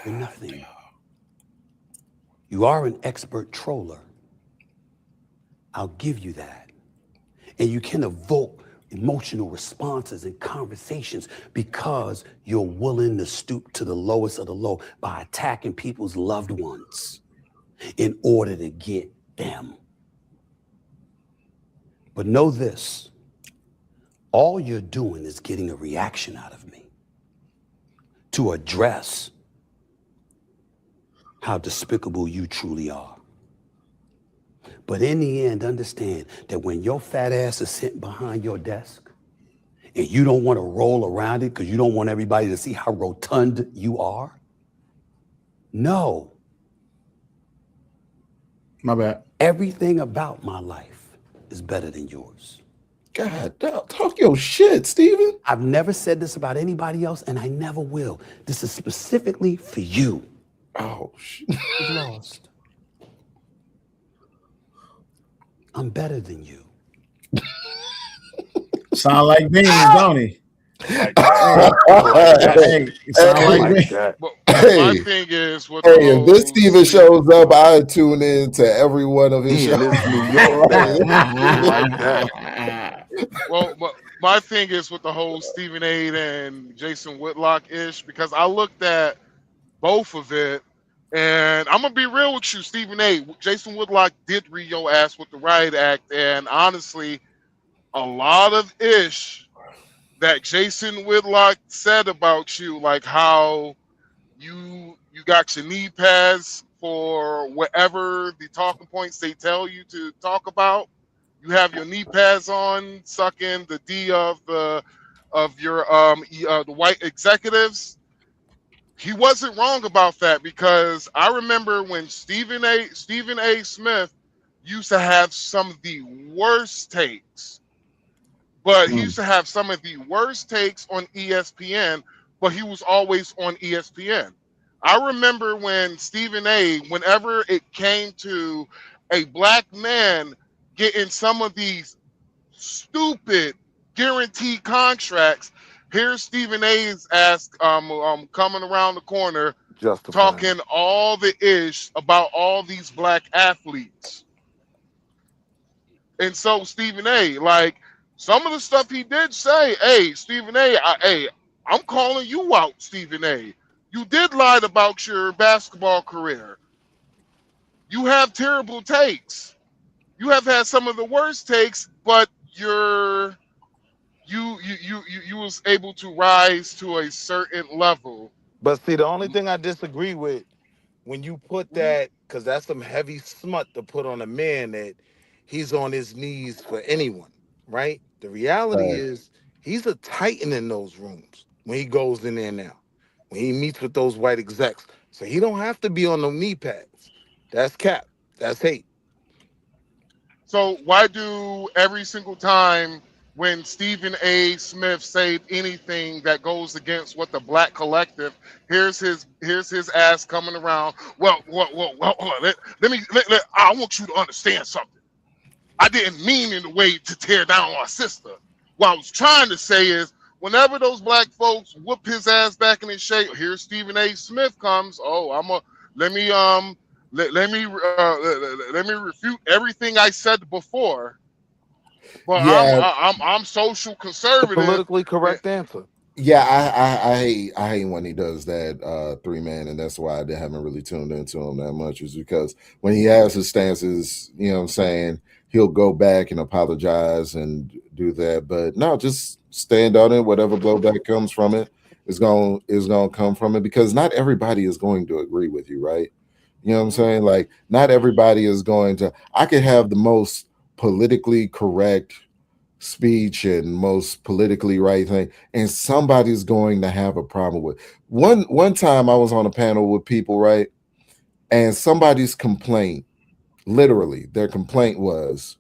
P: You're nothing. You are an expert troller. I'll give you that. And you can evoke emotional responses and conversations because you're willing to stoop to the lowest of the low by attacking people's loved ones in order to get them. But know this. All you're doing is getting a reaction out of me to address how despicable you truly are. But in the end, understand that when your fat ass is sitting behind your desk and you don't want to roll around it because you don't want everybody to see how rotund you are, no.
H: My bad.
P: Everything about my life is better than yours.
F: God, talk your shit, Steven.
P: I've never said this about anybody else, and I never will. This is specifically for you.
F: Oh, shit.
P: You've lost. I'm better than you.
H: Sound like beans, don't he?
K: My thing is,
L: if this Steven shows up, I tune in to every one of his shows.
K: Well, my thing is with the whole Stephen A. and Jason Whitlock ish, because I looked at both of it, and I'm gonna be real with you, Stephen A. Jason Whitlock did read your ass with the Riot Act, and honestly, a lot of ish that Jason Whitlock said about you, like how you got your knee pads for whatever the talking points they tell you to talk about. You have your knee pads on, sucking the D of your the white executives. He wasn't wrong about that, because I remember when Stephen A. Smith used to have some of the worst takes, but he used to have some of the worst takes on ESPN, but he was always on ESPN. I remember when Stephen A., whenever it came to a black man getting some of these stupid guaranteed contracts, here's Stephen A.'s ass coming around the corner talking all the ish about all these black athletes. And so Stephen A., like, some of the stuff he did say, hey, Stephen A., I'm calling you out, Stephen A. You did lie about your basketball career. You have terrible takes. You have had some of the worst takes, but you was able to rise to a certain level.
E: But see, the only thing I disagree with when you put that, because that's some heavy smut to put on a man that he's on his knees for anyone, right? The reality
F: Right.
E: is he's a titan in those rooms when he goes in there now, when he meets with those white execs. So he don't have to be on no knee pads. That's cap. That's hate.
K: So why do every single time when Stephen A. Smith said anything that goes against what the black collective, here's his ass coming around. Well, I want you to understand something. I didn't mean in a way to tear down our sister. What I was trying to say is, whenever those black folks whoop his ass back in his shape, here Stephen A. Smith comes. Oh, let me refute everything I said before. But
F: Yeah,
K: I'm social
E: The
K: conservative.
E: politically correct answer.
F: yeah, I hate when he does that 3-man, and that's why I haven't really tuned into him that much, is because when he has his stances, you know what I'm saying, he'll go back and apologize and do that. But no, just stand on it. Whatever blowback comes from it is gonna come from it, because not everybody is going to agree with you, right? You know what I'm saying? Like, not everybody is going to. I could have the most politically correct speech and most politically right thing, and somebody's going to have a problem with. One time I was on a panel with people, right? And somebody's complaint, literally, their complaint was,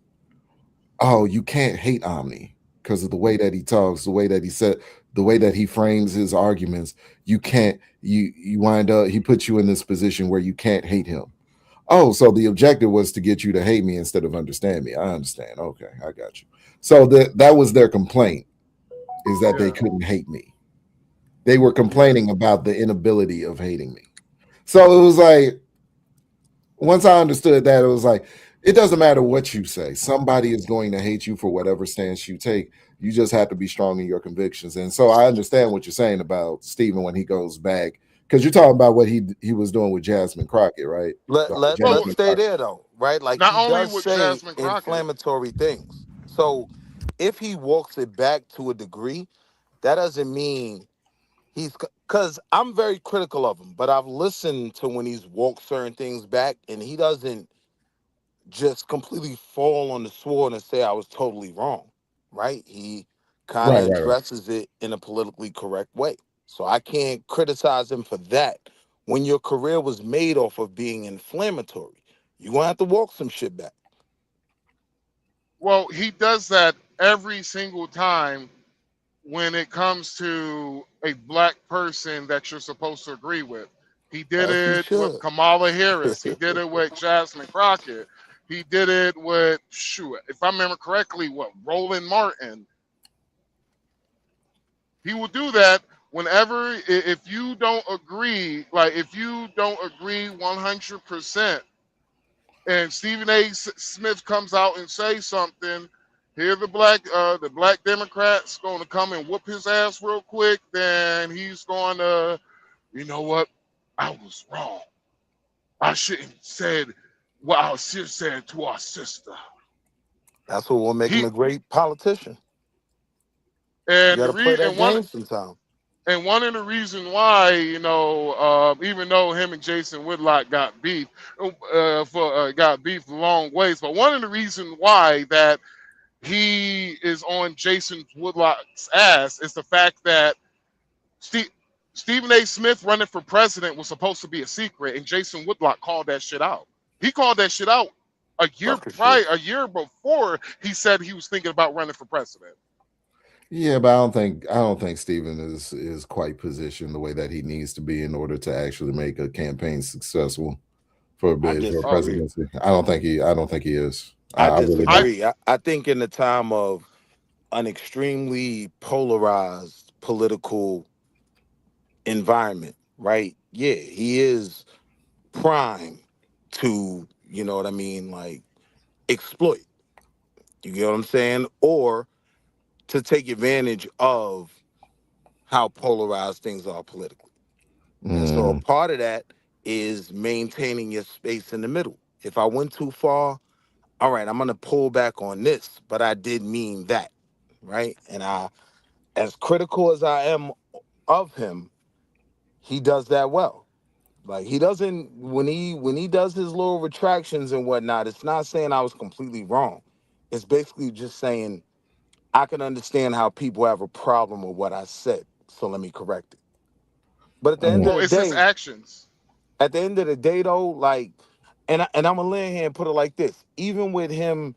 F: oh, you can't hate Omni because of the way that he talks, the way that he said, the way that he frames his arguments. You can't, you wind up, he puts you in this position where you can't hate him. Oh, so the objective was to get you to hate me instead of understand me. I understand. Okay, I got you. So that was their complaint, is that they couldn't hate me. They were complaining about the inability of hating me. So it was like, once I understood that, it was like, it doesn't matter what you say. Somebody is going to hate you for whatever stance you take. You just have to be strong in your convictions. And so I understand what you're saying about Stephen when he goes back, because you're talking about what he was doing with Jasmine Crockett, right?
E: Let's stay there though, right? Like,
K: Not
E: he
K: only
E: does
K: with
E: say
K: Jasmine Crockett.
E: inflammatory things. So if he walks it back to a degree, that doesn't mean because I'm very critical of him, but I've listened to when he's walked certain things back, and he doesn't just completely fall on the sword and say I was totally wrong, right? He kind of
F: Right.
E: addresses it in a politically correct way. So I can't criticize him for that. When your career was made off of being inflammatory, you're going to have to walk some shit back.
K: Well, he does that every single time when it comes to a black person that you're supposed to agree with. He did
E: As he
K: it with
E: should.
K: Kamala Harris. He did it with Jasmine Crockett. He did it with, if I remember correctly, Roland Martin. He will do that whenever, if you don't agree, if you don't agree 100%, and Stephen A. Smith comes out and says something, here the black Democrats going to come and whoop his ass real quick, then he's going to, you know what, I was wrong. I shouldn't have said what I should have said to our sister.
E: That's what will make him a great politician.
K: And
E: you got to play that game sometime.
K: And one of the reasons why, even though him and Jason Whitlock got beef, got beef a long ways, but one of the reasons why that he is on Jason Whitlock's ass is the fact that Stephen A. Smith running for president was supposed to be a secret, and Jason Whitlock called that shit out. He called that shit out a year before he said he was thinking about running for president.
F: Yeah, but I don't think Stephen is quite positioned the way that he needs to be in order to actually make a campaign successful for a bid for presidency. I don't think he is.
E: I disagree. I think in the time of an extremely polarized political environment, right? Yeah, he is prime to, you know what I mean, like, exploit. You get what I'm saying? Or to take advantage of how polarized things are politically. And so a part of that is maintaining your space in the middle. If I went too far, all right, I'm gonna pull back on this, but I did mean that, right? And as critical as I am of him, he does that well. Like he doesn't when he does his little retractions and whatnot, it's not saying I was completely wrong. It's basically just saying I can understand how people have a problem with what I said, so let me correct it. But at the end of
K: Well,
E: the
K: it's his
E: day,
K: actions.
E: though, like, and I'm gonna lay in here and put it like this: even with him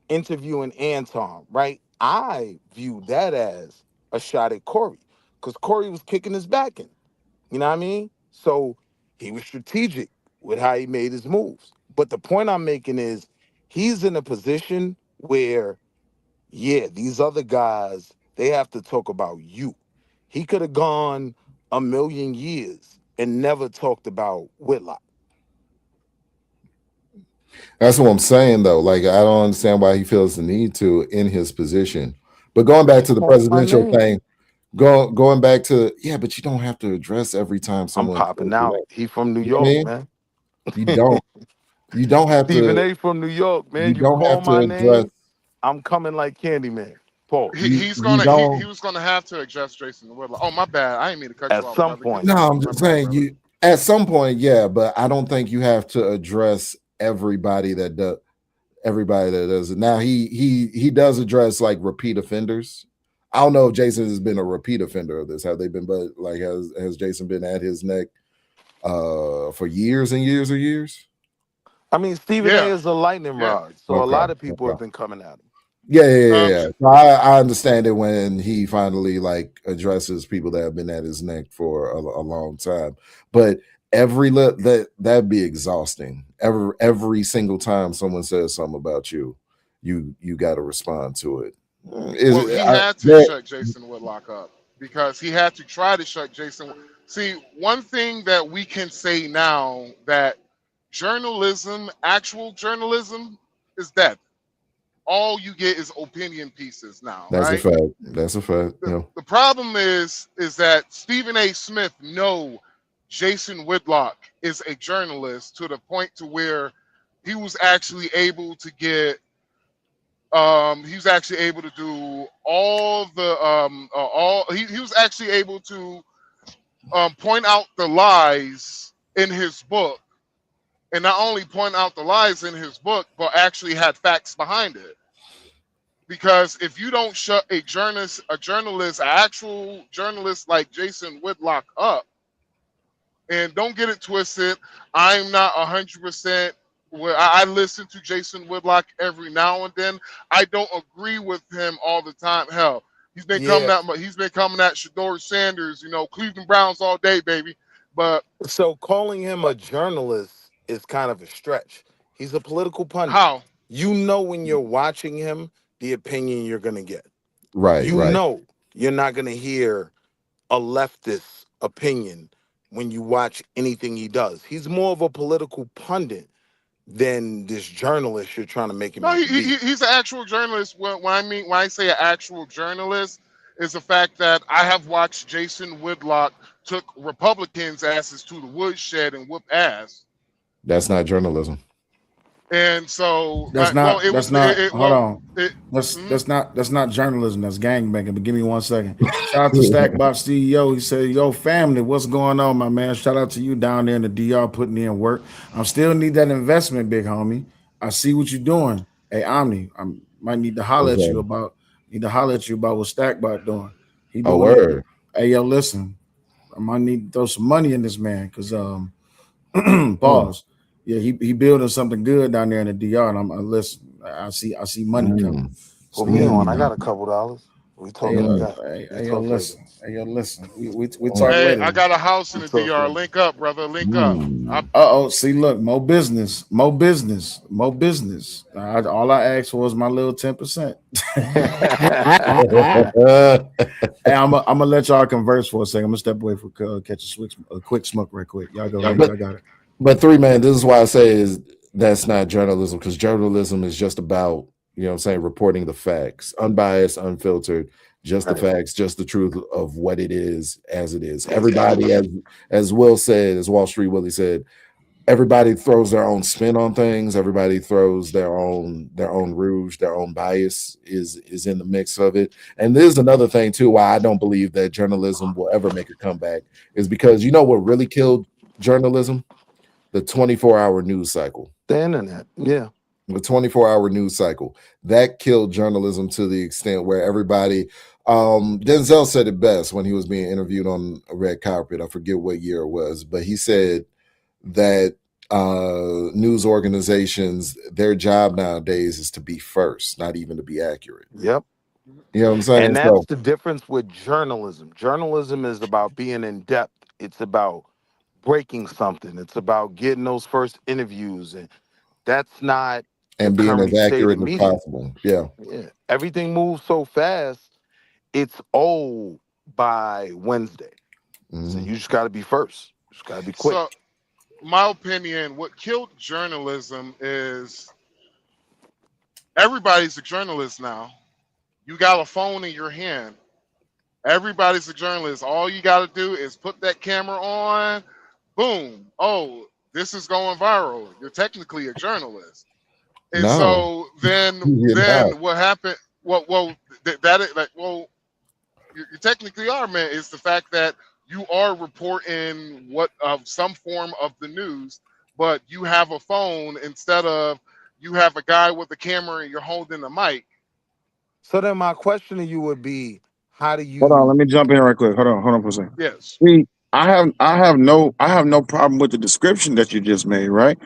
E: interviewing Anton, right? I view that as a shot at Corey, because Corey was kicking his back in. You know what I mean? So he was strategic with how he made his moves. But the point I'm making is he's in a position where, yeah, these other guys, they have to talk about you. He could have gone a million years and never talked about Whitlock.
L: That's what I'm saying, though. Like, I don't understand why he feels the need to in his position. But going back to the presidential thing, going back to, yeah, but you don't have to address every time
E: I'm
L: someone says
E: popping
L: your
E: out.
L: name.
E: He from New
L: You know what I
E: York,
L: mean?
E: man.
L: You don't have
E: Stephen
L: to.
E: A from New York,
L: You
E: man. You
L: don't
E: call
L: have to
E: my
L: address.
E: name, I'm coming like Candyman. Pause.
K: He's
L: You
K: gonna he
L: don't.
K: was gonna have to address Jason Whitlock. Oh, my bad. I didn't mean to cut
E: At
K: you off,
E: some
K: brother.
E: point.
L: No, I'm
K: My
L: just
K: bad,
L: saying
K: brother.
L: you at some point, yeah, but I don't think you have to address everybody that does it. Now he does address like repeat offenders. I don't know if Jason has been a repeat offender of this. Have they been? But like, has Jason been at his neck for years and years or years?
E: I mean, Stephen A is a lightning rod, so a lot of people have been coming at him.
L: Yeah. So I understand it when he finally like addresses people that have been at his neck for a long time. But that'd be exhausting. Every single time someone says something about you got to respond to it.
K: Well, he had to shut Jason Whitlock up because he had to try to shut Jason. See, one thing that we can say now that journalism, actual journalism, is dead. All you get is opinion pieces now,
L: That's
K: right?
L: a fact. That's a fact. Yeah.
K: The problem is that Stephen A. Smith Jason Whitlock is a journalist to the point to where he was actually able to get he was actually able to do all the he was actually able to point out the lies in his book, and not only point out the lies in his book but actually had facts behind it. Because if you don't shut a journalist, an actual journalist like Jason Whitlock up, and don't get it twisted, I'm not 100%. I listen to Jason Whitlock every now and then. I don't agree with him all the time. Hell, he's been coming at Shador Sanders, Cleveland Browns all day, baby. But
E: so calling him a journalist is kind of a stretch. He's a political pundit.
K: How?
E: You know when you're watching him, the opinion you're gonna get.
L: Right.
E: You know you're not gonna hear a leftist opinion when you watch anything he does. He's more of a political pundit than this journalist you're trying to make him.
K: No, he's an actual journalist. When I say an actual journalist, is the fact that I have watched Jason Whitlock took Republicans' asses to the woodshed and whoop ass.
L: That's not journalism.
K: And so
H: that's not journalism. That's gangbanging. But give me 1 second. Shout out to Stackbot CEO. He said, "Yo, family, what's going on, my man? Shout out to you down there in the DR putting in work. I still need that investment, big homie. I see what you're doing. Hey, Omni, I might need to holler at you about what Stackbot doing. He doing
L: word.
H: Hey, yo, listen, I might need to throw some money in this man because pause." Yeah, he building something good down there in the DR, and I listen. I see money coming.
E: Put me on. I got a couple dollars. We talk like that.
H: Hey, yo, listen. We talk
K: Hey,
H: later.
K: I got a house in the DR. Link up, brother. Link up.
H: See, look, more business. All I asked for was my little 10%. Hey, I'm gonna let y'all converse for a second. I'm gonna step away for catch a quick smoke right quick. Y'all go. Y'all got it.
L: But 3 man, this is why I say that's not journalism, because journalism is just about, reporting the facts, unbiased, unfiltered, just the facts, just the truth of what it is as it is. Everybody, as Will said, as Wall Street Willie said,
F: everybody throws their own spin on things. Everybody throws their own rouge, their own bias is in the mix of it. And there's another thing too why I don't believe that journalism will ever make a comeback is because you know what really killed journalism? The 24-hour news cycle.
E: The internet, yeah.
F: The 24-hour news cycle that killed journalism to the extent where everybody. Denzel said it best when he was being interviewed on a red carpet. I forget what year it was, but he said that news organizations, their job nowadays is to be first, not even to be accurate.
E: Yep.
F: You know what I'm saying?
E: And that's the difference with journalism. Journalism is about being in depth. It's about breaking something. It's about getting those first interviews, and that's not
F: and being as accurate as possible. Yeah.
E: Everything moves so fast. It's old by Wednesday. So you just got to be first. You just got to be quick.
K: So, my opinion, what killed journalism is everybody's a journalist now. You got a phone in your hand. Everybody's a journalist. All you got to do is put that camera on. Boom. Oh, this is going viral. You're technically a journalist. And so then what happened? Well, you technically are, man. It's the fact that you are reporting some form of the news, but you have a phone instead of you have a guy with a camera and you're holding a mic.
E: So then my question to you would be, how do you
H: hold on, let me jump in right quick. Hold on for a second.
K: Yes.
H: See, I have no problem with the description that you just made, right?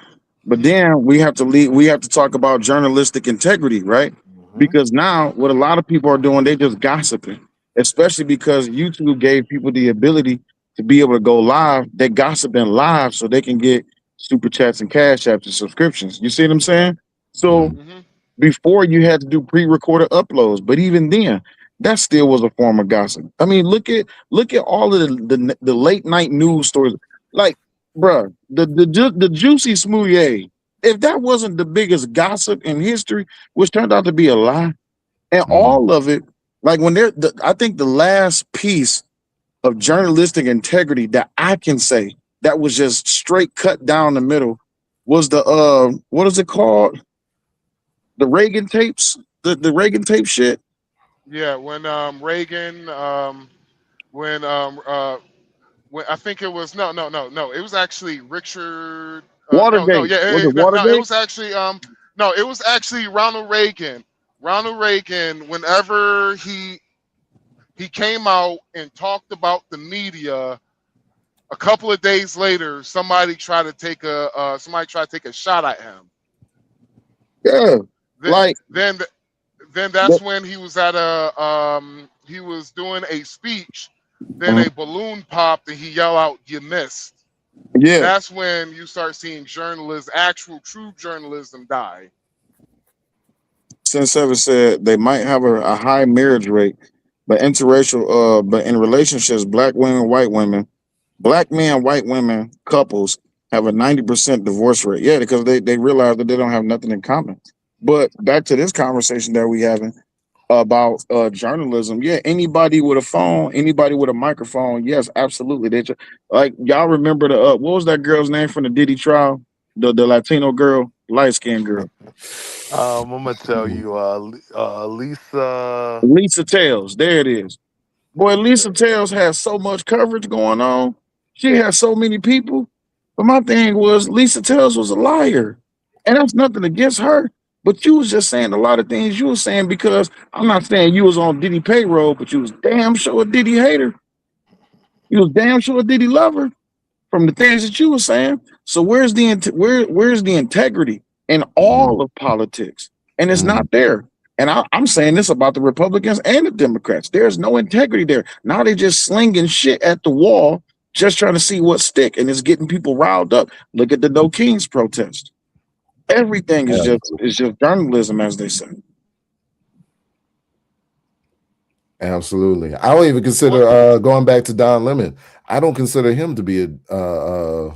H: But then we have to talk about journalistic integrity, right? Because now what a lot of people are doing, they just gossiping, especially because YouTube gave people the ability to be able to go live. They gossiping live so they can get super chats and cash apps and subscriptions. You see what I'm saying? So before you had to do pre-recorded uploads, but even then, that still was a form of gossip. I mean, look at all of the late night news stories. Like, bruh, the Juicy Smouye, if that wasn't the biggest gossip in history, which turned out to be a lie, and all of it, like when I think the last piece of journalistic integrity that I can say that was just straight cut down the middle was the what is it called? The Reagan tapes, the Reagan tape shit.
K: Yeah, when Reagan, when I think it was no, it was actually Richard.
H: Watergate.
K: It was actually it was actually Ronald Reagan. Ronald Reagan, whenever he came out and talked about the media, a couple of days later, somebody tried to take a shot at him.
H: Yeah,
K: Then that's when he was at he was doing a speech. Then a balloon popped and he yelled out, "You missed."
H: Yeah.
K: That's when you start seeing actual true journalism die.
H: Since Seven said they might have a high marriage rate, but interracial, but in relationships, black women, white women, black men, white women couples have a 90% divorce rate. Yeah, because they realize that they don't have nothing in common. But back to this conversation that we having about journalism. Yeah, anybody with a phone, anybody with a microphone, yes, absolutely. They just, like, y'all remember the what was that girl's name from the Diddy trial? The Latino girl, light-skinned girl.
E: I'm gonna tell you,
H: Lisa Tales. There it is. Boy, Lisa Tales has so much coverage going on. She has so many people. But my thing was Lisa Tales was a liar. And that's nothing against her. But you was just saying a lot of things you was saying because I'm not saying you was on Diddy payroll, but you was damn sure a Diddy hater. You was damn sure a Diddy lover from the things that you were saying. So where's the integrity in all of politics? And it's not there. And I'm saying this about the Republicans and the Democrats. There's no integrity there. Now they're just slinging shit at the wall, just trying to see what stick, and it's getting people riled up. Look at the No Kings protest. Everything is just journalism, as they say.
F: Absolutely. I don't even consider going back to Don Lemon. I don't consider him to be a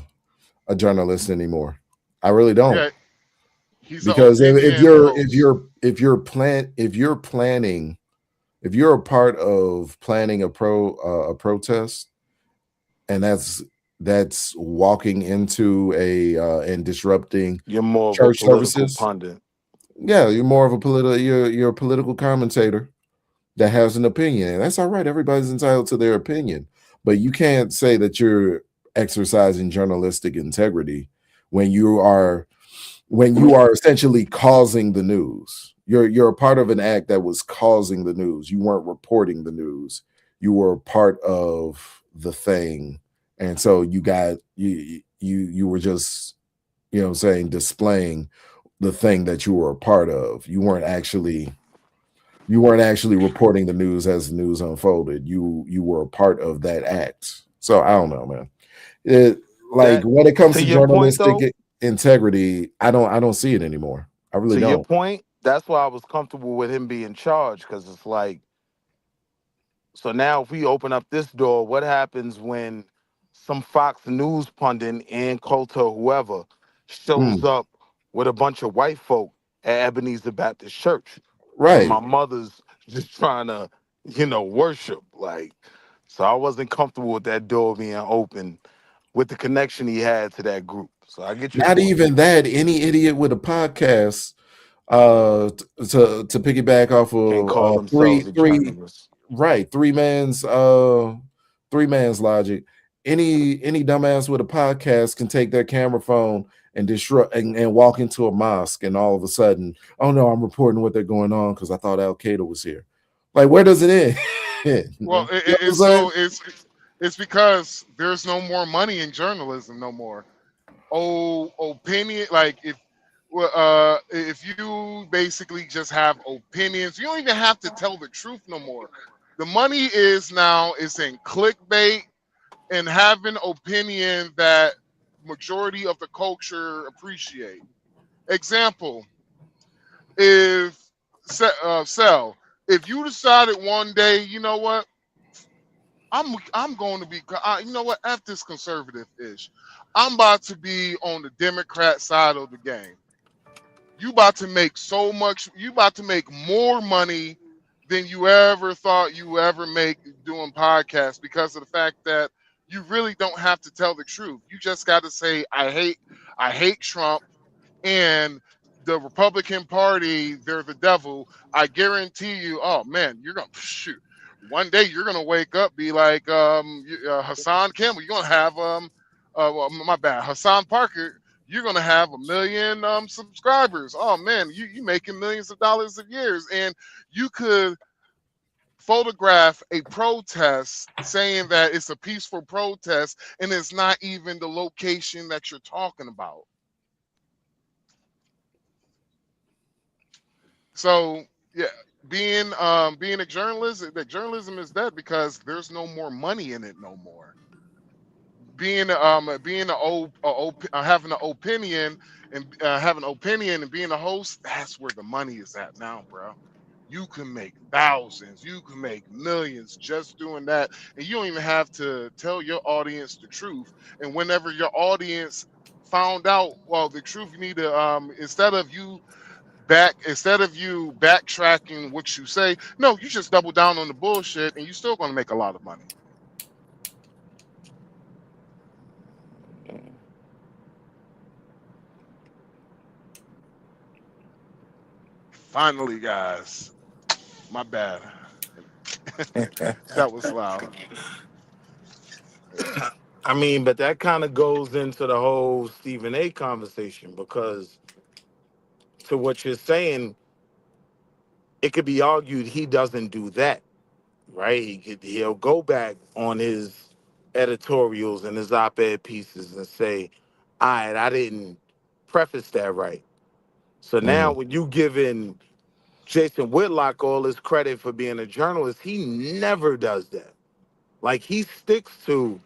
F: journalist anymore. I really don't.
K: Yeah.
F: Because if you're a part of planning a protest, and that's that's walking into a and disrupting
E: You're more of a
F: church
E: political
F: services.
E: pundit.
F: Yeah, you're more of a you're a political commentator that has an opinion, and that's all right. Everybody's entitled to their opinion, but you can't say that you're exercising journalistic integrity when you are essentially causing the news. You're a part of an act that was causing the news. You weren't reporting the news. You were part of the thing, and so you were just, you know what I'm saying, displaying the thing that you were a part of. You weren't actually reporting the news as the news unfolded. You were a part of that act. So I don't know, man. When it comes to journalistic integrity, I don't see it anymore. I really don't.
E: To your point, that's why I was comfortable with him being charged, because it's like, so now if we open up this door, what happens when some Fox News pundit and Coulter, whoever, shows up with a bunch of white folk at Ebenezer Baptist Church?
F: Right.
E: And my mother's just trying to, worship. So I wasn't comfortable with that door being open with the connection he had to that group. So I get you.
F: Not even that. Any idiot with a podcast, to piggyback off of three man's logic. Any dumbass with a podcast can take their camera phone and disrupt and walk into a mosque, and all of a sudden, oh no, I'm reporting what they're going on because I thought Al Qaeda was here. Like, where does it end?
K: Well, it's because there's no more money in journalism no more. Opinion, like if you basically just have opinions, you don't even have to tell the truth no more. The money is in clickbait and having opinion that majority of the culture appreciate. Example, if if you decided one day, you know what, I'm going to be, you know what, F this conservative-ish. I'm about to be on the Democrat side of the game. You about to make so much, you about to make more money than you ever thought you ever make doing podcasts, because of the fact that you really don't have to tell the truth. You just got to say, I hate Trump and the Republican Party, they're the devil. I guarantee you, oh man, you're going to shoot. One day you're going to wake up, be like Hassan Campbell. You're going to have, my bad, Hassan Parker. You're going to have 1 million subscribers. Oh man, you making millions of dollars a year. And you could photograph a protest saying that it's a peaceful protest, and it's not even the location that you're talking about. So yeah, being a journalist, that journalism is dead because there's no more money in it no more. Having an opinion and being a host, that's where the money is at now, bro. You can make thousands, you can make millions just doing that, and you don't even have to tell your audience the truth. And whenever your audience found out, well, the truth, you need to instead of you backtracking what you say, no, you just double down on the bullshit, and you're still going to make a lot of money. Finally, guys, my bad. That was loud.
E: I mean, but that kind of goes into the whole Stephen A. conversation, because to what you're saying, it could be argued he doesn't do that, right? He'll go back on his editorials and his op-ed pieces and say, all right, I didn't preface that right. So now when you giving Jason Whitlock all his credit for being a journalist, he never does that. Like, he sticks to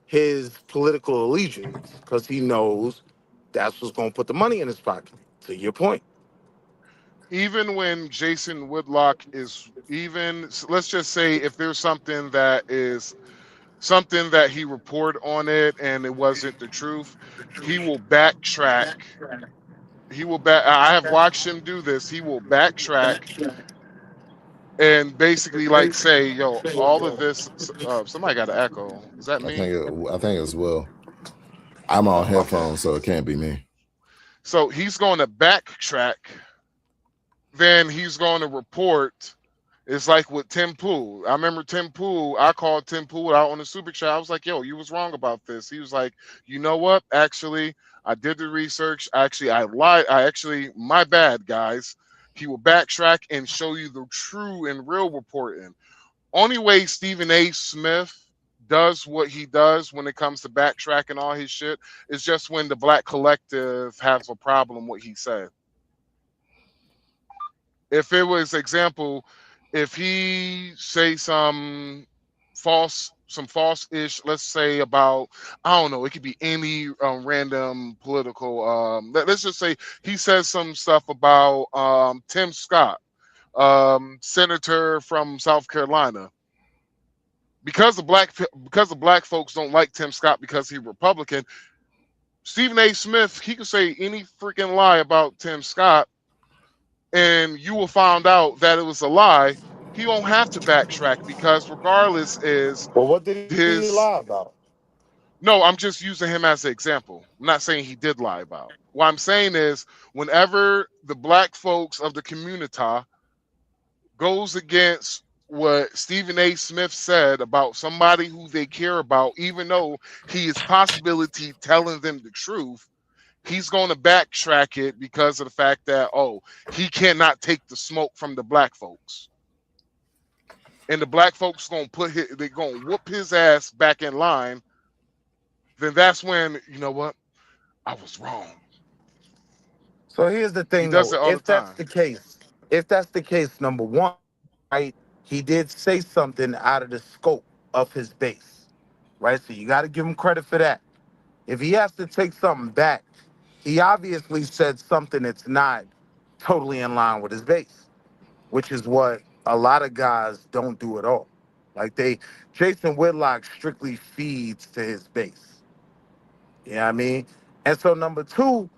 E: his political allegiance because he knows that's what's going to put the money in his pocket, to your point.
K: Even when Jason Whitlock let's just say if there's something that he reported on it and it wasn't the truth, he will backtrack. I have watched him do this. He will backtrack and basically say, yo, all of this, somebody got an echo. Is that me?
L: I think as well. I'm on headphones, so it can't be me.
K: So he's going to backtrack. Then he's going to report. It's like with Tim Pool. I remember Tim Pool. I called Tim Pool out on the super chat. I was like, yo, you was wrong about this. He was like, you know what? Actually, I did the research. Actually, I lied. My bad, guys. He will backtrack and show you the true and real reporting. Only way Stephen A. Smith does what he does when it comes to backtracking all his shit is just when the Black collective has a problem with what he said. If it was example, if he say some false-ish, let's say about, I don't know, it could be any random political, let's just say he says some stuff about Tim Scott, senator from South Carolina. Because the black folks don't like Tim Scott because he's Republican, Stephen A. Smith, he could say any freaking lie about Tim Scott, and you will find out that it was a lie. He won't have to backtrack because regardless is
E: Well, what did he lie about?
K: No, I'm just using him as an example. I'm not saying he did lie about. What I'm saying is whenever the black folks of the community goes against what Stephen A. Smith said about somebody who they care about, even though he is possibility telling them the truth, he's going to backtrack it because of the fact that, oh, he cannot take the smoke from the black folks. And the black folks they're going to whoop his ass back in line. Then that's when, you know what? I was wrong.
E: So here's the thing, though. If that's the case, number one, right, he did say something out of the scope of his base, right? So you got to give him credit for that. If he has to take something back, he obviously said something that's not totally in line with his base, which is what a lot of guys don't do at all. Like Jason Whitlock strictly feeds to his base. You know what I mean? And so number two,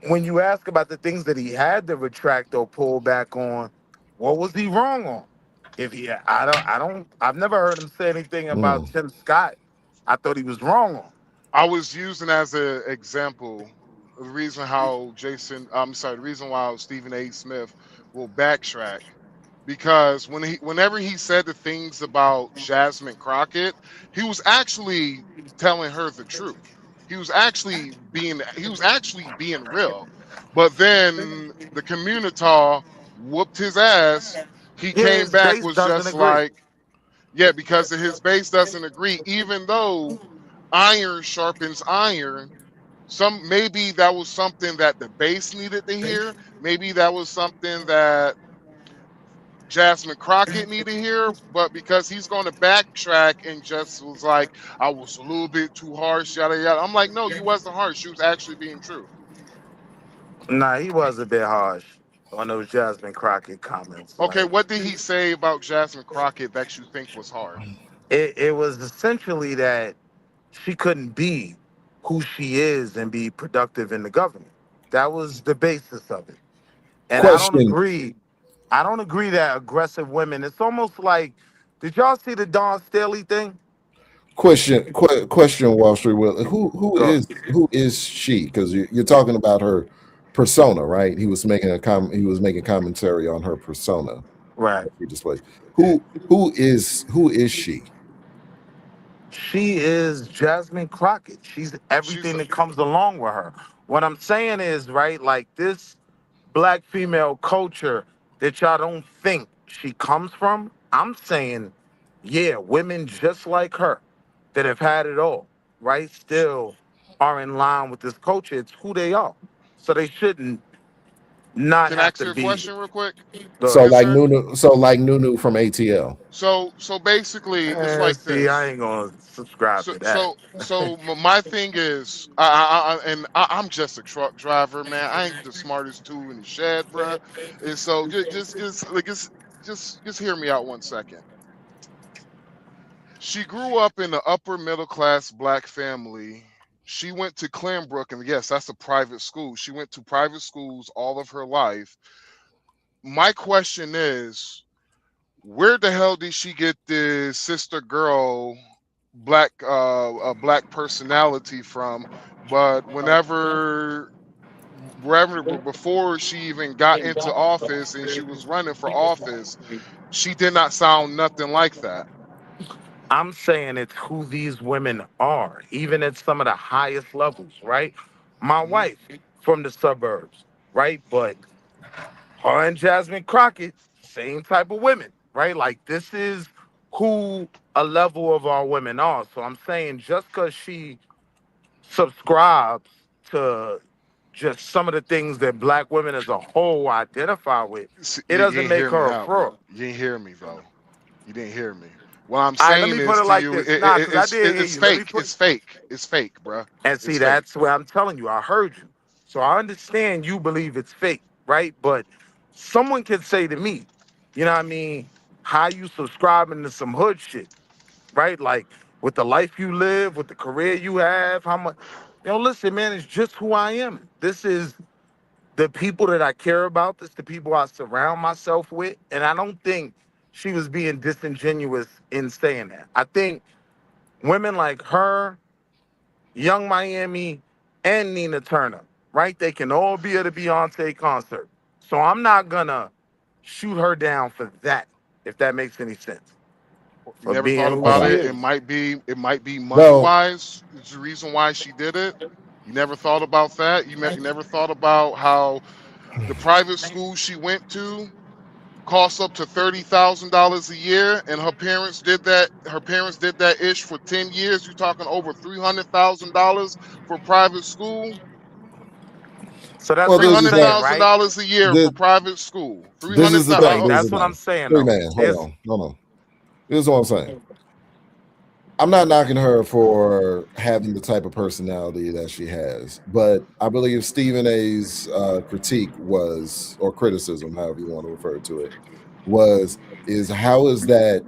E: when you ask about the things that he had to retract or pull back on, what was he wrong on? I've never heard him say anything about Tim Scott. I thought he was wrong on.
K: I was using as an example the reason why Stephen A. Smith will backtrack, because whenever he said the things about Jasmine Crockett, he was actually telling her the truth. He was actually being real. But then the community whooped his ass. He came back was just like, yeah, because his base doesn't agree, even though iron sharpens iron. Maybe that was something that the base needed to hear. Maybe that was something that Jasmine Crockett needed to hear. But because he's going to backtrack and just was like, I was a little bit too harsh, yada yada. I'm like, no, you wasn't harsh. You was actually being true.
E: Nah, he was a bit harsh on those Jasmine Crockett comments.
K: Okay, what did he say about Jasmine Crockett that you think was harsh?
E: It was essentially that she couldn't be who she is and be productive in the government. That was the basis of it. And
L: Question.
E: I don't agree that aggressive women, it's almost like, did y'all see the Dawn Staley thing?
L: Question, Wall Street Will. Who is she? Because you're talking about her persona, right? He was making commentary on her persona.
E: Right.
L: Who is she?
E: She is Jasmine Crockett. She's everything that comes along with her. What I'm saying is, right, like this black female culture that y'all don't think she comes from, I'm saying, yeah, women just like her that have had it all, right, still are in line with this culture. It's who they are. So they shouldn't not
K: Can I
E: have
K: ask you
E: to
K: a
E: be.
K: question real quick?
L: So like Nunu from ATL.
K: So basically, it's like this.
E: I ain't gonna subscribe to that.
K: So my thing is, I'm just a truck driver, man. I ain't the smartest tool in the shed, bruh. And so just hear me out 1 second. She grew up in an upper middle class black family. She went to Clanbrook, and yes, that's a private school. She went to private schools all of her life. My question is, where the hell did she get this sister girl a black personality from, but wherever before she even got into office and she was running for office, she did not sound nothing like that.
O: I'm saying it's who these women are, even at some of the highest levels, right? My wife from the suburbs, right? But her and Jasmine Crockett, same type of women, right? Like this is who a level of our women are. So I'm saying just because she subscribes to just some of the things that black women as a whole identify with, it
K: You
O: doesn't
K: ain't
O: make
K: hear me
O: her a
K: out, bro.
O: fraud.
K: You ain't hear me though. You didn't hear me. What I'm
O: All right, let
K: saying
O: me put
K: is
O: it
K: to
O: like
K: you,
O: this. Nah, because I did hear
K: it's
O: you. Let me
K: fake.
O: put
K: It's fake. It's fake, bruh.
O: And see,
K: It's fake.
O: that's where I'm telling you. I heard you. So I understand you believe it's fake, right? But someone can say to me, you know what I mean, how you subscribing to some hood shit, right? Like with the life you live, with the career you have, how much, listen, man, it's just who I am. This is the people that I care about. This is the people I surround myself with. And I don't think she was being disingenuous in saying that. I think women like her, Young Miami, and Nina Turner, right? They can all be at a Beyonce concert. So I'm not gonna shoot her down for that, if that makes any sense.
K: You
O: For
K: never thought
O: being who
K: about
O: she
K: it.
O: is.
K: It might be money
L: Well,
K: wise. Is the reason why she did it. You never thought about that. You never thought about how the private school she went to costs up to $30,000 a year, and her parents did that. Her parents did that ish for 10 years. You're talking over $300,000 for private school.
O: So that's
L: well,
O: what
K: Three
O: I'm
L: this is
K: hundred
L: the
O: saying,
K: thousand
O: right?
K: dollars a year
L: this,
K: for private school. Three
L: this
K: hundred.
L: is the thing.
O: Right.
L: This is
O: That's
L: the
O: what I'm
L: thing.
O: saying
L: Three
O: though.
L: man,
O: It's
L: hold on. This is what I'm saying. I'm not knocking her for having the type of personality that she has, but I believe Stephen A's critique was, or criticism, however you want to refer to it, is how is that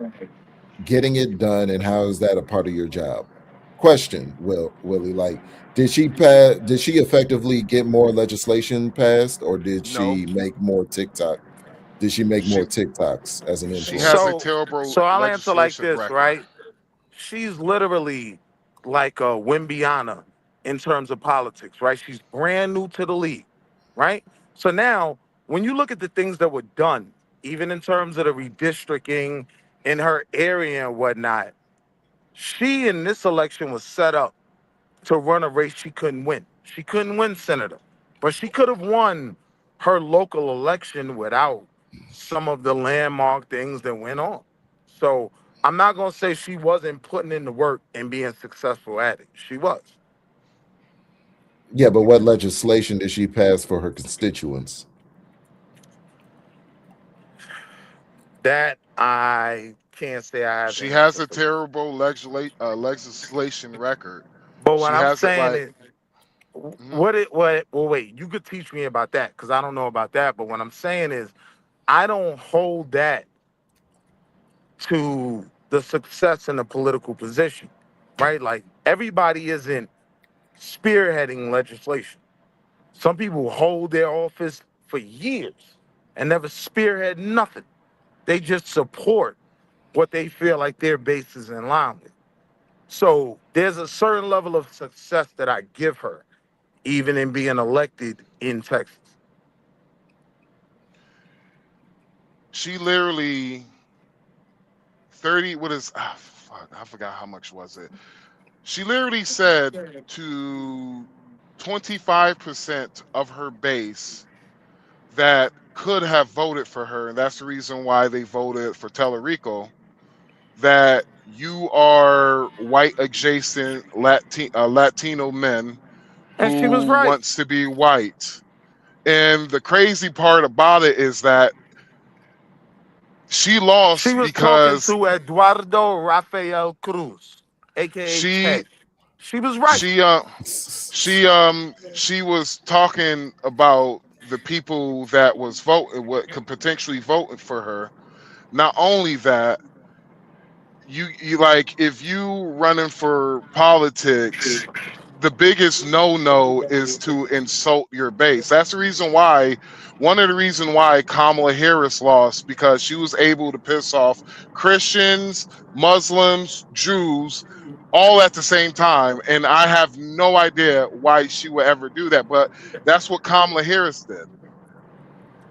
L: getting it done, and how is that a part of your job? Question, Willie, like, did she pass? Did she effectively get more legislation passed, or did
K: No,
L: she make more TikTok? Did she make more
K: she
L: TikToks as an
K: she has
L: influencer?
K: a
O: so
K: terrible
O: so I'll answer like
K: legislation
O: this,
K: record.
O: right? She's literally like a Wimbiana in terms of politics, right? She's brand new to the league, right? So now, when you look at the things that were done, even in terms of the redistricting in her area and whatnot, she in this election was set up to run a race she couldn't win. She couldn't win senator, but she could have won her local election without some of the landmark things that went on. So I'm not going to say she wasn't putting in the work and being successful at it. She was.
L: Yeah, but what legislation did she pass for her constituents?
O: That I can't say I have the
K: She has
O: answer
K: a
O: for you.
K: terrible legislation record.
O: But what
K: She
O: I'm
K: has it
O: saying
K: like.
O: is,
K: Mhm.
O: well, wait, you could teach me about that because I don't know about that. But what I'm saying is, I don't hold that to the success in a political position, right? Like everybody isn't spearheading legislation. Some people hold their office for years and never spearhead nothing. They just support what they feel like their base is in line with. So there's a certain level of success that I give her, even in being elected in Texas.
K: She literally 30. What is? Fuck, I forgot how much was it. She literally said to 25% of her base that could have voted for her, and that's the reason why they voted for Tellerico, that you are white adjacent Latino men
O: And she was
K: who
O: right.
K: wants to be white. And the crazy part about it is that she
O: She
K: lost
O: was talking
K: because
O: to Eduardo Rafael Cruz, aka
K: she
O: Ted. She was right.
K: she uh she was talking about the people that was voting, what could potentially vote for her. Not only that, you like, if you running for politics, the biggest no-no is to insult your base. That's the reason why, one of the reasons why Kamala Harris lost, because she was able to piss off Christians, Muslims, Jews, all at the same time. And I have no idea why she would ever do that, but that's what Kamala Harris did.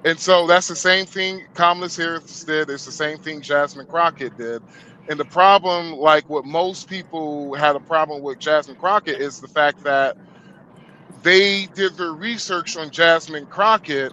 K: And so that's the same thing Kamala Harris did. It's the same thing Jasmine Crockett did. And the problem, like what most people had a problem with Jasmine Crockett, is the fact that they did their research on Jasmine Crockett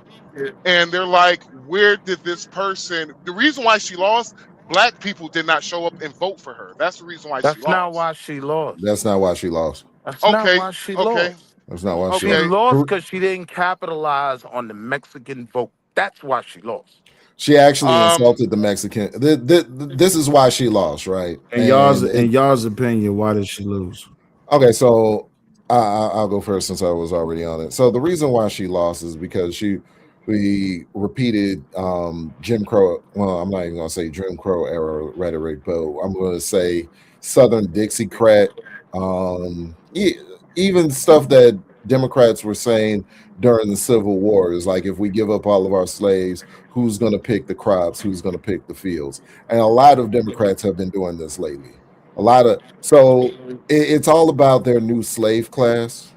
K: and they're like, where did this person, the reason why she lost, black people did not show up and vote for her. That's the reason why she
O: That's not
K: lost.
O: why she lost.
L: That's not why she lost.
O: That's not why she lost.
L: That's not why
O: She lost because she didn't capitalize on the Mexican vote. That's why she lost.
L: She actually insulted the Mexican. This is why she lost, right?
H: In y'all's opinion, why did she lose?
L: Okay, so I'll go first since I was already on it. So the reason why she lost is because we repeated Jim Crow. Well, I'm not even gonna say Jim Crow era rhetoric, but I'm gonna say Southern Dixiecrat. Even stuff that Democrats were saying during the Civil War is like, if we give up all of our slaves, who's going to pick the crops? Who's going to pick the fields? And a lot of Democrats have been doing this lately. It's all about their new slave class.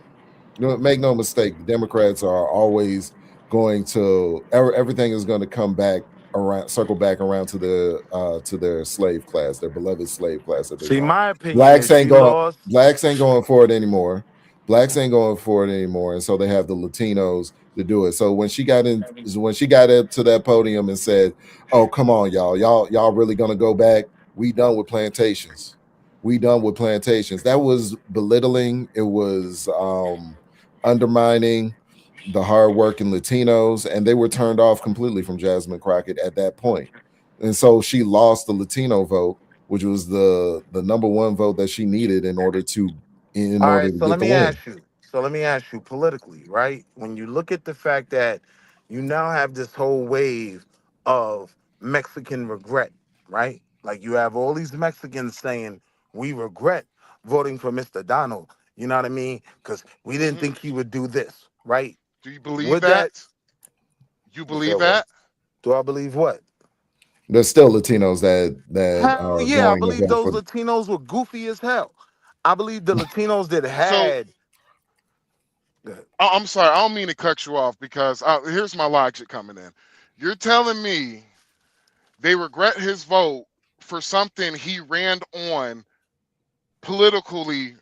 L: Make no mistake, Democrats are always going to, everything is going to come back around, circle back around to their slave class, their beloved slave class. That they
O: See,
L: call.
O: my opinion
L: Blacks
O: is
L: ain't
O: she
L: going.
O: lost.
L: Blacks ain't going for it anymore. Blacks ain't going for it anymore, and so they have the Latinos to do it. So when she got up to that podium and said, "Oh, come on, y'all really gonna go back? We done with plantations. We done with plantations." That was belittling. It was undermining the hardworking Latinos, and they were turned off completely from Jasmine Crockett at that point. And so she lost the Latino vote, which was the number one vote that she needed in order to
O: All right, so let
L: get the
O: me
L: win.
O: ask you. So let me ask you politically, right? When you look at the fact that you now have this whole wave of Mexican regret, right? Like you have all these Mexicans saying, we regret voting for Mr. Donald. You know what I mean? Because we didn't think he would do this, right?
K: Do you believe
O: Would
K: that? You
O: You
K: believe
O: said
K: that?
O: what? Do I believe what?
L: There's still Latinos that
O: Hell
L: are
O: yeah, I
L: going to
O: believe
L: vote
O: those
L: for.
O: Latinos were goofy as hell. I believe the Latinos that
K: So
O: had.
K: I'm sorry, I don't mean to cut you off, because here's my logic coming in. You're telling me they regret his vote for something he ran on politically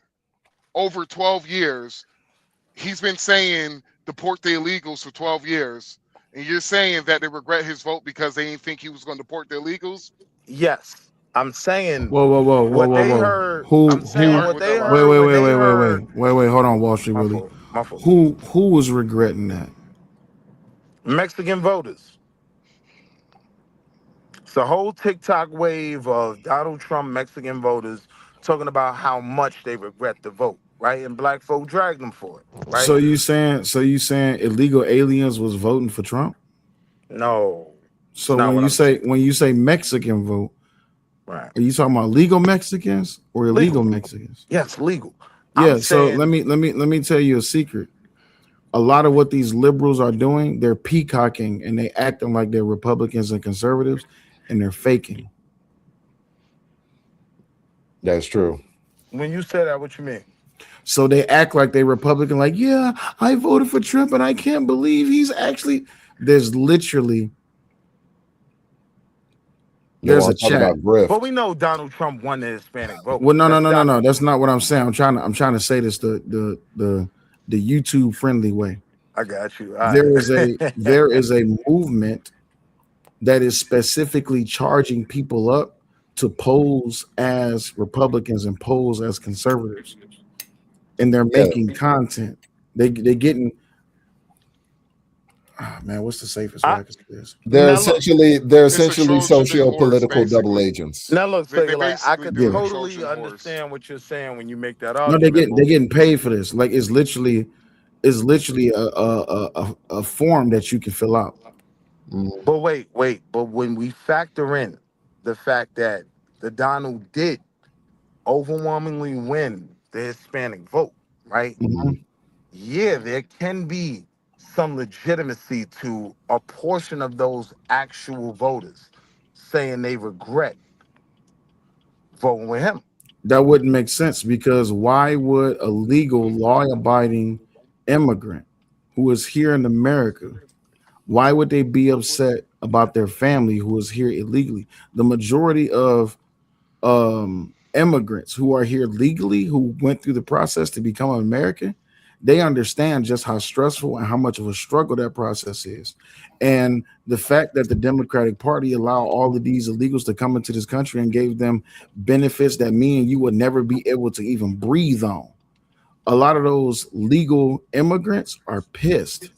K: over 12 years. He's been saying deport the illegals for 12 years. And you're saying that they regret his vote because they didn't think he was going to deport the illegals?
O: Yes, I'm saying
H: Whoa.
O: what they heard. I'm saying what they heard when they heard.
H: Wait. Hold on, Wall Street
O: My
H: Willie.
O: fault. My fault.
H: Who was regretting that?
O: Mexican voters. It's a whole TikTok wave of Donald Trump Mexican voters talking about how much they regret the vote, right? And black folk dragged them for it, right?
H: So you saying illegal aliens was voting for Trump?
O: No.
H: So
O: not
H: when
O: what
H: you
O: I'm
H: say Mexican vote,
O: right?
H: Are you talking about legal Mexicans or illegal Mexicans?
O: Yes, legal.
H: Yeah.
O: I'm
H: So
O: saying,
H: let me tell you a secret. A lot of what these liberals are doing, they're peacocking and they acting like they're Republicans and conservatives, and they're faking.
L: That's true.
O: when you say that, what you mean?
H: So they act like they Republican, like, yeah, I voted for Trump and I can't believe he's actually. There's literally there's a chat.
O: But we know Donald Trump won the Hispanic vote.
H: Well, no.
O: That's
H: That's not what I'm saying. I'm trying to say this the YouTube friendly way.
O: I got you.
H: There is a movement that is specifically charging people up to pose as Republicans and pose as conservatives, and they're making content. They're getting. Oh, man, what's the safest way I can say this?
L: They're essentially socio-political double agents.
O: Now look,
K: They
O: I could
H: Yeah.
O: totally understand what you're saying when you make that
H: No,
O: argument.
H: they're getting paid for this. Like it's literally a form that you can fill out.
O: But wait. But when we factor in the fact that the Donald did overwhelmingly win the Hispanic vote, right? Yeah, there can be some legitimacy to a portion of those actual voters saying they regret voting with him.
H: That wouldn't make sense, because why would a legal, law-abiding immigrant who is here in America, why would they be upset about their family who is here illegally? The majority of immigrants who are here legally, who went through the process to become an American, they understand just how stressful and how much of a struggle that process is. And the fact that the Democratic Party allowed all of these illegals to come into this country and gave them benefits that me and you would never be able to even breathe on. A lot of those legal immigrants are pissed.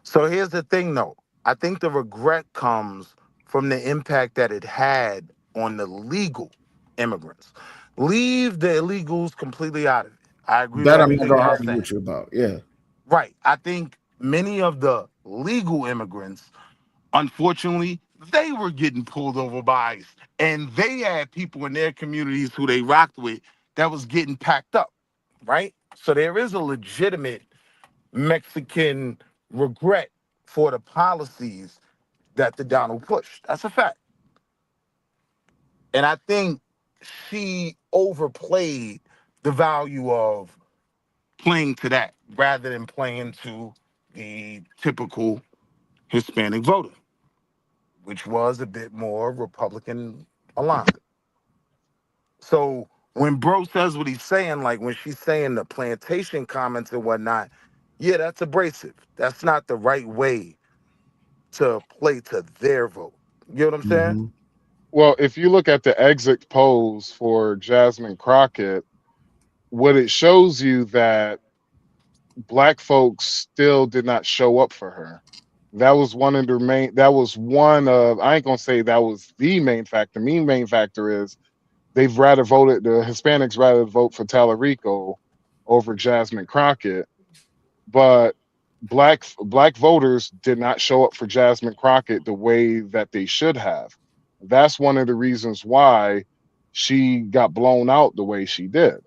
O: So here's the thing, though. I think the regret comes from the impact that it had on the legal immigrants. Leave the illegals completely out of it. I agree
H: That
O: with
H: I'm not
O: everything
H: gonna
O: y'all
H: argue
O: saying.
H: with you about. Yeah.
O: Right. I think many of the legal immigrants, unfortunately, they were getting pulled over by ICE, and they had people in their communities who they rocked with that was getting packed up, right? So there is a legitimate Mexican regret for the policies that the Donald pushed. That's a fact. And I think she overplayed the value of playing to that rather than playing to the typical Hispanic voter, which was a bit more Republican aligned. So when bro says what he's saying, like when she's saying the plantation comments and whatnot, yeah, that's abrasive. That's not the right way to play to their vote. You know what I'm saying?
K: Well, if you look at the exit polls for Jasmine Crockett, what it shows you that black folks still did not show up for her. That was one of the main. That was one of. I ain't gonna say that was the main factor. The main factor is they've rather voted. The Hispanics rather vote for Tallarico over Jasmine Crockett, but black voters did not show up for Jasmine Crockett the way that they should have. That's one of the reasons why she got blown out the way she did.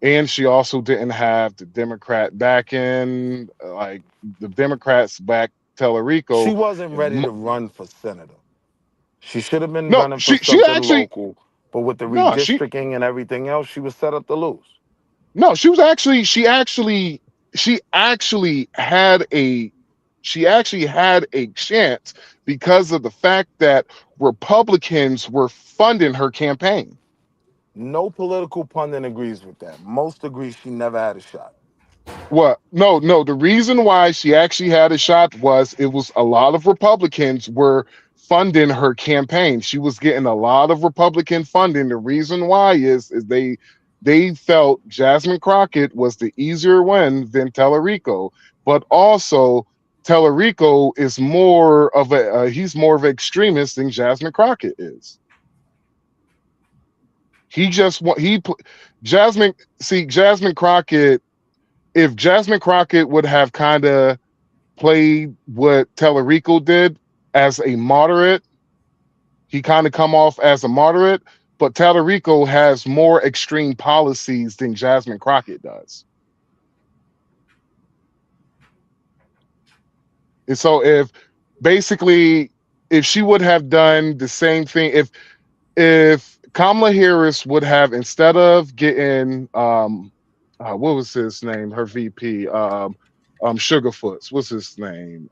K: And she also didn't have the Democrat backing. Like the Democrats backed
O: She
K: Tallarico.
O: wasn't ready to run for senator. She should have been
K: No,
O: running for
K: she
O: something
K: actually
O: local, but with the
K: no she
O: redistricting and everything else, she was set up to lose.
K: no she was actually she actually had a chance because of the fact that Republicans were funding her campaign.
O: No political pundit agrees with that. Most agree she never had a shot.
K: What? No. The reason why she actually had a shot was it was a lot of Republicans were funding her campaign. She was getting a lot of Republican funding. The reason why is they felt Jasmine Crockett was the easier win than Tallarico, but also Tallarico is more of a he's more of an extremist than Jasmine Crockett is. He just want Jasmine. See, Jasmine Crockett. If Jasmine Crockett would have kind of played what Tallarico did as a moderate, he kind of come off as a moderate, but Tallarico has more extreme policies than Jasmine Crockett does. And so if she would have done the same thing, if Kamala Harris would have, instead of getting what was his name? Her VP, Sugarfoots. What's his name?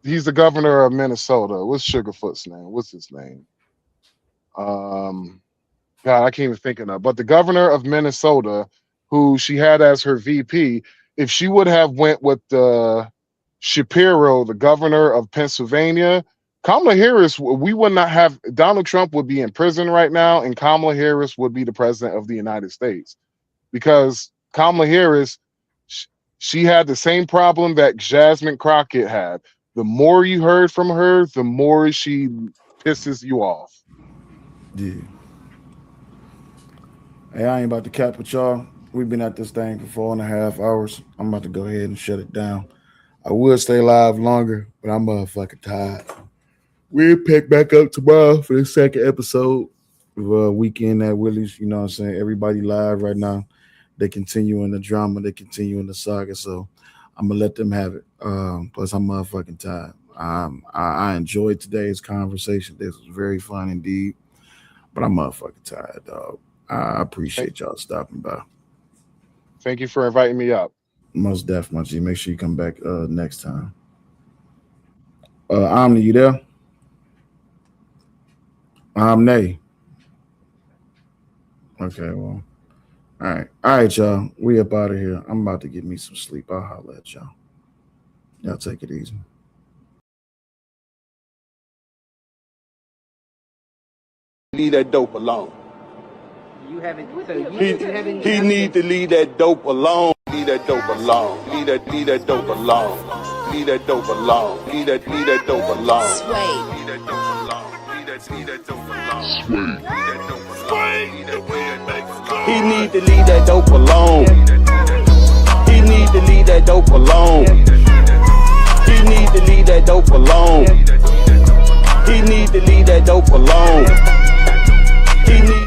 K: He's the governor of Minnesota. What's Sugarfoot's name? What's his name? God, I can't even think of that. But the governor of Minnesota, who she had as her VP, if she would have went with Shapiro, the governor of Pennsylvania, Kamala Harris, we would not have, Donald Trump would be in prison right now, and Kamala Harris would be the president of the United States. Because Kamala Harris, she had the same problem that Jasmine Crockett had. The more you heard from her, the more she pisses you off.
H: Yeah. Hey, I ain't about to cap with y'all. We've been at this thing for 4.5 hours. I'm about to go ahead and shut it down. I would stay live longer, but I'm motherfucking tired. We'll pick back up tomorrow for the second episode. weekend at Willie's. You know what I'm saying? Everybody live right now. They continuing the drama. They continuing the saga. So I'm going to let them have it. Plus, I'm motherfucking tired. I enjoyed today's conversation. This was very fun indeed. But I'm motherfucking tired, dog. I appreciate y'all stopping by.
Q: Thank you for inviting me up.
H: Most definitely. Make sure you come back next time. Omni, you there? Omni. Okay, well. All right, y'all. We up out of here. I'm about to get me some sleep. I'll holler at y'all. Y'all take it easy.
R: Leave that dope alone.
W: You haven't. So
R: He need to leave that dope alone. Leave that dope alone. Leave that dope alone. Leave that dope alone. Leave that dope alone.
W: Sway.
R: Leave that dope alone. Leave that dope alone. He need to leave that dope alone. He need to leave that dope alone. He need to leave that dope alone. He need to leave that dope alone. He need